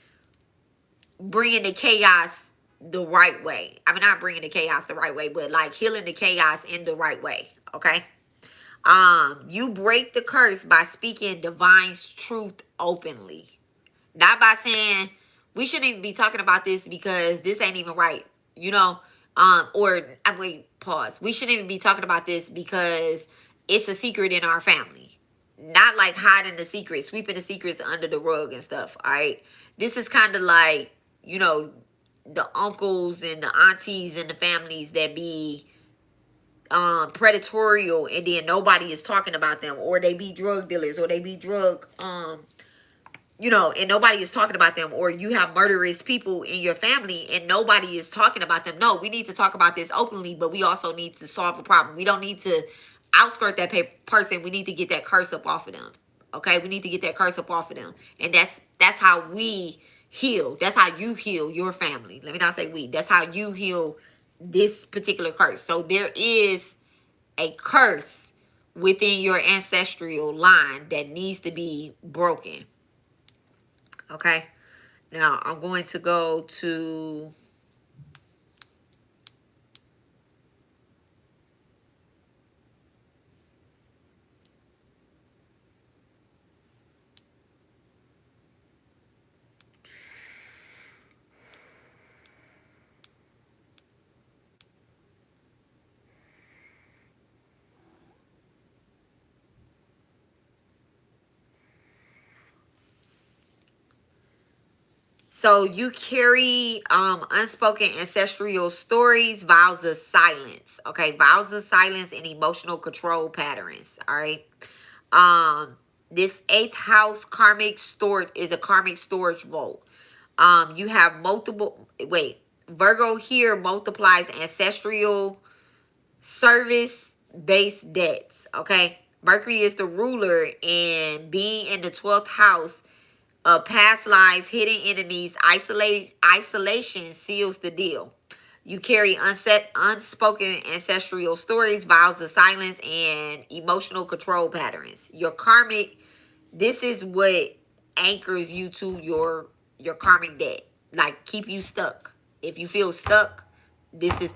Speaker 1: bringing the chaos the right way. I mean, not bringing the chaos the right way, but like healing the chaos in the right way. Okay. You break the curse by speaking divine's truth openly. Not by saying we shouldn't even be talking about this because this ain't even right. Pause. We shouldn't even be talking about this because it's a secret in our family. Not like hiding the secrets, sweeping the secrets under the rug and stuff. All right. This is kind of like, the uncles and the aunties and the families that be predatorial, and then nobody is talking about them, or they be drug dealers, or they be drug and nobody is talking about them, or you have murderous people in your family and nobody is talking about them. No, we need to talk about this openly, but we also need to solve a problem. We don't need to outskirt that person. We need to get that curse up off of them. Okay, we need to get that curse up off of them, and that's how we heal. That's how you heal your family. Let me not say we. That's how you heal this particular curse. So there is a curse within your ancestral line that needs to be broken. Okay. Now I'm going to go to so you carry unspoken ancestral stories, vows of silence. Okay, vows of silence and emotional control patterns. All right. This 8th house karmic storage is a karmic storage vault. You have multiple Virgo here multiplies ancestral service based debts. Okay. Mercury is the ruler, and being in the 12th house, past lives, hidden enemies, isolation seals the deal. You carry unspoken ancestral stories, vows of silence, and emotional control patterns. Your karmic, this is what anchors you to your your karmic debt, like keep you stuck. If you feel stuck, this is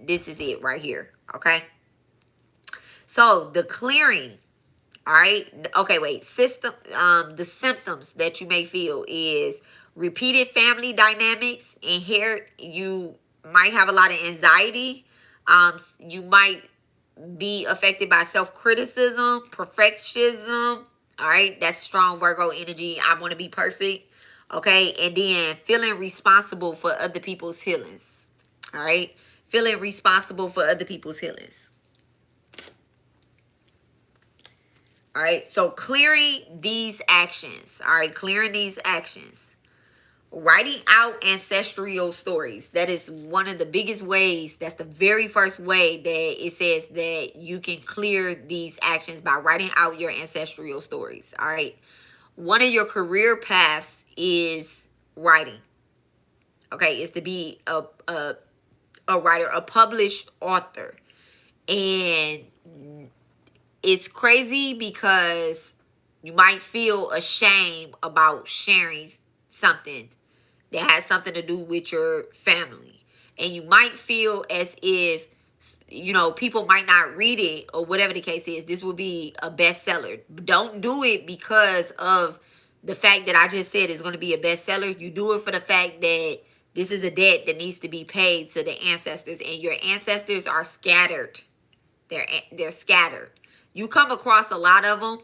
Speaker 1: it right here. Okay. So the clearing, all right. Okay, wait. The symptoms that you may feel is repeated family dynamics. You might have a lot of anxiety. You might be affected by self-criticism, perfectionism. All right, that's strong Virgo energy. I want to be perfect. Okay, and then feeling responsible for other people's healings. All right, feeling responsible for other people's healings. All right, so clearing these actions. All right, clearing these actions. Writing out ancestral stories. That is one of the biggest ways. That's the very first way that it says that you can clear these actions, by writing out your ancestral stories. All right. One of your career paths is writing. Okay, is to be a writer, a published author. And it's crazy because you might feel ashamed about sharing something that has something to do with your family. And you might feel as if, people might not read it or whatever the case is. This will be a bestseller. Don't do it because of the fact that I just said it's going to be a bestseller. You do it for the fact that this is a debt that needs to be paid to the ancestors, and your ancestors are scattered. They're scattered. You come across a lot of them.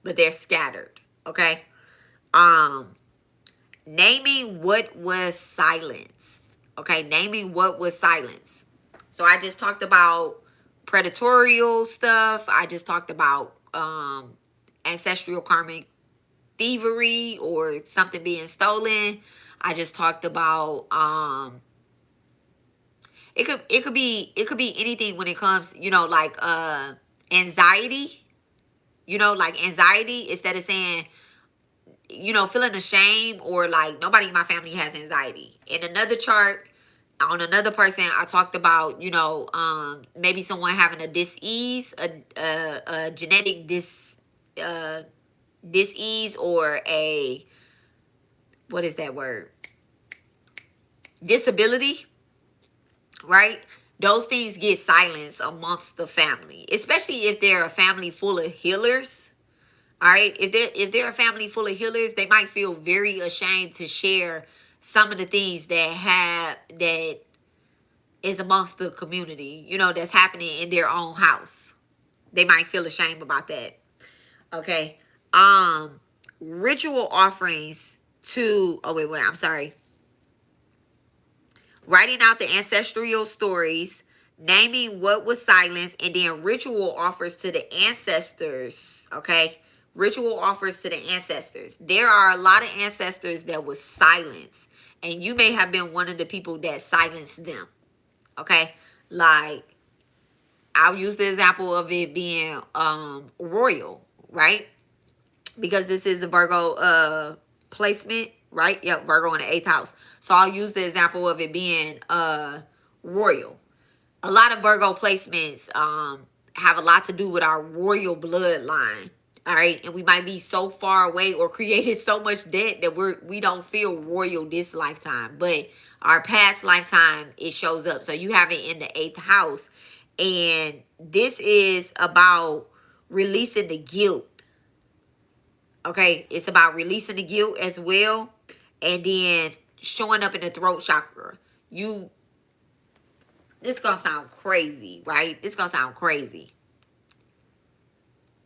Speaker 1: But they're scattered. Okay. Naming what was silence. Okay, naming what was silence. So I just talked about predatorial stuff. I just talked about ancestral karmic thievery or something being stolen. I just talked about it could be anything when it comes, like anxiety. Like anxiety, instead of saying, feeling ashamed, or like nobody in my family has anxiety. In another chart, on another person, I talked about, maybe someone having a dis-ease, a genetic dis-ease, or a, what is that word? Disability, right? Those things get silenced amongst the family, especially if they're a family full of healers. All right, if they're a family full of healers, they might feel very ashamed to share some of the things that is amongst the community, that's happening in their own house. They might feel ashamed about that. Okay. Ritual offerings to, oh wait, I'm sorry. Writing out the ancestral stories, naming what was silenced, and then ritual offers to the ancestors. Okay. Ritual offers to the ancestors. There are a lot of ancestors that was silenced, and you may have been one of the people that silenced them. Okay. Like, I'll use the example of it being royal, right? Because this is a Virgo placement, right? Yep, Virgo in the 8th house. So I'll use the example of it being royal. A lot of Virgo placements have a lot to do with our royal bloodline. All right, and we might be so far away or created so much debt that we don't feel royal this lifetime, but our past lifetime it shows up. So you have it in the 8th house, and this is about releasing the guilt. Okay, it's about releasing the guilt as well, and then showing up in the throat chakra. This gonna sound crazy, right? This gonna sound crazy.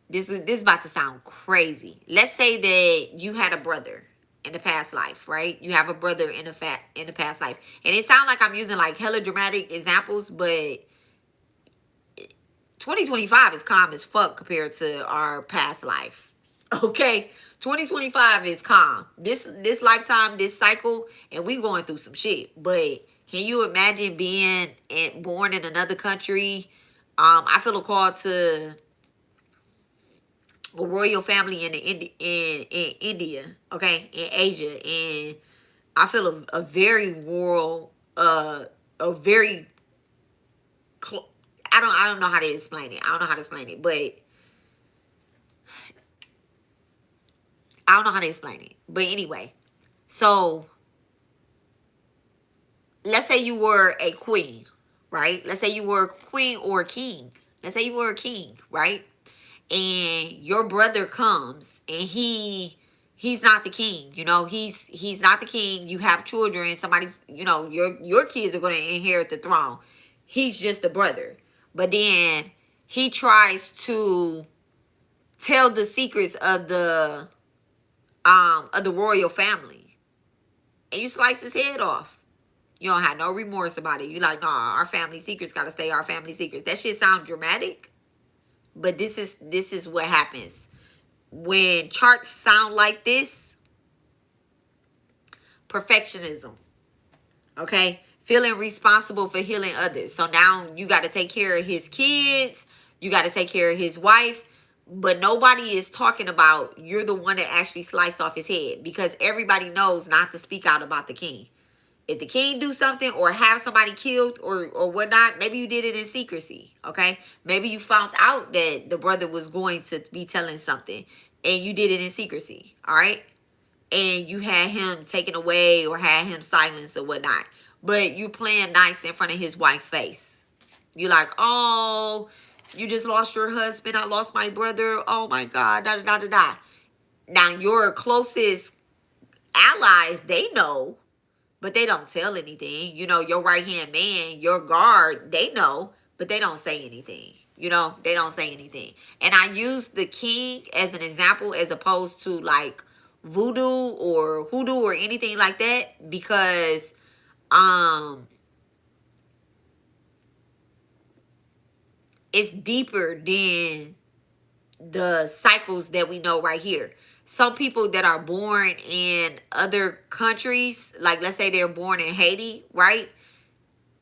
Speaker 1: This is about to sound crazy. Let's say that you had a brother in the past life, right? You have a brother in the past life, and it sounds like I'm using like hella dramatic examples, but 2025 is calm as fuck compared to our past life. Okay, 2025 is calm. This lifetime, this cycle, and we going through some shit. But can you imagine being born in another country? I feel a call to a royal family in India, okay, in Asia, and I feel a very royal, a very. I don't know how to explain it. But I don't know how to explain it. But anyway, so let's say you were a queen, right? Let's say you were a queen or a king. Let's say you were a king, right? And your brother comes and he's not the king. You know, he's not the king. You have children, somebody's, you know, your kids are going to inherit the throne. He's just the brother. But then he tries to tell the secrets of the royal family. And you slice his head off. You don't have no remorse about it. You like, nah, our family secrets gotta stay our family secrets. That shit sound dramatic. But this is what happens. When charts sound like this, perfectionism. Okay? Feeling responsible for healing others. So now you got to take care of his kids. You got to take care of his wife. But nobody is talking about you're the one that actually sliced off his head. Because everybody knows not to speak out about the king. If the king do something or have somebody killed or whatnot, maybe you did it in secrecy, okay? Maybe you found out that the brother was going to be telling something and you did it in secrecy, all right? And you had him taken away or had him silenced or whatnot. But you playing nice in front of his wife's face. You like, oh, you just lost your husband. I lost my brother. Oh, my God, da-da-da-da-da. Now, your closest allies, they know. But they don't tell anything. You know, your right-hand man, your guard, they know, but they don't say anything. You know, they don't say anything. And I use the king as an example as opposed to like voodoo or hoodoo or anything like that because it's deeper than the cycles that we know right here. Some people that are born in other countries, like let's say they're born in Haiti, right?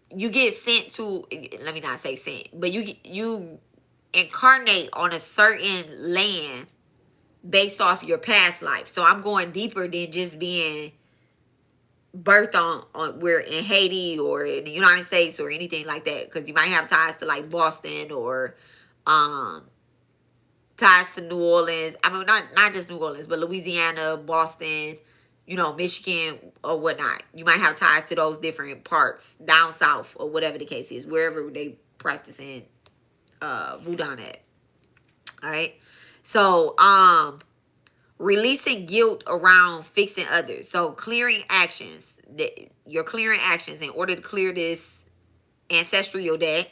Speaker 1: You get sent to, let me not say sent, but you incarnate on a certain land based off your past life. So I'm going deeper than just being birthed on we're in Haiti or in the United States or anything like that, because you might have ties to like Boston or um ties to New Orleans. I mean, not just New Orleans, but Louisiana, Boston, you know, Michigan or whatnot. You might have ties to those different parts down south or whatever the case is, wherever they practicing voodoo at. All right. So releasing guilt around fixing others. So clearing actions. You're clearing actions in order to clear this ancestral debt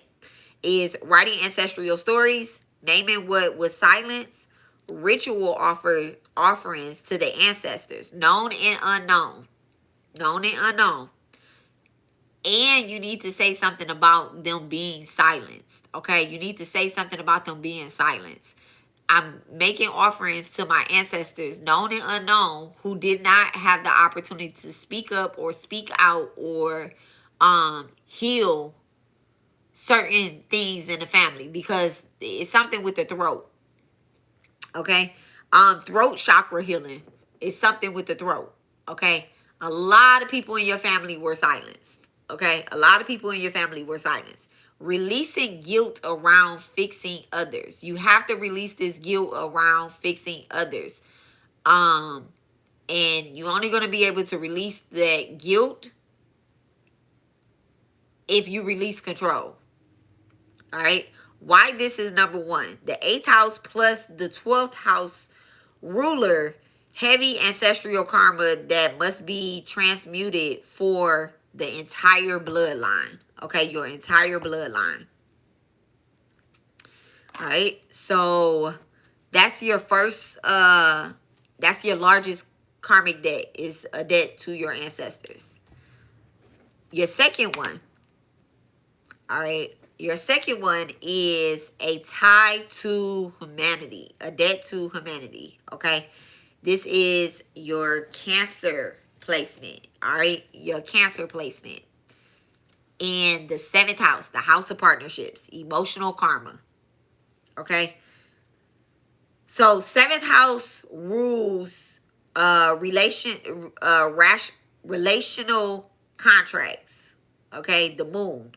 Speaker 1: is writing ancestral stories, naming what was silenced, ritual offerings to the ancestors, known and unknown. Known and unknown. And you need to say something about them being silenced. Okay? You need to say something about them being silenced. I'm making offerings to my ancestors, known and unknown, who did not have the opportunity to speak up or speak out or heal certain things in the family because it's something with the throat. Okay? Throat chakra healing is something with the throat. Okay? A lot of people in your family were silenced. Okay? A lot of people in your family were silenced. Releasing guilt around fixing others. You have to release this guilt around fixing others. And you're only going to be able to release that guilt if you release control. All right. Why this is number one. The 8th house plus the 12th house ruler, heavy ancestral karma that must be transmuted for the entire bloodline. Okay, your entire bloodline. All right. So that's your first that's your largest karmic debt, is a debt to your ancestors. Your second one, all right, your second one is a tie to humanity, a debt to humanity, okay? This is your Cancer placement, all right? Your Cancer placement. In the 7th house, the house of partnerships, emotional karma, okay? So 7th house rules relational contracts, okay? The moon.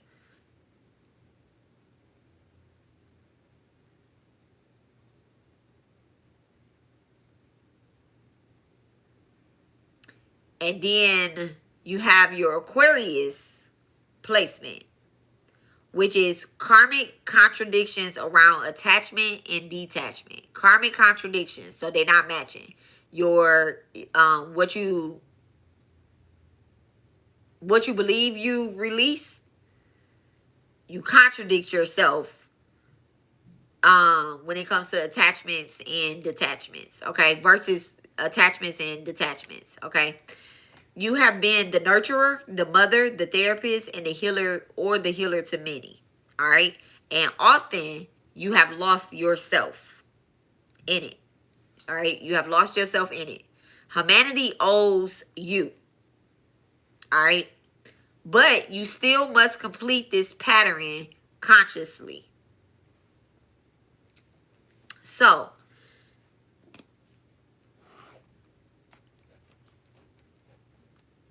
Speaker 1: And then you have your Aquarius placement, which is karmic contradictions around attachment and detachment. Karmic contradictions, so they're not matching. Your what you believe you release, you contradict yourself when it comes to attachments and detachments, okay? Versus attachments and detachments, okay? You have been the nurturer, the mother, the therapist, and the healer, or the healer to many. All right. And often you have lost yourself in it. All right. You have lost yourself in it. Humanity owes you. All right. But you still must complete this pattern consciously. So,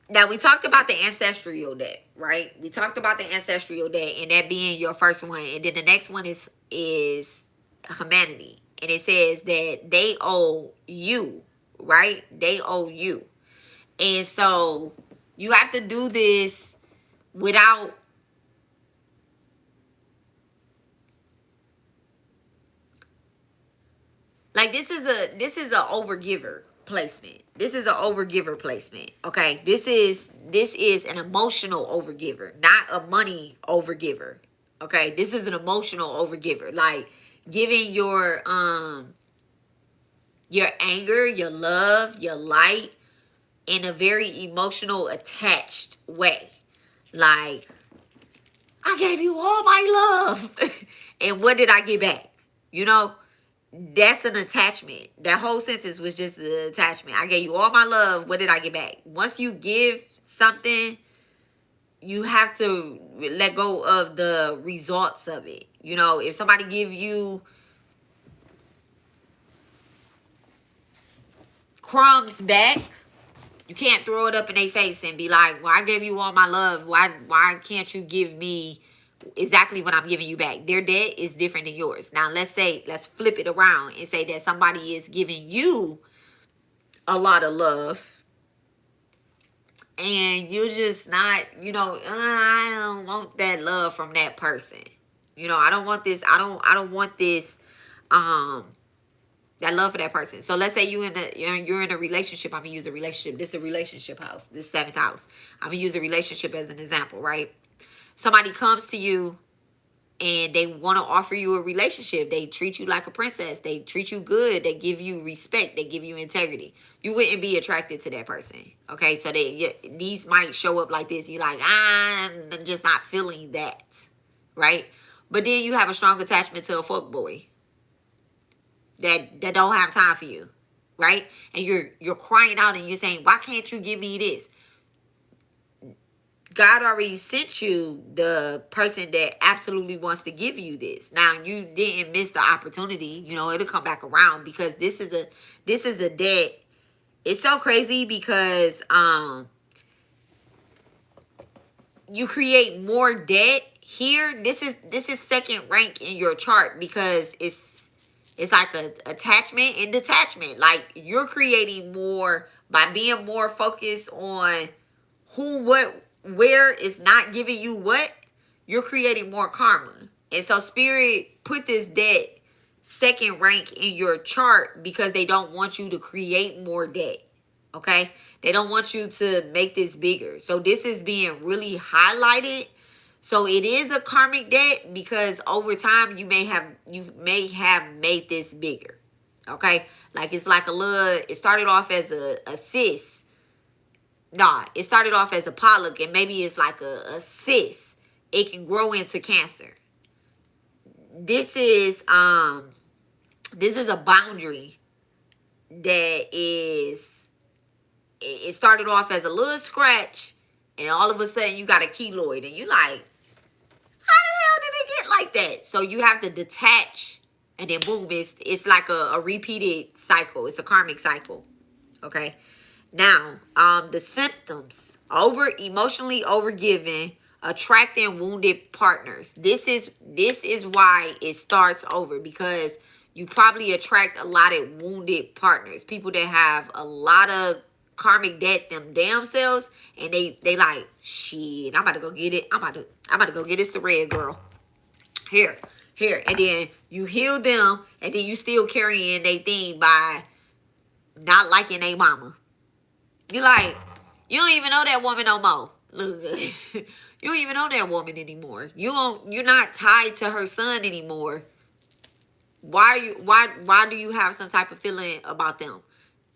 Speaker 1: now we talked about the ancestral deck, right? We talked about the ancestral deck and that being your first one. And then the next one is humanity. And it says that they owe you, right? They owe you. And so you have to do this without like this is a overgiver placement. This is an overgiver placement. Okay. This is an emotional overgiver, not a money overgiver. Okay. This is an emotional overgiver. Like giving your anger, your love, your light in a very emotional attached way. Like, I gave you all my love. And what did I get back? You know, that's an attachment. That whole sentence was just the attachment. I gave you all my love. What did I get back? Once you give something, you have to let go of the results of it. You know, if somebody give you crumbs back, you can't throw it up in their face and be like, well, I gave you all my love. Why can't you give me exactly what I'm giving you back? Their debt is different than yours. Now, let's flip it around and say that somebody is giving you a lot of love and you're just not, I don't want that love from that person. I don't want this. I don't want this, that love for that person. So let's say you're in a relationship. I'm gonna use a relationship. This is a relationship house. This seventh house. I'm gonna use a relationship as an example, right? Somebody comes to you and they want to offer you a relationship. They treat you like a princess. They treat you good. They give you respect. They give you integrity. You wouldn't be attracted to that person. Okay, so these might show up like this. You're like, I'm just not feeling that, right? But then you have a strong attachment to a fuck boy that don't have time for you, right? And you're crying out and you're saying, why can't you give me this? God already sent you the person that absolutely wants to give you this. Now, you didn't miss the opportunity. It'll come back around because this is a debt. It's so crazy because you create more debt here. This is second rank in your chart because it's like a attachment and detachment. Like you're creating more by being more focused on who, what, where is not giving you what. You're creating more karma. And so Spirit put this debt second rank in your chart because they don't want you to create more debt. Okay? They don't want you to make this bigger. So this is being really highlighted. So it is a karmic debt because over time you may have made this bigger. Okay? Like it's like it started off as a cyst. Nah, it started off as a polyp and maybe it's like a cyst. It can grow into cancer. This is a boundary that it started off as a little scratch and all of a sudden you got a keloid and you like, how the hell did it get like that? So you have to detach and then boom, it's like a repeated cycle. It's a karmic cycle. Okay. Now, the symptoms: emotionally overgiving, attracting wounded partners. This is why it starts over because you probably attract a lot of wounded partners, people that have a lot of karmic debt them damn selves, and they like, shit, I'm about to go get it. I'm about to go get this the red girl. Here, and then you heal them, and then you still carrying they thing by not liking their mama. You like, you don't even know that woman no more. Look, you don't even know that woman anymore. You're not tied to her son anymore. Why do you have some type of feeling about them?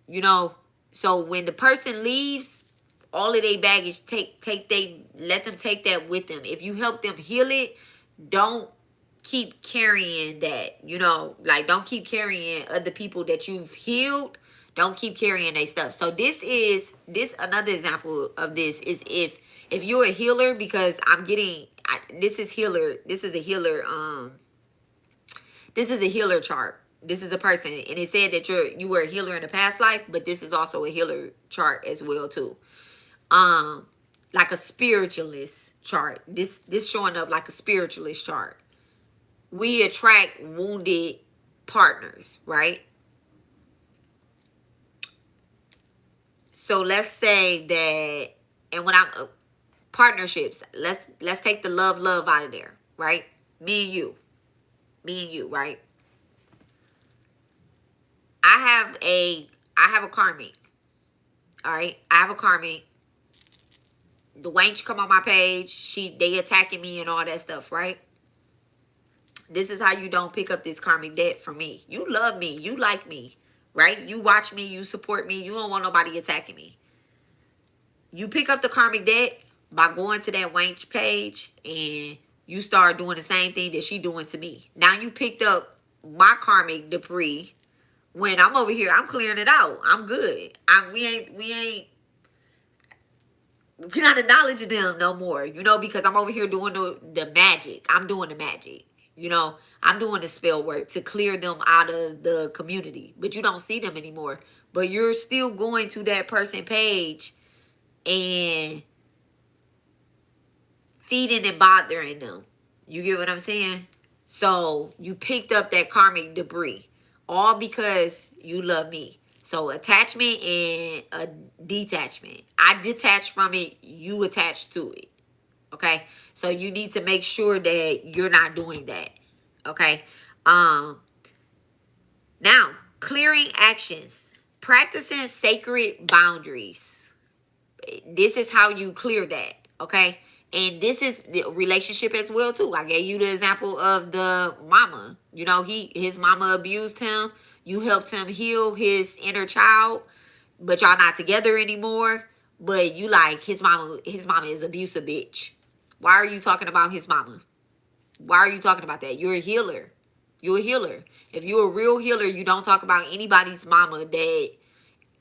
Speaker 1: You know, so when the person leaves, all of their baggage, let them take that with them. If you help them heal it, don't keep carrying that. You know, like, don't keep carrying other people that you've healed. Don't keep carrying their stuff. So this another example of this is if you're a healer, because this is a healer chart. This is a person, and it said that you were a healer in a past life, but this is also a healer chart as well too. Like a spiritualist chart. This showing up like a spiritualist chart. We attract wounded partners, right? So let's say that, and when I'm partnerships, let's take the love out of there, right? Me and you, right? I have a karmic. All right, I have a karmic. The wench come on my page. They attacking me and all that stuff, right? This is how you don't pick up this karmic debt from me. You love me. You like me, right? You watch me. You support me. You don't want nobody attacking me. You pick up the karmic debt by going to that wench page, and you start doing the same thing that she doing to me. Now you picked up my karmic debris. When I'm over here, I'm clearing it out. I'm good. We're not acknowledging them no more, you know, because I'm over here doing the magic. I'm doing the magic. You know, I'm doing the spell work to clear them out of the community. But you don't see them anymore. But you're still going to that person page and feeding and bothering them. You get what I'm saying? So you picked up that karmic debris. All because you love me. So attachment and a detachment. I detach from it. You attach to it. Okay? So you need to make sure that you're not doing that. Okay? Now, clearing actions. Practicing sacred boundaries. This is how you clear that. Okay? And this is the relationship as well too. I gave you the example of the mama. You know, his mama abused him. You helped him heal his inner child, but y'all not together anymore. But you like his mama is abusive bitch. Why are you talking about his mama? Why are you talking about that? You're a healer. You're a healer. If you're a real healer, you don't talk about anybody's mama that,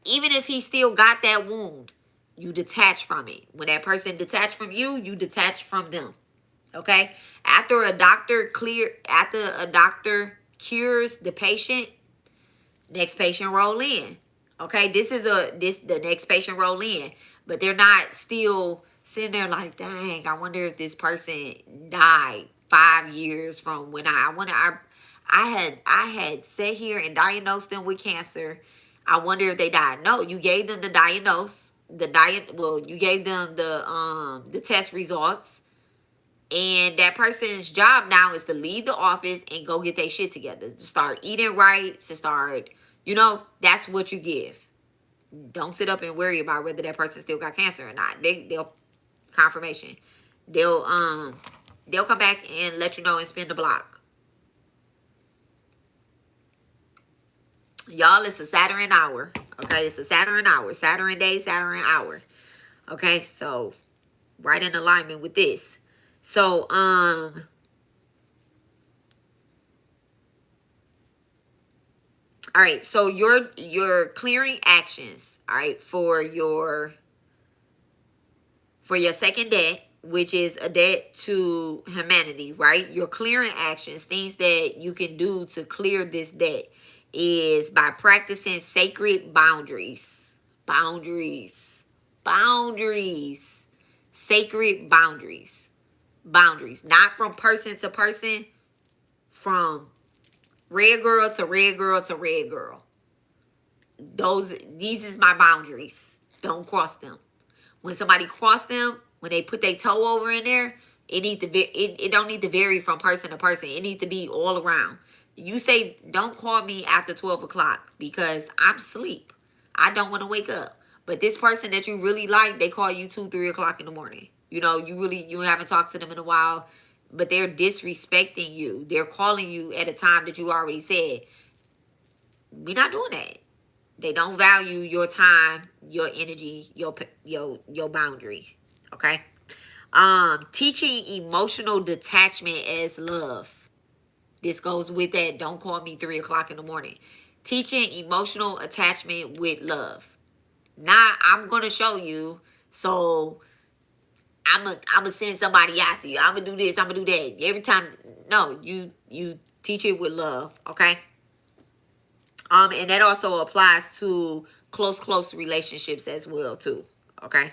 Speaker 1: even if he still got that wound, you detach from it. When that person detached from you, you detach from them. Okay? After a doctor cures the patient, next patient roll in. Okay? The next patient roll in. But they're not still sitting there like, dang, I wonder if this person died 5 years from when I had sat here and diagnosed them with cancer. I wonder if they died. No, you gave them the diagnose. You gave them the test results, and that person's job now is to leave the office and go get their shit together, to start eating right, to start, you know, that's what you give. Don't sit up and worry about whether that person still got cancer or not. They'll confirmation. They'll come back and let you know and spin the block. Y'all, it's a Saturn hour. Okay, it's a Saturn hour. Saturn day, Saturn hour. Okay, so right in alignment with this. So, all right, so your clearing actions, all right, for your second debt, which is a debt to humanity, right? Your clearing actions, things that you can do to clear this debt, is by practicing sacred boundaries. Boundaries. Sacred boundaries. Not from person to person, from red girl to red girl to red girl. These is my boundaries. don't cross them. When somebody cross them, when they put their toe over in there, it don't need to vary from person to person. It needs to be all around. You say, don't call me after 12 o'clock because I'm asleep. I don't want to wake up. But this person that you really like, they call you 2, 3 o'clock in the morning. You know, you haven't talked to them in a while, but they're disrespecting you. They're calling you at a time that you already said. We're not doing that. They don't value your time, your energy, your boundary. Okay. Teaching emotional detachment as love. This goes with that. Don't call me 3 o'clock in the morning. Teaching emotional attachment with love. Now I'm gonna show you. So I'm gonna send somebody after you. I'm gonna do this. I'm gonna do that. Every time. No, you teach it with love. Okay. And that also applies to close relationships as well too. Okay.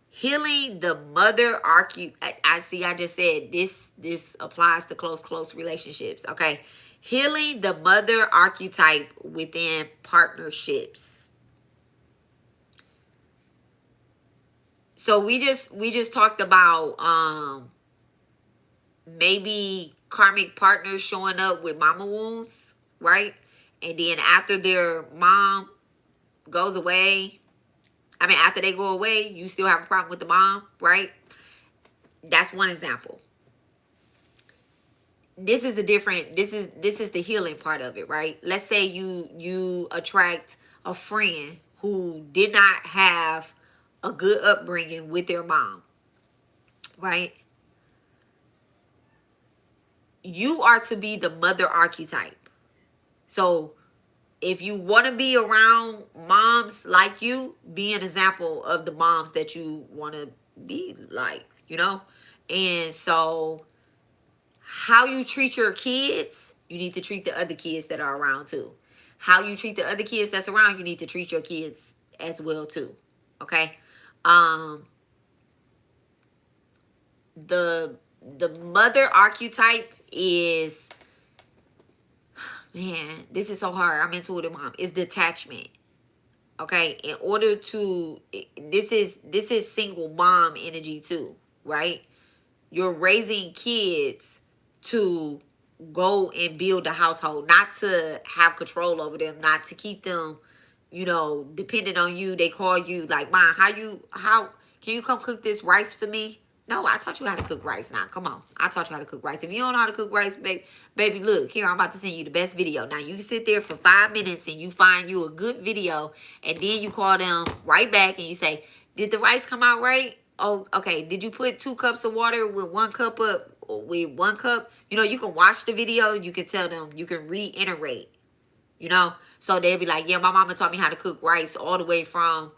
Speaker 1: Healing the mother archetype. I see. I just said this applies to close relationships. Okay. Healing the mother archetype within partnerships. So we just talked about maybe karmic partners showing up with mama wounds, right? And then after their mom goes away, after they go away, you still have a problem with the mom, right? That's one example. This is the healing part of it, right? Let's say you attract a friend who did not have a good upbringing with their mom, right? You are to be the mother archetype. So if you want to be around moms like you, be an example of the moms that you want to be like, you know? And so how you treat your kids, you need to treat the other kids that are around too. How you treat the other kids that's around, you need to treat your kids as well too. Okay? The mother archetype is, man, this is so hard. I'm intuitive mom. It's detachment. Okay, in order to, this is single mom energy too, right? You're raising kids to go and build a household, not to have control over them, not to keep them, dependent on you. They call you like, Mom, how can you come cook this rice for me? No, I taught you how to cook rice. Now, come on. I taught you how to cook rice. If you don't know how to cook rice, baby, look, here, I'm about to send you the best video. Now, you sit there for 5 minutes and you find you a good video, and then you call them right back and you say, did the rice come out right? Oh, okay. Did you put 2 cups of water with 1 cup up, with 1 cup? You can watch the video. You can tell them, you can reiterate, So they'll be like, yeah, my mama taught me how to cook rice all the way from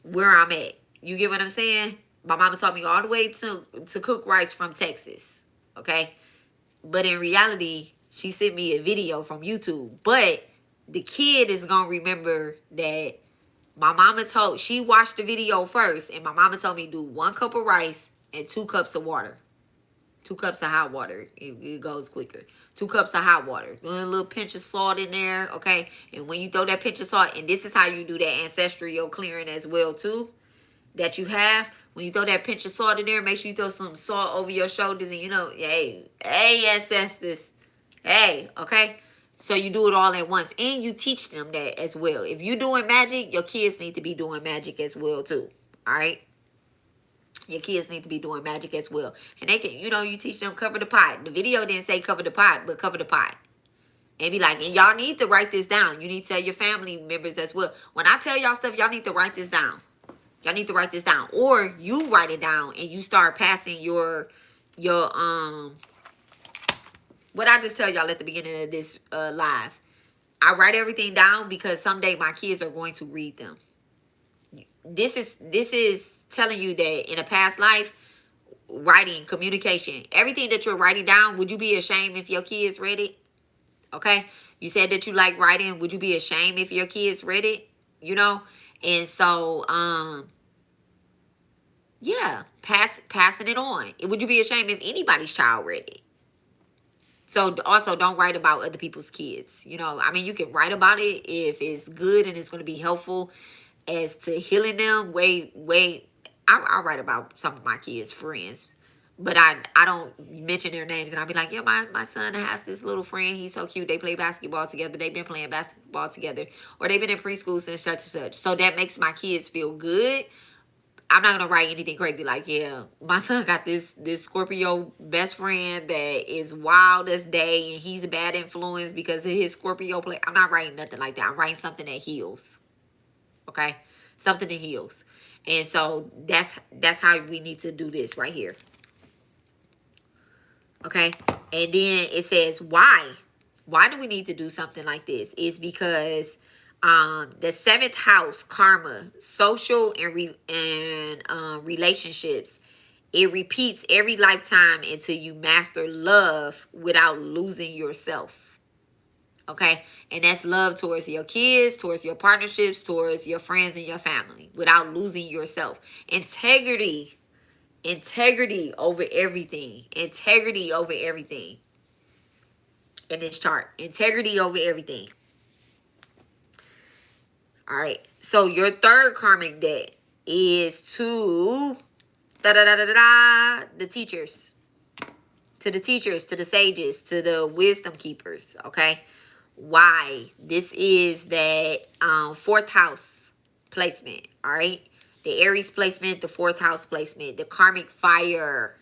Speaker 1: where I'm at. You get what I'm saying? My mama taught me all the way to cook rice from Texas. Okay? But in reality, she sent me a video from YouTube. But the kid is going to remember that my mama she watched the video first, and my mama told me do 1 cup of rice and 2 cups of water. 2 cups of hot water. It goes quicker. 2 cups of hot water. A little pinch of salt in there, okay? And when you throw that pinch of salt, and this is how you do that ancestral clearing as well, too, that you have. When you throw that pinch of salt in there, make sure you throw some salt over your shoulders, and hey, ancestors. Hey, okay? So you do it all at once. And you teach them that as well. If you're doing magic, your kids need to be doing magic as well, too. All right? Your kids need to be doing magic as well. And they can, you teach them cover the pot. The video didn't say cover the pot, but cover the pot. And be like, and y'all need to write this down. You need to tell your family members as well. When I tell y'all stuff, y'all need to write this down. Y'all need to write this down. Or you write it down and you start passing your what I just tell y'all at the beginning of this live. I write everything down because someday my kids are going to read them. This is telling you that in a past life, writing, communication, everything that you're writing down, would you be ashamed if your kids read it? Okay? You said that you like writing. Would you be ashamed if your kids read it? And so, yeah, passing it on. Would you be ashamed if anybody's child read it? So also don't write about other people's kids. You can write about it if it's good and it's going to be helpful. as to healing them. I write about some of my kids' friends, but I don't mention their names, and I'll be like, yeah, my son has this little friend. He's so cute. They play basketball together. They've been playing basketball together, or they've been in preschool since such and such. So that makes my kids feel good. I'm not gonna write anything crazy like, yeah, my son got this Scorpio best friend that is wild as day, and he's a bad influence because of his Scorpio play. I'm not writing nothing like that. I'm writing something that heals. Okay, something that heals. And so that's how we need to do this right here. Okay, and then it says why do we need to do something like this? Is because the seventh house, karma, social and relationships, it repeats every lifetime until you master love without losing yourself. Okay, and that's love towards your kids, towards your partnerships, towards your friends and your family, without losing yourself. Integrity over everything. Integrity over everything in this chart. Integrity over everything. All right, so your third karmic debt is to the teachers, to the sages, to the wisdom keepers. Okay, why? This is that fourth house placement. All right, the Aries placement, the fourth house placement, the karmic fire.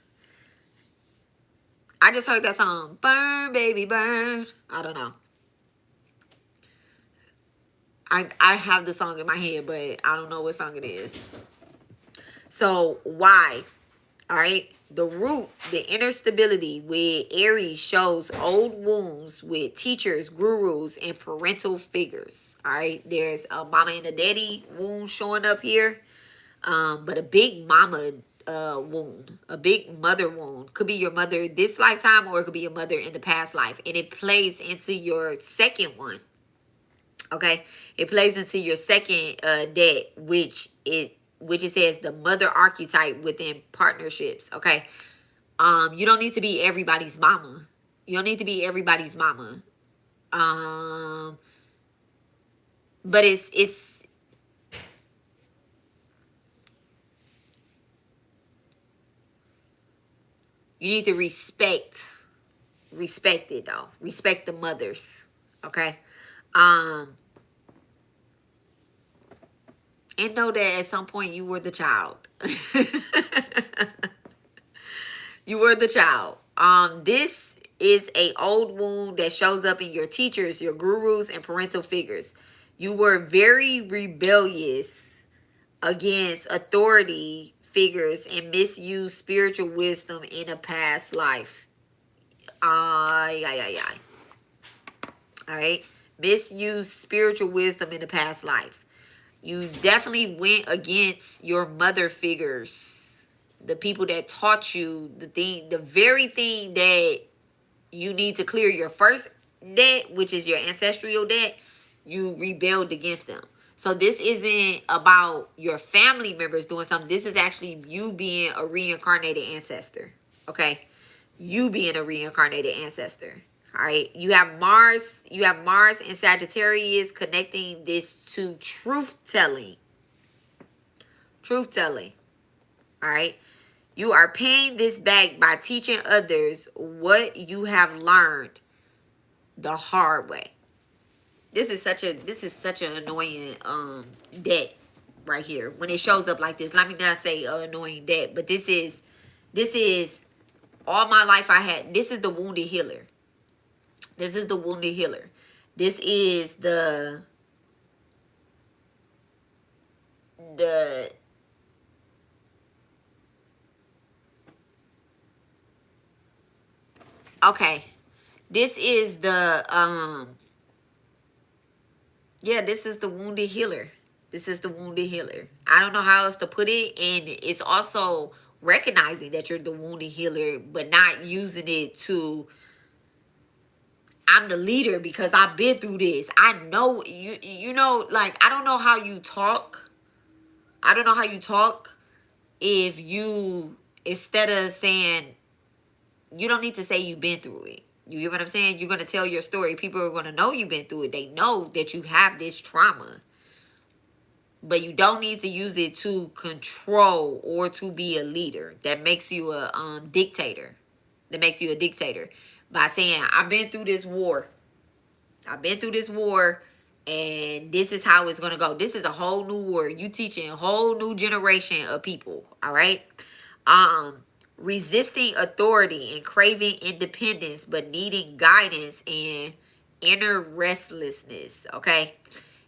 Speaker 1: I just heard that song, burn baby burn. I don't know, I have the song in my head, but I don't know what song it is. So why? All right, the root, the inner stability with Aries shows old wounds with teachers, gurus, and parental figures. All right, there's a mama and a daddy wound showing up here, but a big mama wound, a big mother wound. Could be your mother this lifetime, or it could be your mother in the past life, and it plays into your second one. Okay, it plays into your second debt, which it says the mother archetype within partnerships. Okay, you don't need to be everybody's mama. You don't need to be everybody's mama. But it's you need to respect it though. Respect the mothers. Okay. And know that at some point you were the child. You were the child. This is a old wound that shows up in your teachers, your gurus, and parental figures. You were very rebellious against authority figures and misused spiritual wisdom in a past life. All right. Misused spiritual wisdom in a past life. You definitely went against your mother figures, the people that taught you the very thing that you need to clear your first debt, which is your ancestral debt. You rebelled against them. So this isn't about your family members doing something. This is actually you being a reincarnated ancestor. Okay, you being a reincarnated ancestor. All right, you have Mars and Sagittarius connecting this to truth telling. All right, you are paying this back by teaching others what you have learned the hard way. This is such an annoying debt right here when it shows up like this. Let me not say annoying debt, but this is all my life I had. This is the wounded healer. This is the okay. This is the this is the wounded healer. I don't know how else to put it, and it's also recognizing that you're the wounded healer, but not using it to I'm the leader because I've been through this. I know you know, like I don't know how you talk. If you, instead of saying, you don't need to say you've been through it. You get what I'm saying? You're going to tell your story. People are going to know you've been through it. They know that you have this trauma. but you don't need to use it to control or to be a leader. That makes you a dictator. That makes you a dictator by saying, I've been through this war. I've been through this war, and this is how it's gonna go. This is a whole new war. You teaching a whole new generation of people. All right. Resisting authority and craving independence, but needing guidance and inner restlessness. Okay.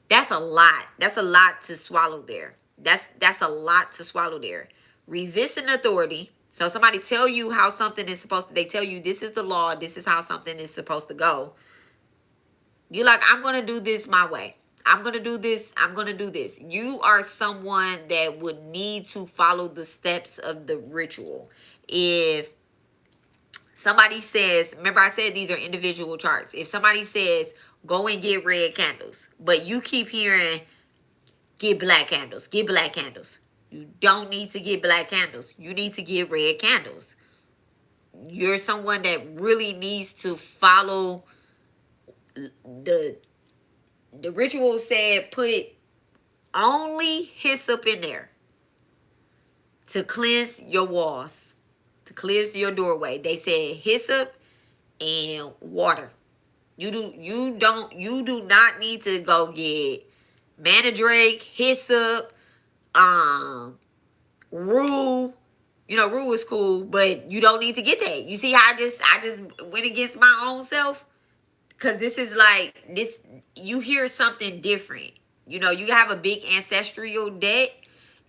Speaker 1: That's a lot. That's a lot to swallow there. That's a lot to swallow there. Resisting authority. So somebody tell you how something is supposed to, they tell you this is the law, this is how something is supposed to go. You're like, I'm going to do this my way. I'm going to do this. I'm going to do this. You are someone that would need to follow the steps of the ritual. If somebody says, remember I said these are individual charts. If somebody says, go and get red candles, but you keep hearing, get black candles, get black candles. You don't need to get black candles. You need to get red candles. You're someone that really needs to follow the ritual. Said put only hyssop in there to cleanse your walls, to cleanse your doorway. They said hyssop and water. You do not need to go get mandrake, hyssop, rue. You know, rue is cool, but you don't need to get that. You see how I just went against my own self? Because this is like, this, you hear something different. You know, you have a big ancestral debt,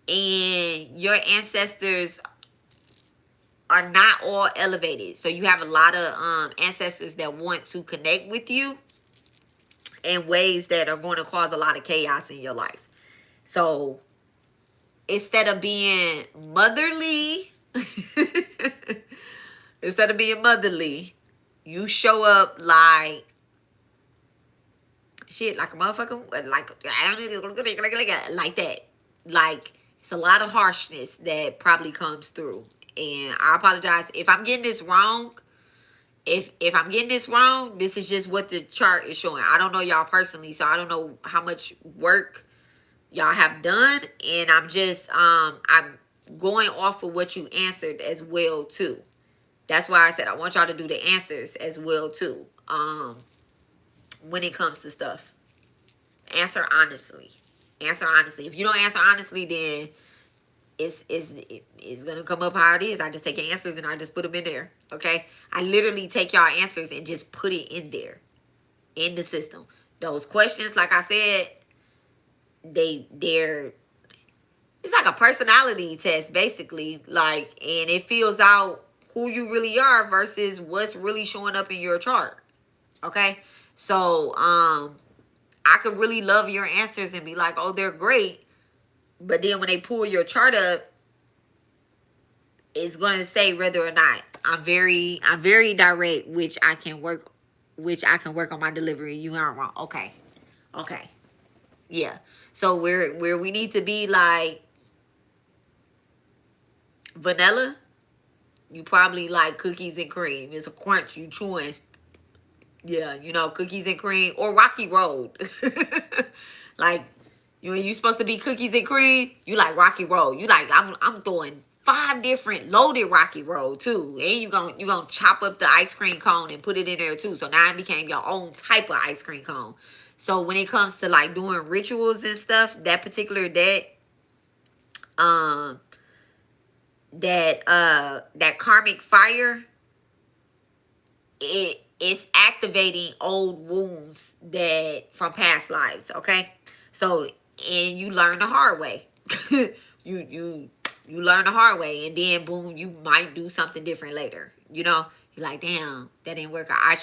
Speaker 1: and your ancestors are not all elevated. So you have a lot of ancestors that want to connect with you in ways that are going to cause a lot of chaos in your life. So instead of being motherly, you show up like shit, like a motherfucker, like that. Like, it's a lot of harshness that probably comes through. And I apologize if I'm getting this wrong. If I'm getting this wrong, this is just what the chart is showing. I don't know y'all personally, so I don't know how much work y'all have done, and I'm just I'm going off of what you answered as well too. That's why I said I want y'all to do the answers as well too. When it comes to stuff, answer honestly. Answer honestly. If you don't answer honestly, then it's gonna come up how it is. I just take your answers and I just put them in there. Okay, I literally take y'all answers and just put it in there, in the system. Those questions, like I said, they're it's like a personality test basically, like, and it fills out who you really are versus what's really showing up in your chart. Okay, so I could really love your answers and be like, oh, they're great, but then when they pull your chart up, it's going to say whether or not I'm very direct, which I can work on my delivery. You aren't wrong. Okay, yeah. So where we need to be like vanilla, you probably like cookies and cream. It's a crunch, you chewing. Yeah, you know, cookies and cream or Rocky Road. Like, you supposed to be cookies and cream, you like Rocky Road. You like, I'm throwing 5 different loaded Rocky Road too. And you gonna chop up the ice cream cone and put it in there too. So now it became your own type of ice cream cone. So when it comes to like doing rituals and stuff, that particular deck, that karmic fire, it's activating old wounds that from past lives. Okay, so, and you learn the hard way. you learn the hard way, and then boom, you might do something different later. You know, you're like, damn, that didn't work. I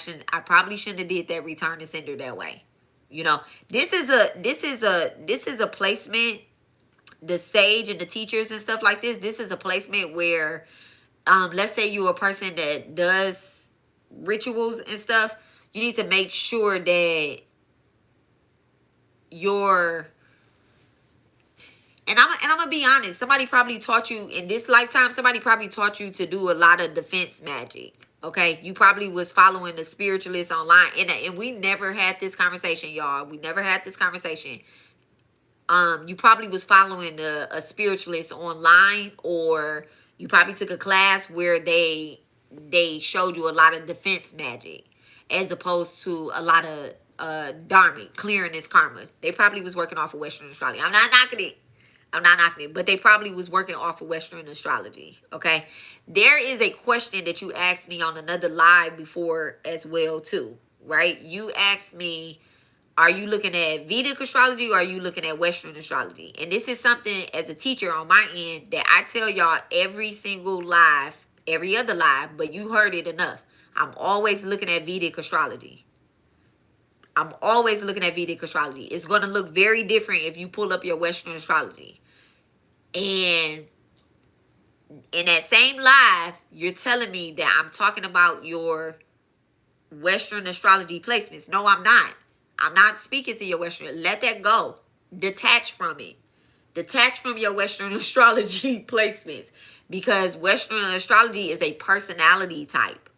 Speaker 1: probably shouldn't have did that return to sender that way. You know, this is a placement. The sage and the teachers and stuff like this is a placement where, let's say you're a person that does rituals and stuff, you need to make sure that you're, and I'm gonna be honest, somebody probably taught you in this lifetime, somebody probably taught you to do a lot of defense magic. Okay, you probably was following the spiritualists online, and we never had this conversation, y'all. We never had this conversation. You probably was following a spiritualist online, or you probably took a class where they showed you a lot of defense magic as opposed to a lot of Dharma, clearing this karma. They probably was working off of Western astrology. I'm not knocking it. I'm not knocking it, but they probably was working off of Western astrology. Okay. There is a question that you asked me on another live before as well too, right? You asked me, are you looking at Vedic astrology or are you looking at Western astrology? And this is something as a teacher on my end that I tell y'all every single live, every other live, but you heard it enough. I'm always looking at Vedic astrology. I'm always looking at Vedic astrology. It's going to look very different if you pull up your Western astrology. And in that same live, you're telling me that I'm talking about your Western astrology placements. No, I'm not. I'm not speaking to your Western. Let that go. Detach from it. Detach from your Western astrology placements. Because Western astrology is a personality type.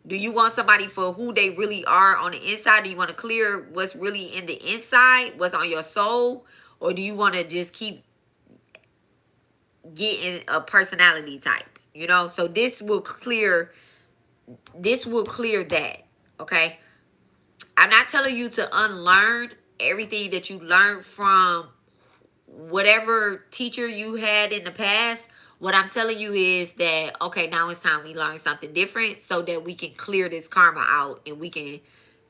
Speaker 1: Do you want somebody for who they really are on the inside? Do you want to clear what's really in the inside? What's on your soul? Or do you want to just keep getting a personality type? You know, so this will clear that. Okay. I'm not telling you to unlearn everything that you learned from whatever teacher you had in the past. What I'm telling you is that, okay, now it's time we learn something different so that we can clear this karma out and we can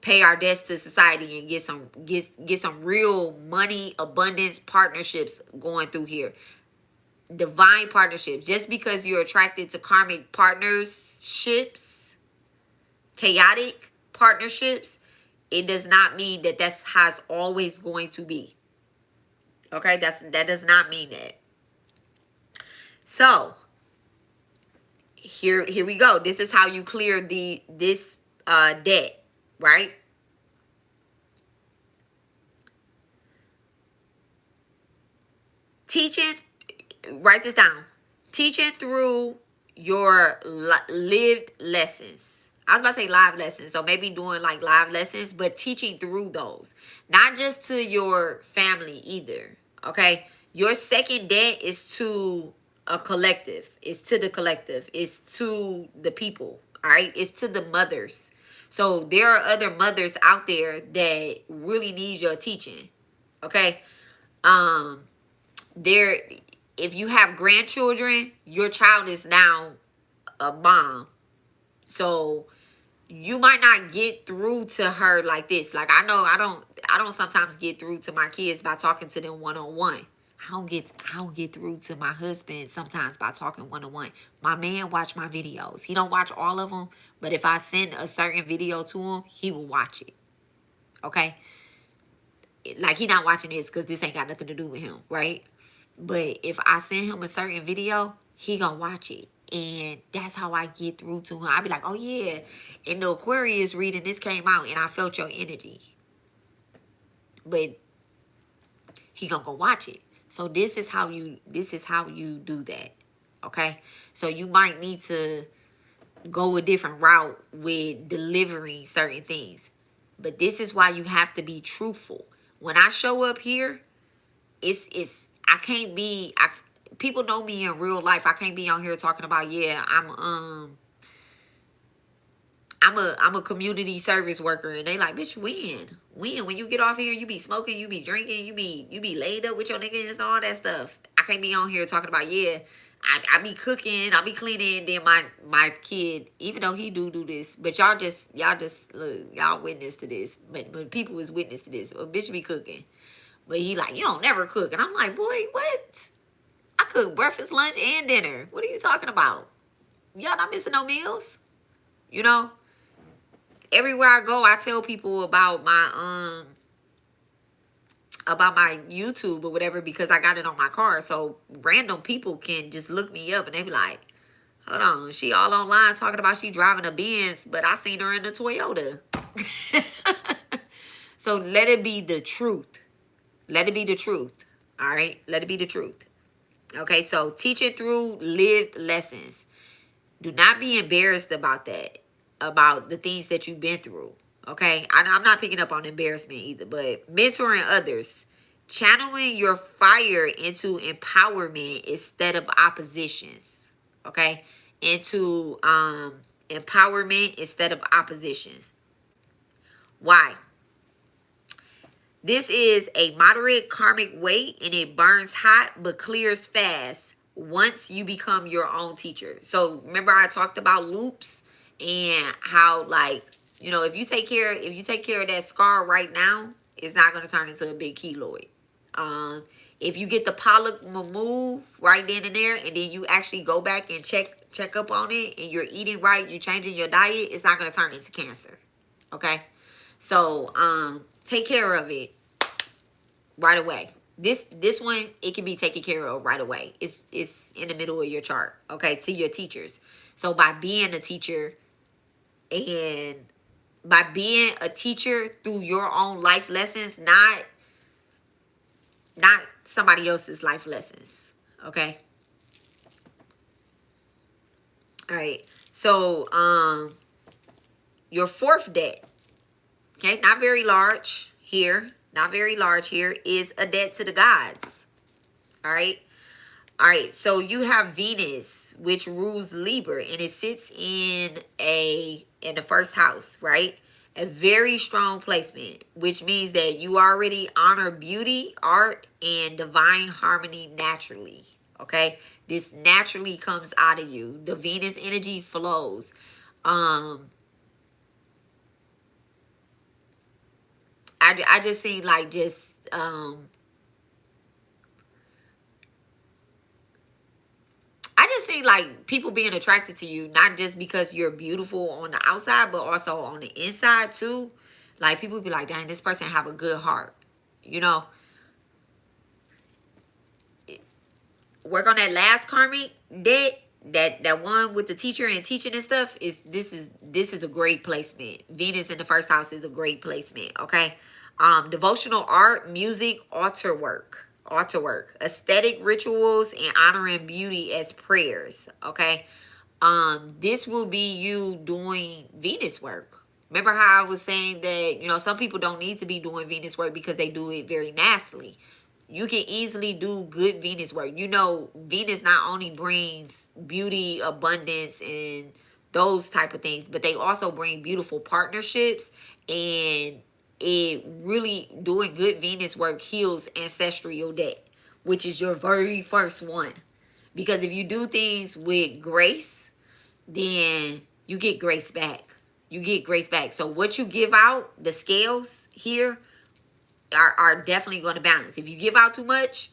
Speaker 1: pay our debts to society and get some real money, abundance, partnerships going through here. Divine partnerships. Just because you're attracted to karmic partnerships, chaotic partnerships, it does not mean that that's how it's always going to be. Okay, that does not mean that. So here we go. This is how you clear this debt, right? Teaching, write this down. Teaching through your lived lessons. I was about to say live lessons, so maybe doing like live lessons, but teaching through those. Not just to your family either, okay? Your second debt is to a collective. It's to the collective. It's to the people, all right? It's to the mothers. So there are other mothers out there that really need your teaching, okay? If you have grandchildren, your child is now a mom. So you might not get through to her like this. Like I know I don't sometimes get through to my kids by talking to them one-on-one. I don't get through to my husband sometimes by talking one-on-one. My man watch my videos. He don't watch all of them, but if I send a certain video to him, he will watch it. Okay? Like he not watching this because this ain't got nothing to do with him, right? But if I send him a certain video, he gonna watch it. And that's how I get through to him. I be like, oh yeah, in the Aquarius reading, this came out and I felt your energy. But he gonna go watch it. So this is how you do that. Okay? So you might need to go a different route with delivering certain things. But this is why you have to be truthful. When I show up here, I can't be people know me in real life. I can't be on here talking about, yeah, I'm a community service worker, and they like, bitch, when you get off here, you be smoking, you be drinking, you be laid up with your niggas and all that stuff. I can't be on here talking about, yeah, I be cooking, I be cleaning, then my kid, even though he do this, but y'all just look, y'all witness to this, but people is witness to this. A bitch be cooking, but he like, you don't never cook, and I'm like, boy, what? I cook breakfast, lunch, and dinner. What are you talking about? Y'all not missing no meals, you know. Everywhere I go, I tell people about my YouTube or whatever because I got it on my car. So random people can just look me up and they be like, hold on, she all online talking about she driving a Benz, but I seen her in a Toyota. So let it be the truth. Let it be the truth. All right? Let it be the truth. Okay, so teach it through lived lessons. Do not be embarrassed about that. About the things that you've been through. Okay, I'm not picking up on embarrassment either, but mentoring others channeling your fire into empowerment instead of oppositions. Okay? Into empowerment instead of oppositions. Why? This is a moderate karmic weight and it burns hot but clears fast once you become your own teacher. So remember I talked about loops and how, like, you know, if you take care of that scar right now, it's not going to turn into a big keloid. If you get the polyp removed right then and there, and then you actually go back and check up on it, and you're eating right, you're changing your diet, it's not going to turn into cancer. Okay? So, take care of it right away. This one, it can be taken care of right away. It's in the middle of your chart, okay, to your teachers. So by being a teacher and by being a teacher through your own life lessons, not somebody else's life lessons, okay? All right. So, your fourth debt, okay, not very large here, is a debt to the gods. All right. All right. So you have Venus, which rules Libra, and it sits in the first house, right? A very strong placement, which means that you already honor beauty, art, and divine harmony naturally. Okay. This naturally comes out of you. The Venus energy flows. I just seen like I just see like people being attracted to you, not just because you're beautiful on the outside, but also on the inside too. Like people be like, dang, this person have a good heart. You know, work on that last karmic debt. That one with the teacher and teaching and stuff this is a great placement. Venus in the first house is a great placement. Okay. Devotional art, music, altar work, aesthetic rituals, and honoring beauty as prayers. Okay. This will be you doing Venus work. Remember how I was saying that, you know, some people don't need to be doing Venus work because they do it very nastily. You can easily do good Venus work. You know, Venus not only brings beauty, abundance, and those type of things, but they also bring beautiful partnerships, and it really doing good Venus work heals ancestral debt, which is your very first one. Because if you do things with grace, then you get grace back. You get grace back. So what you give out, the scales here are definitely going to balance. If you give out too much,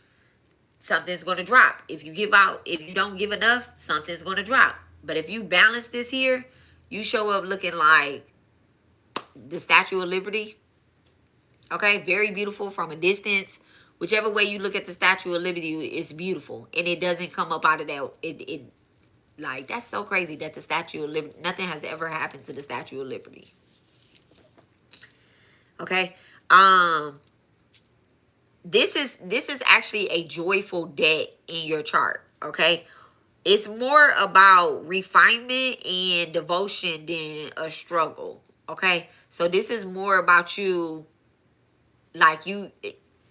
Speaker 1: something's going to drop. If you don't give enough, something's going to drop. But if you balance this here, you show up looking like the Statue of Liberty. Okay, very beautiful from a distance. Whichever way you look at the Statue of Liberty, it's beautiful, and it doesn't come up out of that. It like, that's so crazy that the Statue of Liberty, nothing has ever happened to the Statue of Liberty. Okay, this is actually a joyful debt in your chart. Okay, it's more about refinement and devotion than a struggle. Okay, so this is more about you. Like, you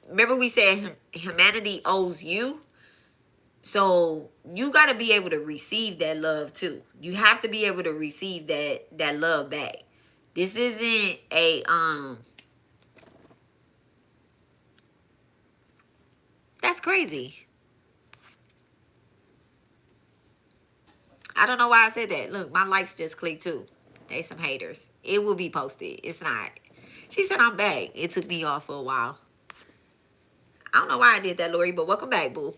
Speaker 1: remember we said humanity owes you. So you got to be able to receive that love too. You have to be able to receive that love back. This isn't a that's crazy. I don't know why I said that. Look, my likes just clicked too. They some haters. It will be posted. It's not. She said I'm back. It took me off for a while. I don't know why I did that, Lori, but welcome back, boo.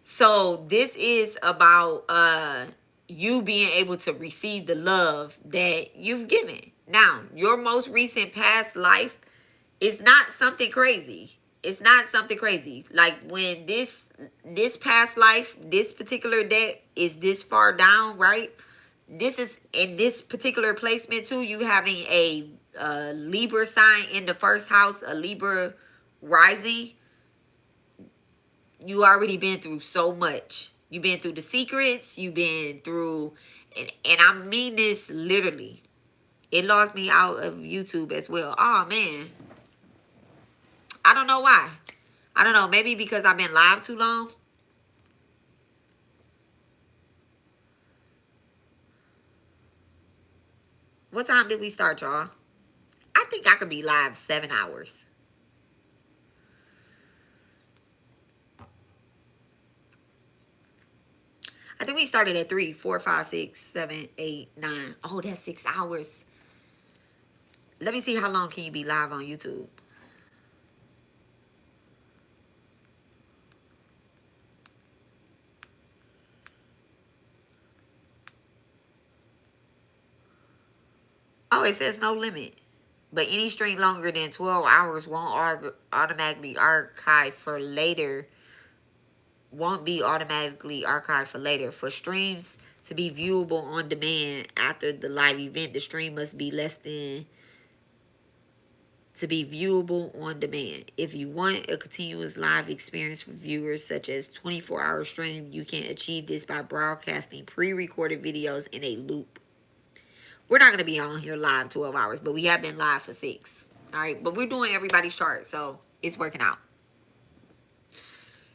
Speaker 1: So this is about you being able to receive the love that you've given. Now, your most recent past life is not something crazy. It's not something crazy. Like when this past life, this particular deck is this far down, right? This is in this particular placement too. You having a Libra sign in the first house, a Libra rising. You already been through so much. You've been through the secrets. You've been through, and I mean this literally. It logged me out of YouTube as well. Oh man. I don't know why. I don't know. Maybe because I've been live too long. What time did we start, y'all? I think I could be live 7 hours. I think we started at 3, 4, 5, 6, 7, 8, 9. Oh, that's 6 hours. Let me see how long can you be live on YouTube. Oh, it says no limit. But any stream longer than 12 hours won't automatically archive for later. Won't be automatically archived for later. For streams to be viewable on demand after the live event, the stream must be less than to be viewable on demand. If you want a continuous live experience for viewers, such as 24-hour stream, you can achieve this by broadcasting pre-recorded videos in a loop. We're not going to be on here live 12 hours, but we have been live for 6. All right, but we're doing everybody's chart, so it's working out.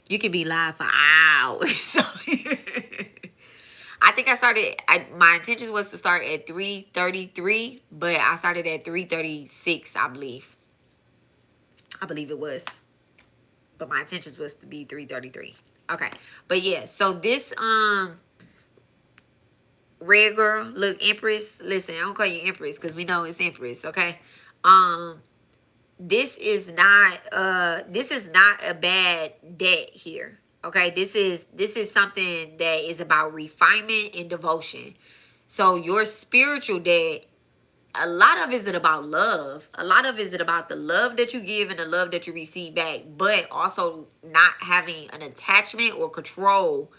Speaker 1: You can be live for hours. So I think I started, my intention was to start at 3:33, but I started at 3:36, I believe. I believe it was. But my intentions was to be 3:33. Okay. But yeah, so this red girl, look, Empress. Listen, I don't call you Empress because we know it's Empress, okay? This is not a bad debt here. Okay, this is something that is about refinement and devotion. So your spiritual debt, a lot of it is about love. A lot of it is about the love that you give and the love that you receive back, but also not having an attachment or control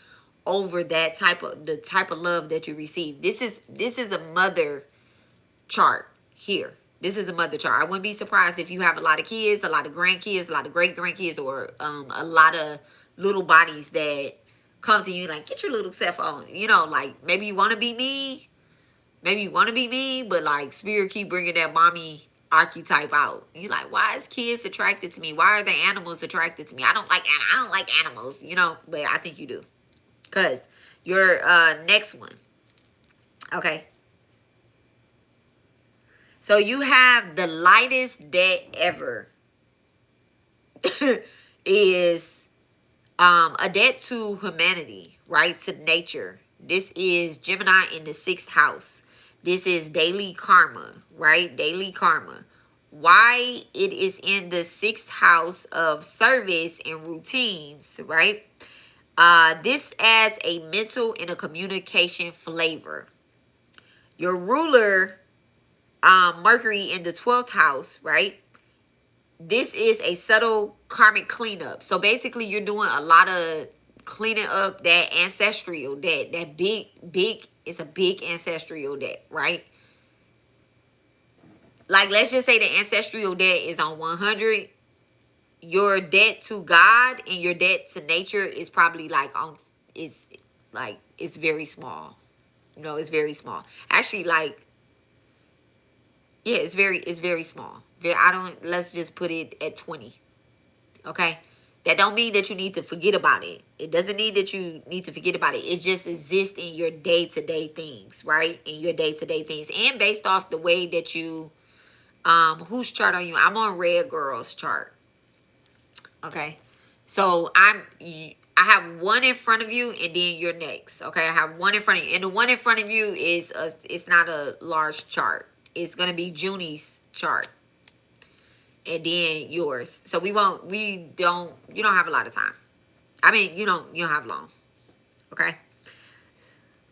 Speaker 1: over that type of love that you receive. This is a mother chart here. This is a mother chart. I wouldn't be surprised if you have a lot of kids, a lot of grandkids, a lot of great grandkids, or a lot of little bodies that come to you like, get your little self on. You know, like maybe you want to be me. Maybe you want to be me, but like spirit keep bringing that mommy archetype out. You like, why is kids attracted to me? Why are the animals attracted to me? I don't like animals, you know, but I think you do. Cause your next one. Okay. So you have the lightest debt ever is a debt to humanity, right? To nature. This is Gemini in the 6th house. This is daily karma, right? Daily karma. Why it is in the 6th house of service and routines, right? This adds a mental and a communication flavor. Your ruler, Mercury in the 12th house, right? This is a subtle karmic cleanup. So basically you're doing a lot of cleaning up that ancestral debt. That big, it's a big ancestral debt, right? Like, let's just say the ancestral debt is on 100. Your debt to God and your debt to nature is probably like it's very small. You know, it's very small. Actually, like, yeah, it's very small. Let's just put it at 20. Okay? That don't mean that you need to forget about it. It doesn't mean that you need to forget about it. It just exists in your day-to-day things, right? In your day-to-day things. And based off the way that you, whose chart are you? I'm on Red Girl's chart. Okay? So I have one in front of you and then you're next. Okay? I have one in front of you. And the one in front of you is, it's not a large chart. It's going to be Junie's chart. And then yours. So you don't have a lot of time. I mean, you don't have long. Okay.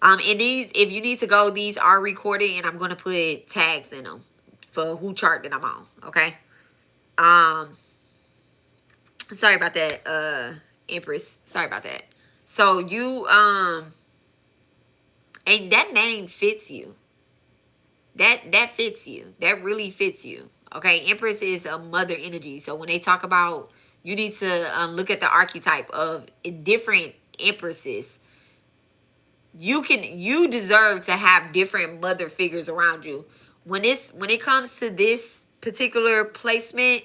Speaker 1: And these, if you need to go, these are recorded and I'm going to put tags in them for who chart that I'm on. Okay. Sorry about that, Empress. Sorry about that. So you, and that name fits you. That fits you. That really fits you. Okay, Empress is a mother energy. So when they talk about, you need to look at the archetype of different empresses. You deserve to have different mother figures around you. When it comes to this particular placement,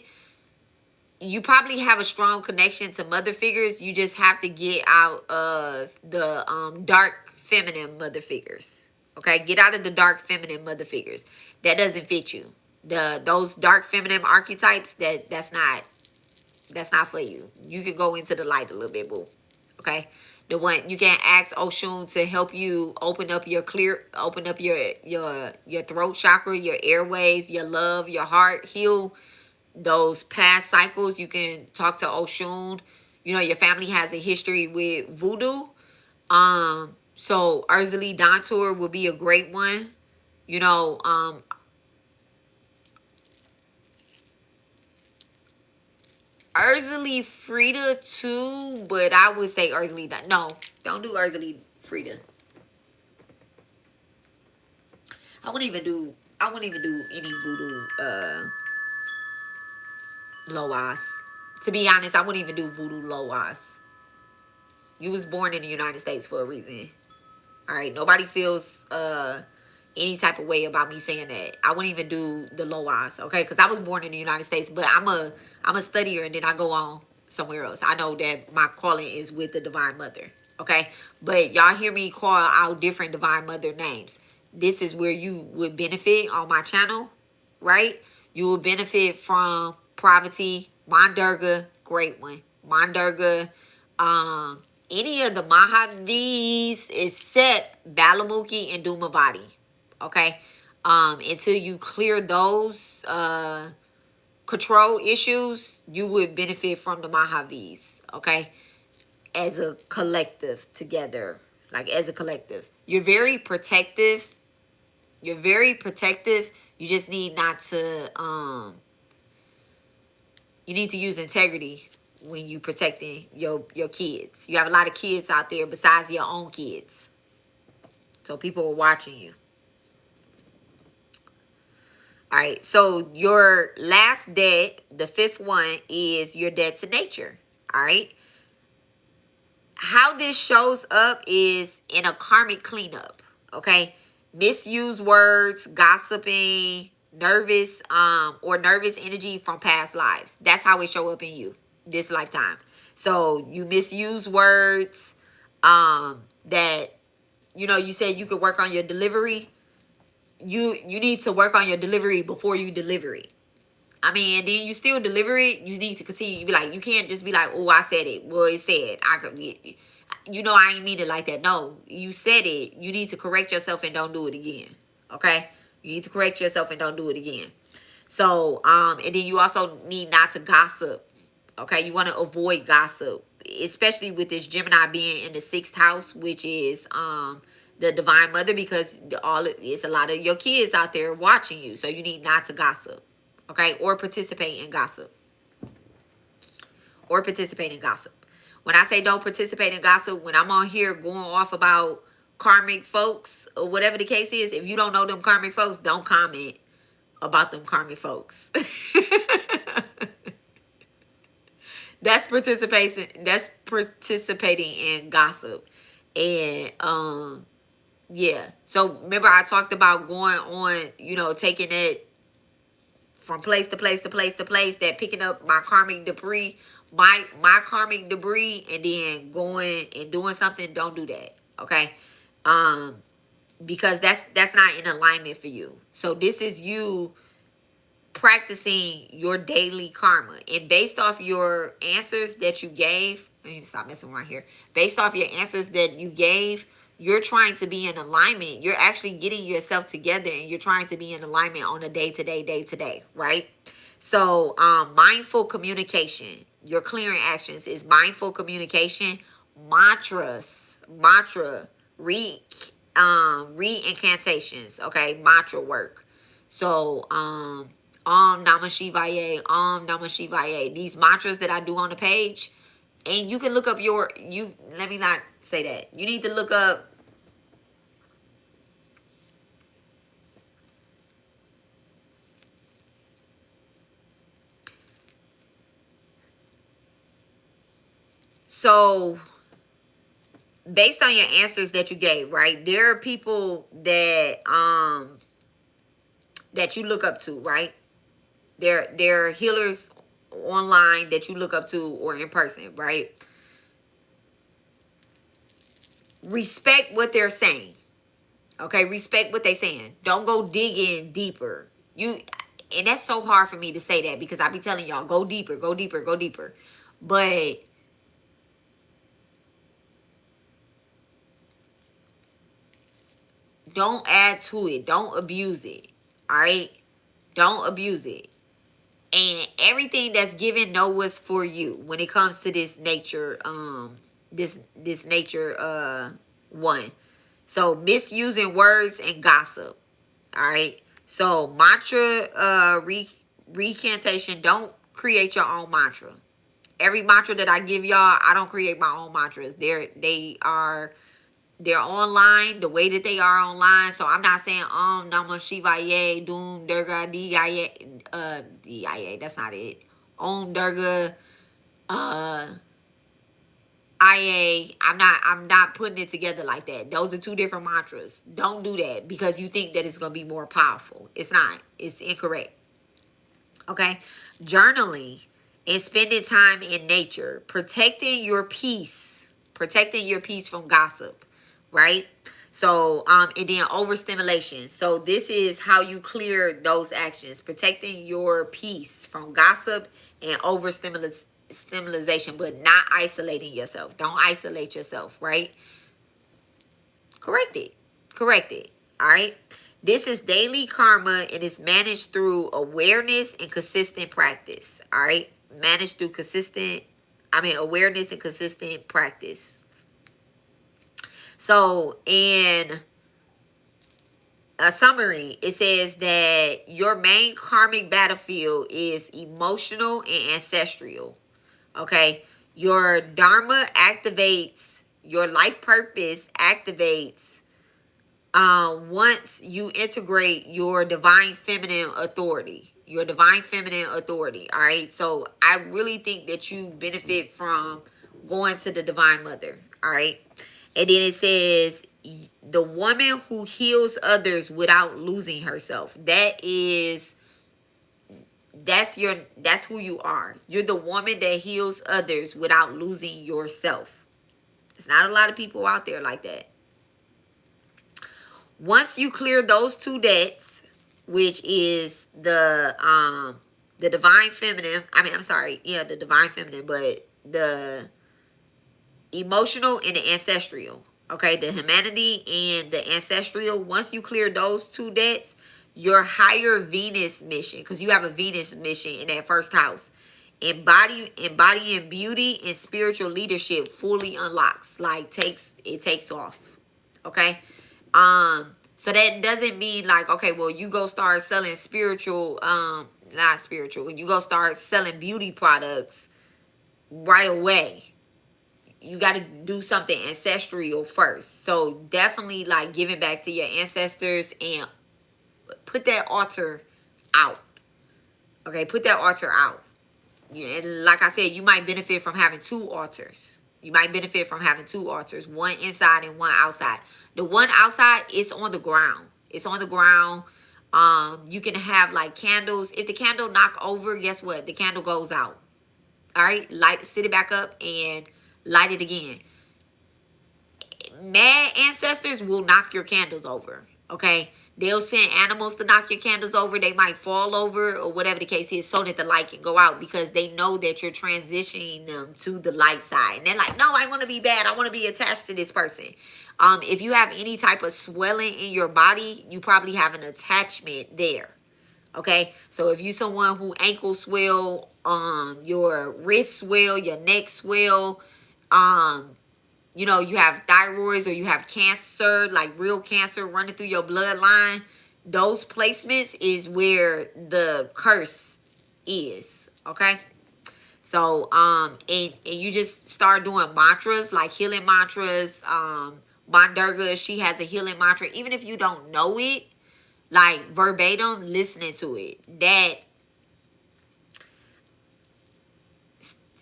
Speaker 1: you probably have a strong connection to mother figures. You just have to get out of the dark feminine mother figures. Okay, get out of the dark feminine mother figures. That doesn't fit you. Those dark feminine archetypes, that's not for you. You can go into the light a little bit, boo. Okay. The one you can ask Oshun to help you open up your throat chakra, your airways, your love, your heart, heal those past cycles. You can talk to Oshun. You know, your family has a history with voodoo. So Urzali Dontour will be a great one. You know, Urzali Frida too, but I would say Urzali Don. No, don't do Urzali Frida. I wouldn't even do any voodoo Loas. To be honest, I wouldn't even do voodoo Loas. You was born in the United States for a reason. All right, nobody feels any type of way about me saying that. I wouldn't even do the Loas, okay? Because I was born in the United States, but I'm a studier and then I go on somewhere else. I know that my calling is with the Divine Mother, okay? But y'all hear me call out different Divine Mother names. This is where you would benefit on my channel, right? You will benefit from Parvati, Mandurga, great one. Mandurga, any of the Mahavis except Balamuki and Dumavati. Okay? Until you clear those control issues, you would benefit from the Mahavis. Okay? As a collective together. Like as a collective. You're very protective. You're very protective. You just need not to you need to use integrity when you protecting your kids. You have a lot of kids out there besides your own kids. So people are watching you. All right. So your last debt, the fifth one, is your debt to nature. All right. How this shows up is in a karmic cleanup. Okay. Misused words, gossiping, nervous energy from past lives. That's how it show up in you this lifetime. So you misuse words that, you know, you said you could work on your delivery. You need to work on your delivery before you deliver it. I mean, and then you still deliver it. You need to continue. You be like, you can't just be like, oh, I said it. Well, it said I could. You know, I ain't mean it like that. No, you said it. You need to correct yourself and don't do it again. Okay, you need to correct yourself and don't do it again. So, and then you also need not to gossip. Okay, you want to avoid gossip, especially with this Gemini being in the sixth house, which is the Divine Mother, because it's a lot of your kids out there watching you. So you need not to gossip. Okay, or participate in gossip. Or participate in gossip. When I say don't participate in gossip, when I'm on here going off about karmic folks or whatever the case is, if you don't know them karmic folks, don't comment about them karmic folks. That's participating. That's participating in gossip. And yeah. So remember I talked about going on, you know, taking it from place to place to place to place, that picking up my karmic debris, my karmic debris, and then going and doing something. Don't do that. Okay. Because that's not in alignment for you. So this is you practicing your daily karma, and based off your answers that you gave, let me stop messing around here. Based off your answers that you gave, you're trying to be in alignment. You're actually getting yourself together, and you're trying to be in alignment on a day to day, right? So mindful communication, your clearing actions is mindful communication. Mantra re-incantations, okay? Mantra work. So Om Namah Shivaya, Om Namah Shivaya. These mantras that I do on the page, and you can look up let me not say that. You need to look up so based on your answers that you gave, right? There are people that that you look up to, right? They're healers online that you look up to or in person, right? Respect what they're saying. Okay, respect what they're saying. Don't go digging deeper. And that's so hard for me to say that because I be telling y'all, go deeper, go deeper, go deeper. But don't add to it. Don't abuse it. All right? Don't abuse it. And everything that's given, know what's for you when it comes to this nature, this nature one. So misusing words and gossip. All right. So mantra recantation, don't create your own mantra. Every mantra that I give y'all, I don't create my own mantras. They're online the way that they are online. So I'm not saying Namah Shivaya, Doom Durga Diya, Diya. That's not it. Om Durga IA. I'm not putting it together like that. Those are two different mantras. Don't do that because you think that it's gonna be more powerful. It's not. It's incorrect. Okay? Journaling and spending time in nature, protecting your peace from gossip, right? So and then overstimulation. So this is how you clear those actions, protecting your peace from gossip and overstimulation, but not isolating yourself. Don't isolate yourself, right? Correct it. Correct it. All right. This is daily karma and it's managed through awareness and consistent practice. All right. Managed through awareness and consistent practice. So in a summary, it says that your main karmic battlefield is emotional and ancestral. Okay. Your Dharma activates, your life purpose activates once you integrate your divine feminine authority. All right. So I really think that you benefit from going to the divine mother. All right. And then it says the woman who heals others without losing herself. That's who you are. You're the woman that heals others without losing yourself. There's not a lot of people out there like that. Once you clear those two debts, which is the divine feminine, the divine feminine, but the emotional and the ancestral, okay, the humanity and the ancestral, once you clear those two debts, your higher Venus mission, because you have a Venus mission in that first house, embodying beauty and spiritual leadership fully unlocks, like takes off. Okay. So that doesn't mean like, okay, well, you go start selling not spiritual, when you go start selling beauty products right away. You got to do something ancestral first. So definitely like giving back to your ancestors and put that altar out. Okay, put that altar out. And like I said, you might benefit from having two altars. One inside and one outside. The one outside is on the ground. You can have like candles. If the candle knock over, guess what? The candle goes out. All right, sit it back up and light it again. Mad ancestors will knock your candles over. Okay, they'll send animals to knock your candles over. They might fall over or whatever the case is so that the light can go out because they know that you're transitioning them to the light side. And they're like, no, I want to be bad. I want to be attached to this person. If you have any type of swelling in your body, you probably have an attachment there. Okay, so if you someone who ankle swell, your wrist swell, your neck swell, you have thyroids or you have cancer, like real cancer running through your bloodline, those placements is where the curse is. Okay. So, and you just start doing mantras, like healing mantras. Bandurga, she has a healing mantra. Even if you don't know it, like verbatim, listening to it. That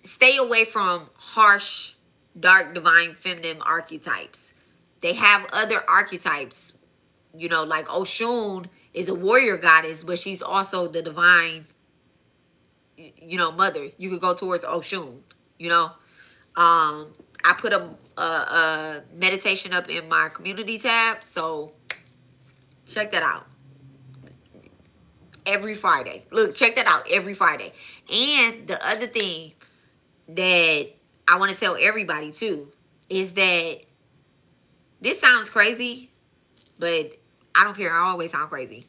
Speaker 1: stay away from harsh, dark, divine, feminine archetypes. They have other archetypes, like Oshun is a warrior goddess, but she's also the divine mother. You could go towards Oshun, you know. I put a meditation up in my community tab, so check that out every Friday. Look, check that out every Friday. And the other thing that I want to tell everybody too is that this sounds crazy, but I don't care. I always sound crazy.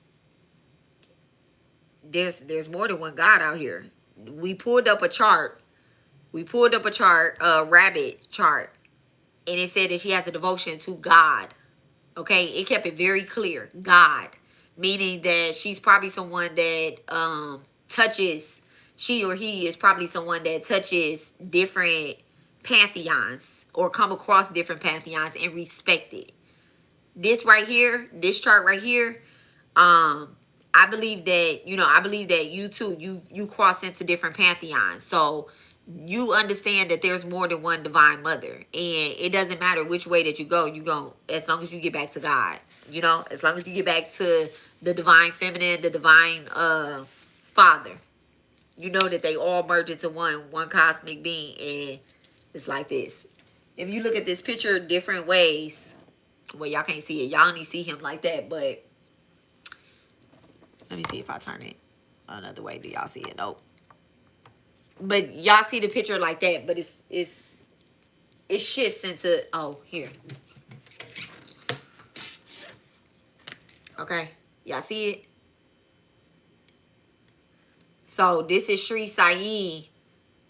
Speaker 1: There's more than one God out here. We pulled up a chart. A rabbit chart, and it said that she has a devotion to God. Okay, it kept it very clear. God, meaning that she's probably someone that touches. She or he is probably someone that touches different pantheons or come across different pantheons and respect it. This right here, this chart right here, I believe that you too, you cross into different pantheons. So you understand that there's more than one divine mother, and it doesn't matter which way that you go, as long as you get back to God, as long as you get back to the divine feminine, the divine father, that they all merge into one cosmic being. And it's like this. If you look at this picture different ways, well, y'all can't see it, y'all only see him like that, but let me see if I turn it another way. Do y'all see it? Nope. But y'all see the picture like that, but it shifts into, oh, here. Okay. Y'all see it? So this is Sri Sai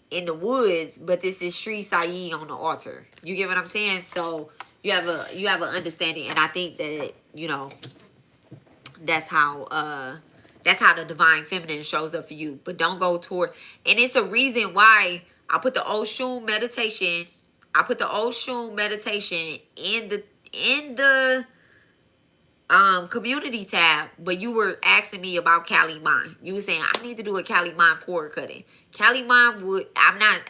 Speaker 1: in the woods, but this is Sri Sai on the altar. You get what I'm saying? So you have an understanding, and I think that, that's how the divine feminine shows up for you. But don't go toward, and it's a reason why I put the Oshun meditation. I put the Oshun meditation in the community tab, but you were asking me about Kaliman. You were saying I need to do a Kaliman cord cutting. Kaliman would, I'm not,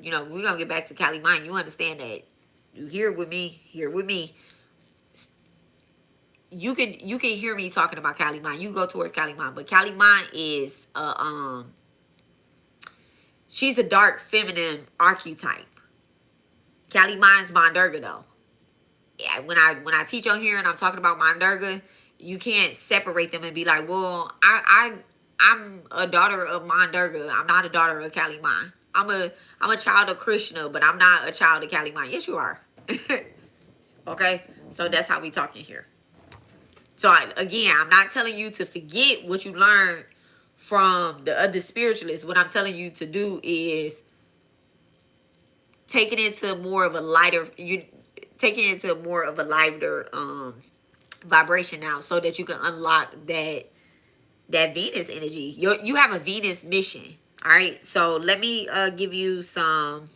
Speaker 1: we're gonna get back to Kaliman. You understand that. You here with me. You can hear me talking about Kaliman. You go towards Kaliman, but Kaliman is she's a dark feminine archetype. Kaliman's Mandurga though. Yeah, when I teach on here and I'm talking about Mandurga, you can't separate them and be like, well, I'm a daughter of Mandurga. I'm not a daughter of Kaliman. I'm a child of Krishna, but I'm not a child of Kaliman. Yes, you are. Okay, so that's how we talking here. So I'm not telling you to forget what you learned from the other spiritualists. What I'm telling you to do is take it into more of a lighter, vibration now, so that you can unlock that Venus energy. You have a Venus mission. All right. So let me give you some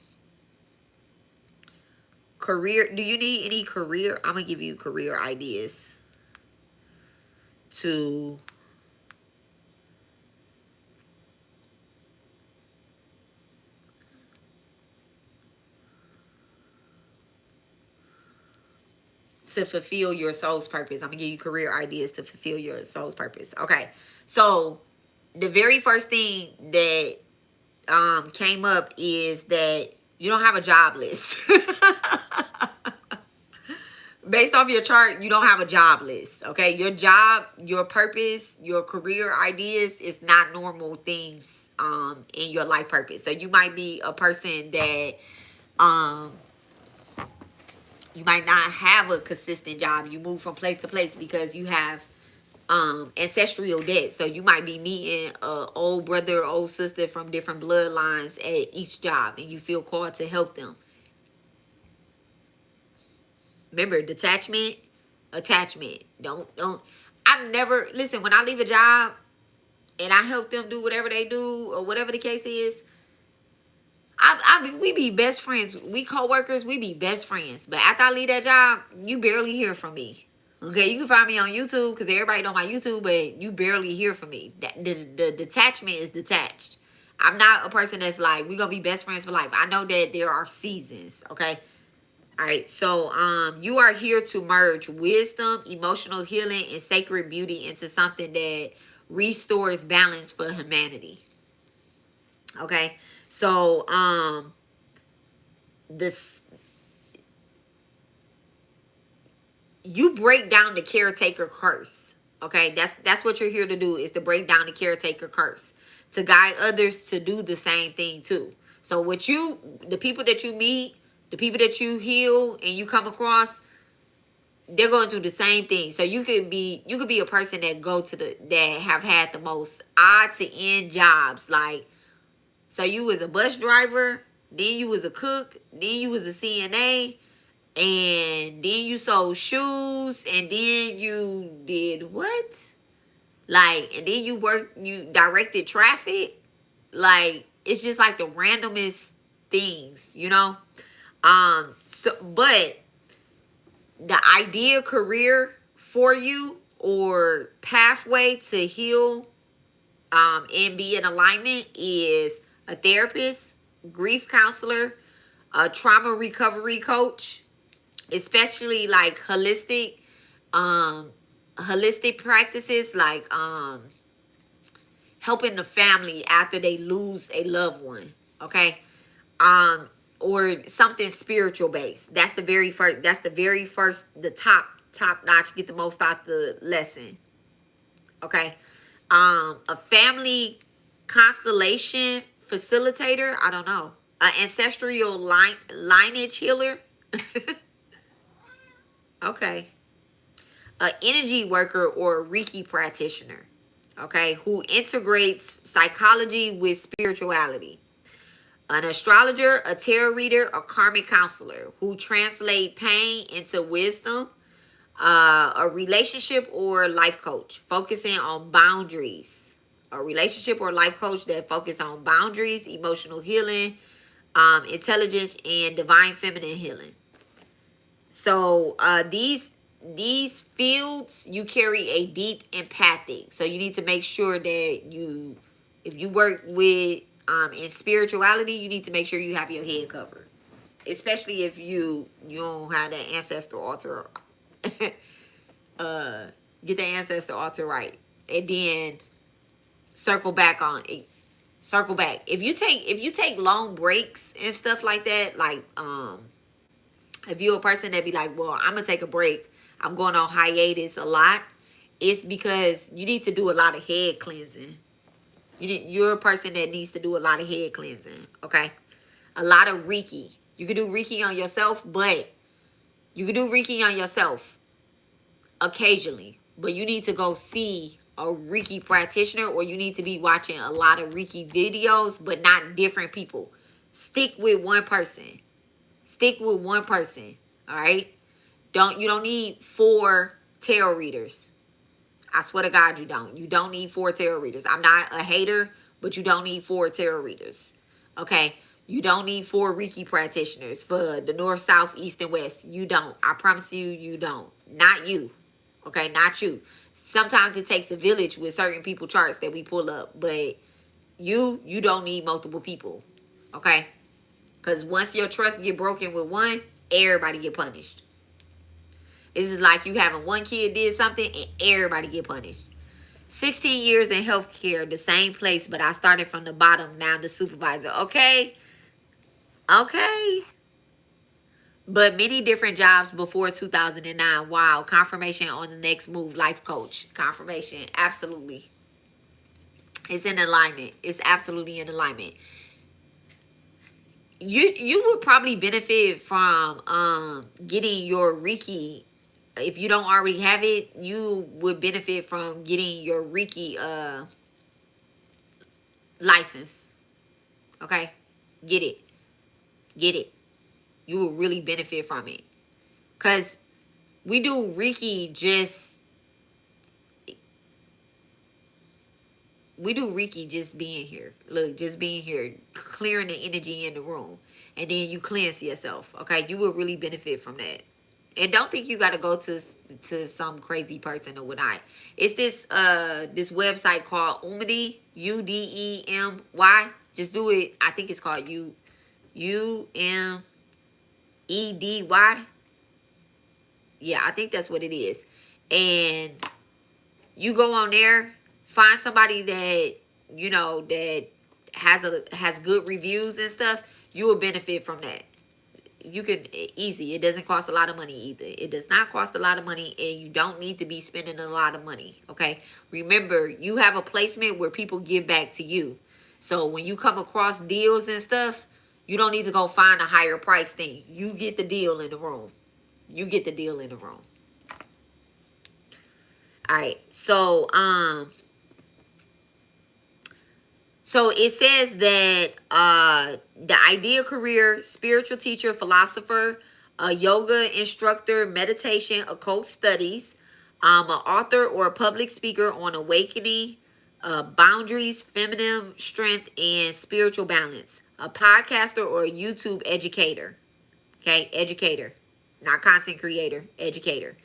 Speaker 1: career. Do you need any career? I'm gonna give you career ideas to fulfill your soul's purpose. I'm gonna give you career ideas to fulfill your soul's purpose. Okay, so the very first thing that came up is that you don't have a job list. Based off your chart, you don't have a job list. Okay, your job, your purpose, your career ideas is not normal things in your life purpose. So you might be a person that you might not have a consistent job. You move from place to place because you have ancestral debt. So you might be meeting a old brother or old sister from different bloodlines at each job, and you feel called to help them. Remember, detachment, attachment. Don't. I've never, listen, when I leave a job and I help them do whatever they do or whatever the case is, we be best friends. We co-workers, we be best friends. But after I leave that job, you barely hear from me. Okay, you can find me on YouTube because everybody know my YouTube, but you barely hear from me. The detachment is detached. I'm not a person that's like, we're going to be best friends for life. I know that there are seasons, okay? All right, so you are here to merge wisdom, emotional healing, and sacred beauty into something that restores balance for humanity. Okay. So this, you break down the caretaker curse. Okay, that's what you're here to do, is to break down the caretaker curse, to guide others to do the same thing too. So what you, the people that you meet, the people that you heal and you come across, they're going through the same thing. So you could be a person that go to that have had the most odd to end jobs. Like, so you was a bus driver, then you was a cook, then you was a CNA, and then you sold shoes, and then you did what? Like, and then you directed traffic. Like, it's just like the randomest things, you know? So, but the ideal career for you or pathway to heal and be in alignment is a therapist, grief counselor, a trauma recovery coach, especially like um holistic practices, like helping the family after they lose a loved one. Okay. um or something spiritual based. That's the very first, the top notch, get the most out the lesson. Okay. A family constellation facilitator, I don't know, an ancestral lineage healer. Okay. A energy worker or Reiki practitioner, okay, who integrates psychology with spirituality. An astrologer, a tarot reader, a karmic counselor who translate pain into wisdom. A relationship or life coach focusing on boundaries. A relationship or life coach that focus on boundaries, emotional healing, intelligence, and divine feminine healing. So these fields, you carry a deep empathic. So you need to make sure that you, if you work with in spirituality, you need to make sure you have your head covered, especially if you don't have that ancestor altar. Get the ancestor altar right, and then circle back on it. Circle back. If you take long breaks and stuff like that, like if you're a person that be like, well, I'm gonna take a break, I'm going on hiatus a lot, it's because you need to do a lot of head cleansing. You're a person that needs to do a lot of head cleansing. Okay, a lot of Reiki. You can do Reiki on yourself, but you can do Reiki on yourself occasionally, but you need to go see a Reiki practitioner, or you need to be watching a lot of Reiki videos, but not different people. Stick with one person. Stick with one person. All right. You don't need 4 tarot readers. I swear to God, you don't. You don't need 4 tarot readers. I'm not a hater, but you don't need 4 tarot readers. Okay. You don't need 4 Reiki practitioners for the north, south, east, and west. You don't. I promise you, you don't. Not you. Okay, not you. Sometimes it takes a village with certain people charts that we pull up, but you don't need multiple people. Okay? Because once your trust get broken with one, everybody get punished. This is like you having one kid did something and everybody get punished. 16 years in healthcare, the same place, but I started from the bottom, now the supervisor. Okay? Okay. But many different jobs before 2009. Wow. Confirmation on the next move. Life coach. Confirmation. Absolutely. It's in alignment. It's absolutely in alignment. You would probably benefit from getting your Reiki. If you don't already have it, you would benefit from getting your Reiki license. Okay? Get it. Get it. You will really benefit from it. Because we do Reiki just being here. Look, just being here, clearing the energy in the room. And then you cleanse yourself. Okay? You will really benefit from that. And don't think you got to go to some crazy person or whatnot. It's this website called Umedy, Udemy. Just do it. I think it's called Umedy. Yeah, I think that's what it is. And you go on there, find somebody that, that has good reviews and stuff, you will benefit from that. You can easy. It doesn't cost a lot of money either. It does not cost a lot of money, and you don't need to be spending a lot of money. Okay. Remember, you have a placement where people give back to you. So when you come across deals and stuff, you don't need to go find a higher price thing. You get the deal in the room. You get the deal in the room. All right. So it says that the ideal career: spiritual teacher, philosopher, a yoga instructor, meditation, occult studies, an author or a public speaker on awakening, boundaries, feminine strength, and spiritual balance. A podcaster or a YouTube educator. Okay, educator, not content creator, educator.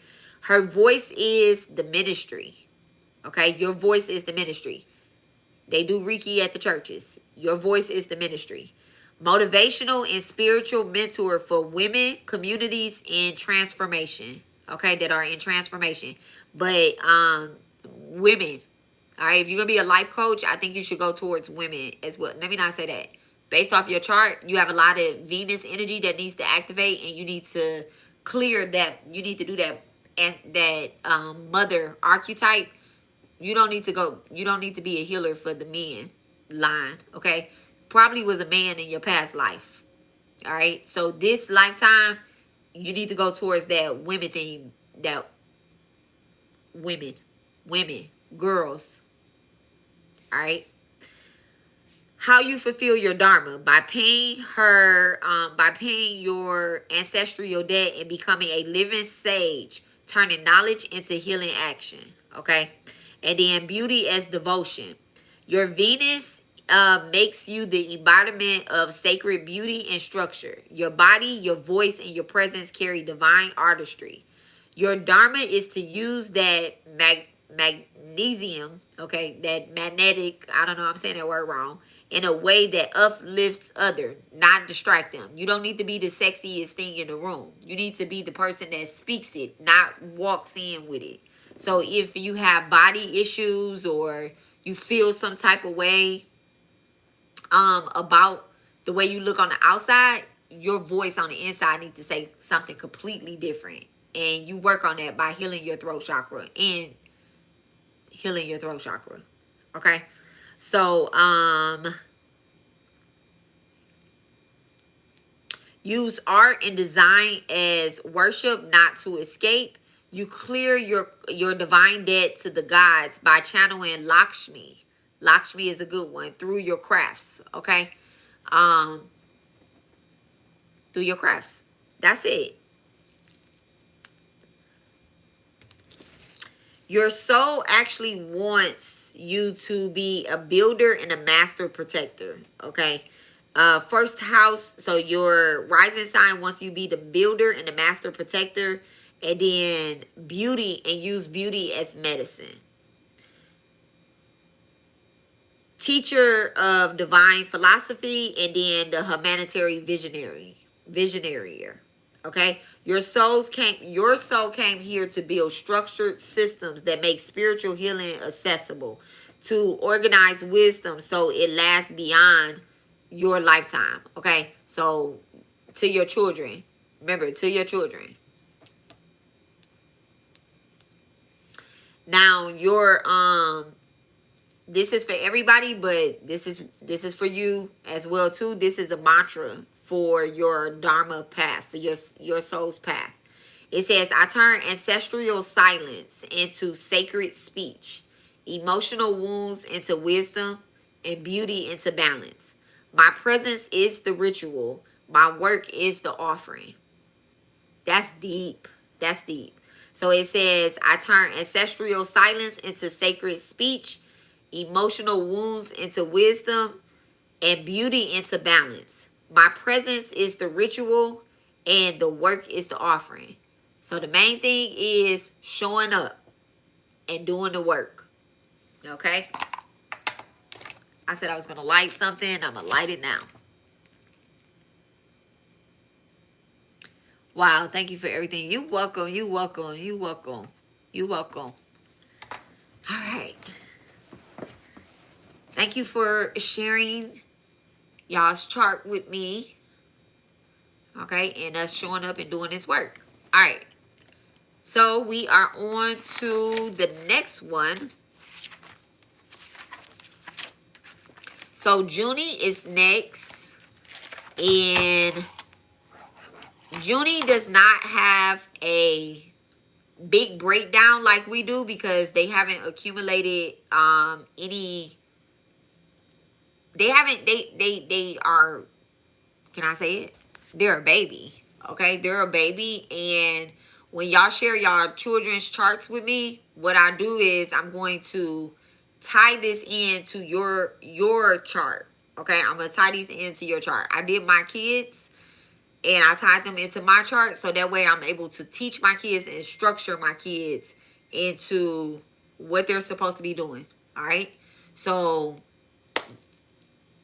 Speaker 1: Her voice is the ministry. Okay, your voice is the ministry. They do Reiki at the churches. Your voice is the ministry. Motivational and spiritual mentor for women, communities in transformation. Okay, that are in transformation. But women. All right, if you're gonna be a life coach, I think you should go towards women as well. Let me not say that. Based off your chart, you have a lot of Venus energy that needs to activate, and you need to clear that. You need to do that. And that mother archetype. You don't need to be a healer for the men line, okay? Probably was a man in your past life. All right? So this lifetime, you need to go towards that women thing, that women, girls. All right? How you fulfill your dharma: by paying your ancestral debt and becoming a living sage, turning knowledge into healing action, okay? And then beauty as devotion. Your Venus makes you the embodiment of sacred beauty and structure. Your body, your voice, and your presence carry divine artistry. Your dharma is to use that magnesium, okay, that magnetic, I don't know, I'm saying that word wrong, in a way that uplifts others, not distract them. You don't need to be the sexiest thing in the room. You need to be the person that speaks it, not walks in with it. So if you have body issues or you feel some type of way about the way you look on the outside, your voice on the inside needs to say something completely different. And you work on that by healing your throat chakra and healing your throat chakra. Okay? So, use art and design as worship, not to escape. You clear your divine debt to the gods by channeling Lakshmi. Lakshmi is a good one, through your crafts, okay? Through your crafts. That's it. Your soul actually wants you to be a builder and a master protector, okay? First house, so your rising sign wants you to be the builder and the master protector, and then beauty, and use beauty as medicine. Teacher of divine philosophy, and then the humanitarian visionary. Okay? Your soul came here to build structured systems that make spiritual healing accessible, to organize wisdom so it lasts beyond your lifetime. Okay? So to your children. Remember, to your children. Now your this is for everybody, but this is for you as well too. This is a mantra for your dharma path, for your soul's path. It says, I turn ancestral silence into sacred speech, emotional wounds into wisdom, and beauty into balance. My presence is the ritual. My work is the offering. That's deep. That's deep. So it says, I turn ancestral silence into sacred speech, emotional wounds into wisdom, and beauty into balance. My presence is the ritual, and the work is the offering. So the main thing is showing up and doing the work. Okay? I said I was going to light something. I'm going to light it now. Wow, thank you for everything. You welcome, you welcome, you welcome, you welcome. All right. Thank you for sharing y'all's chart with me. Okay, and us showing up and doing this work. All right. So we are on to the next one. So Junie is next. And Junie does not have a big breakdown like we do because they haven't accumulated any, they are, can I say it? They're a baby. Okay, they're a baby. And when y'all share y'all children's charts with me, what I do is I'm going to tie this into your chart. Okay, I'm gonna tie these into your chart. I did my kids and I tied them into my chart so that way I'm able to teach my kids and structure my kids into what they're supposed to be doing. All right, so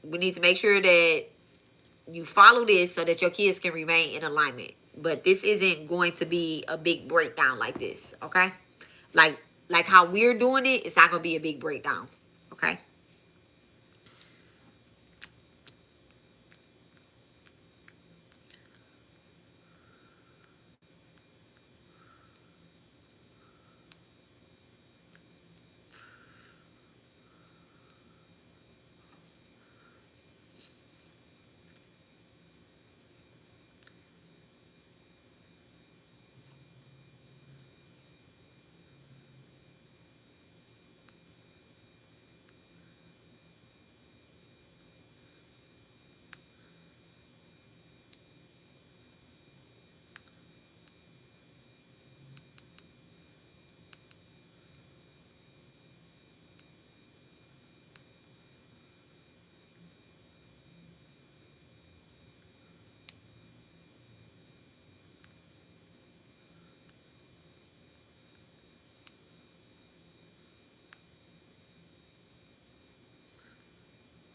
Speaker 1: we need to make sure that you follow this so that your kids can remain in alignment. But this isn't going to be a big breakdown like this, okay? Like how we're doing it, it's not going to be a big breakdown, okay?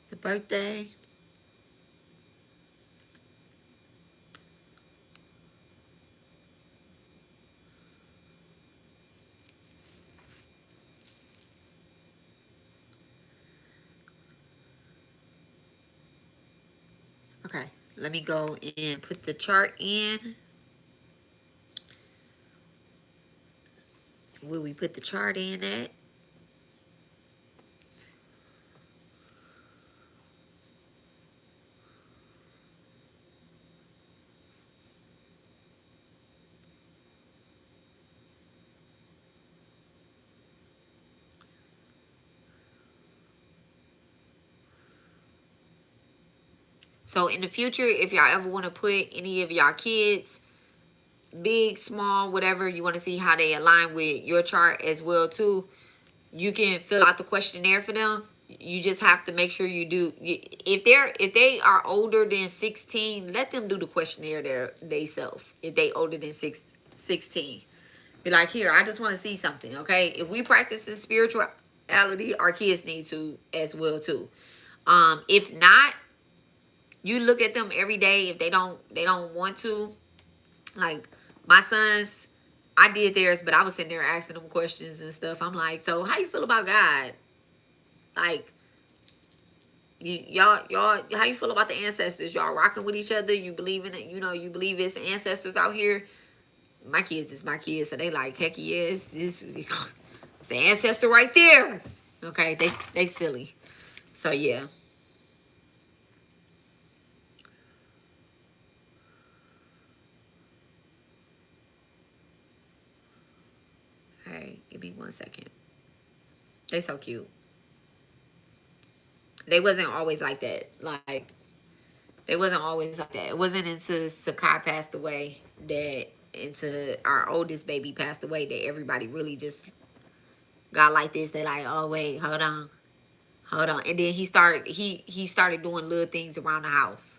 Speaker 1: The birthday. Okay, let me go and put the chart in. Where we put the chart in at? So in the future, if y'all ever want to put any of y'all kids, big, small, whatever, you want to see how they align with your chart as well too, you can fill out the questionnaire for them. You just have to make sure you do. If they are older than 16, let them do the questionnaire they self. If they older than 16, be like, here, I just want to see something. Okay, if we practice in spirituality, our kids need to as well too. If not, you look at them every day. If they don't want to, like my sons, I did theirs, but I was sitting there asking them questions and stuff. I'm like, so how you feel about God? Like, y'all, how you feel about the ancestors? Y'all rocking with each other? You believe in it? You know, you believe it's ancestors out here? My kids is my kids, so they like, heck yes, this it's an ancestor right there. Okay, they silly. So yeah. Hey, give me 1 second. They so cute. They wasn't always like that. Like, they wasn't always like that. It wasn't until Sakai passed away that, into our oldest baby passed away, that everybody really just got like this. They like, oh wait, hold on, hold on. And then he started doing little things around the house.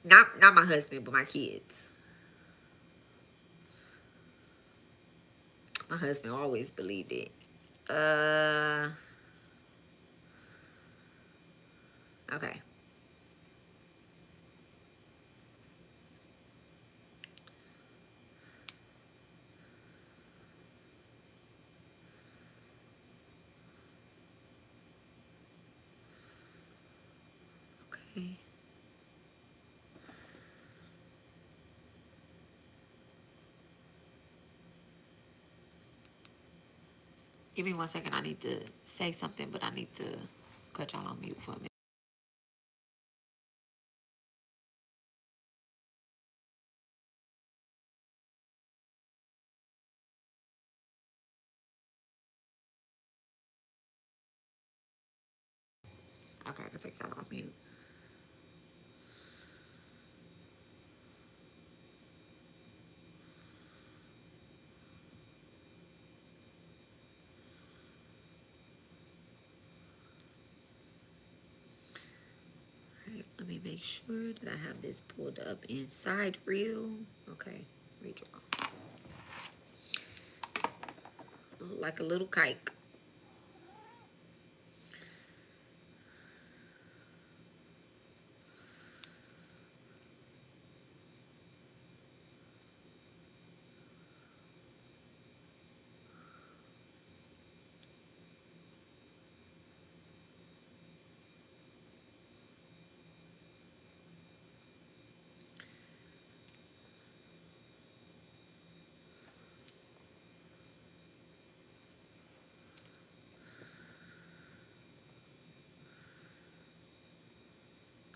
Speaker 1: Not my husband, but my kids. My husband always believed it. Okay. Give me 1 second. I need to say something, but I need to cut y'all on mute for a minute. Okay, I can take y'all off mute. Alright, let me make sure that I have this pulled up in Sidereal. Okay, redraw. Like a little kite.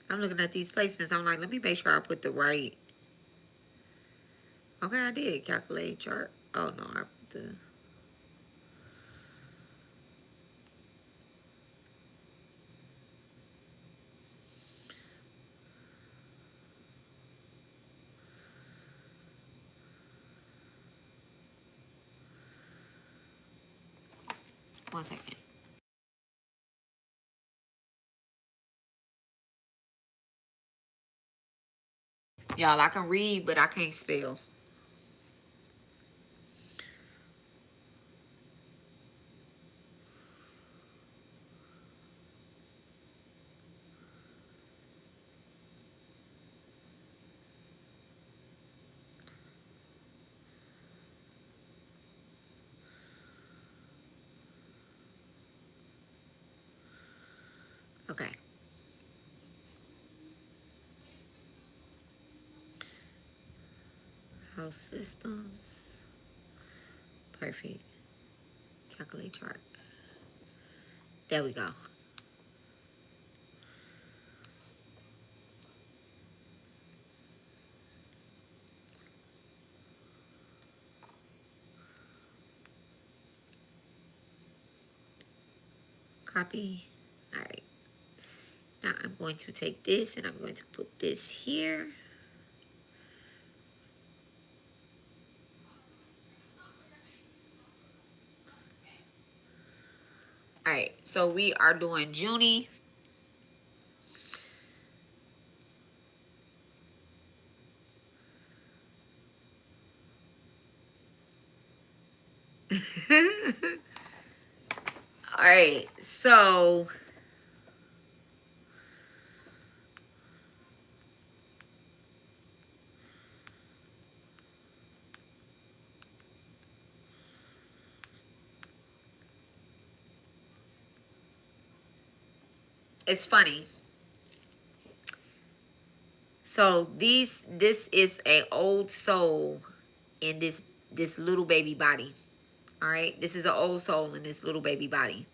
Speaker 1: I'm looking at these placements. I'm like, let me make sure I put the right. Okay, I did calculate chart. Oh no, I put the. One second. Y'all, I can read, but I can't spell. Okay. House systems. Perfect. Calculate chart. There we go. Copy. All right. Now I'm going to take this and I'm going to put this here. All right. So we are doing Junie. All right. So it's funny. So this is a old soul in this little baby body. All right, this is an old soul in this little baby body,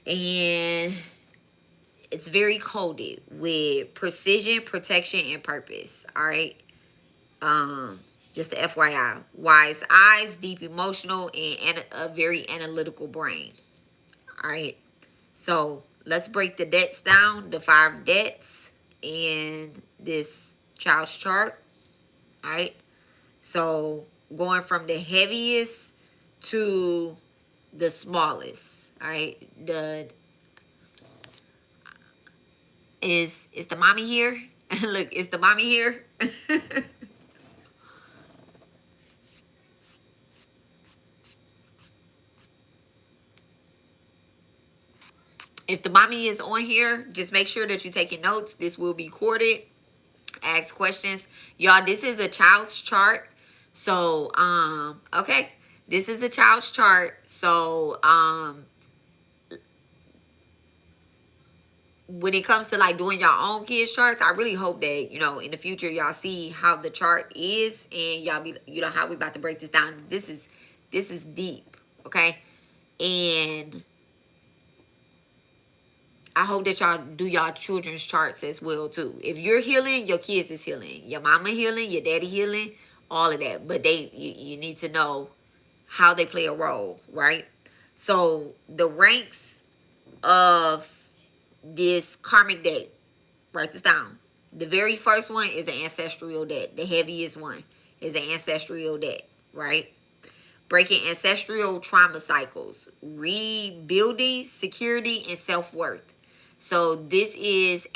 Speaker 1: and it's very coded with precision, protection, and purpose. All right, just the FYI, wise eyes, deep emotional, and a very analytical brain. All right, so let's break the debts down, the 5 debts in this child's chart. All right. So going from the heaviest to the smallest. All right. The is the mommy here? Look, is the mommy here? If the mommy is on here, just make sure that you're taking notes. This will be recorded. Ask questions. Y'all, this is a child's chart. So, okay. This is a child's chart. So, when it comes to like doing your own kids charts, I really hope that, you know, in the future y'all see how the chart is and y'all be, you know, how we about to break this down. This is deep, okay? And I hope that y'all do y'all children's charts as well too. If you're healing, your kids is healing. Your mama healing, your daddy healing, all of that. But you need to know how they play a role, right? So the ranks of this karmic debt, write this down. The very first one is the ancestral debt. The heaviest one is the ancestral debt, right? Breaking ancestral trauma cycles, rebuilding security and self-worth. So this is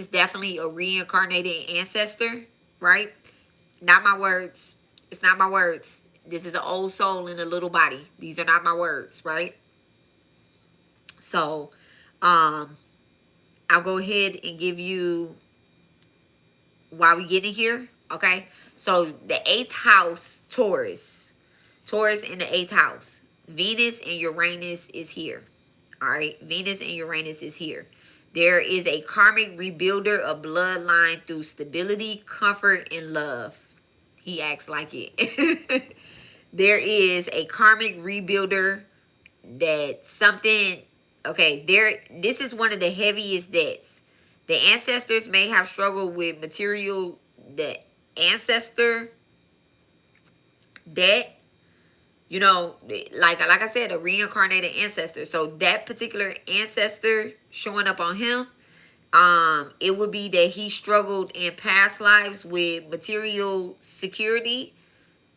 Speaker 1: definitely a reincarnated ancestor, right? Not my words. It's not my words. This is an old soul in a little body. These are not my words, right? So, I'll go ahead and give you while we get in here, okay? So the 8th house, Taurus in the 8th house. Venus and Uranus is here. All right, Venus and Uranus is here. There is a karmic rebuilder of bloodline through stability, comfort, and love. He acts like it. There is a karmic rebuilder that something, okay, this is one of the heaviest debts. The ancestors may have struggled with material, the ancestor debt, you know, like I said, a reincarnated ancestor. So that particular ancestor showing up on him, it would be that he struggled in past lives with material security,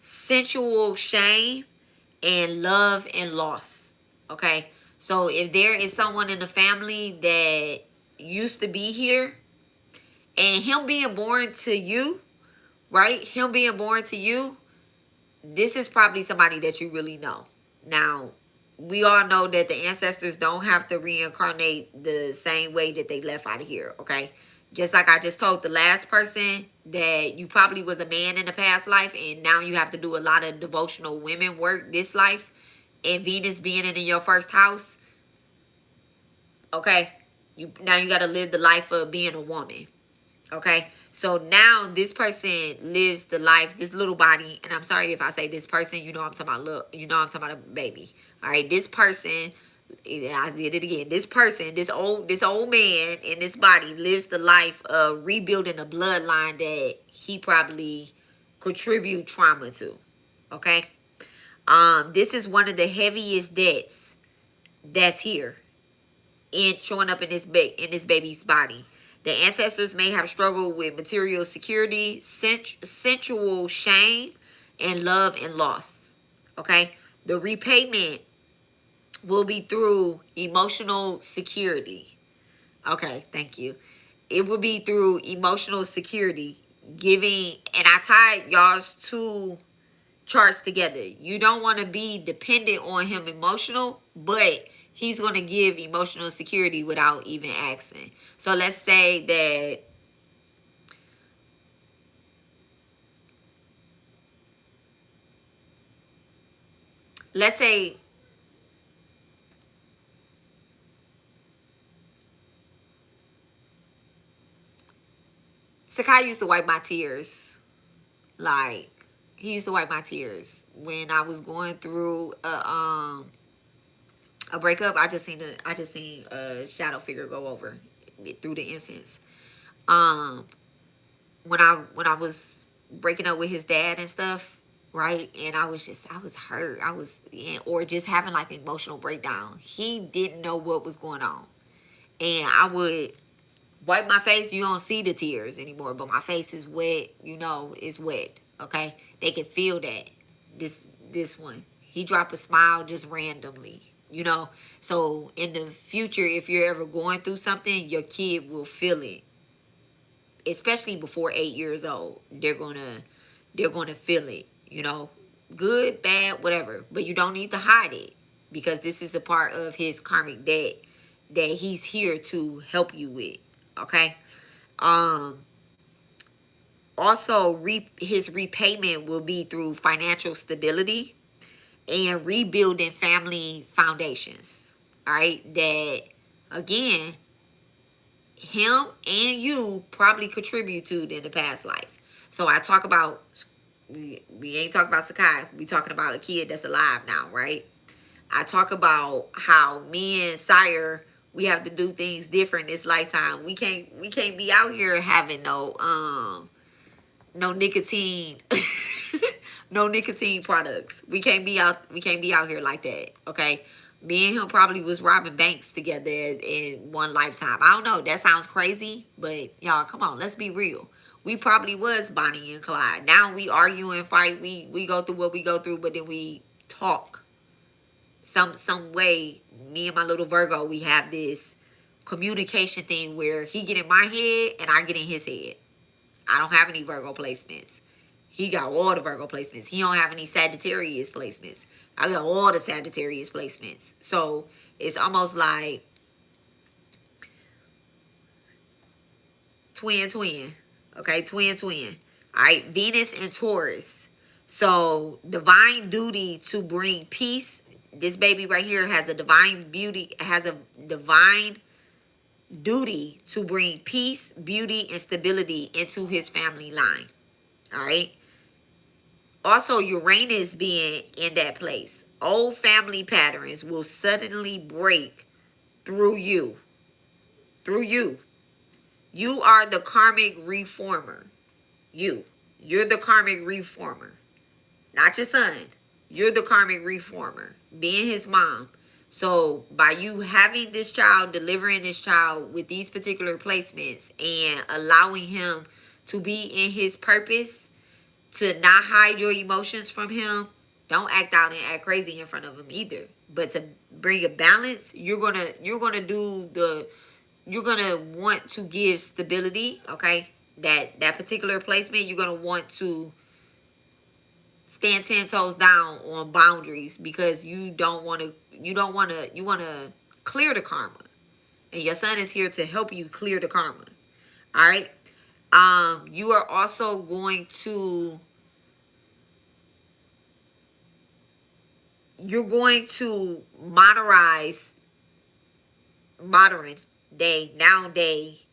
Speaker 1: sensual shame, and love and loss. Okay, so if there is someone in the family that used to be here, and him being born to you, right? Him being born to you, this is probably somebody that you really know. Now, we all know that the ancestors don't have to reincarnate the same way that they left out of here, okay? Just like I just told the last person that you probably was a man in the past life and now you have to do a lot of devotional women work this life, and Venus being in your first house, okay? Now you got to live the life of being a woman. Okay, so now this person lives the life, this little body, and I'm sorry if I say this person, you know I'm talking about I'm talking about a baby. All right, this person, I did it again. This person, this old man in this body lives the life of rebuilding a bloodline that he probably contribute trauma to. Okay, this is one of the heaviest debts that's here in showing up in this baby's body. The ancestors may have struggled with material security, sensual shame, and love and loss. Okay? The repayment will be through emotional security. Okay, thank you. It will be through emotional security, giving, and I tied y'all's two charts together. You don't want to be dependent on him emotional, but he's going to give emotional security without even asking. So let's say that Sakai used to wipe my tears. Like, he used to wipe my tears when I was going through a breakup. I just seen a shadow figure go over through the incense. When I was breaking up with his dad and stuff, right? And I was hurt. Or just having like an emotional breakdown. He didn't know what was going on. And I would wipe my face. You don't see the tears anymore, but my face is wet, it's wet. Okay? They can feel that. This one. He dropped a smile just randomly. So in the future, if you're ever going through something, your kid will feel it. Especially before 8 years old. They're gonna feel it, good, bad, whatever. But you don't need to hide it, because this is a part of his karmic debt that he's here to help you with. Okay. Also, his repayment will be through financial stability and rebuilding family foundations. All right. That, again, him and you probably contribute to in the past life. So I talk about We ain't talking about Sakai. We talking about a kid that's alive now, right? I talk about how me and Sire, we have to do things different this lifetime. We can't be out here having no nicotine no nicotine products. We can't be out here like that. Okay. Me and him probably was robbing banks together in one lifetime. I don't know. That sounds crazy, but y'all, come on, let's be real. We probably was Bonnie and Clyde. Now we argue and fight. We go through what we go through, but then we talk. Some way, me and my little Virgo, we have this communication thing where he get in my head and I get in his head. I don't have any Virgo placements. He got all the Virgo placements. He don't have any Sagittarius placements. I got all the Sagittarius placements. So it's almost like twin. Okay, twin. All right, Venus and Taurus. So divine duty to bring peace. This baby right here has a divine duty to bring peace, beauty, and stability into his family line. All right. Also, Uranus being in that place. Old family patterns will suddenly break through you. You are the karmic reformer. You're the karmic reformer. Not your son. You're the karmic reformer. Being his mom. So by you having this child, delivering this child with these particular placements and allowing him to be in his purpose, to not hide your emotions from him, don't act out and act crazy in front of him either. But to bring a balance, you're gonna want to give stability, okay? That particular placement, you're gonna want to stand 10 toes down on boundaries because you want to clear the karma. And your son is here to help you clear the karma. All right? You are also going to modernize nowadays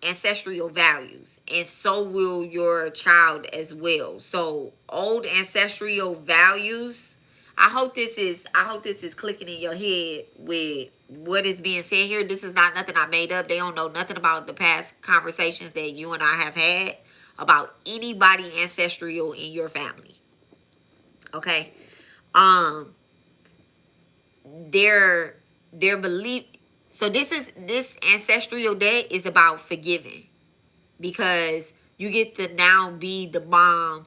Speaker 1: ancestral values, and so will your child as well. So old ancestral values, I hope this is clicking in your head with what is being said here. This is not nothing I made up. They don't know nothing about the past conversations that you and I have had about anybody ancestral in your family. Okay? Their belief. So this ancestral debt is about forgiving, because you get to now be the mom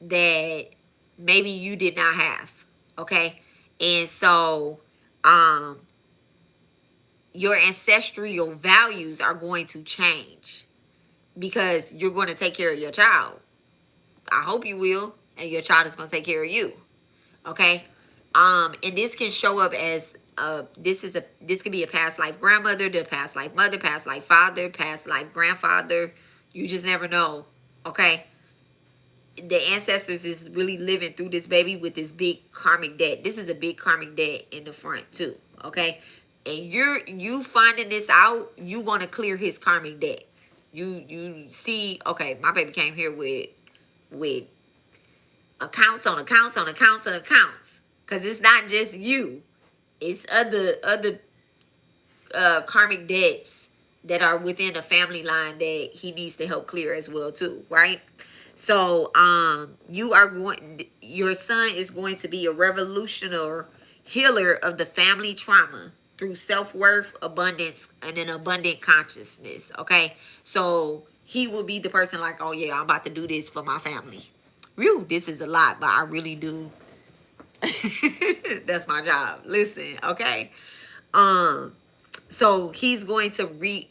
Speaker 1: that maybe you did not have. Okay? And so your ancestral values are going to change because you're going to take care of your child. I hope you will, and your child is going to take care of you. Okay? And this can show up as this could be a past life grandmother, the past life mother, past life father, past life grandfather. You just never know. Okay? The ancestors is really living through this baby with this big karmic debt. This is a big karmic debt in the front too. Okay? And you finding this out, you want to clear his karmic debt. You see, okay, my baby came here with accounts on accounts on accounts on accounts. Because it's not just you. It's other karmic debts that are within a family line that he needs to help clear as well too, right? So your son is going to be a revolutionary healer of the family trauma through self-worth, abundance, and an abundant consciousness. Okay? So he will be the person like, oh yeah, I'm about to do this for my family. Whew, this is a lot, but I really do. That's my job. Listen, okay? So he's going to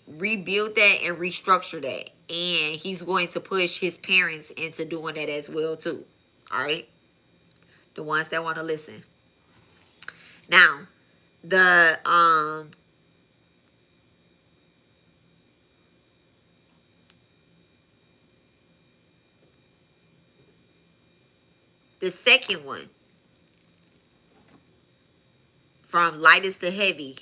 Speaker 1: rebuild that and restructure that. And he's going to push his parents into doing that as well too. All right? The ones that want to listen. Now, the second one, from lightest to heavy.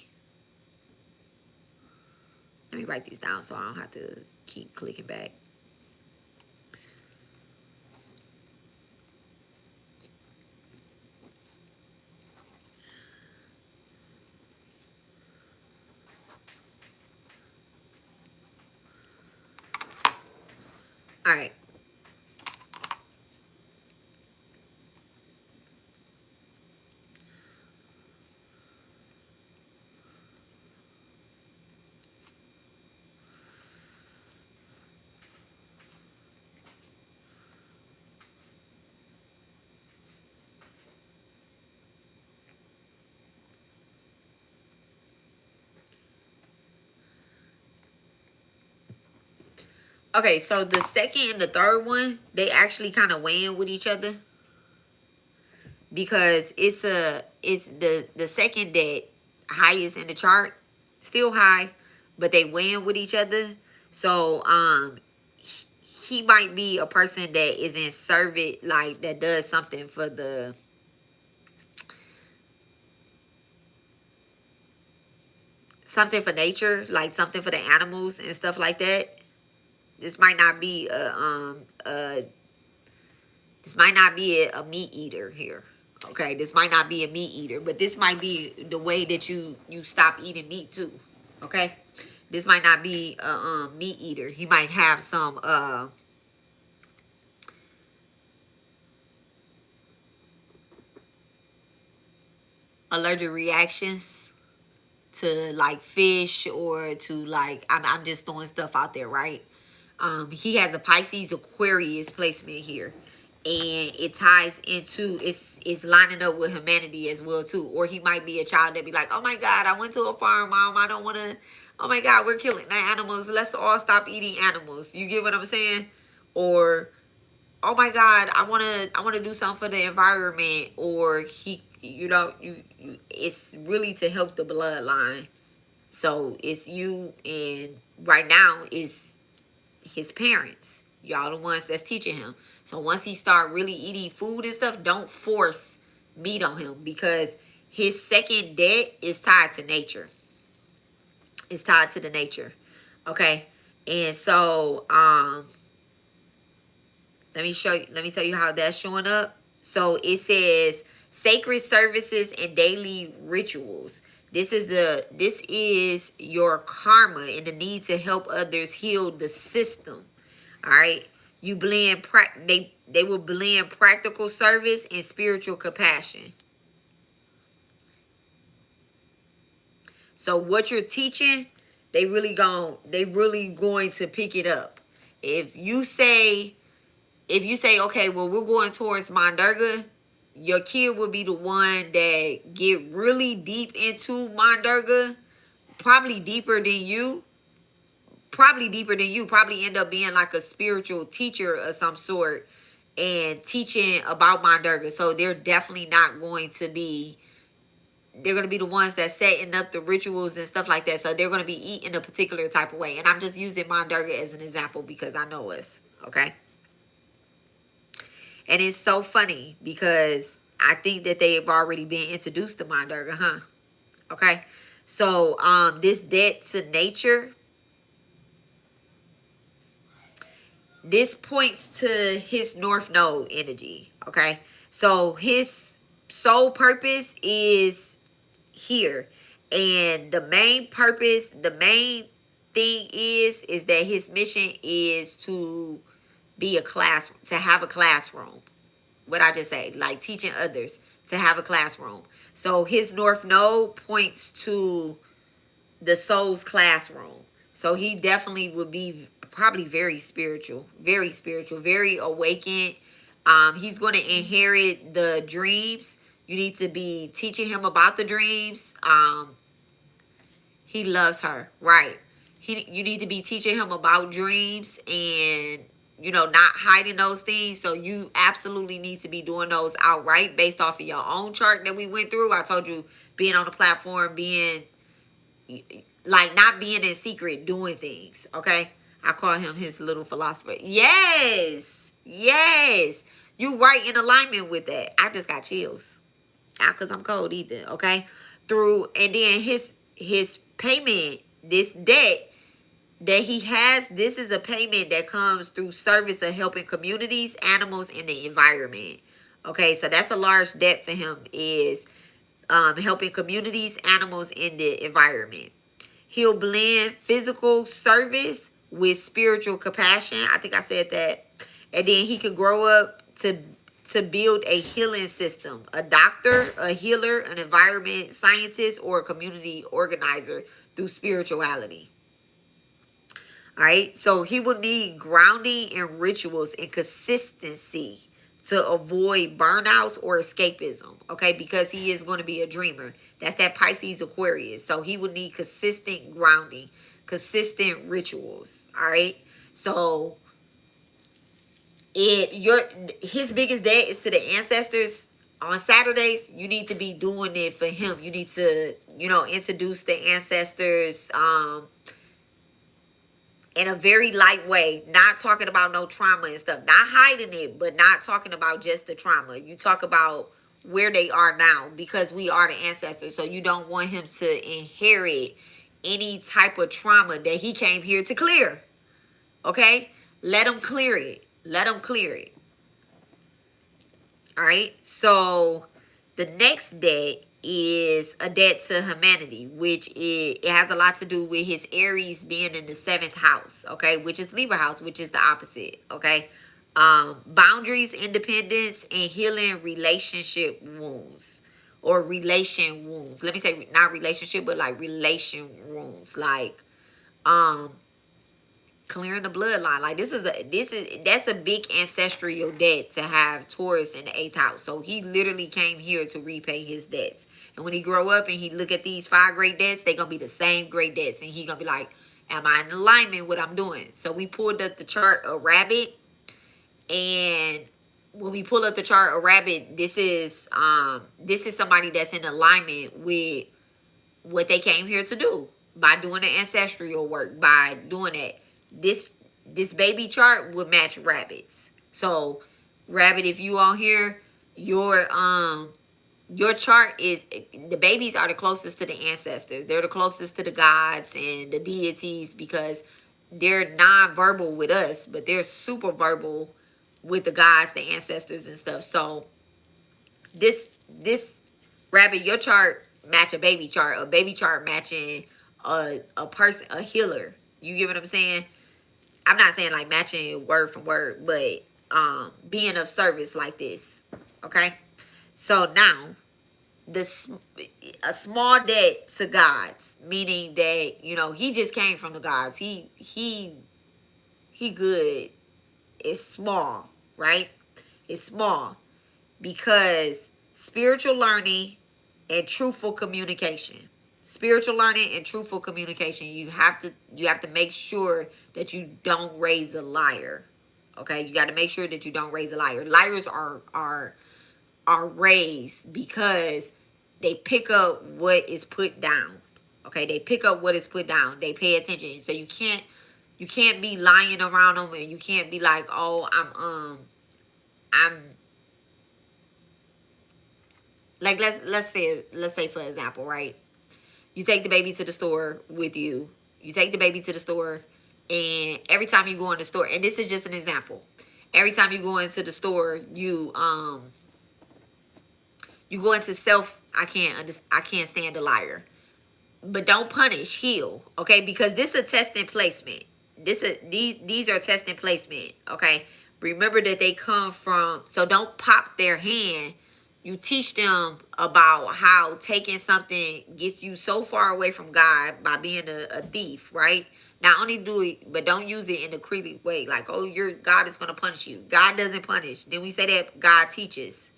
Speaker 1: Let me write these down so I don't have to keep clicking back. All right. Okay, so the second and the third one, they actually kind of weigh in with each other, because it's the second that highest in the chart, still high, but they weigh in with each other. So he might be a person that is in service, like that does something for the something for nature, like something for the animals and stuff like that. This might not be a meat eater here. Okay, this might not be a meat eater, but this might be the way that you stop eating meat too. Okay, this might not be a meat eater. He might have some allergic reactions to like fish, or to like, I'm just throwing stuff out there, right? He has a Pisces Aquarius placement here, and it ties into, it's lining up with humanity as well too. Or he might be a child that be like, oh my God, I went to a farm, mom, I don't want to, oh my God, we're killing the animals, let's all stop eating animals. You get what I'm saying? Or, oh my God, I want to do something for the environment. Or he, it's really to help the bloodline. So it's you, and right now it's his parents. Y'all the ones that's teaching him. So once he start really eating food and stuff, don't force meat on him, because his second debt is tied to nature. It's tied to the nature. Okay. And so let me tell you how that's showing up. So it says sacred services and daily rituals. This is your karma and the need to help others heal the system. All right. You blend they will blend practical service and spiritual compassion. So what you're teaching, they really going to pick it up. If you say, okay, well, we're going towards Mandurga, your kid will be the one that get really deep into Mandurga, probably deeper than you. Probably end up being like a spiritual teacher of some sort and teaching about Mandurga. So they're definitely not going to be, they're going to be the ones that setting up the rituals and stuff like that. So they're going to be eating a particular type of way. And I'm just using Mandurga as an example because I know us. Okay. And it's so funny because I think that they have already been introduced to Mandurga, huh? Okay. So this debt to nature, this points to his North Node energy. Okay. So his sole purpose is here. And the main purpose, the main thing is that his mission is to be a class, to have a classroom. What I just say, like teaching others to have a classroom. So his North Node points to the soul's classroom. So he definitely would be probably very spiritual, very awakened. He's going to inherit the dreams. You need to be teaching him about the dreams. He loves her, right? You need to be teaching him about dreams and, not hiding those things. So you absolutely need to be doing those outright based off of your own chart that we went through. I told you, being on the platform, being like not being in secret, doing things. Okay. I call him his little philosopher. Yes. You right in alignment with that. I just got chills. Not because I'm cold either. Okay. And then his payment, this debt that he has, this is a payment that comes through service of helping communities, animals, and the environment. Okay, so that's a large debt for him, is helping communities, animals, in the environment. He'll blend physical service with spiritual compassion. I think I said that. And then he could grow up to build a healing system, a doctor, a healer, an environment scientist, or a community organizer through spirituality. All right. So he will need grounding and rituals and consistency to avoid burnouts or escapism. Okay. Because he is going to be a dreamer. That's that Pisces Aquarius. So he will need consistent grounding, consistent rituals. All right. So his biggest debt is to the ancestors. On Saturdays, you need to be doing it for him. You need to, introduce the ancestors, in a very light way, not talking about no trauma and stuff, not hiding it, but not talking about just the trauma. You talk about where they are now, because we are the ancestors. So you don't want him to inherit any type of trauma that he came here to clear. Okay? Let him clear it. Let him clear it. All right. So the next debt is a debt to humanity, which it has a lot to do with his Aries being in the 7th house. Okay. Which is Libra house, which is the opposite. Okay. Boundaries, independence, and healing relationship wounds or relation wounds. Let me say not relationship, but like relation wounds. Like, clearing the bloodline. Like that's a big ancestral debt to have Taurus in the 8th house. So he literally came here to repay his debts. And when he grow up and he look at these 5 great debts, they gonna be the same great debts. And he gonna be like, am I in alignment with what I'm doing? So we pulled up the chart of Rabbit. And when we pull up the chart of Rabbit, this is somebody that's in alignment with what they came here to do by doing the ancestral work, by doing that. This baby chart would match Rabbit's. So Rabbit, if you on here, your chart is, the babies are the closest to the ancestors. They're the closest to the gods and the deities, because they're non-verbal with us, but they're super verbal with the gods, the ancestors and stuff. So this Rabbit, your chart match a baby chart matching a person, a healer. You get what I'm saying? I'm not saying like matching word for word, but being of service like this. Okay? So now, a small debt to gods, meaning that, he just came from the gods. He good. It's small, right? It's small because spiritual learning and truthful communication. Spiritual learning and truthful communication. You have to make sure that you don't raise a liar. Okay? You got to make sure that you don't raise a liar. Liars are raised because they pick up what is put down. Okay? They pick up what is put down. They pay attention. So you can't be lying around them, and you can't be like, "Oh, I'm like, let's say for example, right? You take the baby to the store with you. You take the baby to the store, and every time you go in the store, and this is just an example. Every time you go into the store, you go into self. I can't stand a liar, but don't punish, heal, okay? Because this is a testing placement. These are testing placement, okay? Remember that they come from. So don't pop their hand. You teach them about how taking something gets you so far away from God by being a thief, right? Not only do it, but don't use it in a creepy way. Like, oh, your God is going to punish you. God doesn't punish. Then we say that God teaches.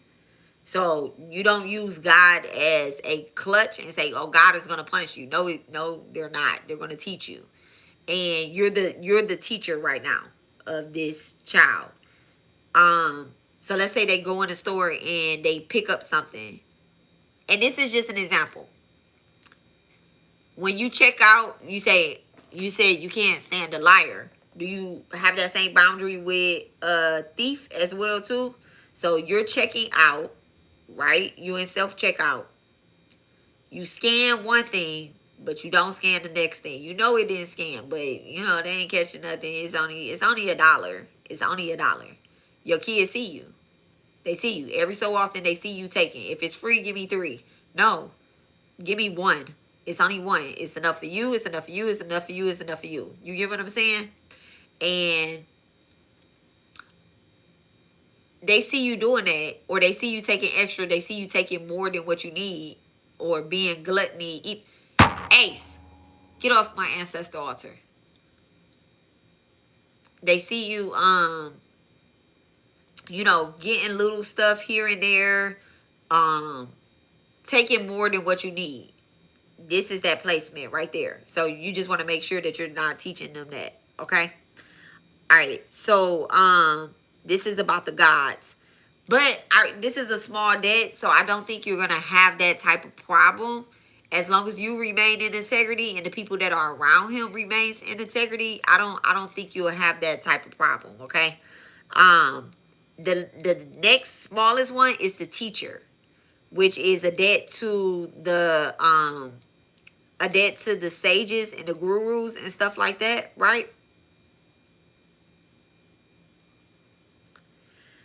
Speaker 1: So you don't use God as a clutch and say, oh, God is going to punish you. No, they're not. They're going to teach you. And you're the teacher right now of this child. So let's say they go in the store and they pick up something. And this is just an example. When you check out, you said you can't stand a liar. Do you have that same boundary with a thief as well too? So you're checking out, right? You in self-checkout. You scan one thing, but you don't scan the next thing. You know it didn't scan, but they ain't catching nothing. It's only $1. It's only $1. Your kids see you. They see you. Every so often they see you taking. If it's free, give me 3. No. Give me 1. It's only one. It's enough for you. It's enough for you. It's enough for you. It's enough for you. You get what I'm saying? And they see you doing that, or they see you taking extra. They see you taking more than what you need, or being gluttony. Ace, get off my ancestor altar. They see you, getting little stuff here and there, um, taking more than what you need. This is that placement right there. So you just want to make sure that you're not teaching them that. Okay. All right. So this is about the gods. But this is a small debt, so I don't think you're going to have that type of problem. As long as you remain in integrity and the people that are around him remains in integrity, I don't think you'll have that type of problem, okay? The next smallest one is the teacher, which is a debt to the sages and the gurus and stuff like that, right?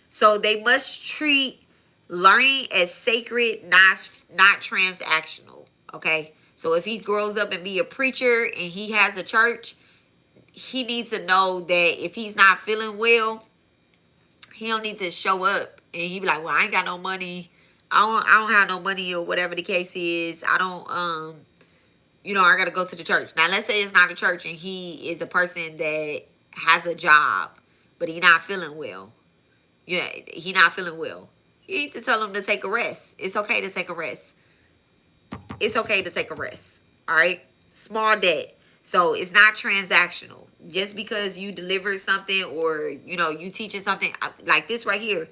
Speaker 1: So they must treat learning as sacred, not transactional. Okay. So if he grows up and be a preacher and he has a church, he needs to know that if he's not feeling well, he don't need to show up and he be like, well, I ain't got no money. I don't have no money, or whatever the case is. I don't I gotta go to the church. Now let's say it's not a church and he is a person that has a job, but he not feeling well. Yeah, he not feeling well. You need to tell him to take a rest. It's okay to take a rest. It's okay to take a rest. All right? Small debt. So it's not transactional. Just because you deliver something, or, you teaching something like this right here.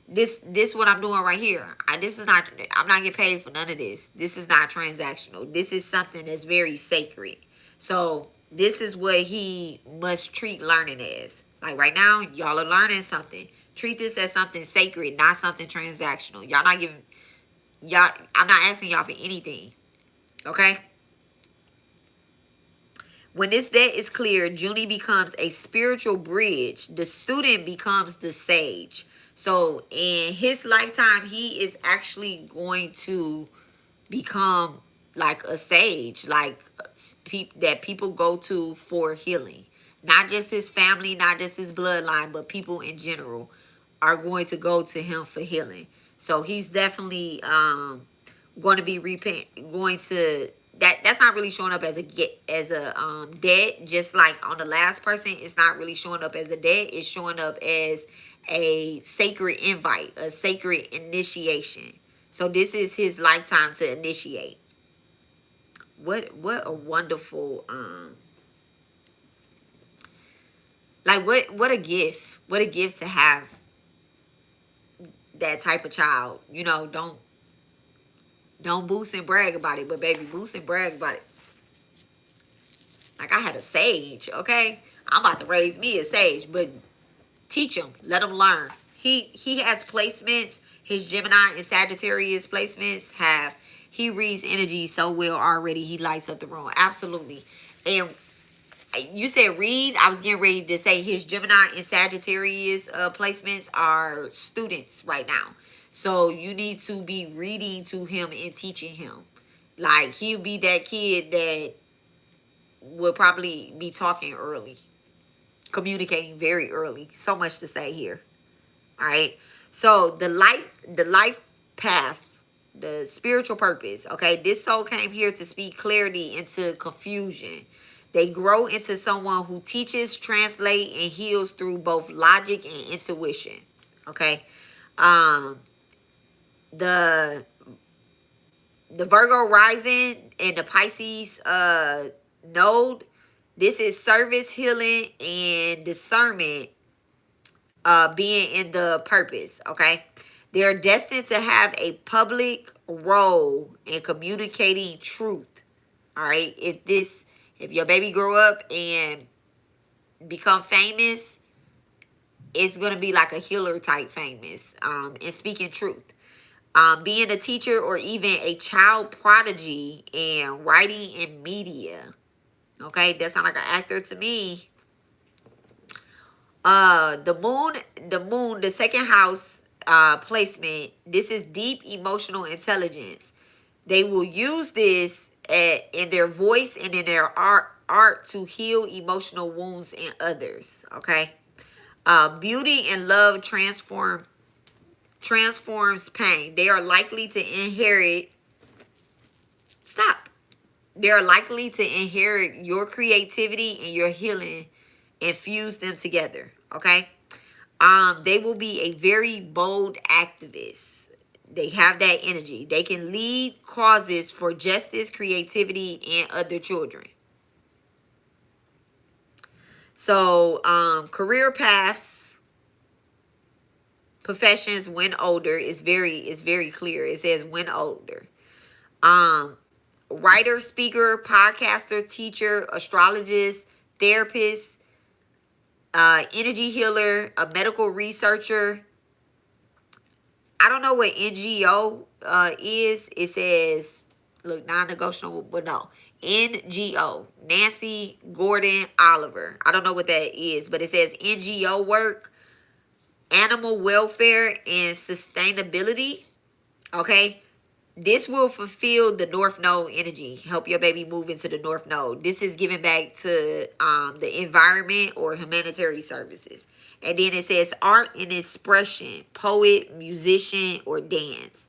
Speaker 1: This what I'm doing right here. I'm not getting paid for none of this. This is not transactional. This is something that's very sacred. So this is what he must treat learning as. Like right now, y'all are learning something. Treat this as something sacred, not something transactional. I'm not asking y'all for anything. Okay? When this debt is cleared, Junie becomes a spiritual bridge. The student becomes the sage. So in his lifetime, he is actually going to become like a sage, like that people go to for healing. Not just his family, not just his bloodline, but people in general are going to go to him for healing. So he's definitely going to be that's not really showing up as a debt. Just like on the last person, it's not really showing up as a debt. It's showing up as a sacred invite, a sacred initiation. So this is his lifetime to initiate. What a wonderful what a gift. What a gift to have that type of child. Don't boost and brag about it, but baby, boost and brag about it. Like I had a sage, okay? I'm about to raise me a sage, but teach him, let him learn. He has placements. His Gemini and Sagittarius placements he reads energy so well already. He lights up the room. Absolutely. And you said read. I was getting ready to say his Gemini and Sagittarius placements are students right now. So you need to be reading to him and teaching him. Like he'll be that kid that will probably be talking early, communicating very early. So much to say here. All right. So the life path, the spiritual purpose. Okay. This soul came here to speak clarity into confusion. They grow into someone who teaches, translates, and heals through both logic and intuition. Okay. The Virgo rising and the Pisces node, this is service, healing, and discernment being in the purpose. Okay. They're destined to have a public role in communicating truth. All right. If your baby grow up and become famous, it's going to be like a healer type famous, and speaking truth. Being a teacher or even a child prodigy and writing in media. Okay, that sounds like an actor to me. The moon, the second house placement. This is deep emotional intelligence. They will use this in their voice and in their art to heal emotional wounds in others. Okay. Beauty and love transforms pain. They are likely to inherit. Stop. They are likely to inherit your creativity and your healing and fuse them together. Okay. They will be a very bold activist. They have that energy. They can lead causes for justice, creativity, and other children. So, career paths, professions when older is very clear. It says when older. Writer, speaker, podcaster, teacher, astrologist, therapist, energy healer, a medical researcher. I don't know what NGO is. It says, look, non-negotiable, but no. NGO, Nancy Gordon Oliver. I don't know what that is, but it says NGO work, animal welfare, and sustainability. Okay. This will fulfill the North Node energy. Help your baby move into the North Node. This is giving back to the environment or humanitarian services. And then it says art and expression, poet, musician, or dance.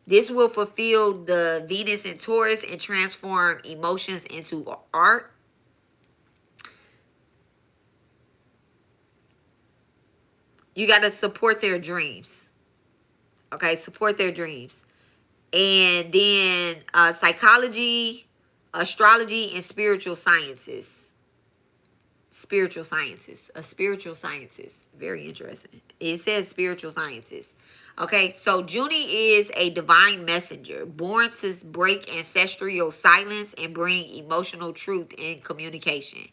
Speaker 1: This will fulfill the Venus and Taurus and transform emotions into art. You got to support their dreams. Okay, support their dreams. And then psychology, astrology, and spiritual sciences. Spiritual sciences. A spiritual scientist. Very interesting. It says spiritual scientist. Okay, so Junie is a divine messenger, born to break ancestral silence and bring emotional truth in communication.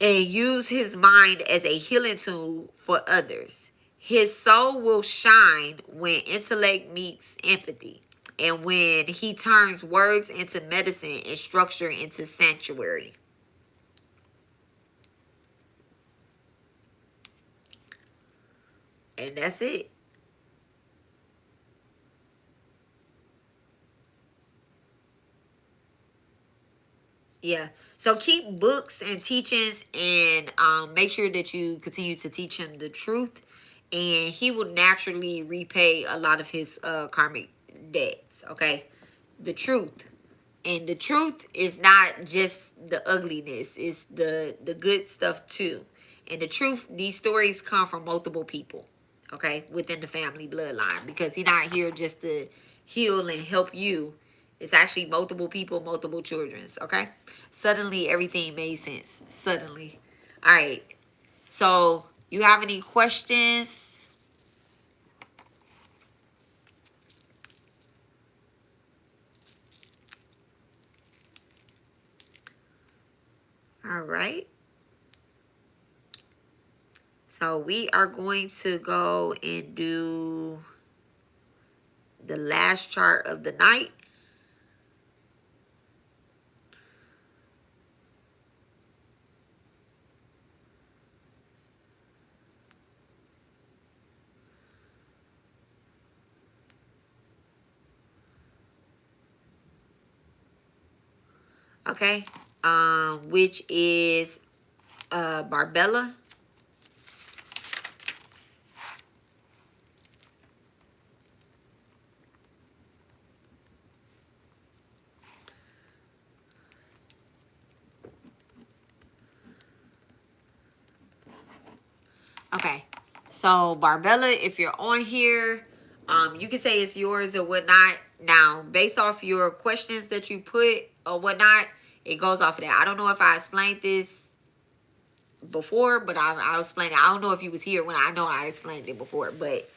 Speaker 1: And use his mind as a healing tool for others. His soul will shine when intellect meets empathy, and when he turns words into medicine and structure into sanctuary. And that's it. Yeah. So keep books and teachings, and make sure that you continue to teach him the truth, and he will naturally repay a lot of his karmic debts. Okay. The truth. And the truth is not just the ugliness, it's the good stuff too. And the truth, these stories come from multiple people, okay, within the family bloodline, because he's not here just to heal and help you. It's actually multiple people, multiple children's, okay? Suddenly everything made sense. Suddenly. All right. So, you have any questions? All right. So we are going to go and do the last chart of the night. Okay. Which is Barbella. Okay. So Barbella, if you're on here, you can say it's yours or whatnot. Now, based off your questions that you put or whatnot, it goes off of that. I don't know if I explained this before, but I'll explain it. I don't know if you was here when I know I explained it before, but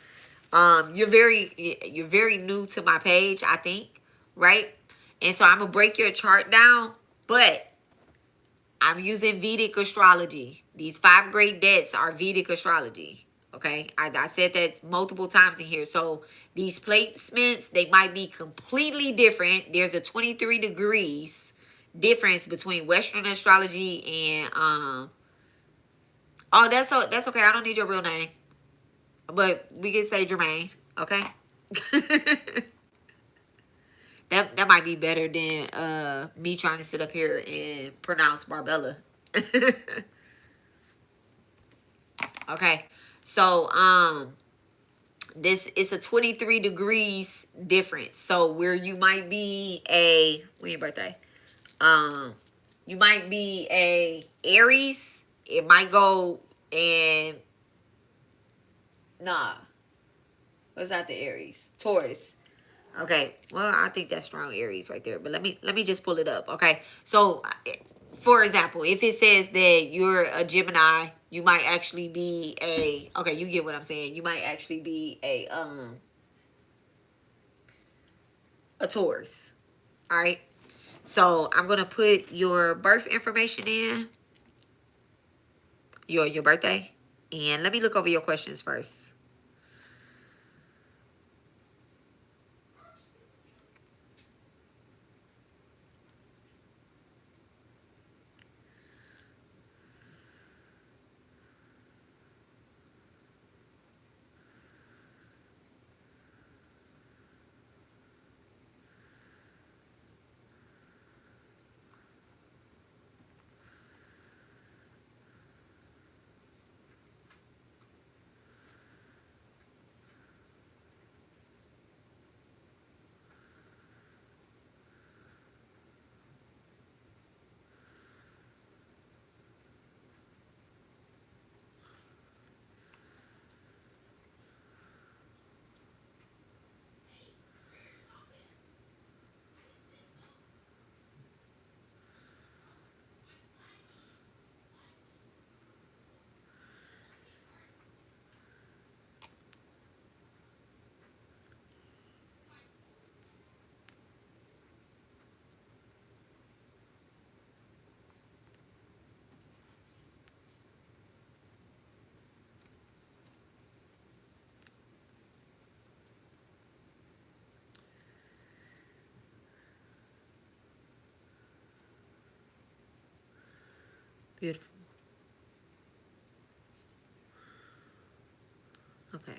Speaker 1: you're very new to my page, I think, right? And so I'm gonna break your chart down, but I'm using Vedic astrology. These 5 great debts are Vedic astrology. Okay, I said that multiple times in here. So these placements, they might be completely different. There's a 23 degrees difference between Western astrology and oh, that's okay. I don't need your real name, but we can say Jermaine. Okay, that might might be better than me trying to sit up here and pronounce Barbella. Okay. So this is a 23 degrees difference. So where you might be a, when your birthday? You might be a Aries. It might go and nah. What's that, the Aries? Taurus. Okay. Well, I think that's strong Aries right there. But let me just pull it up. Okay. So for example, if it says that you're a Gemini, you might actually be a, okay, you get what I'm saying. You might actually be a Taurus. All right. So I'm gonna put your birth information in, your birthday, and let me look over your questions first. Beautiful. Okay.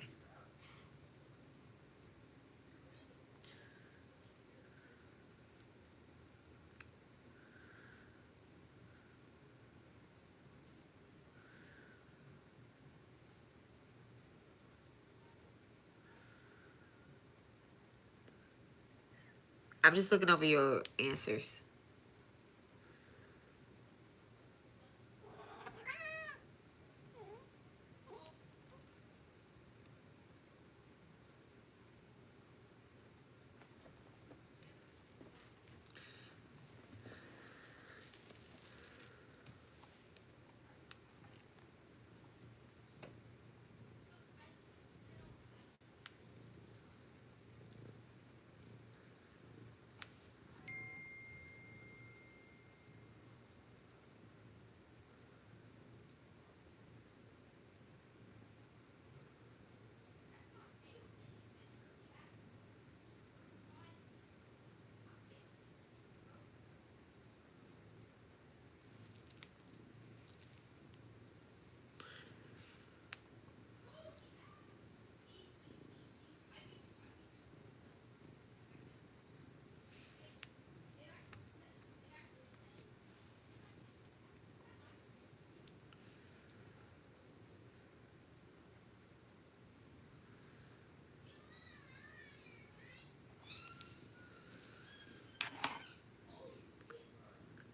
Speaker 1: I'm just looking over your answers.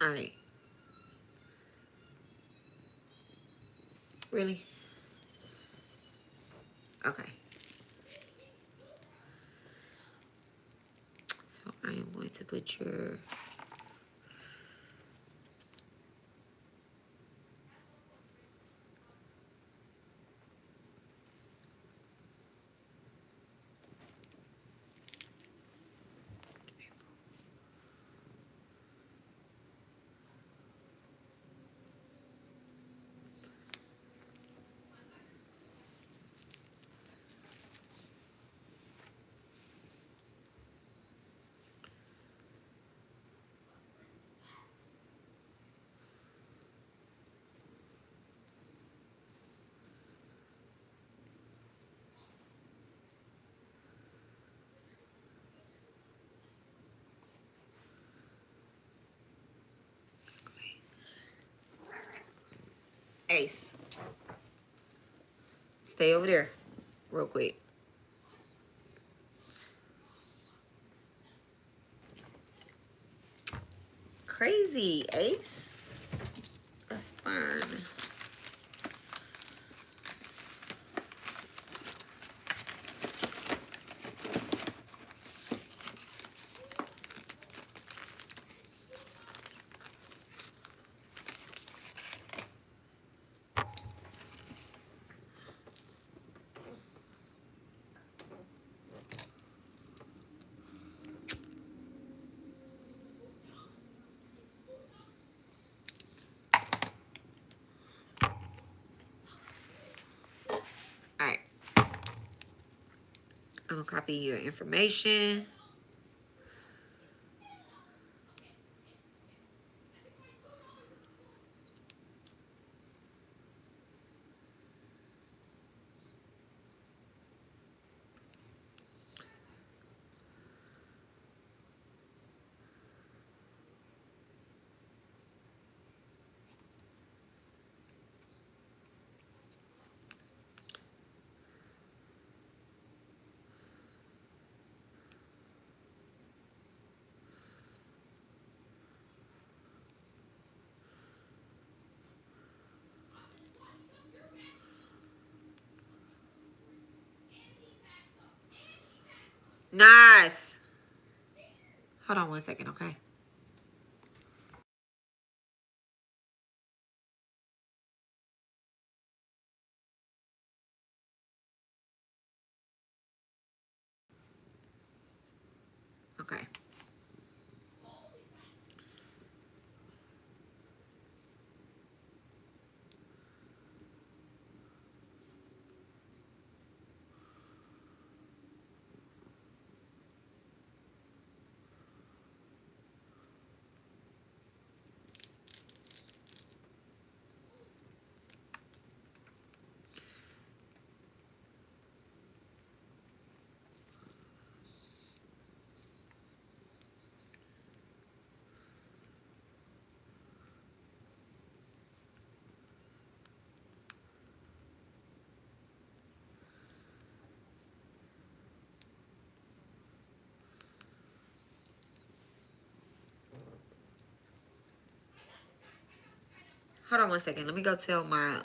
Speaker 1: All right. Really? Okay. So I am going to put your, Ace. Stay over there real quick. Crazy, Ace. A sperm. All right. I'm gonna copy your information. Nice. Hold on 1 second, okay? Okay. Hold on 1 second. Let me go tell my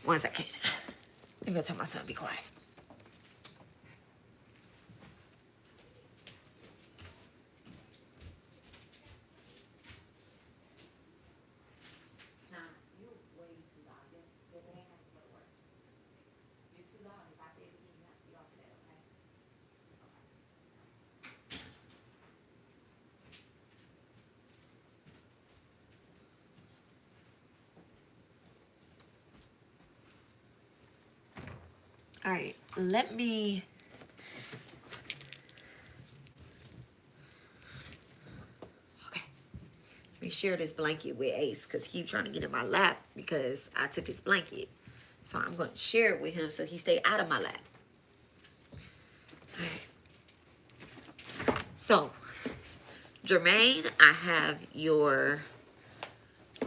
Speaker 1: 1 second. Let me go tell my son be quiet. All right, let me. Okay, let me share this blanket with Ace because he keeps trying to get in my lap because I took his blanket. So I'm going to share it with him so he stay out of my lap. All right. So, Jermaine, I have your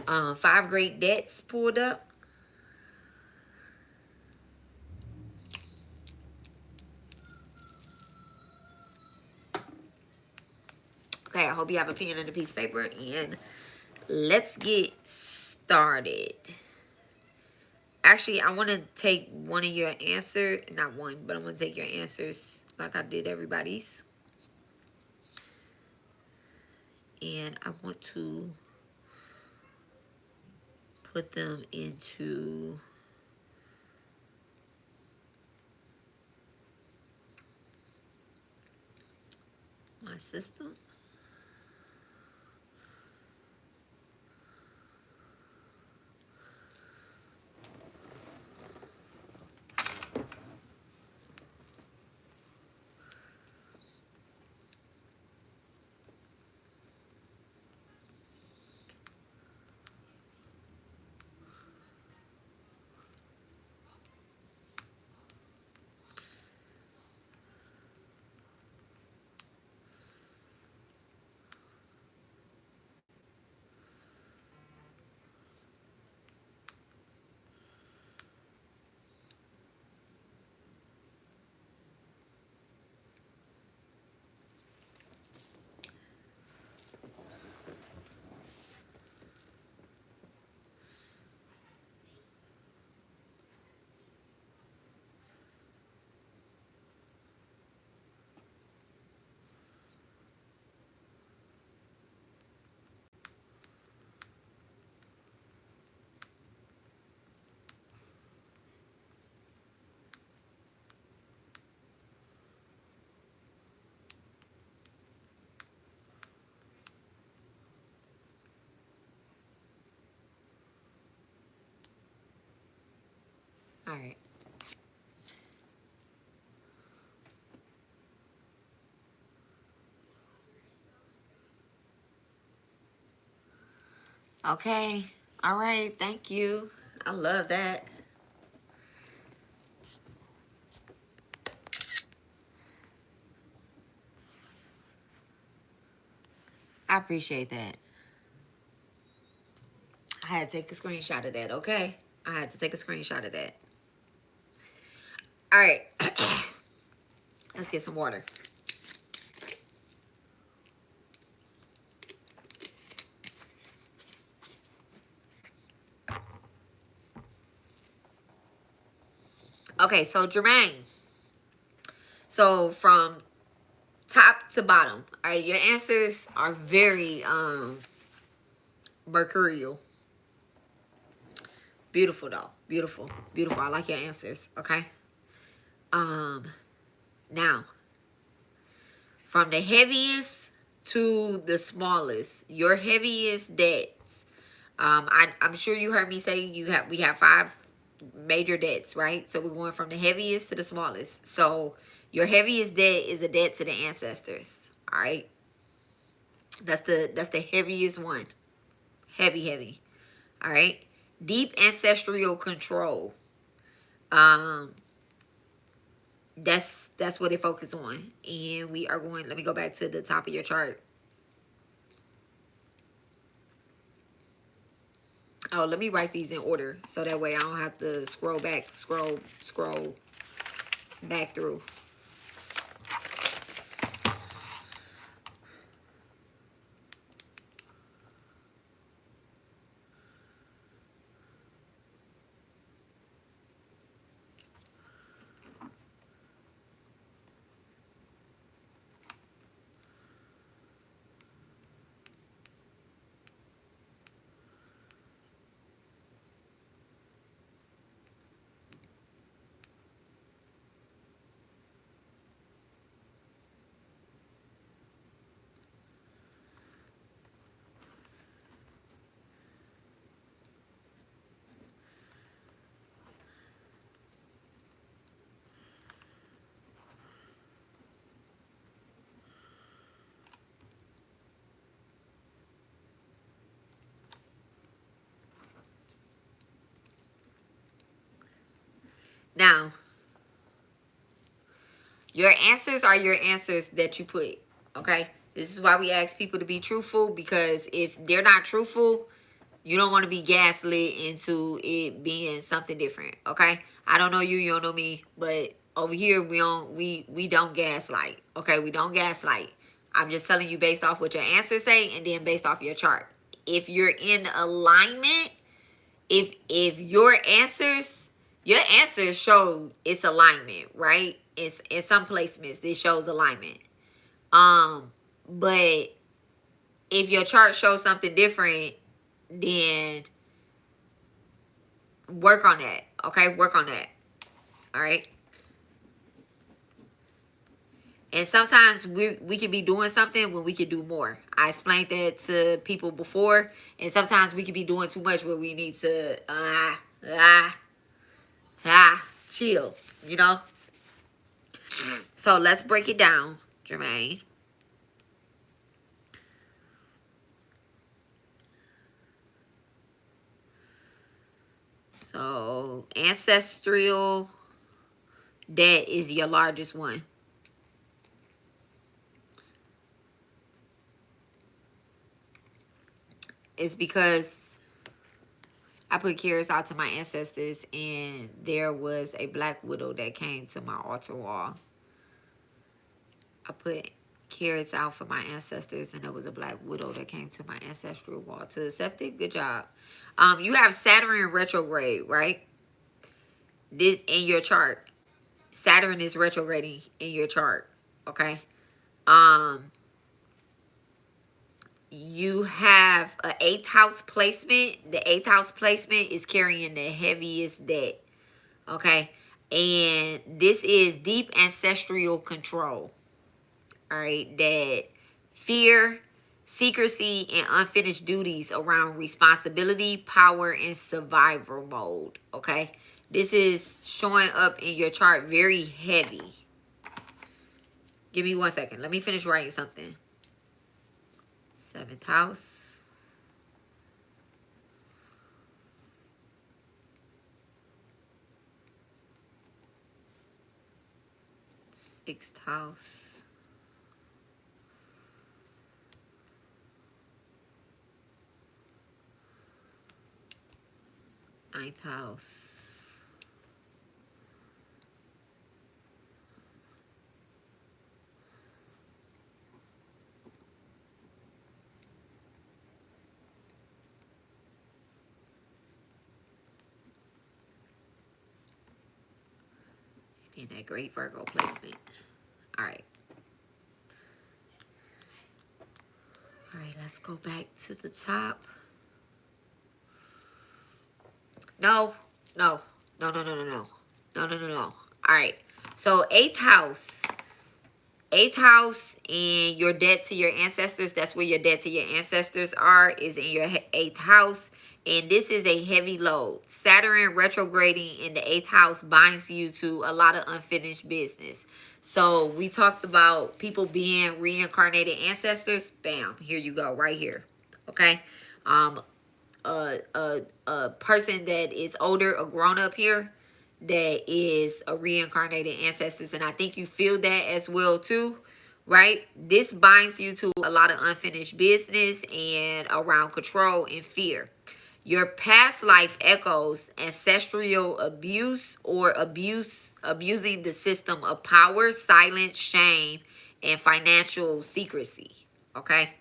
Speaker 1: 5 great debts pulled up. Okay, I hope you have a pen and a piece of paper, and let's get started. Actually, I want to take one of your answers, not one, but I'm going to take your answers like I did everybody's. And I want to put them into my system. All right. Okay. All right. Thank you. I love that. I appreciate that. I had to take a screenshot of that. Okay. I had to take a screenshot of that. All right. Let's get some water. Okay. So, Jermaine. So, from top to bottom, all right, your answers are very mercurial. Beautiful though. Beautiful. Beautiful. I like your answers. Okay. Um Now, from the heaviest to the smallest, your heaviest debts. I'm sure you heard me say we have 5 major debts, right? So we're going from the heaviest to the smallest. So your heaviest debt is a debt to the ancestors. All right. That's the heaviest one. Heavy. All right. Deep ancestral control. Um, that's what they focus on. And we are going, let me go back to the top of your chart. Oh, let me write these in order so that way I don't have to scroll back through. Now, your answers are your answers that you put. Okay? This is why we ask people to be truthful, because if they're not truthful, you don't want to be gaslit into it being something different. Okay? I don't know you, you don't know me, but over here we don't gaslight. Okay? We don't gaslight. I'm just telling you based off what your answers say and then based off your chart. If you're in alignment, if your answers show it's alignment, right? It's in some placements this shows alignment. But if your chart shows something different, then work on that. Okay, work on that. All right. And sometimes we can be doing something when we can do more. I explained that to people before, and sometimes we can be doing too much where we need to chill, you know? So let's break it down, Jermaine. So ancestral debt is your largest one. It's because I put carrots out to my ancestors, and there was a black widow that came to my altar wall. I put carrots out for my ancestors, and there was a black widow that came to my ancestral wall to accept it. Good job. You have Saturn retrograde, right? This in your chart. Saturn is retrograding in your chart. Okay. You have an 8th house placement. The 8th house placement is carrying the heaviest debt. Okay. And this is deep ancestral control. All right. That fear, secrecy, and unfinished duties around responsibility, power, and survival mode. Okay. This is showing up in your chart very heavy. Give me 1 second. Let me finish writing something. 7th house. 6th house. 9th house. And that great Virgo placement. All right. All right, let's go back to the top. No. No, no, no, no, no, no. No, no, no, no. All right. So 8th house. 8th house and your debt to your ancestors. That's where your debt to your ancestors are, is in your 8th house. And this is a heavy load. Saturn retrograding in the 8th house binds you to a lot of unfinished business. So we talked about people being reincarnated ancestors. Bam, here you go, right here. Okay. A person that is older, a grown up here, that is a reincarnated ancestors, and I think you feel that as well too, right? This binds you to a lot of unfinished business and around control and fear. Your past life echoes ancestral abuse or abusing the system of power, silence, shame, and financial secrecy. Okay.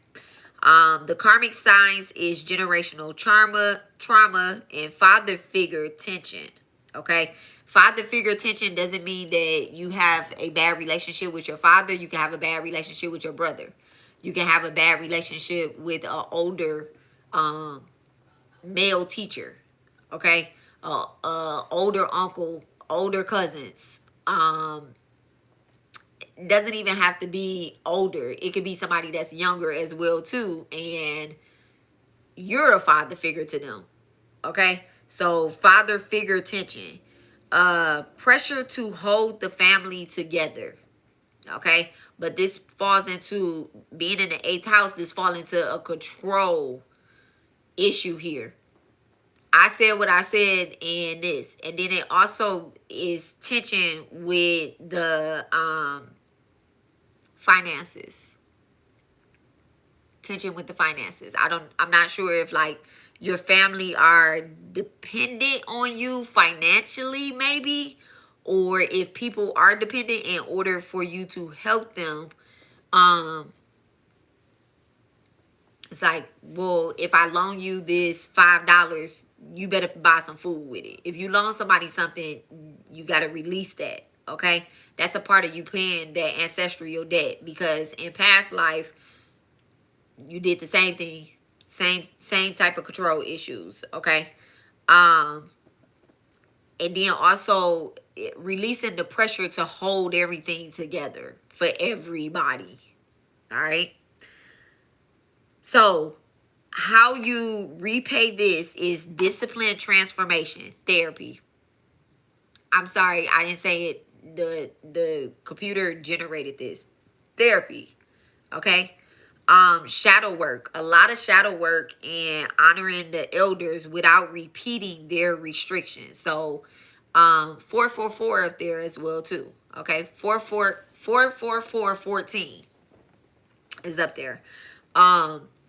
Speaker 1: The karmic signs is generational trauma, and father figure tension. Okay. Father figure tension doesn't mean that you have a bad relationship with your father. You can have a bad relationship with your brother. You can have a bad relationship with an older male teacher. Okay. Older uncle, older cousins. Doesn't even have to be older. It could be somebody that's younger as well too, and you're a father figure to them. Okay. So father figure tension. Pressure to hold the family together. Okay. But this falls into being in the 8th house. This falls into a control issue here. I said what I said in this. And then it also is tension with the finances. Tension with the finances. I'm not sure if like your family are dependent on you financially, maybe, or if people are dependent in order for you to help them. It's like, well, if I loan you this $5, you better buy some food with it. If you loan somebody something, you got to release that. Okay. That's a part of you paying that ancestral debt, because in past life, you did the same thing, same type of control issues. Okay. And then also releasing the pressure to hold everything together for everybody. All right. So how you repay this is discipline, transformation, therapy. I'm sorry, I didn't say it. The computer generated this. Therapy. Okay. Shadow work. A lot of shadow work and honoring the elders without repeating their restrictions. So 444 up there as well too. Okay. 44414 is up there.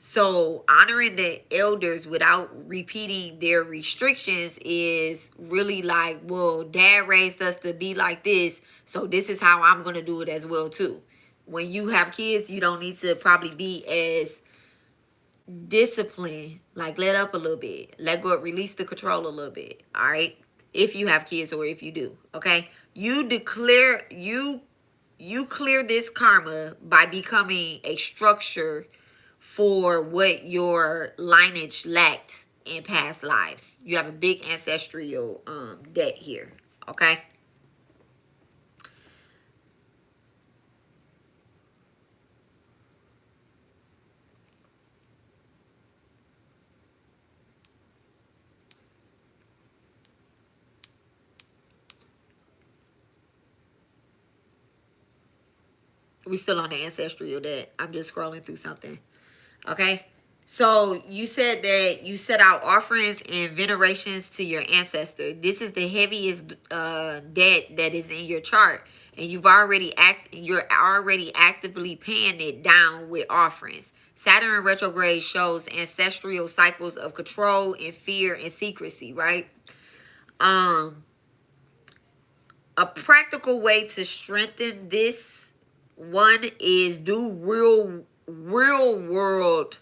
Speaker 1: So honoring the elders without repeating their restrictions is really like, well, dad raised us to be like this, so this is how I'm going to do it as well too. When you have kids, you don't need to probably be as disciplined. Like, let up a little bit. Let go, release the control a little bit. All right. If you have kids or if you do. Okay. You clear this karma by becoming a structure for what your lineage lacked in past lives. You have a big ancestral debt here. Okay. We still on the ancestral debt. I'm just scrolling through something. Okay. So you said that you set out offerings and venerations to your ancestor. This is the heaviest debt that is in your chart, and you're already actively paying it down with offerings. Saturn retrograde shows ancestral cycles of control and fear and secrecy, right? A practical way to strengthen this one is do real world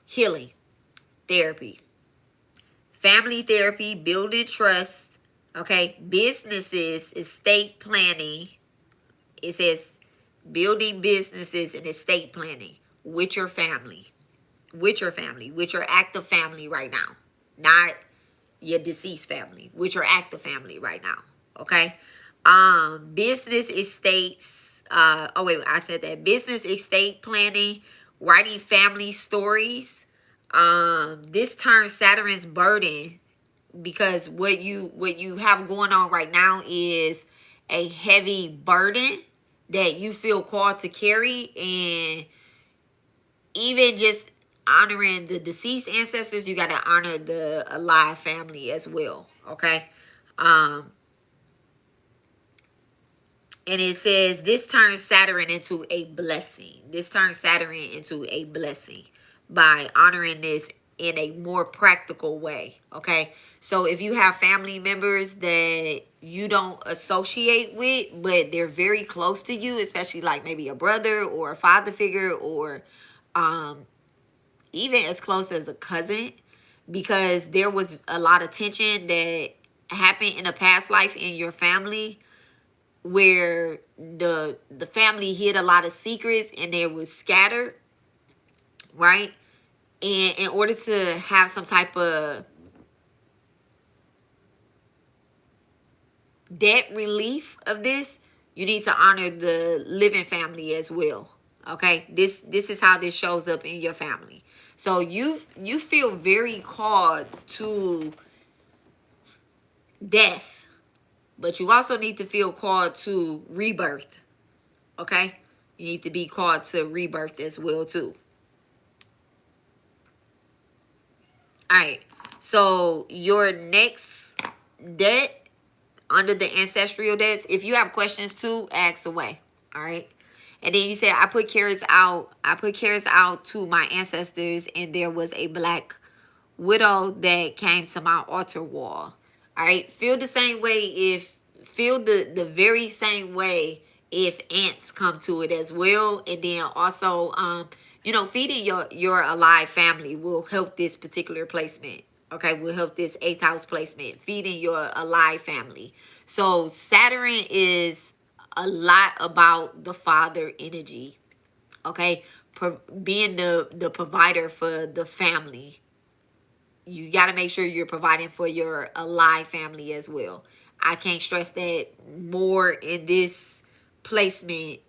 Speaker 1: healing therapy, family therapy, building trust, okay, businesses, estate planning. It says building businesses and estate planning with your family, with your active family right now, not your deceased family, with your active family right now, okay? Business estates, oh wait, I said that. Business estate planning, writing family stories. This turns Saturn's burden, because what you have going on right now is a heavy burden that you feel called to carry, and even just honoring the deceased ancestors, you got to honor the alive family as well, okay? And it says this turns Saturn into a blessing. This turns Saturn into a blessing by honoring this in a more practical way, okay? So if you have family members that you don't associate with, but they're very close to you, especially like maybe a brother or a father figure, or even as close as a cousin, because there was a lot of tension that happened in a past life in your family, where the family hid a lot of secrets and they was scattered, right? And in order to have some type of debt relief of this, you need to honor the living family as well, okay? This is how this shows up in your family. So you feel very called to death, but you also need to feel called to rebirth, okay? You need to be called to rebirth as well too. All right. So your next debt under the ancestral debts, if you have questions too, ask away. All right. And then you said, I put carrots out to my ancestors, and there was a black widow that came to my altar wall. All right. Feel the same way feel the very same way if ants come to it as well. And then also, feeding your alive family will help this particular placement. Okay, will help this 8th house placement, feeding your alive family. So Saturn is a lot about the father energy. Okay, being the provider for the family. You got to make sure you're providing for your alive family as well. I can't stress that more in this placement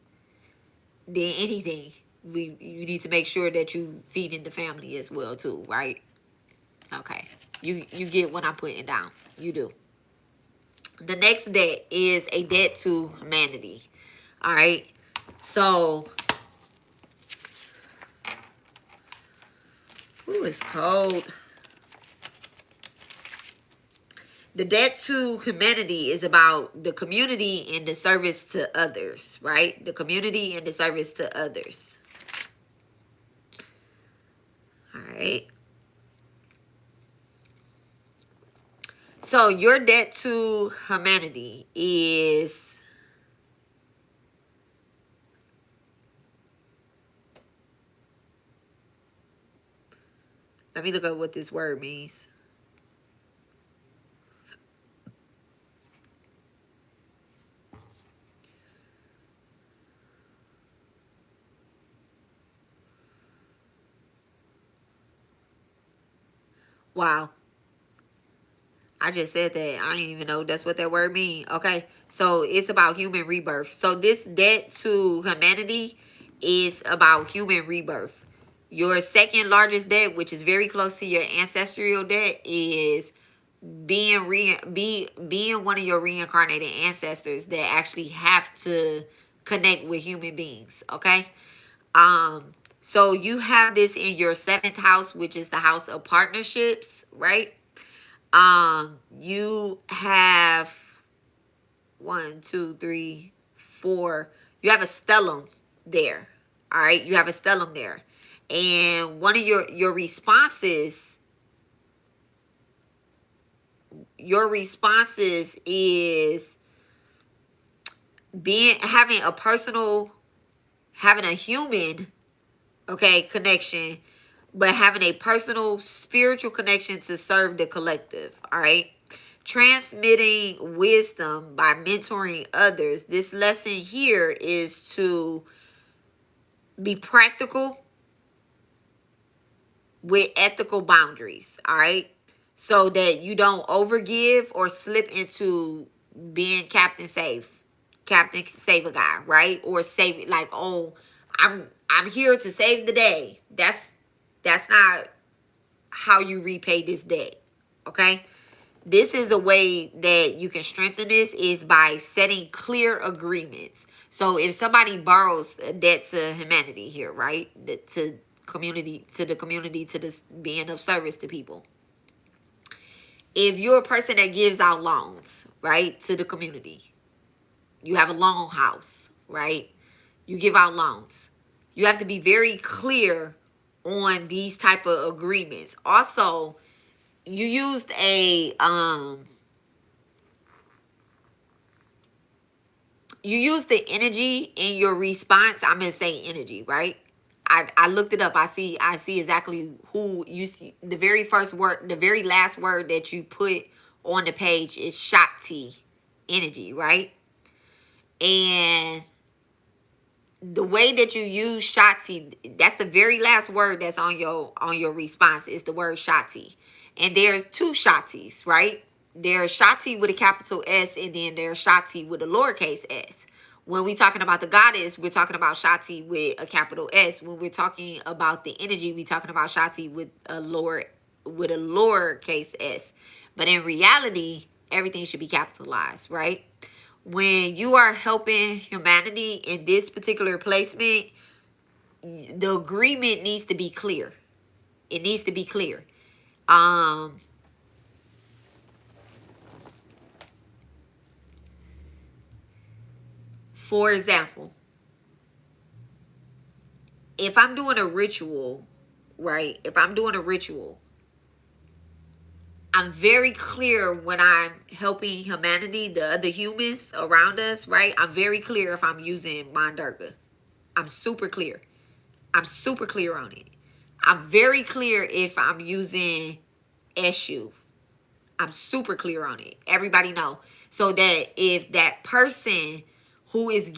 Speaker 1: than anything. You need to make sure that you feeding the family as well too, right? Okay. You get what I'm putting down. You do. The next debt is a debt to humanity. All right. So, it's cold. The debt to humanity is about the community and the service to others, right? The community and the service to others. All right. So your debt to humanity is let me look up what this word means. Wow. I just said that. I didn't even know that's what that word means. Okay. So it's about human rebirth. So this debt to humanity is about human rebirth. Your second largest debt, which is very close to your ancestral debt, is being one of your reincarnated ancestors that actually have to connect with human beings. Okay. So you have this in your seventh house, which is the house of partnerships, right? You have one, two, three, four. You have a stellium there. All right, you have a stellium there, and one of your responses, is being having a human, okay, connection, but having a personal spiritual connection to serve the collective. All right. Transmitting wisdom by mentoring others. This lesson here is to be practical with ethical boundaries. All right. So that you don't overgive or slip into being Captain Save a guy, right? Or save it like, oh, I'm here to save the day. That's not how you repay this debt. Okay? This is a way that you can strengthen this is by setting clear agreements. So if somebody borrows a debt to humanity here, right? To the community, to this being of service to people. If you're a person that gives out loans, right, to the community, you have a loan house, right? You give out loans. You have to be very clear on these type of agreements. Also, you used the energy in your response. I'm gonna say energy, right? I looked it up. I see exactly who you see. The very first word, the very last word that you put on the page is Shakti energy, right? And the way that you use Shakti, that's the very last word that's on your response is the word Shakti. And there's two Shaktis, right? There's Shakti with a capital S, and then there's Shakti with a lowercase s. When we're talking about the goddess, we're talking about Shakti with a capital S. When we're talking about the energy, we're talking about Shakti with a lowercase s. But in reality, everything should be capitalized, right? When you are helping humanity in this particular placement, the agreement needs to be clear. It needs to be clear. For example, if I'm doing a ritual, right? If I'm doing a ritual, I'm very clear when I'm helping humanity, the other humans around us, right? I'm very clear if I'm using Mandurga. I'm super clear. I'm super clear on it. I'm very clear if I'm using Eshu. I'm super clear on it. Everybody know. So that if that person who is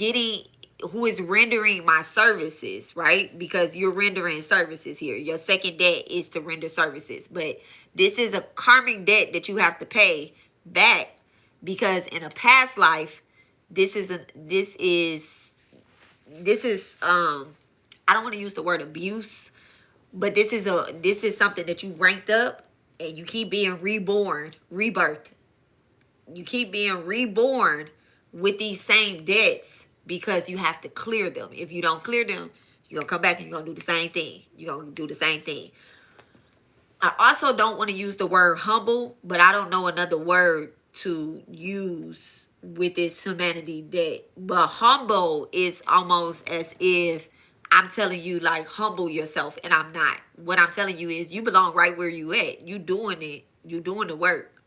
Speaker 1: rendering my services, right? Because you're rendering services here. Your second debt is to render services. But this is a karmic debt that you have to pay back because in a past life, this is I don't want to use the word abuse, but this is something that you ranked up and you keep being rebirth. You keep being reborn with these same debts because you have to clear them. If you don't clear them, you're going to come back and you're going to do the same thing. You're going to do the same thing. I also don't want to use the word humble, but I don't know another word to use with this humanity debt. But humble is almost as if I'm telling you, like, humble yourself, and I'm not. What I'm telling you is you belong right where you at. You doing it. You doing the work.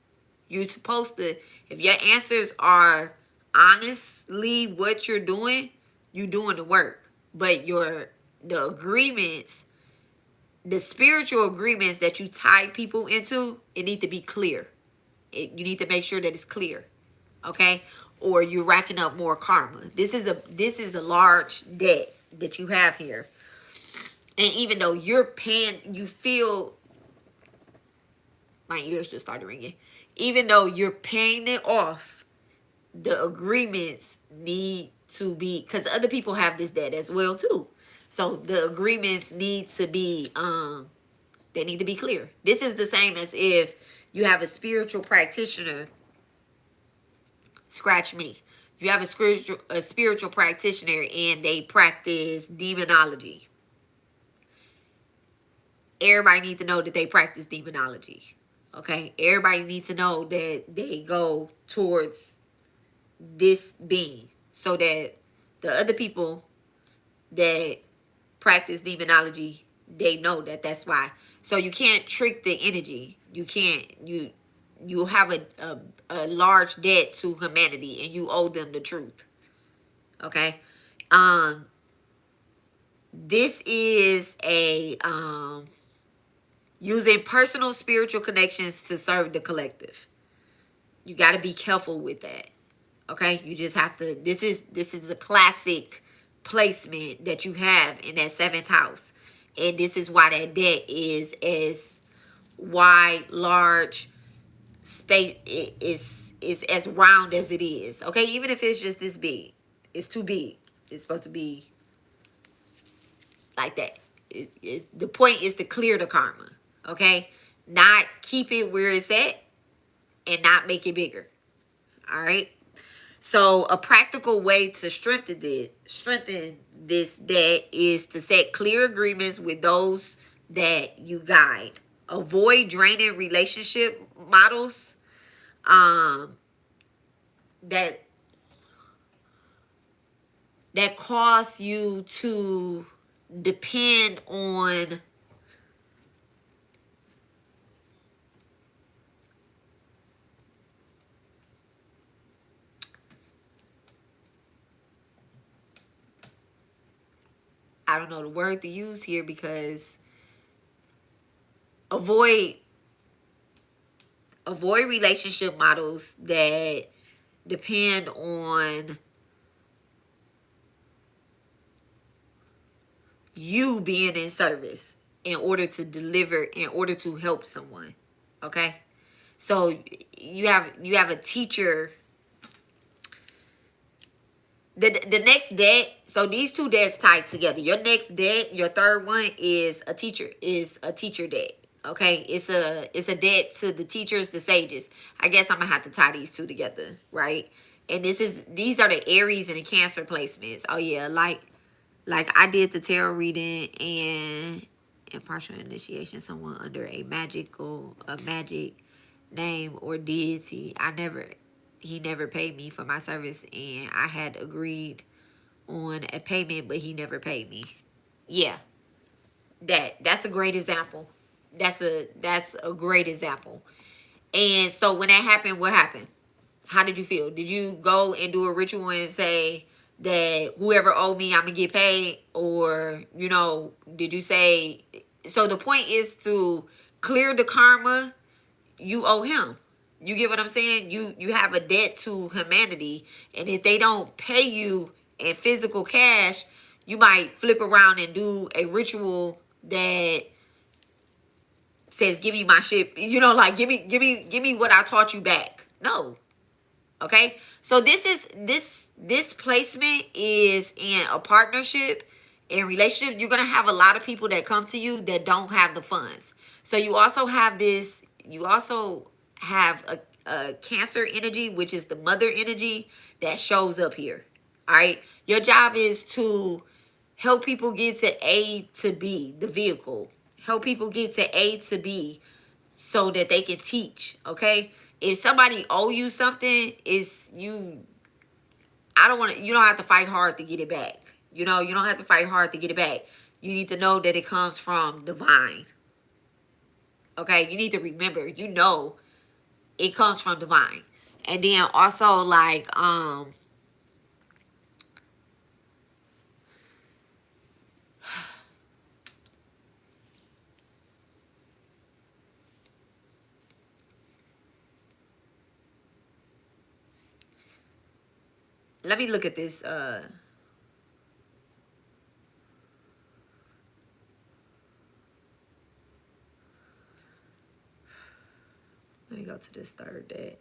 Speaker 1: You're supposed to, if your answers are honestly what you're doing the work. But the agreements, the spiritual agreements that you tie people into, it need to be clear. You need to make sure that it's clear. Okay? Or you're racking up more karma. This is a large debt that you have here. And even though you're paying, you feel, my ears just started ringing. Even though you're paying it off, the agreements need to be, because other people have this debt as well too. So the agreements need to be, they need to be clear. This is the same as if You have a spiritual practitioner. Scratch me. You have a spiritual practitioner and they practice demonology. Everybody needs to know that they practice demonology. Okay? Everybody needs to know that they go towards this being so that the other people that practice demonology, they know that that's why. So you can't trick the energy. You have a large debt to humanity and you owe them the truth. Okay? This is a using personal spiritual connections to serve the collective. You got to be careful with that. Okay? You just have to, this is a classic placement that you have in that 7th house. And this is why that debt is as wide, large, space is as round as it is. Okay? Even if it's just this big, it's too big. It's supposed to be like that. The point is to clear the karma. Okay? Not keep it where it's at and not make it bigger. All right? So a practical way to strengthen this debt is to set clear agreements with those that you guide. Avoid draining relationship models that cause you to depend on I don't know the word to use here because avoid relationship models that depend on you being in service in order to deliver, in order to help someone. Okay? So you have a teacher. The next debt, so these two debts tied together. Your next debt, your third one is a teacher debt. Okay? It's a debt to the teachers, the sages. I guess I'm gonna have to tie these two together, right? And these are the Aries and the Cancer placements. Oh yeah, like I did the tarot reading and impartial initiation, someone under a magic name or deity. He never paid me for my service and I had agreed on a payment, but he never paid me. Yeah. That's a great example. That's a great example. And so when that happened, what happened? How did you feel? Did you go and do a ritual and say that whoever owed me, I'm gonna get paid? Or, did you say, so the point is to clear the karma you owe him. You get what I'm saying? You have a debt to humanity, and if they don't pay you in physical cash, you might flip around and do a ritual that says, "Give me my shit." Like give me what I taught you back. No, okay. So this placement is in a partnership, in relationship. You're gonna have a lot of people that come to you that don't have the funds. So you also have this. You also have a Cancer energy, which is the mother energy that shows up here. All right. Your job is to help people get to A to B, the vehicle. Help people get to A to B so that they can teach. Okay. If somebody owe you something, you don't have to fight hard to get it back. You don't have to fight hard to get it back. You need to know that it comes from divine. Okay. You need to remember, it comes from divine. And then also like, let me look at this. Let me go to this third deck.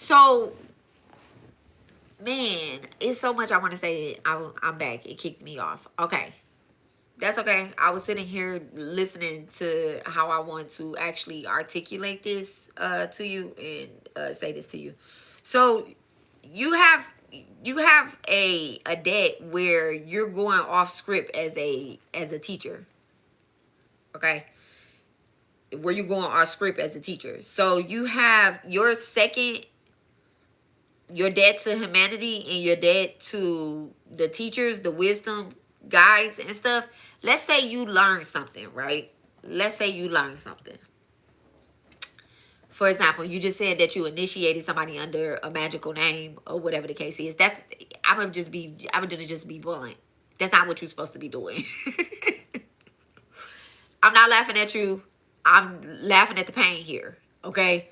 Speaker 1: So, man, it's so much I want to say. I'm back. It kicked me off. Okay. That's okay. I was sitting here listening to how I want to actually articulate this to you and say this to you. So you have a debt where you're going off script as a teacher. Okay? Where you're going off script as a teacher. So you have your debt to humanity and your debt to the teachers, the wisdom guides and stuff. Let's say you learn something, right? Let's say you learn something. For example, you just said that you initiated somebody under a magical name or whatever the case is. I'm gonna just be blunt. That's not what you're supposed to be doing. I'm not laughing at you. I'm laughing at the pain here. Okay?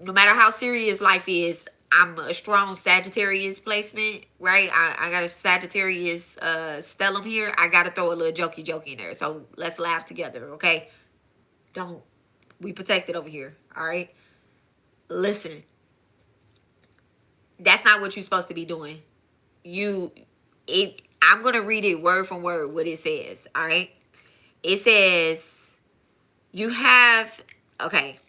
Speaker 1: No matter how serious life is, I'm a strong Sagittarius placement, right? I got a Sagittarius stellium here. I got to throw a little jokey in there. So let's laugh together, okay? We protected over here, all right? Listen, that's not what you're supposed to be doing. I'm going to read it word for word what it says, all right? It says, okay,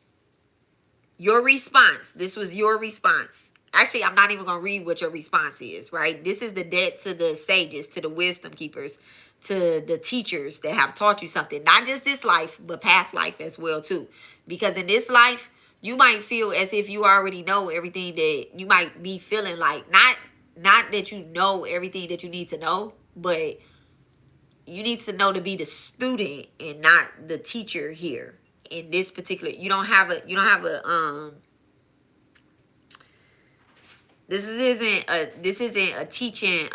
Speaker 1: your response. This was your response. Actually, I'm not even going to read what your response is, right? This is the debt to the sages, to the wisdom keepers, to the teachers that have taught you something. Not just this life, but past life as well, too. Because in this life, you might feel as if you already know everything that you might be feeling like. Not that you know everything that you need to know, but you need to know to be the student and not the teacher here. In this particular, you don't have a this isn't a teaching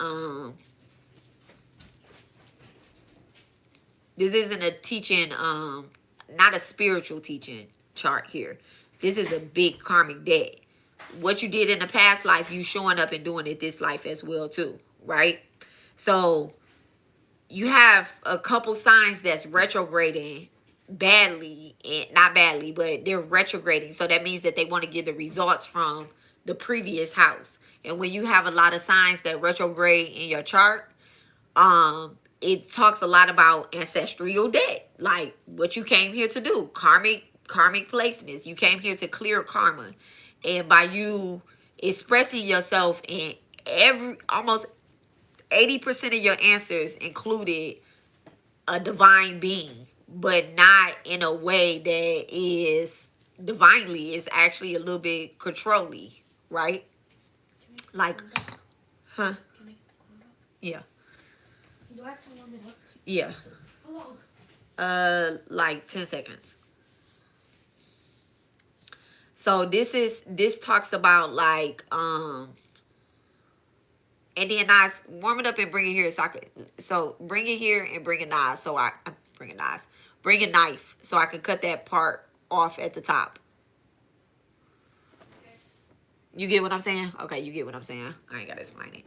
Speaker 1: this isn't a teaching not a spiritual teaching chart here. This is a big karmic debt. What you did in the past life, you showing up and doing it this life as well too, right? So you have a couple signs that's retrograding badly, and not badly, but they're retrograding. So that means that they want to get the results from the previous house. And when you have a lot of signs that retrograde in your chart, it talks a lot about ancestral debt, like what you came here to do, karmic placements. You came here to clear karma, and by you expressing yourself in almost 80% of your answers included a divine being, but not in a way that is divinely. It's actually a little bit controlling, right? Like, huh?
Speaker 3: Can I get the corn up?
Speaker 1: Yeah.
Speaker 3: Do I have to warm it up?
Speaker 1: Yeah.
Speaker 3: How long?
Speaker 1: Like 10 seconds. So this talks about like and then I warm it up and bring it here so bring it here and bring a knife bring a knife so I can cut that part off at the top.
Speaker 3: Okay.
Speaker 1: You get what I'm saying? Okay, you get what I'm saying. I ain't gotta explain it.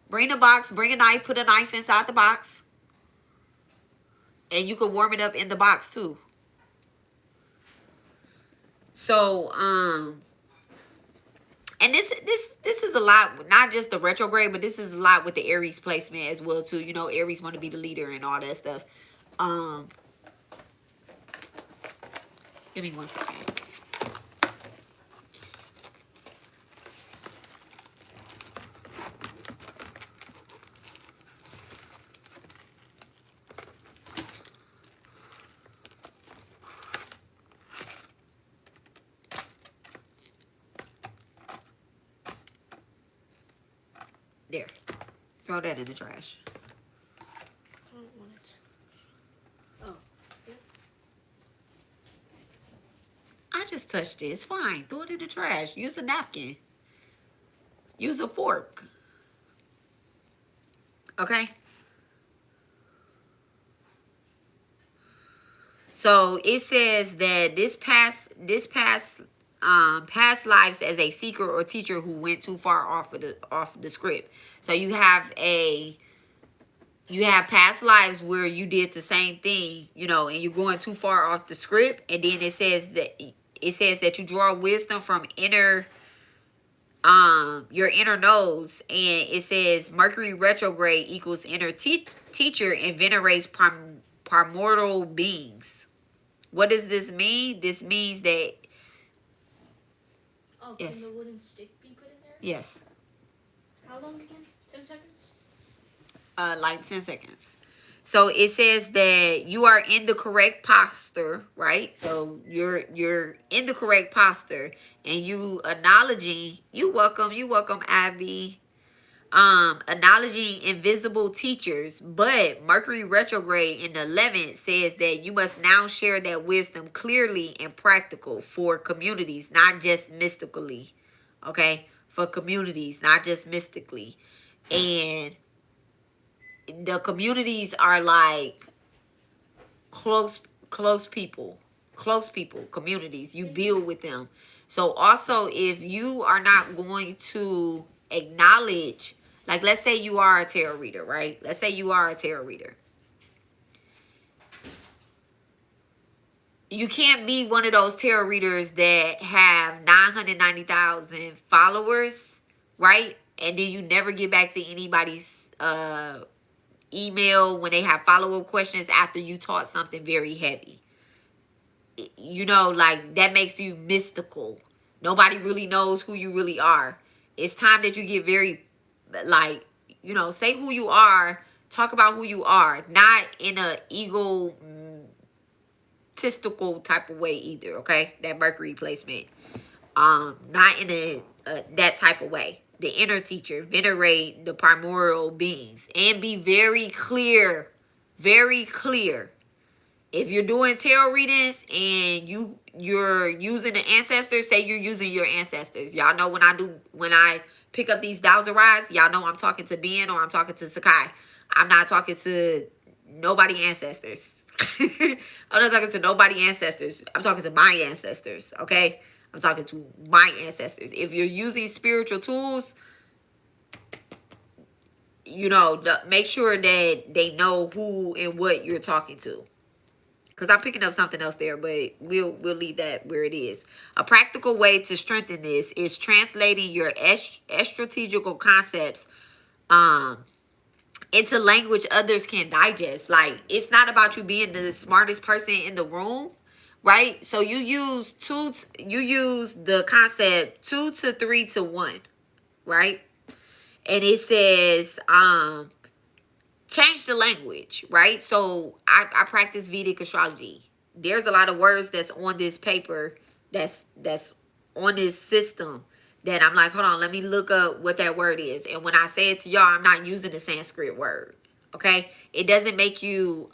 Speaker 1: Bring the box, bring a knife, put a knife inside the box. And you can warm it up in the box too. So, and this is a lot, not just the retrograde, but this is a lot with the Aries placement as well too. You know, Aries want to be the leader and all that stuff. Give me 1 second. There. Throw that in the trash.
Speaker 3: I don't want it. Oh. Yeah.
Speaker 1: I just touched it. It's fine. Throw it in the trash. Use a napkin. Use a fork. Okay? So it says that past lives as a seeker or teacher who went too far off the script. So you have past lives where you did the same thing, you know, and you're going too far off the script. And then it says that you draw wisdom from your inner nodes, and it says Mercury retrograde equals inner teacher and venerates primordial beings. What does this mean? This means that
Speaker 3: Can the wooden stick be put in there?
Speaker 1: Yes.
Speaker 3: How long again? 10 seconds?
Speaker 1: Like 10 seconds. So it says that you are in the correct posture, right? So you're in the correct posture, and you acknowledging, you welcome Abby. Acknowledging invisible teachers, but Mercury retrograde in the 11th says that you must now share that wisdom clearly and practical for communities, not just mystically. Okay? For communities, not just mystically. And the communities are like close people, communities. You build with them. So also, if you are not going to acknowledge, like, let's say you are a tarot reader, right? Let's say you are a tarot reader. You can't be one of those tarot readers that have 990,000 followers, right? And then you never get back to anybody's email when they have follow-up questions after you taught something very heavy. You know, like, that makes you mystical. Nobody really knows who you really are. It's time that you get very, like, you know, say who you are, talk about who you are, not in a egotistical type of way either, okay? That Mercury placement. Not in a that type of way. The inner teacher, venerate the primordial beings, and be very clear, very clear. If you're doing tarot readings and you're using the ancestors, say you're using your ancestors. Y'all know when I pick up these dowser rides, y'all know I'm talking to Ben or I'm talking to Sakai. I'm not talking to nobody ancestors. I'm not talking to nobody ancestors. I'm talking to my ancestors, okay? I'm talking to my ancestors. If you're using spiritual tools, you know, make sure that they know who and what you're talking to. Because I'm picking up something else there, but we'll leave that where it is. A practical way to strengthen this is translating your strategical concepts into language others can digest. Like, it's not about you being the smartest person in the room, right? So you use the concept 2 to 3 to 1, right? And it says change the language, right? So I practice Vedic astrology. There's a lot of words that's on this paper, that's on this system, that I'm like, hold on, let me look up what that word is. And when I say it to y'all, I'm not using the Sanskrit word, okay? It doesn't make you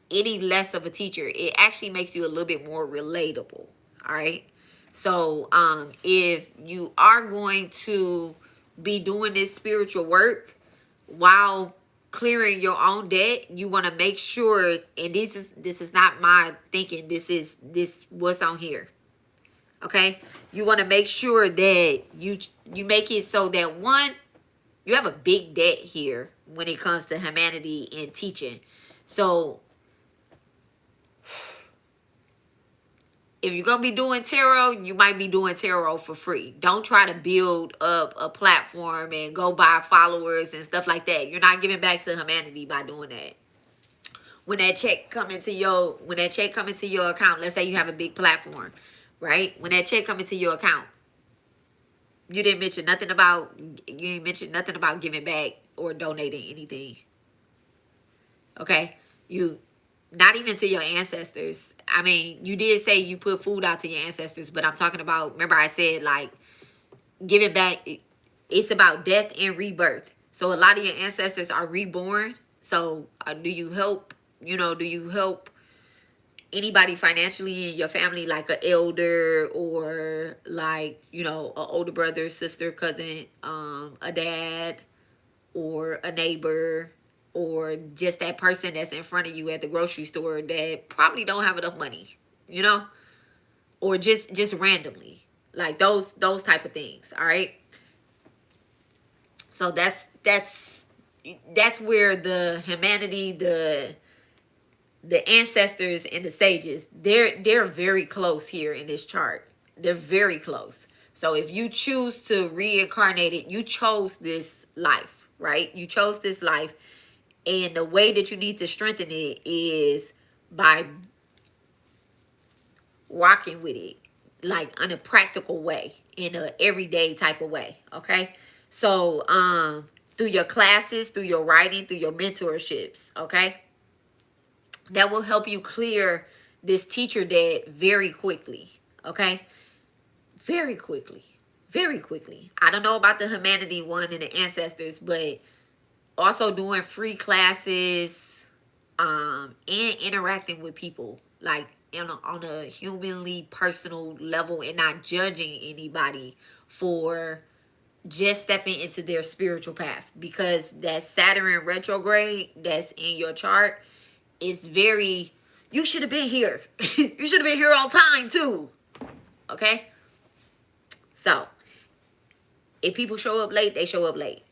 Speaker 1: any less of a teacher. It actually makes you a little bit more relatable, all right? So if you are going to be doing this spiritual work while clearing your own debt, you want to make sure, and this is not my thinking, this what's on here, okay? You want to make sure that you make it so that, one, you have a big debt here when it comes to humanity and teaching. So if you're going to be doing tarot, you might be doing tarot for free. Don't try to build up a platform and go buy followers and stuff like that. You're not giving back to humanity by doing that. When that check come into your account, let's say you have a big platform, right? When that check come into your account, you didn't mention nothing about giving back or donating anything. Okay? You, not even to your ancestors. I mean, you did say you put food out to your ancestors, but I'm talking about, remember I said, like, giving back, it's about death and rebirth. So a lot of your ancestors are reborn. So do you help anybody financially in your family, like an elder or like, an older brother, sister, cousin, a dad, or a neighbor? or just that person that's in front of you at the grocery store that probably don't have enough money, you know, or just randomly, like those type of things. All right. So that's where the humanity, the ancestors and the sages, they're very close here in this chart. They're very close. So if you choose to reincarnate it, you chose this life, right? You chose this life, and the way that you need to strengthen it is by rocking with it, like in a practical way, in a everyday type of way. Okay. So through your classes, through your writing, through your mentorships. Okay. That will help you clear this teacher debt very quickly. Okay. Very quickly. Very quickly. I don't know about the humanity one and the ancestors, but also doing free classes, and interacting with people, like on a humanly personal level, and not judging anybody for just stepping into their spiritual path, because that Saturn retrograde that's in your chart is very, you should have been here. You should have been here on time too. Okay. So if people show up late, they show up late.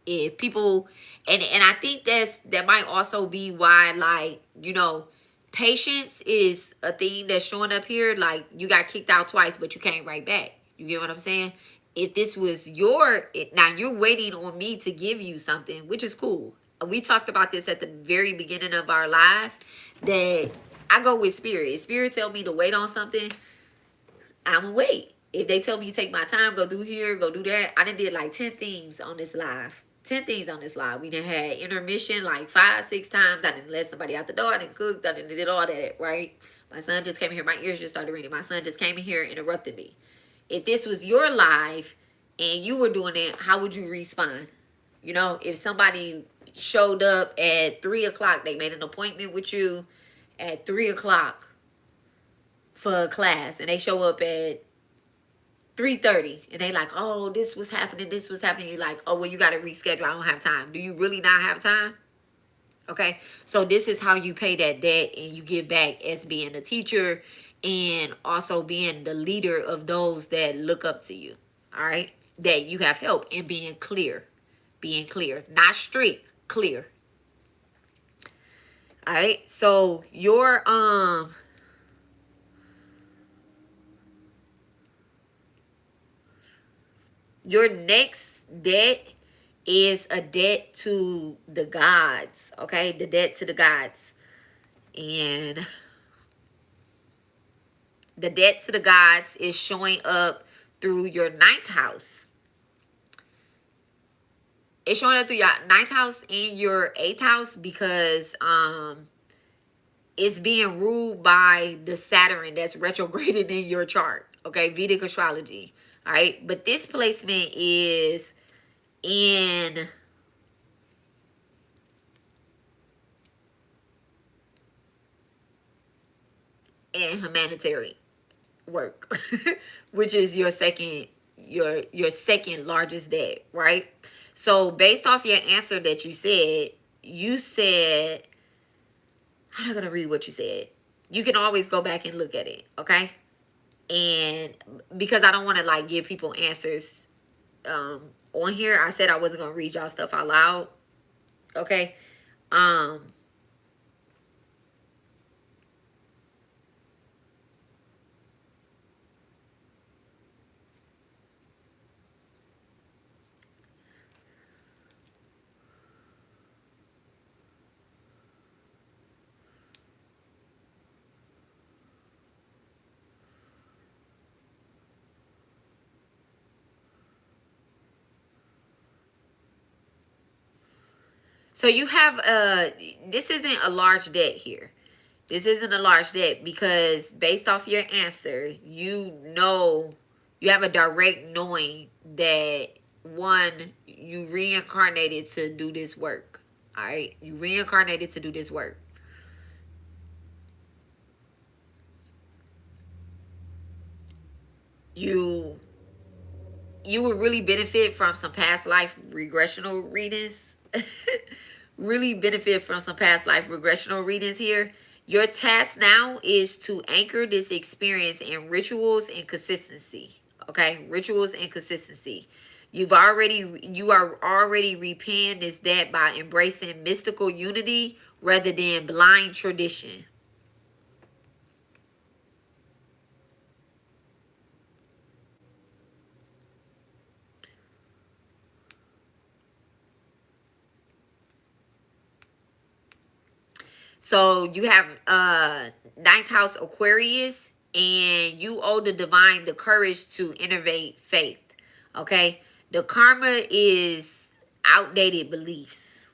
Speaker 1: If people, and I think that might also be why, like, you know, patience is a thing that's showing up here. Like, you got kicked out twice, but you came right back. You get what I'm saying? If this was now you're waiting on me to give you something, which is cool. We talked about this at the very beginning of our live, that I go with spirit. If spirit tell me to wait on something, I'm gonna wait. If they tell me to take my time, go do here, go do that. I done did like 10 things on this live. 10 things on this live. We done had intermission like 5, 6 times. I didn't let somebody out the door. I didn't cook. I didn't did all that, right? My son just came in here. My ears just started ringing. My son just came in here and interrupted me. If this was your live and you were doing it, how would you respond? You know, if somebody showed up at 3 o'clock, they made an appointment with you at 3 o'clock for a class, and they show up at 3:30, and they like, oh, this was happening, you're like, oh, well, you got to reschedule, I don't have time. Do you really not have time? Okay. So this is how you pay that debt, and you give back as being a teacher, and also being the leader of those that look up to you. All right. That you have help in being clear, not strict, clear. All right. So your next debt is a debt to the gods. Okay. The debt to the gods. And the debt to the gods is showing up through your 9th house. It's showing up through your 9th house and your 8th house, because it's being ruled by the Saturn that's retrograded in your chart. Okay, Vedic astrology. All right, but this placement is in humanitarian work, which is your second largest debt, right? So based off your answer that you said, I'm not gonna read what you said. You can always go back and look at it, okay? And because I don't want to like give people answers on here, I said I wasn't gonna read y'all stuff out loud. Okay. So you have this isn't a large debt here. This isn't a large debt, because based off your answer, you know, you have a direct knowing that, one, you reincarnated to do this work. All right, you reincarnated to do this work. You would really benefit from some past life regressional readings. really benefit from some past life regressional readings here. Your task now is to anchor this experience in rituals and consistency. Okay, rituals and consistency. You are already repaying this debt by embracing mystical unity rather than blind tradition. So you have ninth house Aquarius, and you owe the divine the courage to innovate faith. Okay, the karma is outdated beliefs,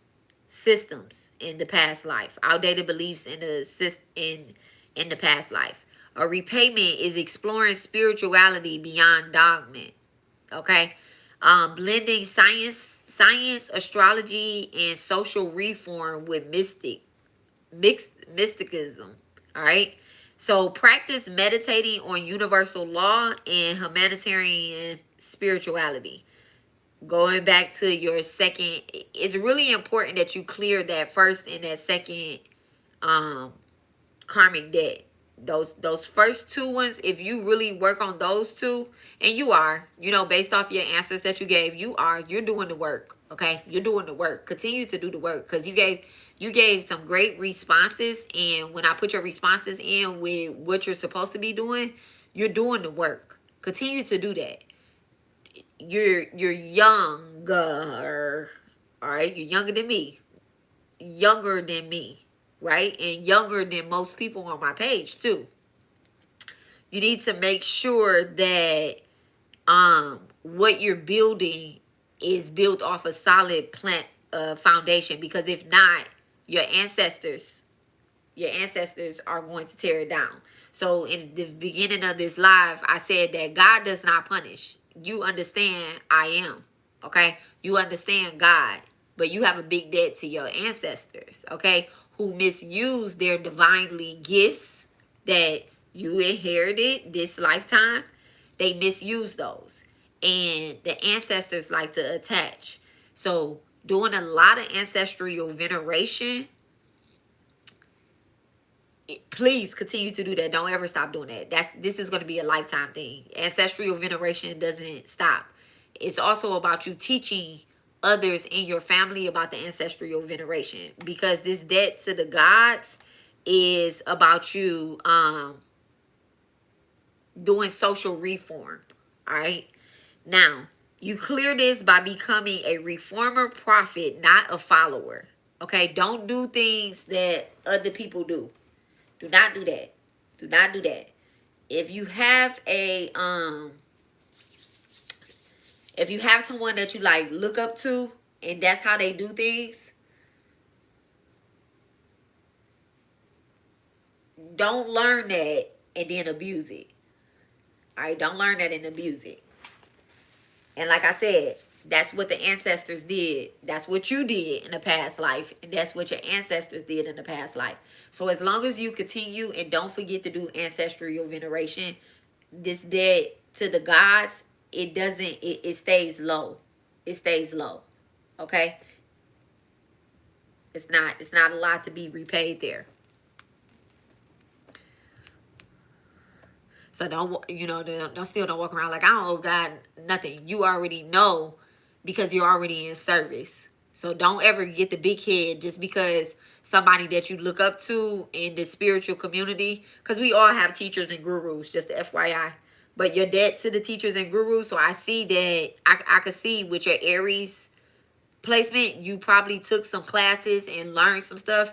Speaker 1: systems in the past life, outdated beliefs in the past life. A repayment is exploring spirituality beyond dogma. Okay, blending science, astrology, and social reform with mixed mysticism. All right. So practice meditating on universal law and humanitarian spirituality. Going back to your second, it's really important that you clear that first and that second um karmic debt. Those first two ones, if you really work on those two, and you are, based off your answers that you gave, you're doing the work. Okay, you're doing the work. Continue to do the work, because you gave some great responses, and when I put your responses in with what you're supposed to be doing, you're doing the work. Continue to do that. You're younger, all right? You're younger than me, right? And younger than most people on my page too. You need to make sure that what you're building is built off a solid plant foundation, because if not, your ancestors are going to tear it down. So in the beginning of this live, I said that God does not punish. You understand I am. Okay? You understand God. But you have a big debt to your ancestors, okay? Who misused their divinely gifts that you inherited this lifetime. They misuse those. And the ancestors like to attach. So doing a lot of ancestral veneration, please continue to do that. Don't ever stop doing that. This is going to be a lifetime thing. Ancestral veneration doesn't stop. It's also about you teaching others in your family about the ancestral veneration, because this debt to the gods is about you doing social reform. All right. Now, you clear this by becoming a reformer prophet, not a follower. Okay. Don't do things that other people do. Do not do that. Do not do that. If you have someone that you like look up to, and that's how they do things, don't learn that and then abuse it. All right, don't learn that and abuse it. And like I said, that's what the ancestors did. That's what you did in the past life. And that's what your ancestors did in the past life. So as long as you continue and don't forget to do ancestral veneration, this debt to the gods, it stays low. It stays low. Okay? It's not a lot to be repaid there. So don't walk around like, I don't owe God nothing. You already know, because you're already in service. So don't ever get the big head just because somebody that you look up to in the spiritual community, because we all have teachers and gurus, just the FYI. But your debt to the teachers and gurus, so I see that, I could see with your Aries placement, you probably took some classes and learned some stuff.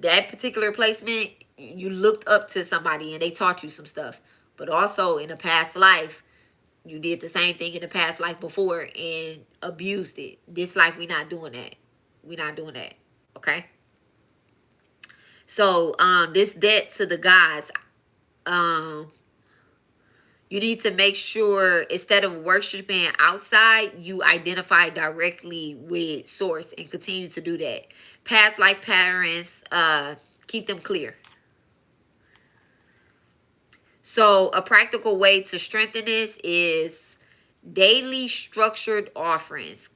Speaker 1: That particular placement, you looked up to somebody and they taught you some stuff. But also in a past life, you did the same thing in the past life before and abused it. This life, we're not doing that. We're not doing that. Okay? So, this debt to the gods, you need to make sure, instead of worshiping outside, you identify directly with source and continue to do that. Past life patterns, keep them clear. So a practical way to strengthen this is daily structured offerings,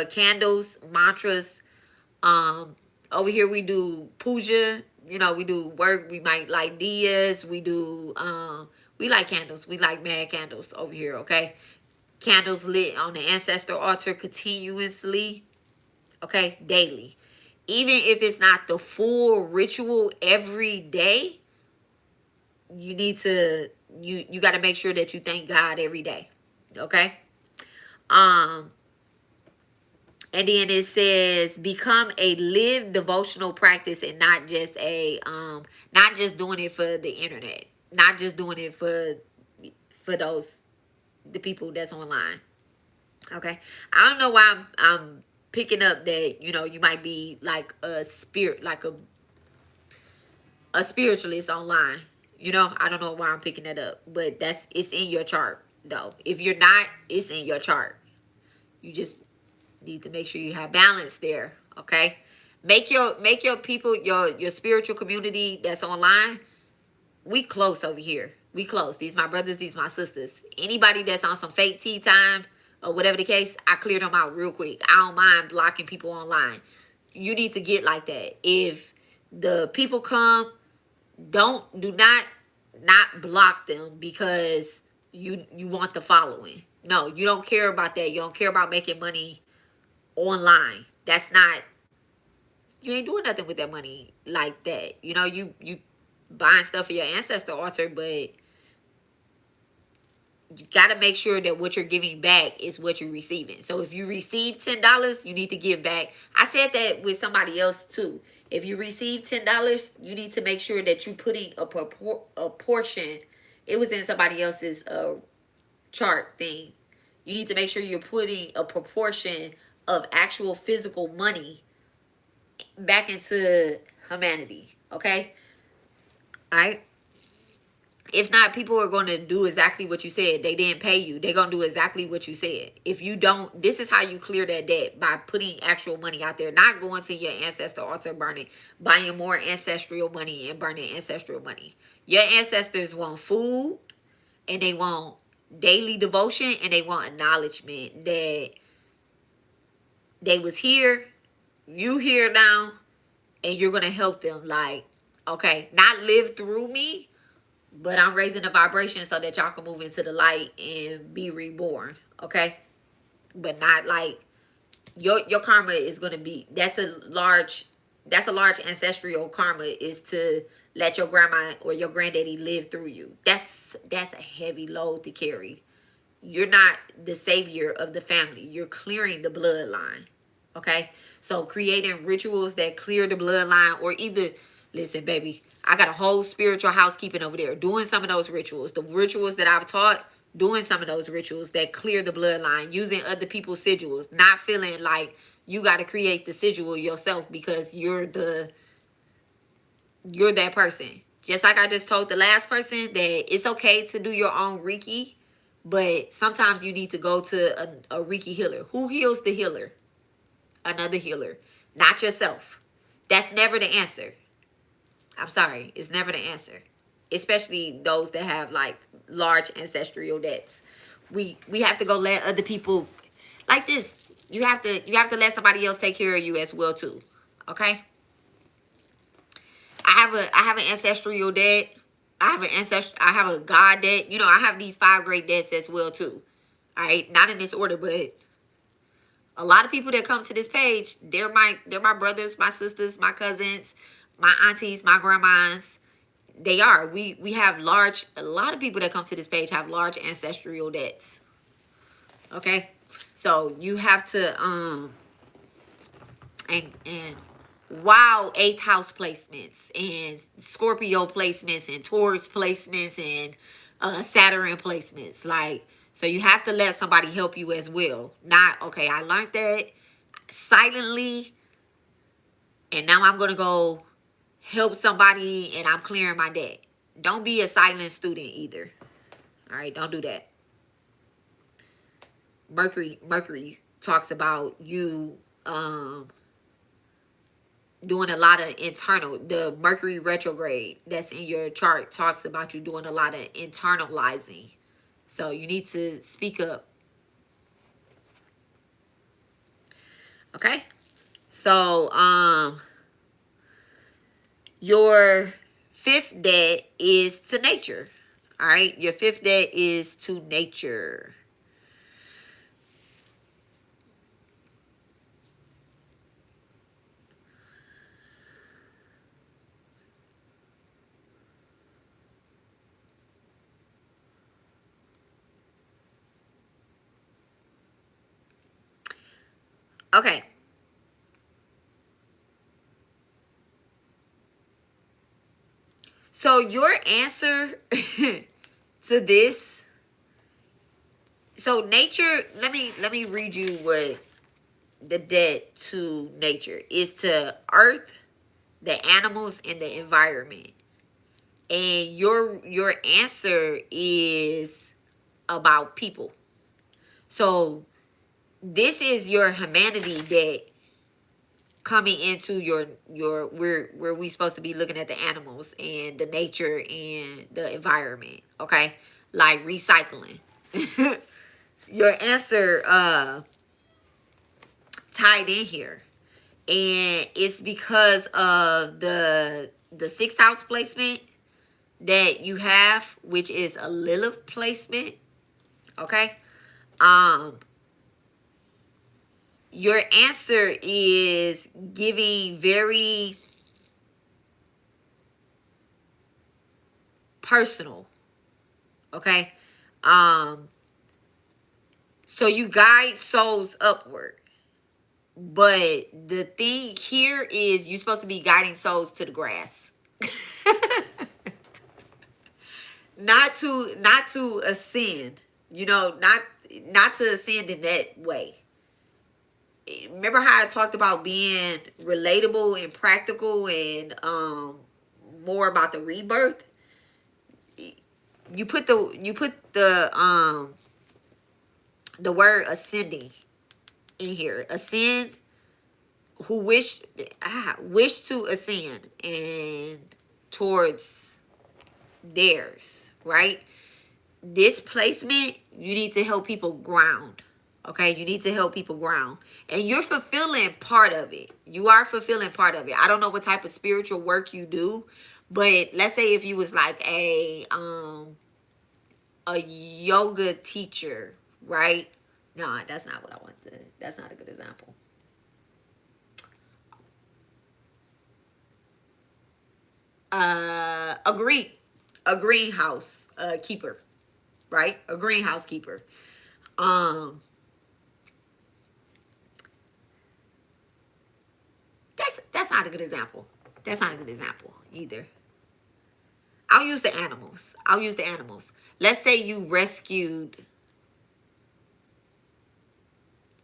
Speaker 1: candles, mantras, Over here we do puja. You know, we do work. We might light diyas. We do we light candles. We light mad candles over here. Okay, candles lit on the ancestor altar continuously. Okay, daily. Even if it's not the full ritual every day, you need to you got to make sure that you thank God every day. Okay. Um and then it says become a lived devotional practice and not just a not just doing it for the internet, not just doing it for those the people that's online. Okay. I don't know why I'm picking up that, you know, you might be like a spirit, like a spiritualist online. You know, I don't know why I'm picking that up, but it's in your chart though. If you're not, it's in your chart. You just need to make sure you have balance there. Okay. Make your people, your spiritual community that's online, we close over here. We close. These my brothers, these my sisters. Anybody that's on some fake tea time or whatever the case, I clear them out real quick. I don't mind blocking people online. You need to get like that. If the people come, do not block them because you want the following. No, you don't care about that. You don't care about making money online. That's not, you ain't doing nothing with that money like that. You know, you buying stuff for your ancestor altar, but you got to make sure that what you're giving back is what you're receiving. So if you receive $10, you need to give back. I said that with somebody else too. If you receive $10, you need to make sure that you putting a portion. It was in somebody else's chart thing. You need to make sure you're putting a proportion of actual physical money back into humanity. Okay? All right? If not, people are going to do exactly what you said. They didn't pay you. They're going to do exactly what you said. If you don't, this is how you clear that debt, by putting actual money out there, not going to your ancestor altar burning, buying more ancestral money and burning ancestral money. Your ancestors want food, and they want daily devotion, and they want acknowledgement that they was here, you here now, and you're going to help them. Like, okay, not live through me, but I'm raising the vibration so that y'all can move into the light and be reborn. Okay. But not like your karma is going to be, that's a large ancestral karma, is to let your grandma or your granddaddy live through you. That's a heavy load to carry. You're not the savior of the family. You're clearing the bloodline. Okay. So creating rituals that clear the bloodline, or either, listen, baby, I got a whole spiritual housekeeping over there doing some of those rituals. The rituals that I've taught, doing some of those rituals that clear the bloodline, using other people's sigils, not feeling like you got to create the sigil yourself because you're that person. Just like I just told the last person that it's okay to do your own Reiki, but sometimes you need to go to a Reiki healer. Who heals the healer? Another healer, not yourself. That's never the answer. I'm sorry, it's never the answer. Especially those that have like large ancestral debts. We have to go let other people, like this. You have to let somebody else take care of you as well too. Okay? I have an ancestral debt. I have a God debt. You know, I have these 5 great debts as well too. All right, not in this order, but a lot of people that come to this page, they're my brothers, my sisters, my cousins, my aunties, my grandmas. They are. We have a lot of people that come to this page have large ancestral debts. Okay? So you have to and wow, 8th house placements and Scorpio placements and Taurus placements and Saturn placements. Like, so you have to let somebody help you as well. Not, okay, I learned that silently, and now I'm going to go help somebody and I'm clearing my debt. Don't be a silent student either. All right, don't do that. Mercury talks about you doing a lot of internal. The Mercury retrograde that's in your chart talks about you doing a lot of internalizing. So you need to speak up. Okay? So, your fifth debt is to nature. All right, your fifth debt is to nature. Okay. So your answer to this, so nature, let me read you what the debt to nature is: to earth, the animals, and the environment. And your answer is about people. So this is your humanity debt coming into your where we supposed to be looking at the animals and the nature and the environment, okay? Like recycling. Your answer tied in here. And it's because of the sixth house placement that you have, which is a Lilith placement, okay? Um your answer is giving very personal, okay? So you guide souls upward, but the thing here is you're supposed to be guiding souls to the grass. Not to ascend, not to ascend in that way. Remember how I talked about being relatable and practical and more about the rebirth? You put the word ascending in here. Ascend, who wish to ascend and towards theirs, right? This placement, you need to help people ground. Okay, you need to help people ground. And you're fulfilling part of it. You are fulfilling part of it. I don't know what type of spiritual work you do, but let's say if you was like a yoga teacher, right? No, that's not what I want to. That's not a good example. A greenhouse keeper, right? A greenhouse keeper. Um, that's not a good example. That's not a good example either. I'll use the animals. I'll use the animals. Let's say you rescued.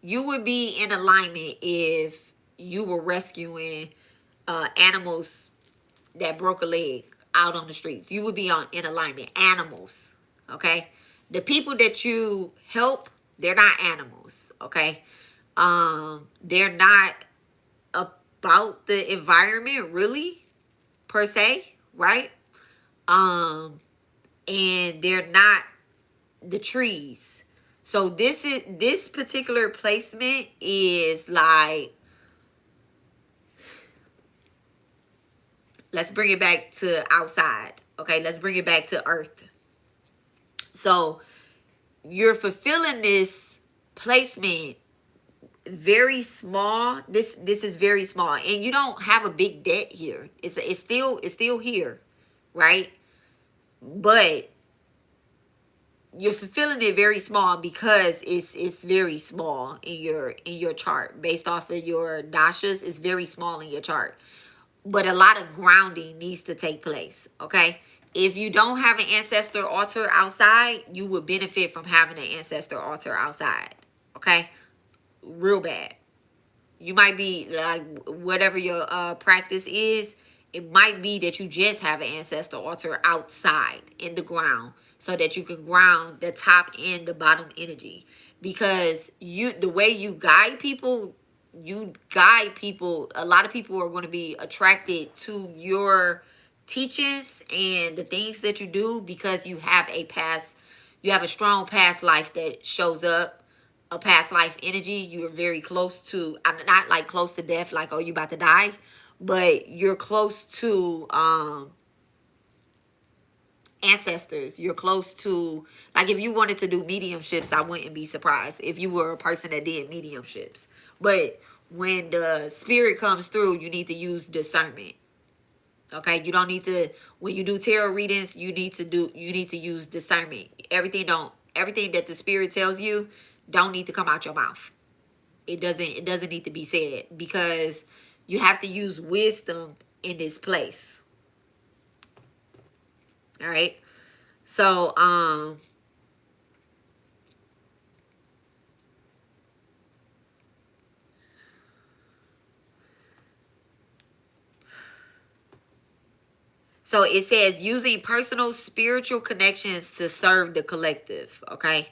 Speaker 1: You would be in alignment if you were rescuing animals that broke a leg out on the streets. You would be in alignment. Animals, okay? The people that you help, they're not animals, okay? They're not about the environment really, per se, right? And they're not the trees. So this particular placement is like, let's bring it back to outside. Okay, let's bring it back to earth. So you're fulfilling this placement very small. This is very small, and you don't have a big debt here. It's still here, right? But you're fulfilling it very small because it's very small in your chart based off of your dashas. It's very small in your chart, but a lot of grounding needs to take place, okay? If you don't have an ancestor altar outside, you would benefit from having an ancestor altar outside, okay? Real bad. You might be like, whatever your practice is, it might be that you just have an ancestor altar outside in the ground so that you can ground the top and the bottom energy. Because the way you guide people, a lot of people are going to be attracted to your teachings and the things that you do because you have a strong past life that shows up a past life energy. You are very close to, not like close to death, like, oh, you about to die, but you're close to ancestors. You're close to, like, if you wanted to do mediumships, I wouldn't be surprised if you were a person that did mediumships. But when the spirit comes through, you need to use discernment. Okay, you don't need to, when you do tarot readings, you need to use discernment. Everything that the spirit tells you don't need to come out your mouth. It doesn't need to be said, because you have to use wisdom in this place. All right. So so it says using personal spiritual connections to serve the collective. Okay.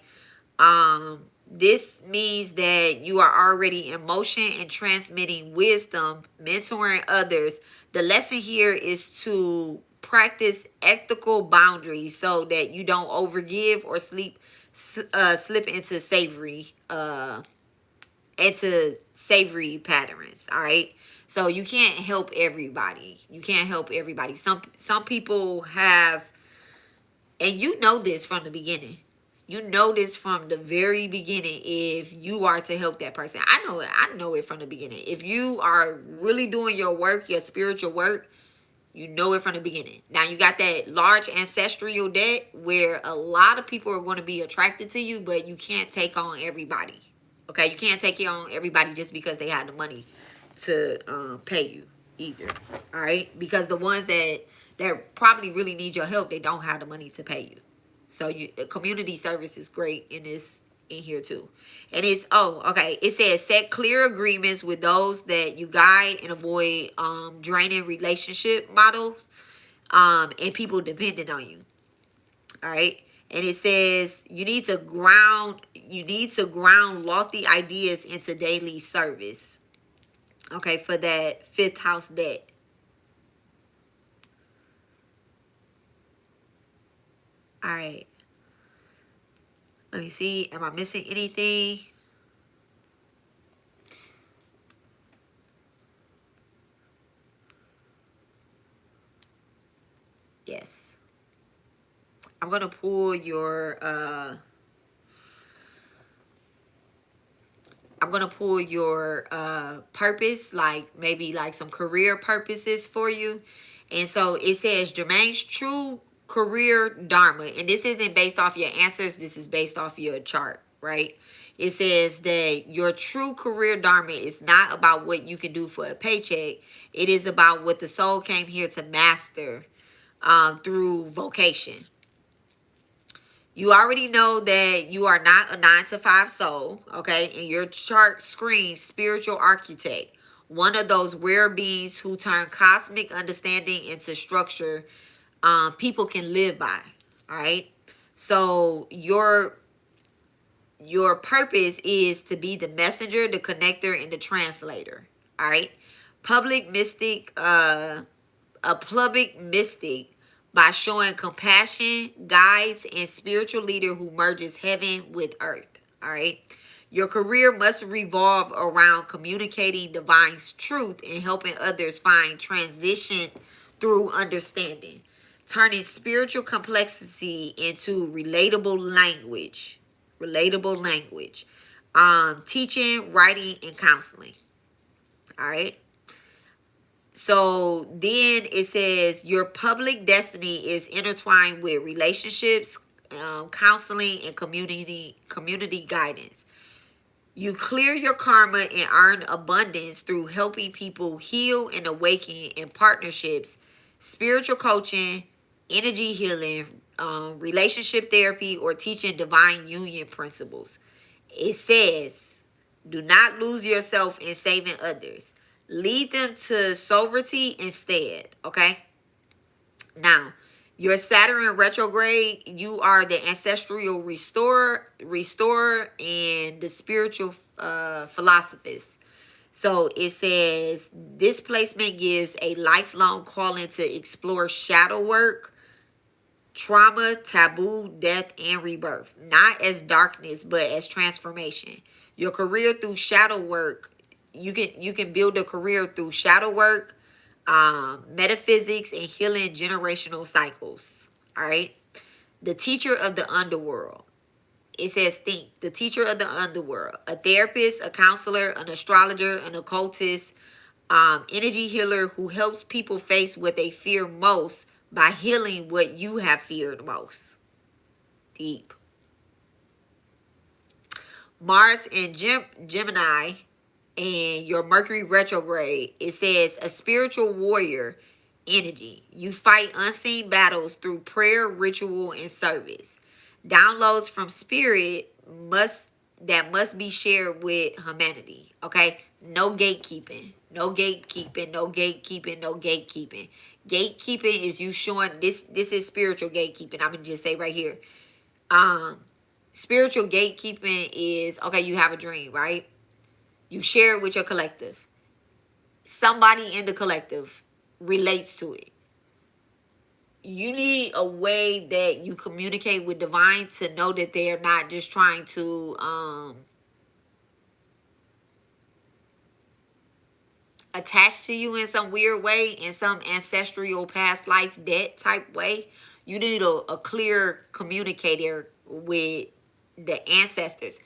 Speaker 1: This means that you are already in motion and transmitting wisdom, mentoring others. The lesson here is to practice ethical boundaries so that you don't overgive or slip into savory patterns. All right. So you can't help everybody. Some people have, and you know this from the beginning. You know this from the very beginning. If you are to help that person, I know it. I know it from the beginning. If you are really doing your work, your spiritual work, you know it from the beginning. Now you got that large ancestral debt where a lot of people are going to be attracted to you, but you can't take on everybody. Okay, you can't take on everybody just because they have the money to pay you either. All right, because the ones that probably really need your help, they don't have the money to pay you. So community service is great in here too. And it's, okay, it says set clear agreements with those that you guide and avoid draining relationship models and people dependent on you. All right. And it says you need to ground lofty ideas into daily service. Okay, for that fifth house debt. All right. Let me see. Am I missing anything? Yes. I'm going to pull your purpose, like maybe like some career purposes for you. And so it says Jermaine's true career Dharma. And this isn't based off your answers. This is based off your chart, right? It says that your true career Dharma is not about what you can do for a paycheck. It is about what the soul came here to master through vocation. You already know that you are not a 9-to-5 soul, okay? And your chart screens spiritual architect, one of those rare beings who turn cosmic understanding into structure people can live by, all right? So your purpose is to be the messenger, the connector, and the translator, all right? A public mystic by showing compassion, guides, and spiritual leader who merges heaven with earth. All right. Your career must revolve around communicating divine truth and helping others find transition through understanding, turning spiritual complexity into relatable language. Teaching, writing, and counseling. All right. So then it says your public destiny is intertwined with relationships, counseling, and community guidance. You clear your karma and earn abundance through helping people heal and awaken in partnerships, spiritual coaching, energy healing, relationship therapy, or teaching divine union principles. It says, do not lose yourself in saving others. Lead them to sovereignty instead, okay? Now, your Saturn retrograde, you are the ancestral restorer, and the spiritual philosophist. So it says this placement gives a lifelong calling to explore shadow work, trauma, taboo, death, and rebirth. Not as darkness, but as transformation. Your career through shadow work. You can build a career through shadow work, metaphysics, and healing generational cycles. All right. The teacher of the underworld. It says think. The teacher of the underworld. A therapist, a counselor, an astrologer, an occultist, energy healer who helps people face what they fear most by healing what you have feared most. Deep. Mars and Gemini and your Mercury retrograde, it says a spiritual warrior energy. You fight unseen battles through prayer, ritual, and service. Downloads from spirit must be shared with humanity. Okay? No gatekeeping. No gatekeeping. No gatekeeping. No gatekeeping. Gatekeeping is you showing this is spiritual gatekeeping. I'm gonna just say right here. Spiritual gatekeeping is okay, you have a dream, right? You share it with your collective. Somebody in the collective relates to it. You need a way that you communicate with divine to know that they're not just trying to attach to you in some weird way, in some ancestral past life debt type way. You need a clear communicator with the ancestors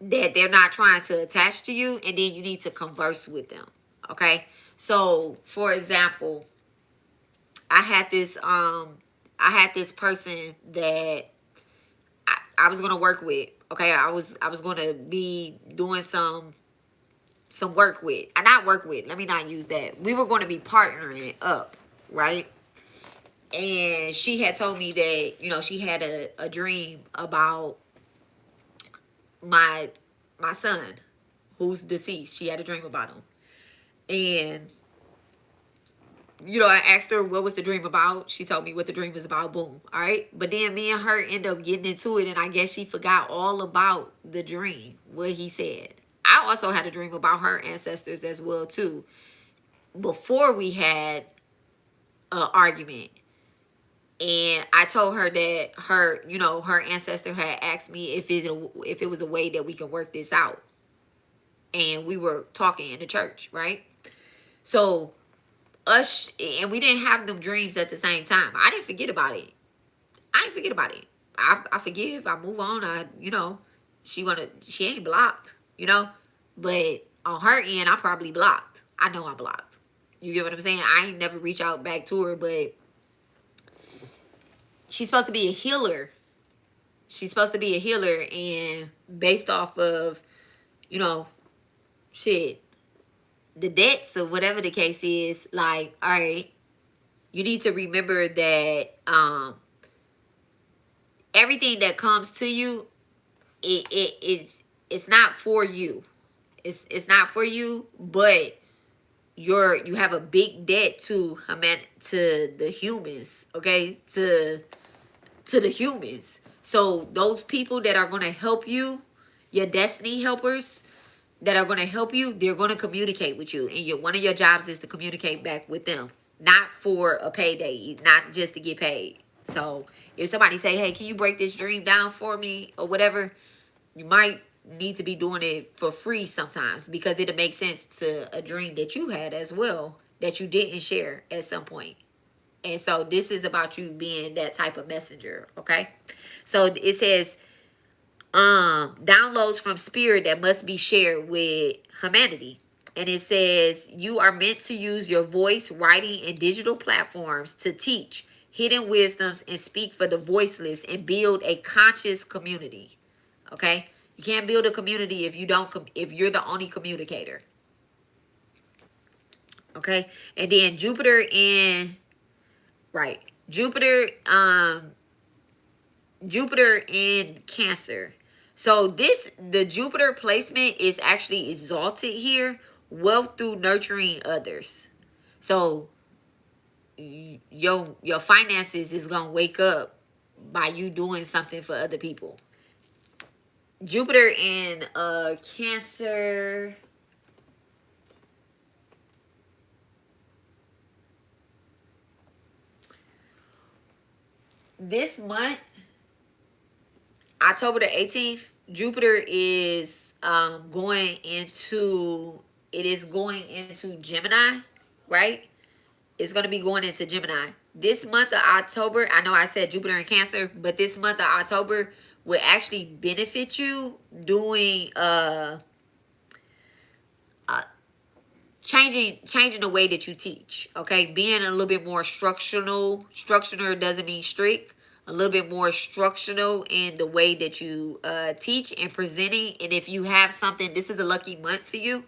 Speaker 1: that they're not trying to attach to you, and then you need to converse with them. Okay? So, for example, I had this person that I was gonna work with. Okay, I was gonna be doing some work with. Not work with. Let me not use that. We were going to be partnering up, right? And she had told me that she had a dream about my son who's deceased. She had a dream about him, and I asked her what was the dream about. She told me what the dream was about. Boom. All right. But then me and her end up getting into it, and I guess she forgot all about the dream, what he said. I also had a dream about her ancestors as well too, before we had an argument. And I told her that her ancestor had asked me if it was a way that we could work this out. And we were talking in the church, right? So and we didn't have them dreams at the same time. I didn't forget about it. I forgive. I move on. She ain't blocked, but on her end, I probably blocked. I know I'm blocked. You get what I'm saying? I ain't never reach out back to her, but she's supposed to be a healer. She's supposed to be a healer, and based off of, shit, the debts or whatever the case is, like, all right, you need to remember that everything that comes to you, it's not for you. It's not for you, but you have a big debt to the humans, okay? To the humans. So those people that are going to help you, your destiny helpers that are going to help you, they're going to communicate with you, and one of your jobs is to communicate back with them, not for a payday, not just to get paid. So if somebody say, hey, can you break this dream down for me or whatever, you might need to be doing it for free sometimes, because it'll make sense to a dream that you had as well that you didn't share at some point. And so this is about you being that type of messenger, okay? So it says downloads from spirit that must be shared with humanity. And it says you are meant to use your voice, writing, and digital platforms to teach hidden wisdoms and speak for the voiceless and build a conscious community. Okay? You can't build a community if you're the only communicator. Okay? And then Jupiter in Cancer. So the Jupiter placement is actually exalted here. Wealth through nurturing others. So your finances is gonna wake up by you doing something for other people. Jupiter in Cancer. this month, October the 18th, Jupiter is going into, it is going into Gemini, right? It's going to be going into Gemini. This month of October, I know I said Jupiter in Cancer, but this month of October will actually benefit you doing changing the way that you teach. Okay, being a little bit more structural. Structural doesn't mean strict. A little bit more structural in the way that you teach and presenting. And if you have something, this is a lucky month for you,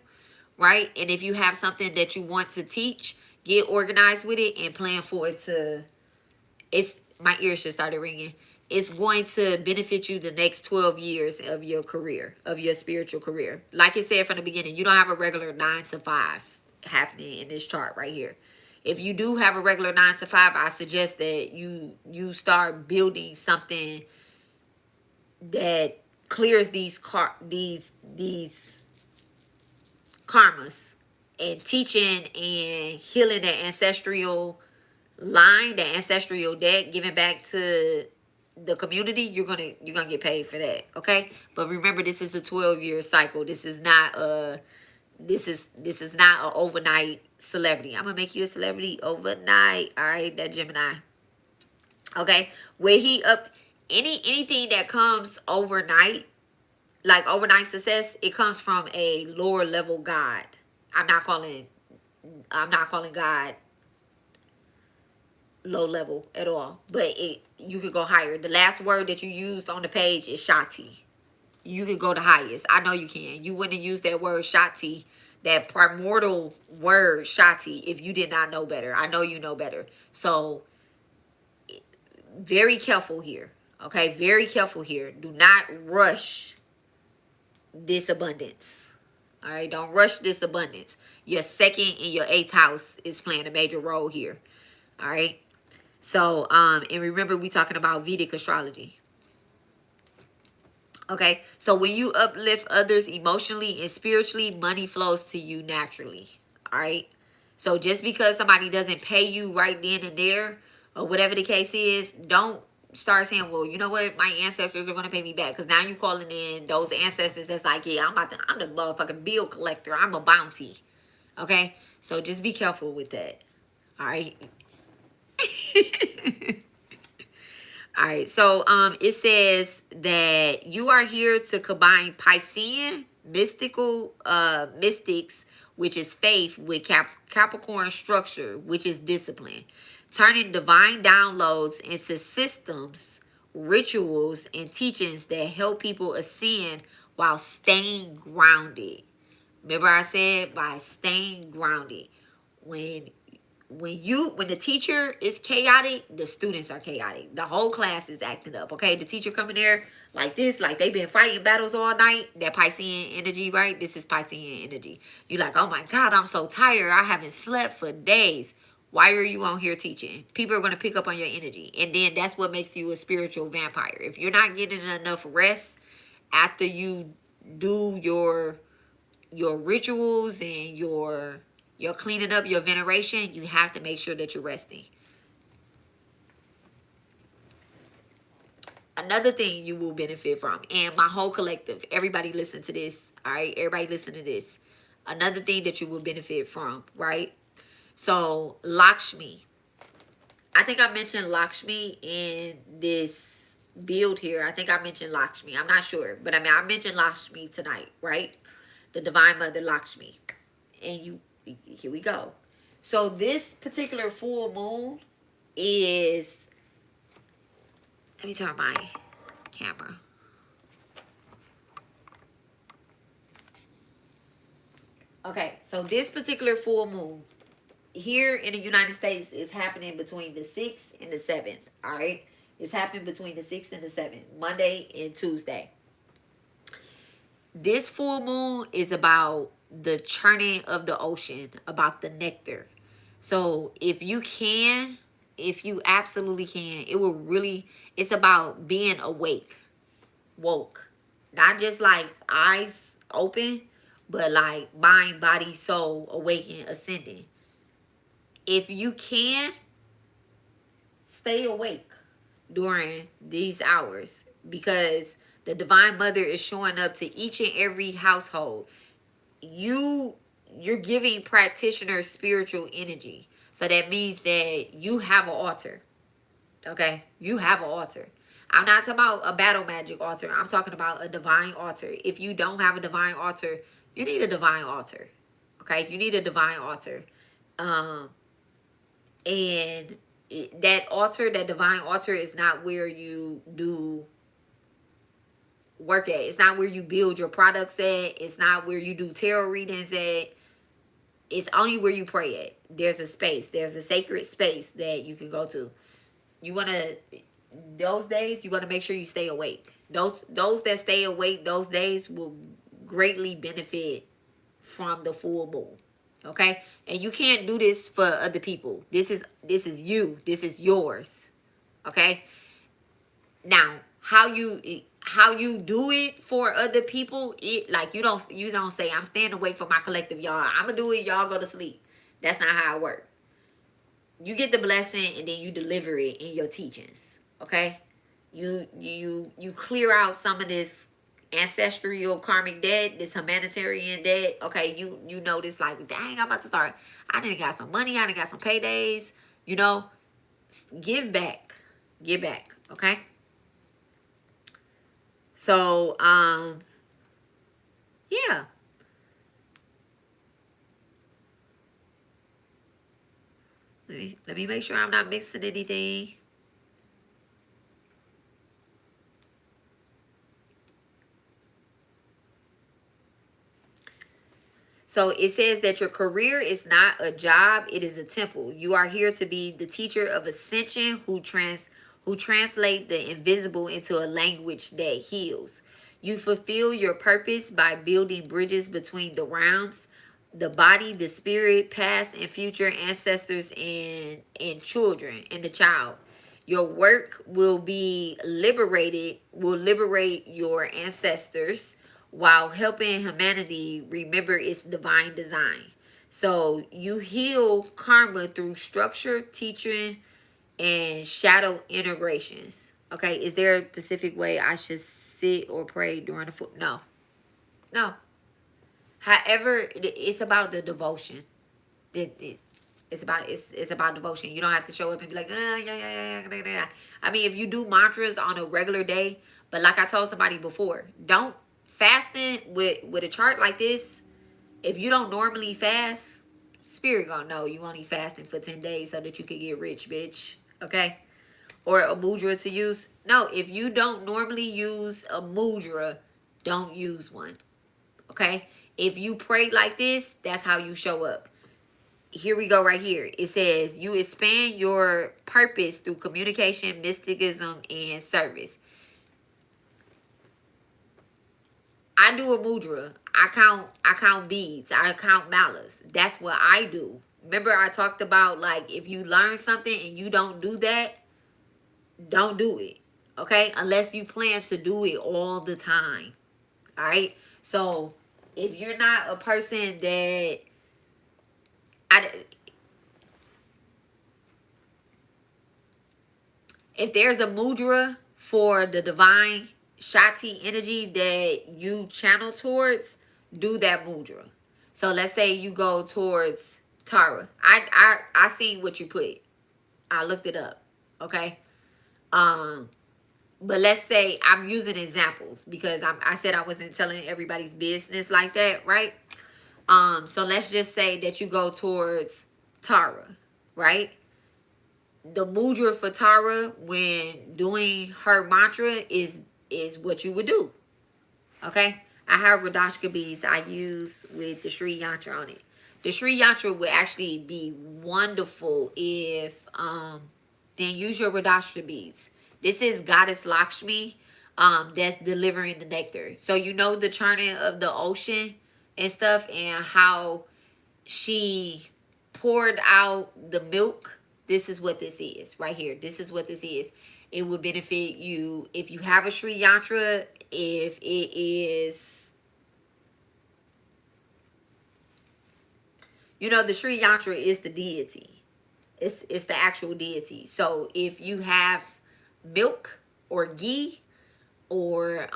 Speaker 1: right? And if you have something that you want to teach, get organized with it and plan for it to. It's, my ears just started ringing. It's going to benefit you the next 12 years of your career, of your spiritual career. Like I said from the beginning, you don't have a regular 9 to 5 happening in this chart right here. If you do have a regular 9 to 5, I suggest that you start building something that clears these karmas, and teaching and healing the ancestral line, the ancestral debt, giving back to the community. You're gonna get paid for that. Okay, but remember, this is a 12-year cycle. This is not this is not an overnight celebrity. I'm gonna make you a celebrity overnight. All right, that Gemini. Okay, where he up, anything that comes overnight, like overnight success, it comes from a lower level God. I'm not calling God low level at all, but you could go higher. The last word that you used on the page is Shati. You could go the highest. I know you can. You wouldn't use that word Shati, that primordial word Shati, if you did not know better. I know you know better. So very careful here. Okay, very careful here. Do not rush this abundance. All right, don't rush this abundance. Your second and your 8th house is playing a major role here. All right. So, and remember, we talking about Vedic astrology. Okay. So when you uplift others emotionally and spiritually, money flows to you naturally. All right. So just because somebody doesn't pay you right then and there, or whatever the case is, don't start saying, well, you know what, my ancestors are going to pay me back. Because now you're calling in those ancestors that's like, yeah, I'm the motherfucking bill collector. I'm a bounty. Okay. So just be careful with that. All right. All right, so it says that you are here to combine Piscean mystics, which is faith, with Capricorn structure, which is discipline, turning divine downloads into systems, rituals, and teachings that help people ascend while staying grounded. Remember I said, by staying grounded. When the teacher is chaotic, the students are chaotic. The whole class is acting up. Okay, the teacher coming there like this, like they've been fighting battles all night. That Piscean energy, right? This is Piscean energy. You're like, oh my God, I'm so tired. I haven't slept for days. Why are you on here teaching? People are going to pick up on your energy. And then that's what makes you a spiritual vampire. If you're not getting enough rest after you do your rituals and your cleaning up, your veneration, you have to make sure that you're resting. Another thing you will benefit from, and my whole collective, everybody listen to this, all right? Everybody listen to this. Another thing that you will benefit from, right? So, Lakshmi. I think I mentioned Lakshmi in this build here. I think I mentioned Lakshmi. I'm not sure. But I mean, I mentioned Lakshmi tonight, right? The Divine Mother Lakshmi. And here we go. So this particular full moon is, let me turn my camera. Okay, so this particular full moon here in the United States is happening between the 6th and the 7th. All right, it's happening between the 6th and the 7th, Monday and Tuesday. This full moon is about the churning of the ocean, about the nectar. So if you absolutely can, it will really, it's about being woke. Not just like eyes open, but like mind, body, soul, awakening, ascending. If you can, stay awake. during these hours, because the divine mother is showing up to each and every household. You're giving practitioners spiritual energy. So that means that you have an altar. Okay? You have an altar. I'm not talking about a battle magic altar. I'm talking about a divine altar. If you don't have a divine altar, you need a divine altar. Okay? You need a divine altar. Um and that altar, that divine altar, is not where you do work at. It's not where you build your products at. It's not where you do tarot readings at. It's only where you pray at. There's a space. There's a sacred space that you can go to. You want to, those days, you want to make sure you stay awake. Those that stay awake those days will greatly benefit from the full moon. Okay? And you can't do this for other people. This is you. This is yours. Okay? Now, how you do it for other people, it like you don't say, I'm staying awake for my collective, y'all. I'm gonna do it, y'all go to sleep. That's not how it works. You get the blessing and then you deliver it in your teachings. Okay? You clear out some of this ancestral karmic debt, this humanitarian debt. Okay, you know this, like, dang, I'm about to start. I done got some money, I done got some paydays, you know. Give back. Give back. Okay? So, yeah. Let me make sure I'm not mixing anything. So it says that your career is not a job, it is a temple. You are here to be the teacher of ascension who translate the invisible into a language that heals. You fulfill your purpose by building bridges between the realms, the body, the spirit, past and future ancestors, and children, and the child. Your work will liberate your ancestors while helping humanity remember its divine design. So you heal karma through structure, teaching, and shadow integrations. Okay, is there a specific way I should sit or pray during the foot? No. No. However, it's about the devotion. It's about devotion. You don't have to show up and be like, yeah. I mean, if you do mantras on a regular day, but like I told somebody before, don't fasting with a chart like this. If you don't normally fast, spirit gonna know you only fasting for 10 days so that you can get rich, bitch. Okay? Or a mudra to use. No, if you don't normally use a mudra, don't use one. Okay? If you pray like this, that's how you show up. Here we go right here. It says, you expand your purpose through communication, mysticism, and service. I do a mudra. I count beads. I count malas. That's what I do. Remember I talked about, like, if you learn something and you don't do that, don't do it. Okay? Unless you plan to do it all the time. All right? So, if you're not a person that if there's a mudra for the divine Shakti energy that you channel towards, do that mudra. So let's say you go towards Tara. I seen what you put. I looked it up. Okay. But let's say I'm using examples because I said I wasn't telling everybody's business like that, right? So let's just say that you go towards Tara, right? The mudra for Tara when doing her mantra is what you would do. Okay? I have Radashka beads I use with the Sri Yantra on it. The Sri Yantra would actually be wonderful if then use your Radashka beads. This is Goddess Lakshmi that's delivering the nectar. So you know the churning of the ocean and stuff, and how she poured out the milk. This is what this is right here. This is what this is. It will benefit you if you have a Sri Yantra, if it is, you know, the Sri Yantra is the deity. It's the actual deity. So if you have milk or ghee or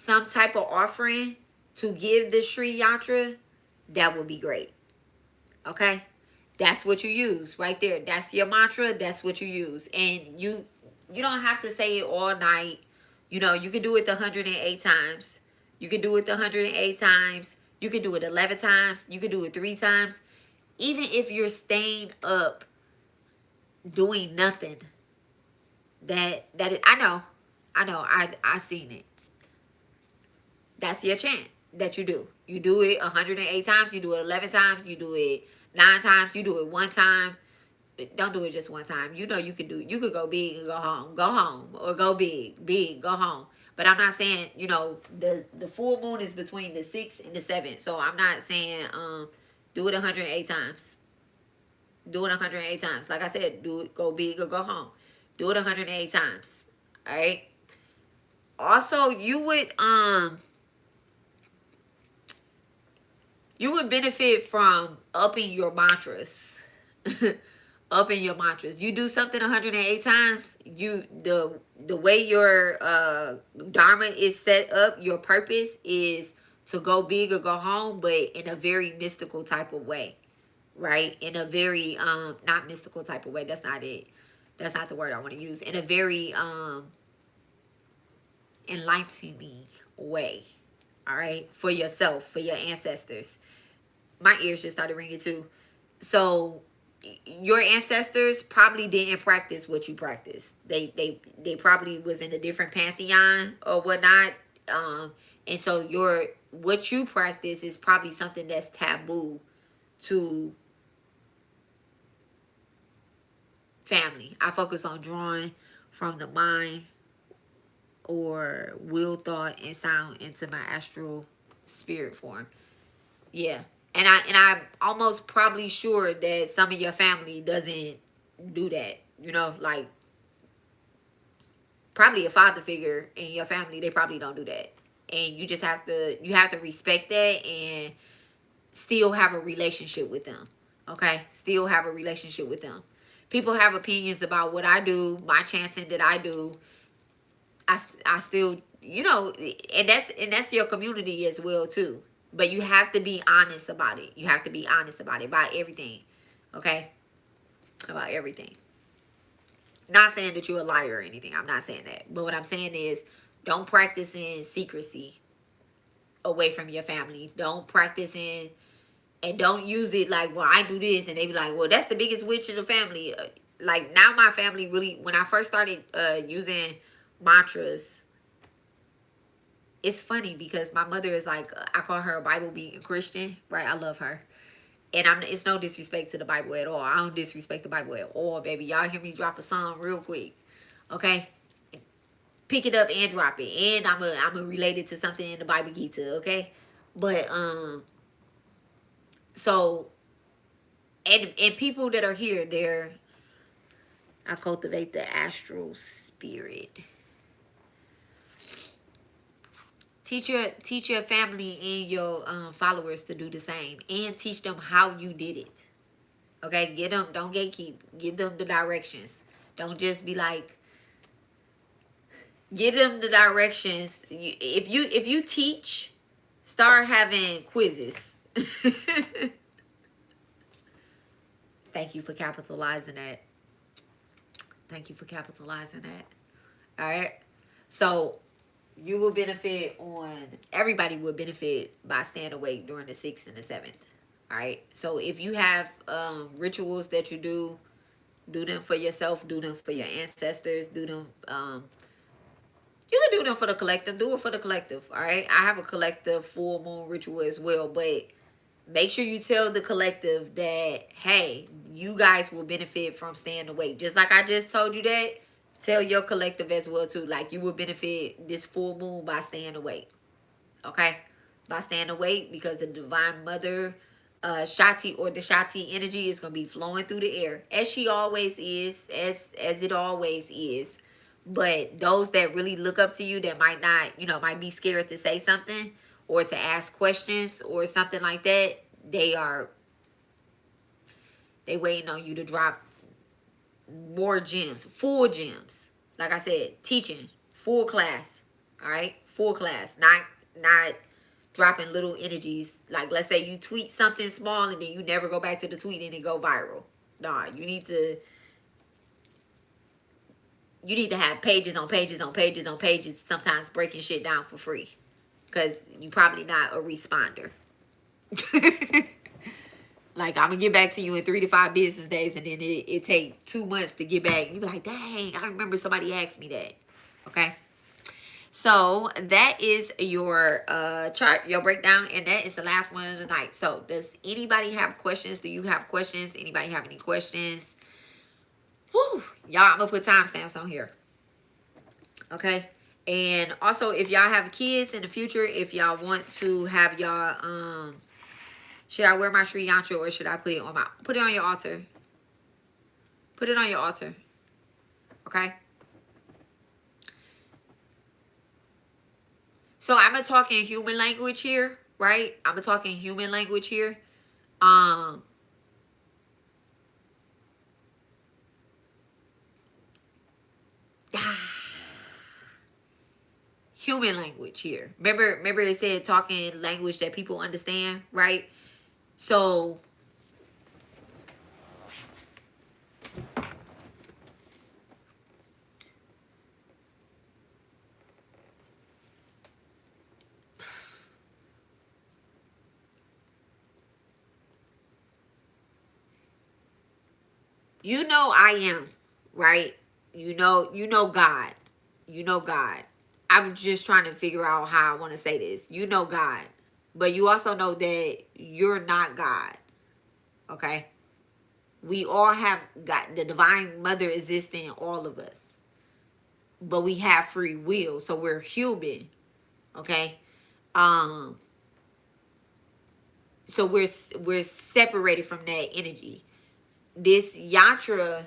Speaker 1: some type of offering to give the Sri Yantra, that would be great. Okay? That's what you use right there. That's your mantra. That's what you use. And you don't have to say it all night. You know, you can do it the 108 times. You can do it the 108 times. You can do it 11 times. You can do it 3 times. Even if you're staying up doing nothing, that is, I seen it. That's your chant that you do. You do it 108 times. You do it 11 times. You do it 9 times. You do it 1 time. Don't do it just 1 time. You know you could do. You could go big and go home, or go big, go home. But I'm not saying, you know, the full moon is between the 6th and the 7th. So I'm not saying do it 108 times. Do it 108 times. Like I said, do it, go big or go home. Do it 108 times. All right. Also, you would benefit from upping your mantras. Upping your mantras. You do something 108 times, the way your dharma is set up, your purpose is to go big or go home, but in a very mystical type of way. Right? In a very not mystical type of way. That's not it. That's not the word I want to use. In a very enlightening way. All right? For yourself, for your ancestors. My ears just started ringing too. So your ancestors probably didn't practice what you practice. They probably was in a different pantheon or whatnot. And so what you practice is probably something that's taboo to family. I focus on drawing from the mind or will, thought, and sound into my astral spirit form. Yeah. And I'm almost probably sure that some of your family doesn't do that. You know, like probably a father figure in your family, they probably don't do that. And you just have to respect that and still have a relationship with them. Okay? Still have a relationship with them. People have opinions about what I do, my chanting that I do. I still, you know, and that's your community as well too. But you have to be honest about it. You have to be honest about it, about everything. Okay? About everything. Not saying that you're a liar or anything. I'm not saying that. But what I'm saying is don't practice in secrecy away from your family. Don't practice in, and don't use it like, well, I do this, and they be like, well, that's the biggest witch in the family. Like now my family really, when I first started using mantras, it's funny because my mother is like, I call her a Bible beating Christian, right? I love her. And it's no disrespect to the Bible at all. I don't disrespect the Bible at all, baby. Y'all hear me drop a song real quick. Okay? Pick it up and drop it. And I'm a relate it to something in the Bible Gita, okay? But so and people that are here, I cultivate the astral spirit. Teach your family and your followers to do the same, and teach them how you did it. Okay, don't gatekeep. Give them the directions. Don't just be like, give them the directions. If you teach, start having quizzes. Thank you for capitalizing that. Thank you for capitalizing that. All right, so you will benefit everybody will benefit by staying awake during the 6th and the 7th. All right. So if you have rituals that you do them for yourself, do them for your ancestors, do them. You can do them for the collective. Do it for the collective. All right. I have a collective full moon ritual as well, but make sure you tell the collective that, hey, you guys will benefit from staying awake. Just like I just told you that. Tell your collective as well too. Like you will benefit this full moon by staying awake. Okay? By staying awake, because the divine mother Shakti or the Shakti energy is going to be flowing through the air. As she always is. As it always is. But those that really look up to you that might not, might be scared to say something or to ask questions or something like that, they waiting on you to drop more gems, full gems. Like I said, teaching, full class. All right, full class, not dropping little energies. Like let's say you tweet something small and then you never go back to the tweet and it go viral. Nah, you need to have pages on pages on pages on pages, sometimes breaking shit down for free. Because you probably not a responder. Like, I'm going to get back to you in 3 to 5 business days, and then it take 2 months to get back. You be like, dang, I remember somebody asked me that. Okay? So, that is your chart, your breakdown, and that is the last one of the night. So, does anybody have questions? Do you have questions? Anybody have any questions? Whew. Y'all, I'm going to put timestamps on here. Okay? And also, if y'all have kids in the future, if y'all want to have y'all, should I wear my Sri Yantra or should I put it on your altar? Put it on your altar. Okay? So I'm talking human language here, right? I'm talking human language here. Human language here. Remember it said talking language that people understand, right? So you know I am, right? You know God. You know God. I'm just trying to figure out how I want to say this. You know God. But you also know that you're not God. Okay? We all have got the divine mother existing in all of us. But we have free will. So we're human. Okay? So we're separated from that energy. This yantra,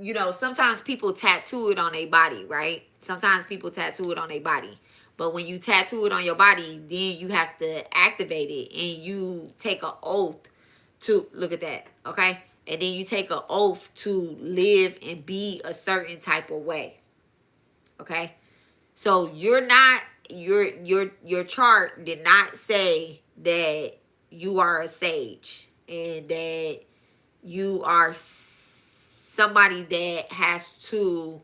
Speaker 1: you know, sometimes people tattoo it on their body, right? Sometimes people tattoo it on their body. But when you tattoo it on your body, then you have to activate it and you take an oath to, look at that, okay? And then you take an oath to live and be a certain type of way, okay? So you're not, your chart did not say that you are a sage and that you are somebody that has to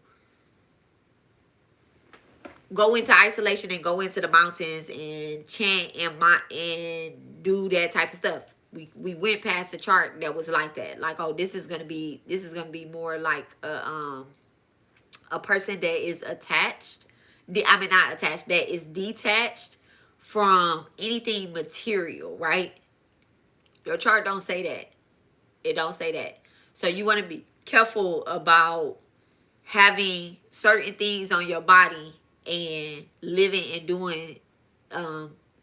Speaker 1: go into isolation and go into the mountains and chant and do that type of stuff. We went past the chart that was like that. Like, oh, this is gonna be more like a person that is attached. I mean, not attached. That is detached from anything material, right? Your chart don't say that. It don't say that. So you want to be careful about having certain things on your body and living and doing,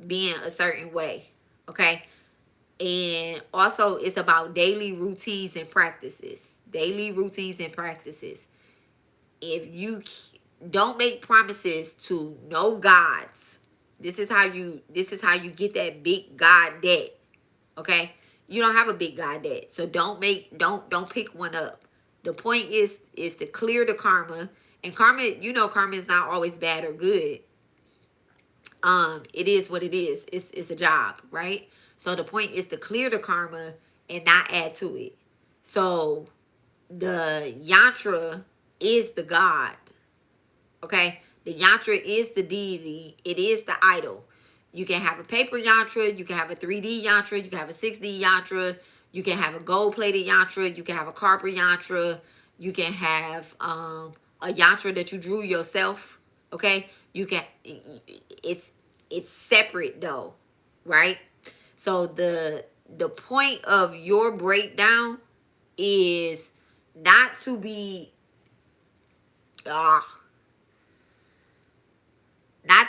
Speaker 1: being a certain way. Okay. And also it's about daily routines and practices. Daily routines and practices. If you don't make promises to no gods, this is how you get that big God debt. Okay? You don't have a big God debt. So don't pick one up. The point is to clear the karma. And karma, you know, karma is not always bad or good. It is what it is. It's a job, right? So the point is to clear the karma and not add to it. So the yantra is the God. Okay? The yantra is the deity. It is the idol. You can have a paper yantra. You can have a 3D yantra. You can have a 6D yantra. You can have a gold-plated yantra. You can have a copper yantra. You can have a yantra that you drew yourself. Okay? You can. It's separate though, right? So the point of your breakdown is not to be not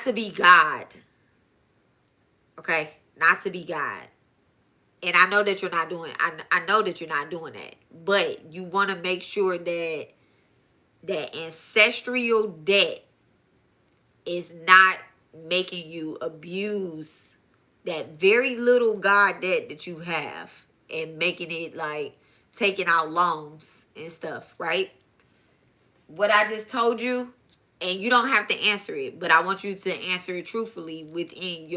Speaker 1: to be God. Okay? Not to be God. And I know that you're not doing, I know that you're not doing that. But you want to make sure that that ancestral debt is not making you abuse that very little God debt that you have and making it like taking out loans and stuff, right? What I just told you, and you don't have to answer it, but I want you to answer it truthfully within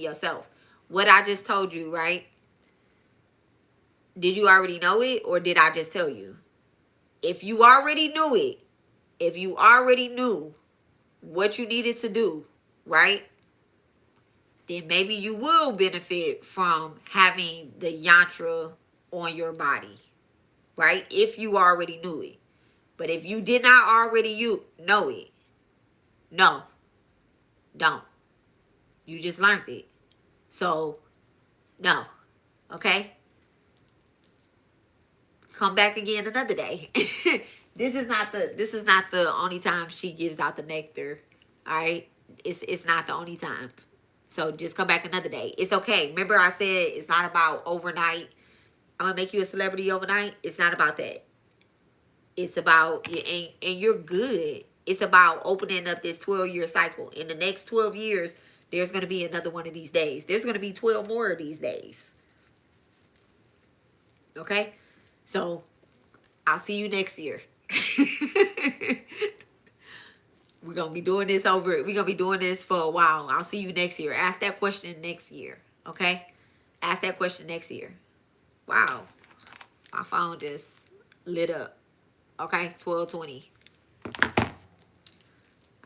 Speaker 1: yourself. What I just told you, right? Did you already know it, or did I just tell you? If you already knew it, if you already knew what you needed to do, right? Then maybe you will benefit from having the yantra on your body, right? If you already knew it. But if you did not already know it, no, don't. You just learned it. So, no. Okay? Come back again another day. This is not the only time she gives out the nectar. All right? It's not the only time. So just come back another day. It's okay. Remember I said it's not about overnight. I'm gonna make you a celebrity overnight. It's not about that. It's about, and you're good. It's about opening up this 12-year cycle. In the next 12 years, there's going to be another one of these days. There's going to be 12 more of these days. Okay? So, I'll see you next year. We're going to be doing this we're going to be doing this for a while. I'll see you next year. Ask that question next year. Okay? Ask that question next year. Wow. My phone just lit up. Okay? 12:20.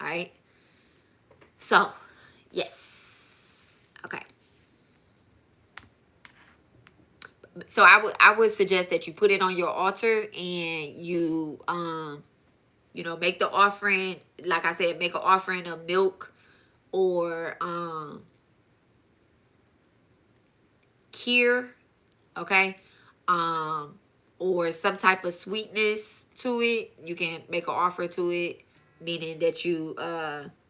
Speaker 1: All right. So, yes. Okay. So I would suggest that you put it on your altar and you make the offering. Like I said, make an offering of milk or kheer, okay? Or some type of sweetness to it. You can make an offer to it, meaning that you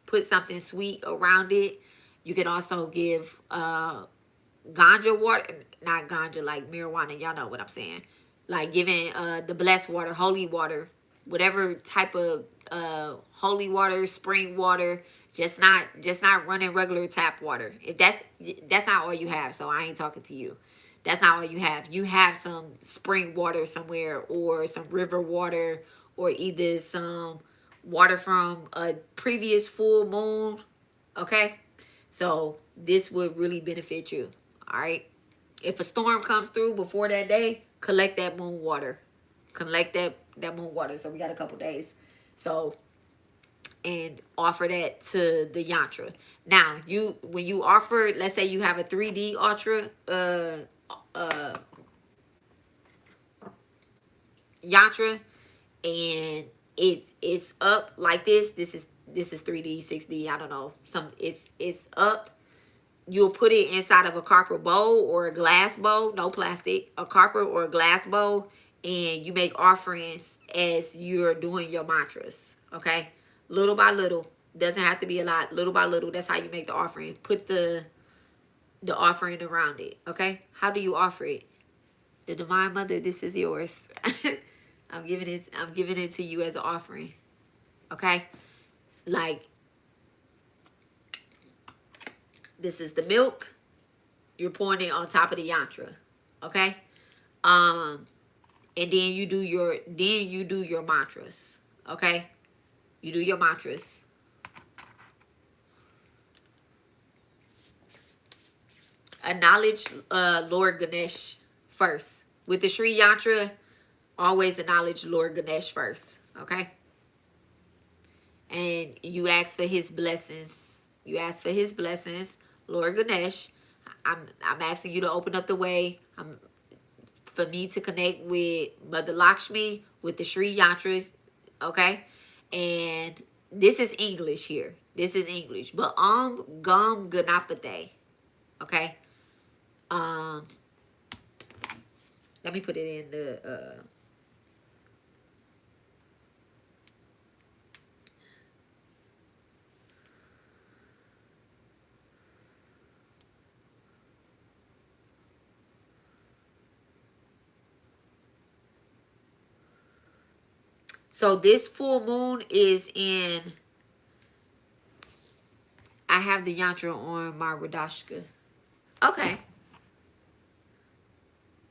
Speaker 1: put something sweet around it. You can also give ganja water, not ganja like marijuana, y'all know what I'm saying. Like giving the blessed water, holy water, whatever type of holy water, spring water, just not running regular tap water. If that's not all you have, so I ain't talking to you. That's not all you have. You have some spring water somewhere, or some river water, or either some water from a previous full moon. Okay? So this would really benefit you. All right? If a storm comes through before that day, collect that moon water. Collect that moon water. So we got a couple days. So, and offer that to the yantra. Now, when you offer, let's say you have a 3D ultra yantra, and it's up like this. This is 3D, 6D, I don't know. It's up. You'll put it inside of a copper bowl or a glass bowl, no plastic, a copper or a glass bowl, and you make offerings as you're doing your mantras, okay? Little by little. Doesn't have to be a lot. Little by little, that's how you make the offering. Put the offering around it, okay? How do you offer it? The Divine Mother, this is yours. I'm giving it to you as an offering, okay? Like, this is the milk. You're pouring it on top of the yantra. Okay? And then you do your mantras. Okay? You do your mantras. Acknowledge Lord Ganesh first. With the Sri Yantra, always acknowledge Lord Ganesh first. Okay? And you ask for his blessings. You ask for his blessings. Lord Ganesh, I'm asking you to open up the way for me to connect with Mother Lakshmi, with the Sri Yantras, okay? And this is English here. This is English. But Gum Ganapate, okay? Let me put it in the so this full moon is in, I have the yantra on my Radashka. Okay.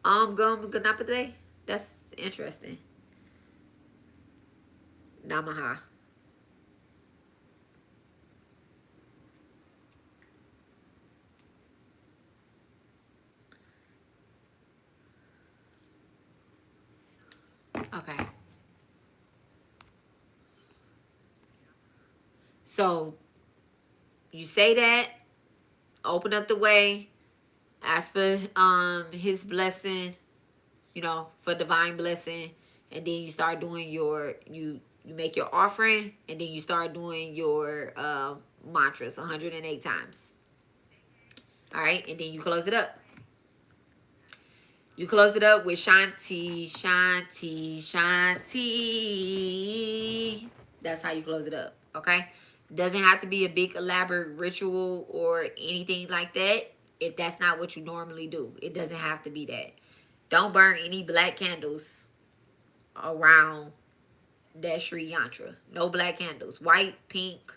Speaker 1: Gum Ganapate. That's interesting. Namaha. Okay. So you say that, open up the way, ask for his blessing, you know, for divine blessing, and then you start doing your you make your offering, and then you start doing your mantras 108 times. All right, and then you close it up. You close it up with Shanti, Shanti, Shanti. That's how you close it up, okay? Doesn't have to be a big elaborate ritual or anything like that if that's not what you normally do. It doesn't have to be that. Don't burn any black candles around that Sri Yantra. No black candles. White, pink,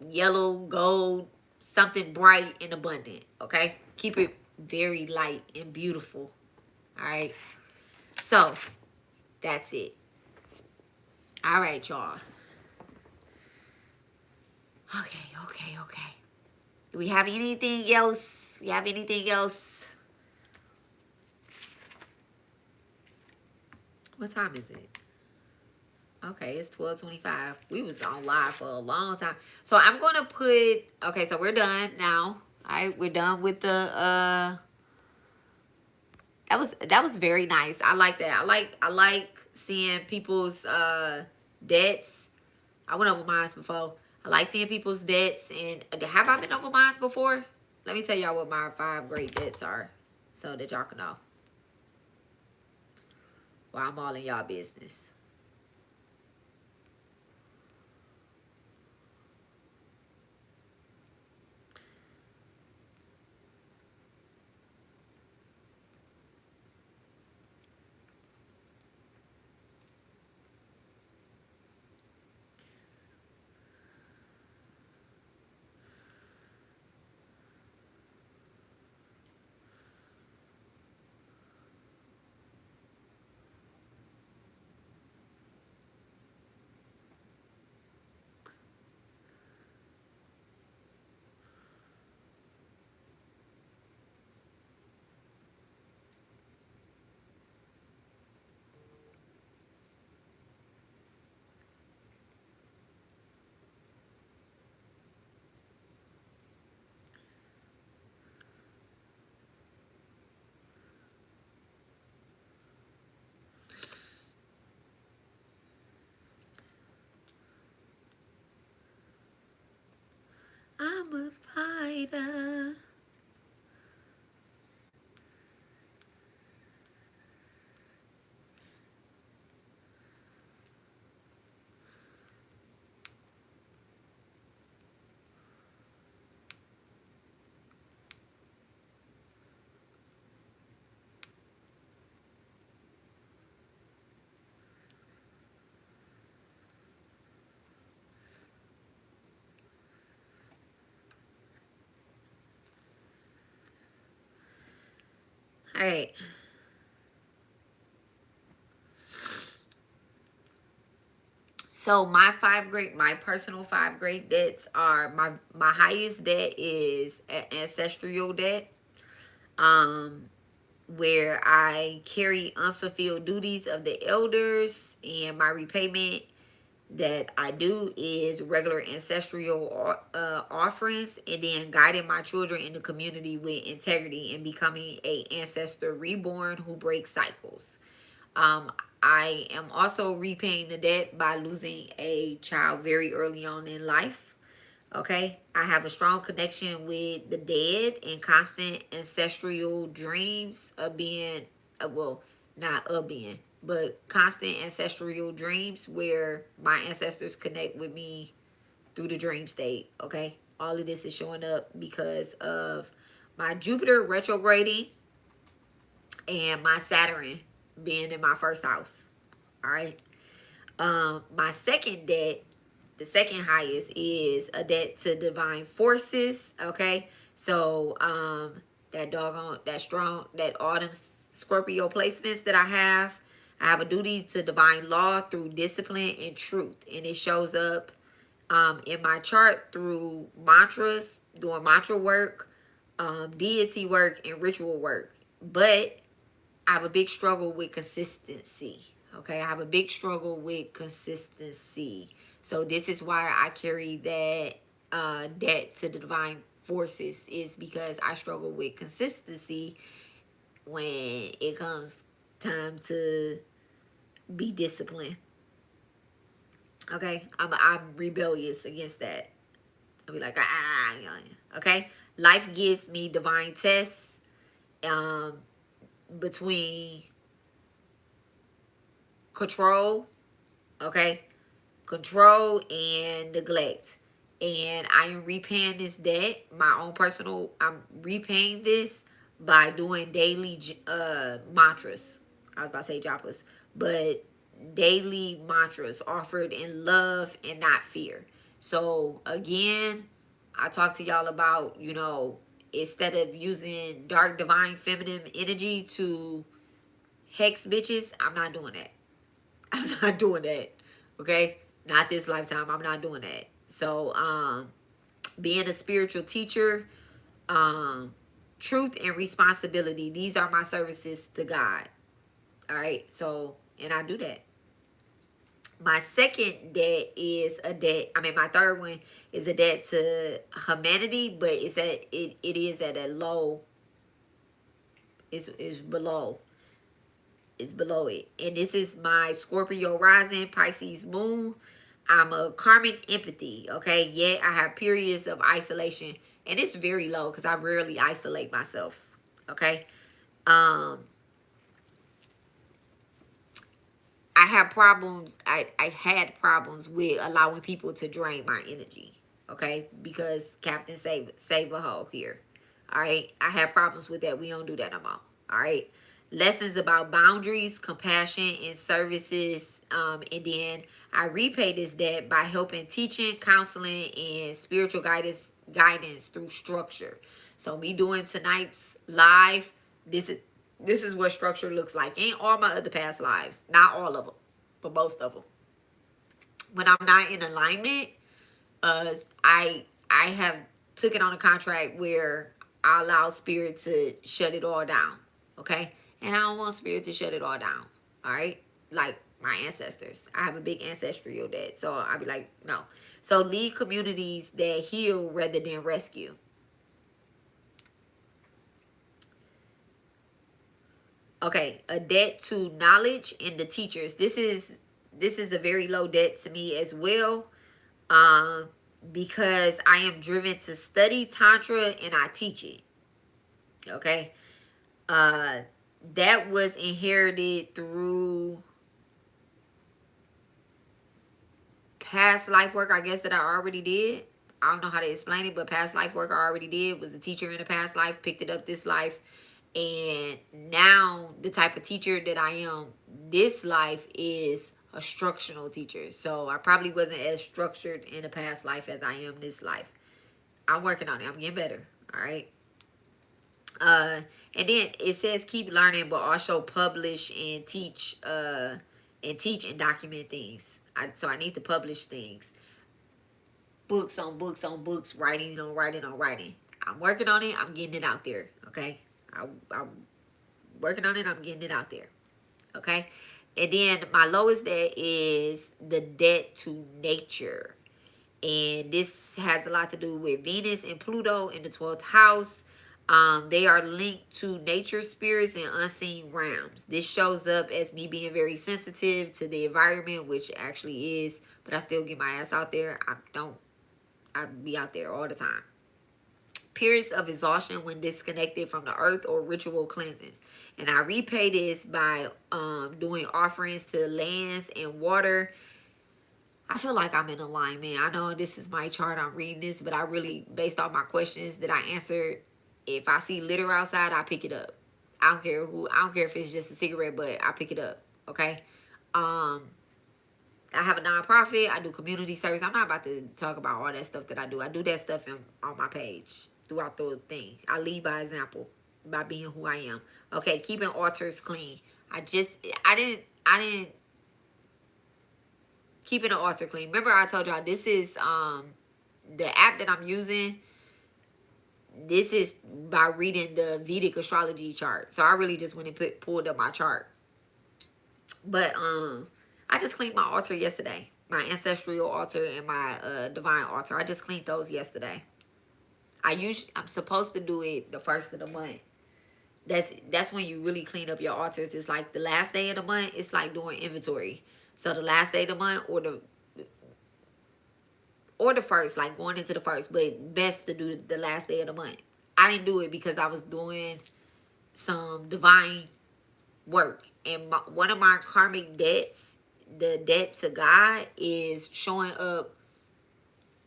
Speaker 1: yellow, gold, something bright and abundant, okay? Keep it very light and beautiful. All right. So that's it. All right, y'all. Okay. Do we have anything else? We have anything else? What time is it? Okay, it's 12:25. We was on live for a long time. So I'm gonna put, okay, so we're done now. All right, we're done with the that was very nice. I like that. I like seeing people's debts. I went over mine before. I like seeing people's debts. And have I been over mine before? Let me tell y'all what my 5 great debts are, so that y'all can know. Well, I'm all in y'all business. I'm a fighter. All right. So my personal 5 great debts are my highest debt is ancestral debt. Where I carry unfulfilled duties of the elders, and my repayment that I do is regular ancestral offerings, and then guiding my children in the community with integrity and becoming a ancestor reborn who breaks cycles. Um, I am also repaying the debt by losing a child very early on in life. Okay, I have a strong connection with the dead and constant ancestral dreams of being, well, not of being, but constant ancestral dreams where my ancestors connect with me through the dream state. Okay, all of this is showing up because of my Jupiter retrograding and my Saturn being in my first house. All right. My second debt, the second highest, is a debt to divine forces. Okay. So that doggone, that strong, that autumn Scorpio placements that I I have a duty to divine law through discipline and truth. And it shows up in my chart through mantras, doing mantra work, deity work, and ritual work. But I have a big struggle with consistency. Okay, I have a big struggle with consistency. So this is why I carry that debt to the divine forces, is because I struggle with consistency when it comes time to be disciplined. Okay, I'm rebellious against that. I'll be like, okay. Life gives me divine tests um, between control, okay, control and neglect. And I am repaying this debt, my own personal, I'm repaying this by doing daily mantras. I was about to say jobless, but daily mantras offered in love and not fear. So again, I talked to y'all about, instead of using dark divine feminine energy to hex bitches, I'm not doing that. I'm not doing that. Okay? Not this lifetime. I'm not doing that. So, being a spiritual teacher, truth and responsibility, these are my services to God. All right? So, and I do that. My second debt is a debt. My third one is a debt to humanity, but it is at a low. It's below. It's below it. And this is my Scorpio rising, Pisces moon. I'm a karmic empathy, okay? Yet I have periods of isolation. And it's very low because I rarely isolate myself, okay? I have problems. I had problems with allowing people to drain my energy, okay? Because Captain Save a Hoe here, all right? I have problems with that. We don't do that no more, all right? Lessons about boundaries, compassion, and services. And then I repay this debt by helping teaching, counseling, and spiritual guidance through structure. So me doing tonight's live, this is what structure looks like. In all my other past lives, not all of them, but most of them. When I'm not in alignment, I have took it on a contract where I allow spirit to shut it all down. Okay, and I don't want spirit to shut it all down. All right, like my ancestors. I have a big ancestral debt, so I'll be like, no. So lead communities that heal rather than rescue. Okay, a debt to knowledge and the teachers. This is a very low debt to me as well. Um, because I am driven to study Tantra and I teach it. Okay. Uh that was inherited through past life work, I guess, that I already did. I don't know how to explain it, but past life work I already did. Was a teacher in a past life, picked it up this life. And now the type of teacher that I am this life is a structural teacher. So I probably wasn't as structured in a past life as I am this life. I'm working on it. I'm getting better. All right. And then it says keep learning, but also publish and teach. And document things. So I need to publish things. Books on books on books. Writing on writing on writing. I'm working on it. I'm getting it out there. Okay. I'm working on it. I'm getting it out there. Okay. And then my lowest debt is the debt to nature. And this has a lot to do with Venus and Pluto in the 12th house. They are linked to nature spirits and unseen realms. This shows up as me being very sensitive to the environment, which actually is, but I still get my ass out there. I be out there all the time. Periods of exhaustion when disconnected from the earth or ritual cleansings. And I repay this by doing offerings to lands and water. I feel like I'm in alignment. I know this is my chart. I'm reading this, but I really, based on my questions that I answered, if I see litter outside, I pick it up. I don't care if it's just a cigarette, but I pick it up. Okay. I have a nonprofit. I do community service. I'm not about to talk about all that stuff that I do. I do that stuff on my page throughout the thing. I lead by example by being who I am. Okay, keeping altars clean. I I didn't keeping the altar clean. Remember I told y'all this is the app that I'm using. This is by reading the Vedic astrology chart. So I really just went and pulled up my chart. But I just cleaned my altar yesterday. My ancestral altar and my divine altar. I just cleaned those yesterday. I'm supposed to do it the first of the month. That's when you really clean up your altars. It's like the last day of the month. It's like doing inventory. So the last day of the month or the first, like going into the first, but best to do the last day of the month. I didn't do it because I was doing some divine work, and one of my karmic debts, the debt to God, is showing up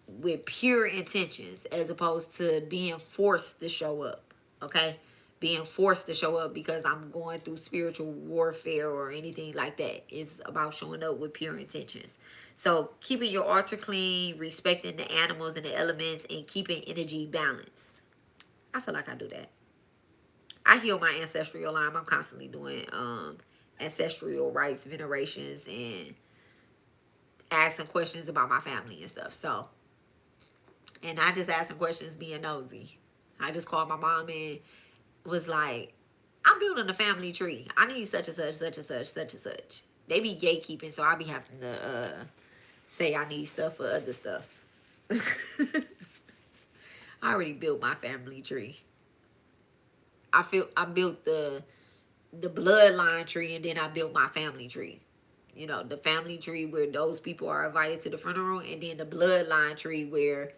Speaker 1: with pure intentions as opposed to being forced to show up. Okay, being forced to show up because I'm going through spiritual warfare or anything like that. It's about showing up with pure intentions. So keeping your altar clean, respecting the animals and the elements, and keeping energy balanced. I feel like I do that. I heal my ancestral line. I'm constantly doing ancestral rites, venerations, and asking questions about my family and stuff. So, and I just asking questions being nosy. I just called my mom and was like, I'm building a family tree. I need such and such, such and such, such and such. They be gatekeeping, so I be having to say I need stuff for other stuff. I already built my family tree. I built the bloodline tree, and then I built my family tree. You know, the family tree where those people are invited to the funeral, and then the bloodline tree where,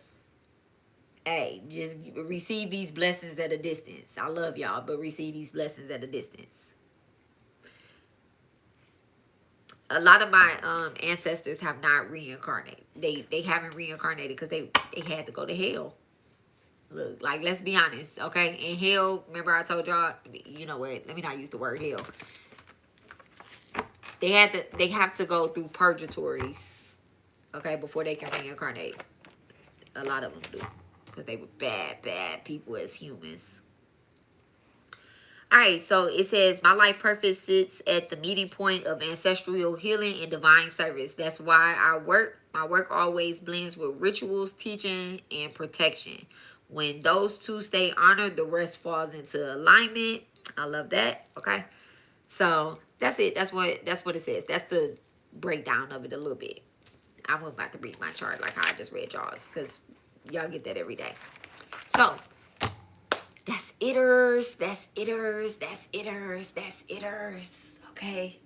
Speaker 1: hey, just receive these blessings at a distance. I love y'all, but receive these blessings at a distance. A lot of my ancestors have not reincarnated. They haven't reincarnated because they had to go to hell. Look, like, let's be honest, okay? In hell, remember I told y'all, you know what? Let me not use the word hell. They have to go through purgatories, okay, before they can reincarnate. A lot of them do, because they were bad people as humans. All right, so it says, my life purpose sits at the meeting point of ancestral healing and divine service. That's why my work always blends with rituals, teaching, and protection. When those two stay honored, the rest falls into alignment. I love that. Okay, so that's it. That's what it says. That's the breakdown of it a little bit. I wasn't about to read my chart like how I just read y'all's, because y'all get that every day. So that's itters. That's itters. That's itters. That's itters. Okay.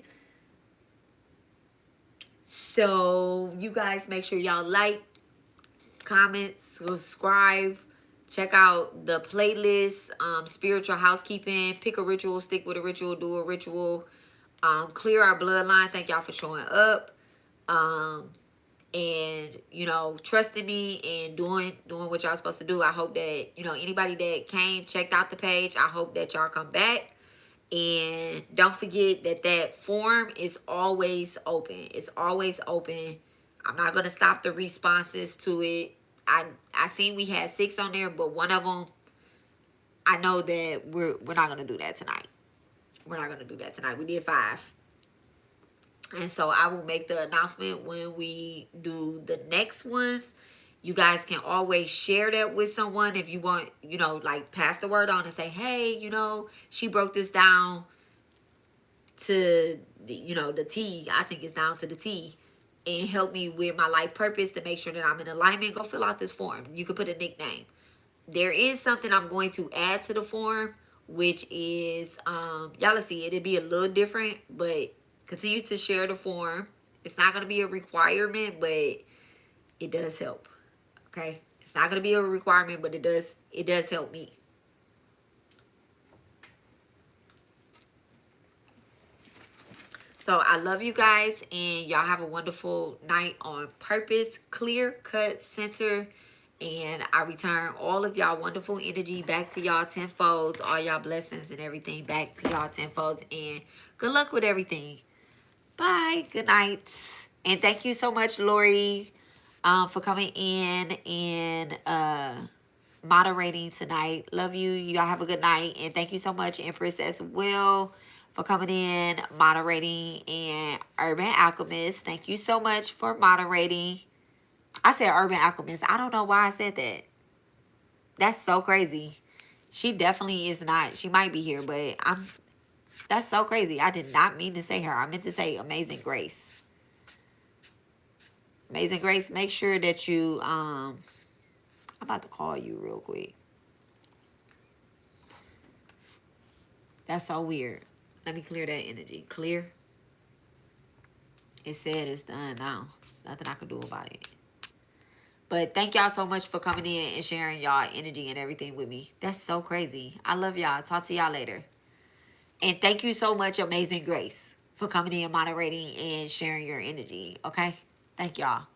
Speaker 1: So you guys make sure y'all like, comment, subscribe. Check out the playlist, spiritual housekeeping. Pick a ritual, stick with a ritual, do a ritual. Clear our bloodline. Thank y'all for showing up. And, you know, trusting me and doing what y'all supposed to do. I hope that, you know, anybody that came, checked out the page, I hope that y'all come back. And don't forget that form is always open. It's always open. I'm not going to stop the responses to it. I seen we had 6 on there, but one of them, I know that we're not going to do that tonight. We're not going to do that tonight. We did 5. And so I will make the announcement when we do the next ones. You guys can always share that with someone if you want, you know, like pass the word on and say, hey, you know, she broke this down to, you know, the T. I think it's down to the T. And help me with my life purpose to make sure that I'm in alignment. Go fill out this form. You can put a nickname. There is something I'm going to add to the form, which is, y'all see, it'll be a little different, but continue to share the form. It's not going to be a requirement, but it does help. Okay? It's not going to be a requirement, but it does help me. So I love you guys, and y'all have a wonderful night on purpose. Clear, cut, center, and I return all of y'all wonderful energy back to y'all tenfolds, all y'all blessings and everything back to y'all tenfolds, and good luck with everything. Bye. Good night. And thank you so much, Lori, for coming in and moderating tonight. Love you. Y'all have a good night. And thank you so much, Empress, as well, for coming in, moderating, and Urban Alchemist. Thank you so much for moderating. I said Urban Alchemist. I don't know why I said that. That's so crazy. She definitely is not. She might be here, but that's so crazy. I did not mean to say her. I meant to say Amazing Grace. Amazing Grace, make sure that you I'm about to call you real quick. That's so weird. Let me clear that energy. Clear. It said it's done now. There's nothing I can do about it. But thank y'all so much for coming in and sharing y'all energy and everything with me. That's so crazy. I love y'all. Talk to y'all later. And thank you so much, Amazing Grace, for coming in, moderating, and sharing your energy. Okay? Thank y'all.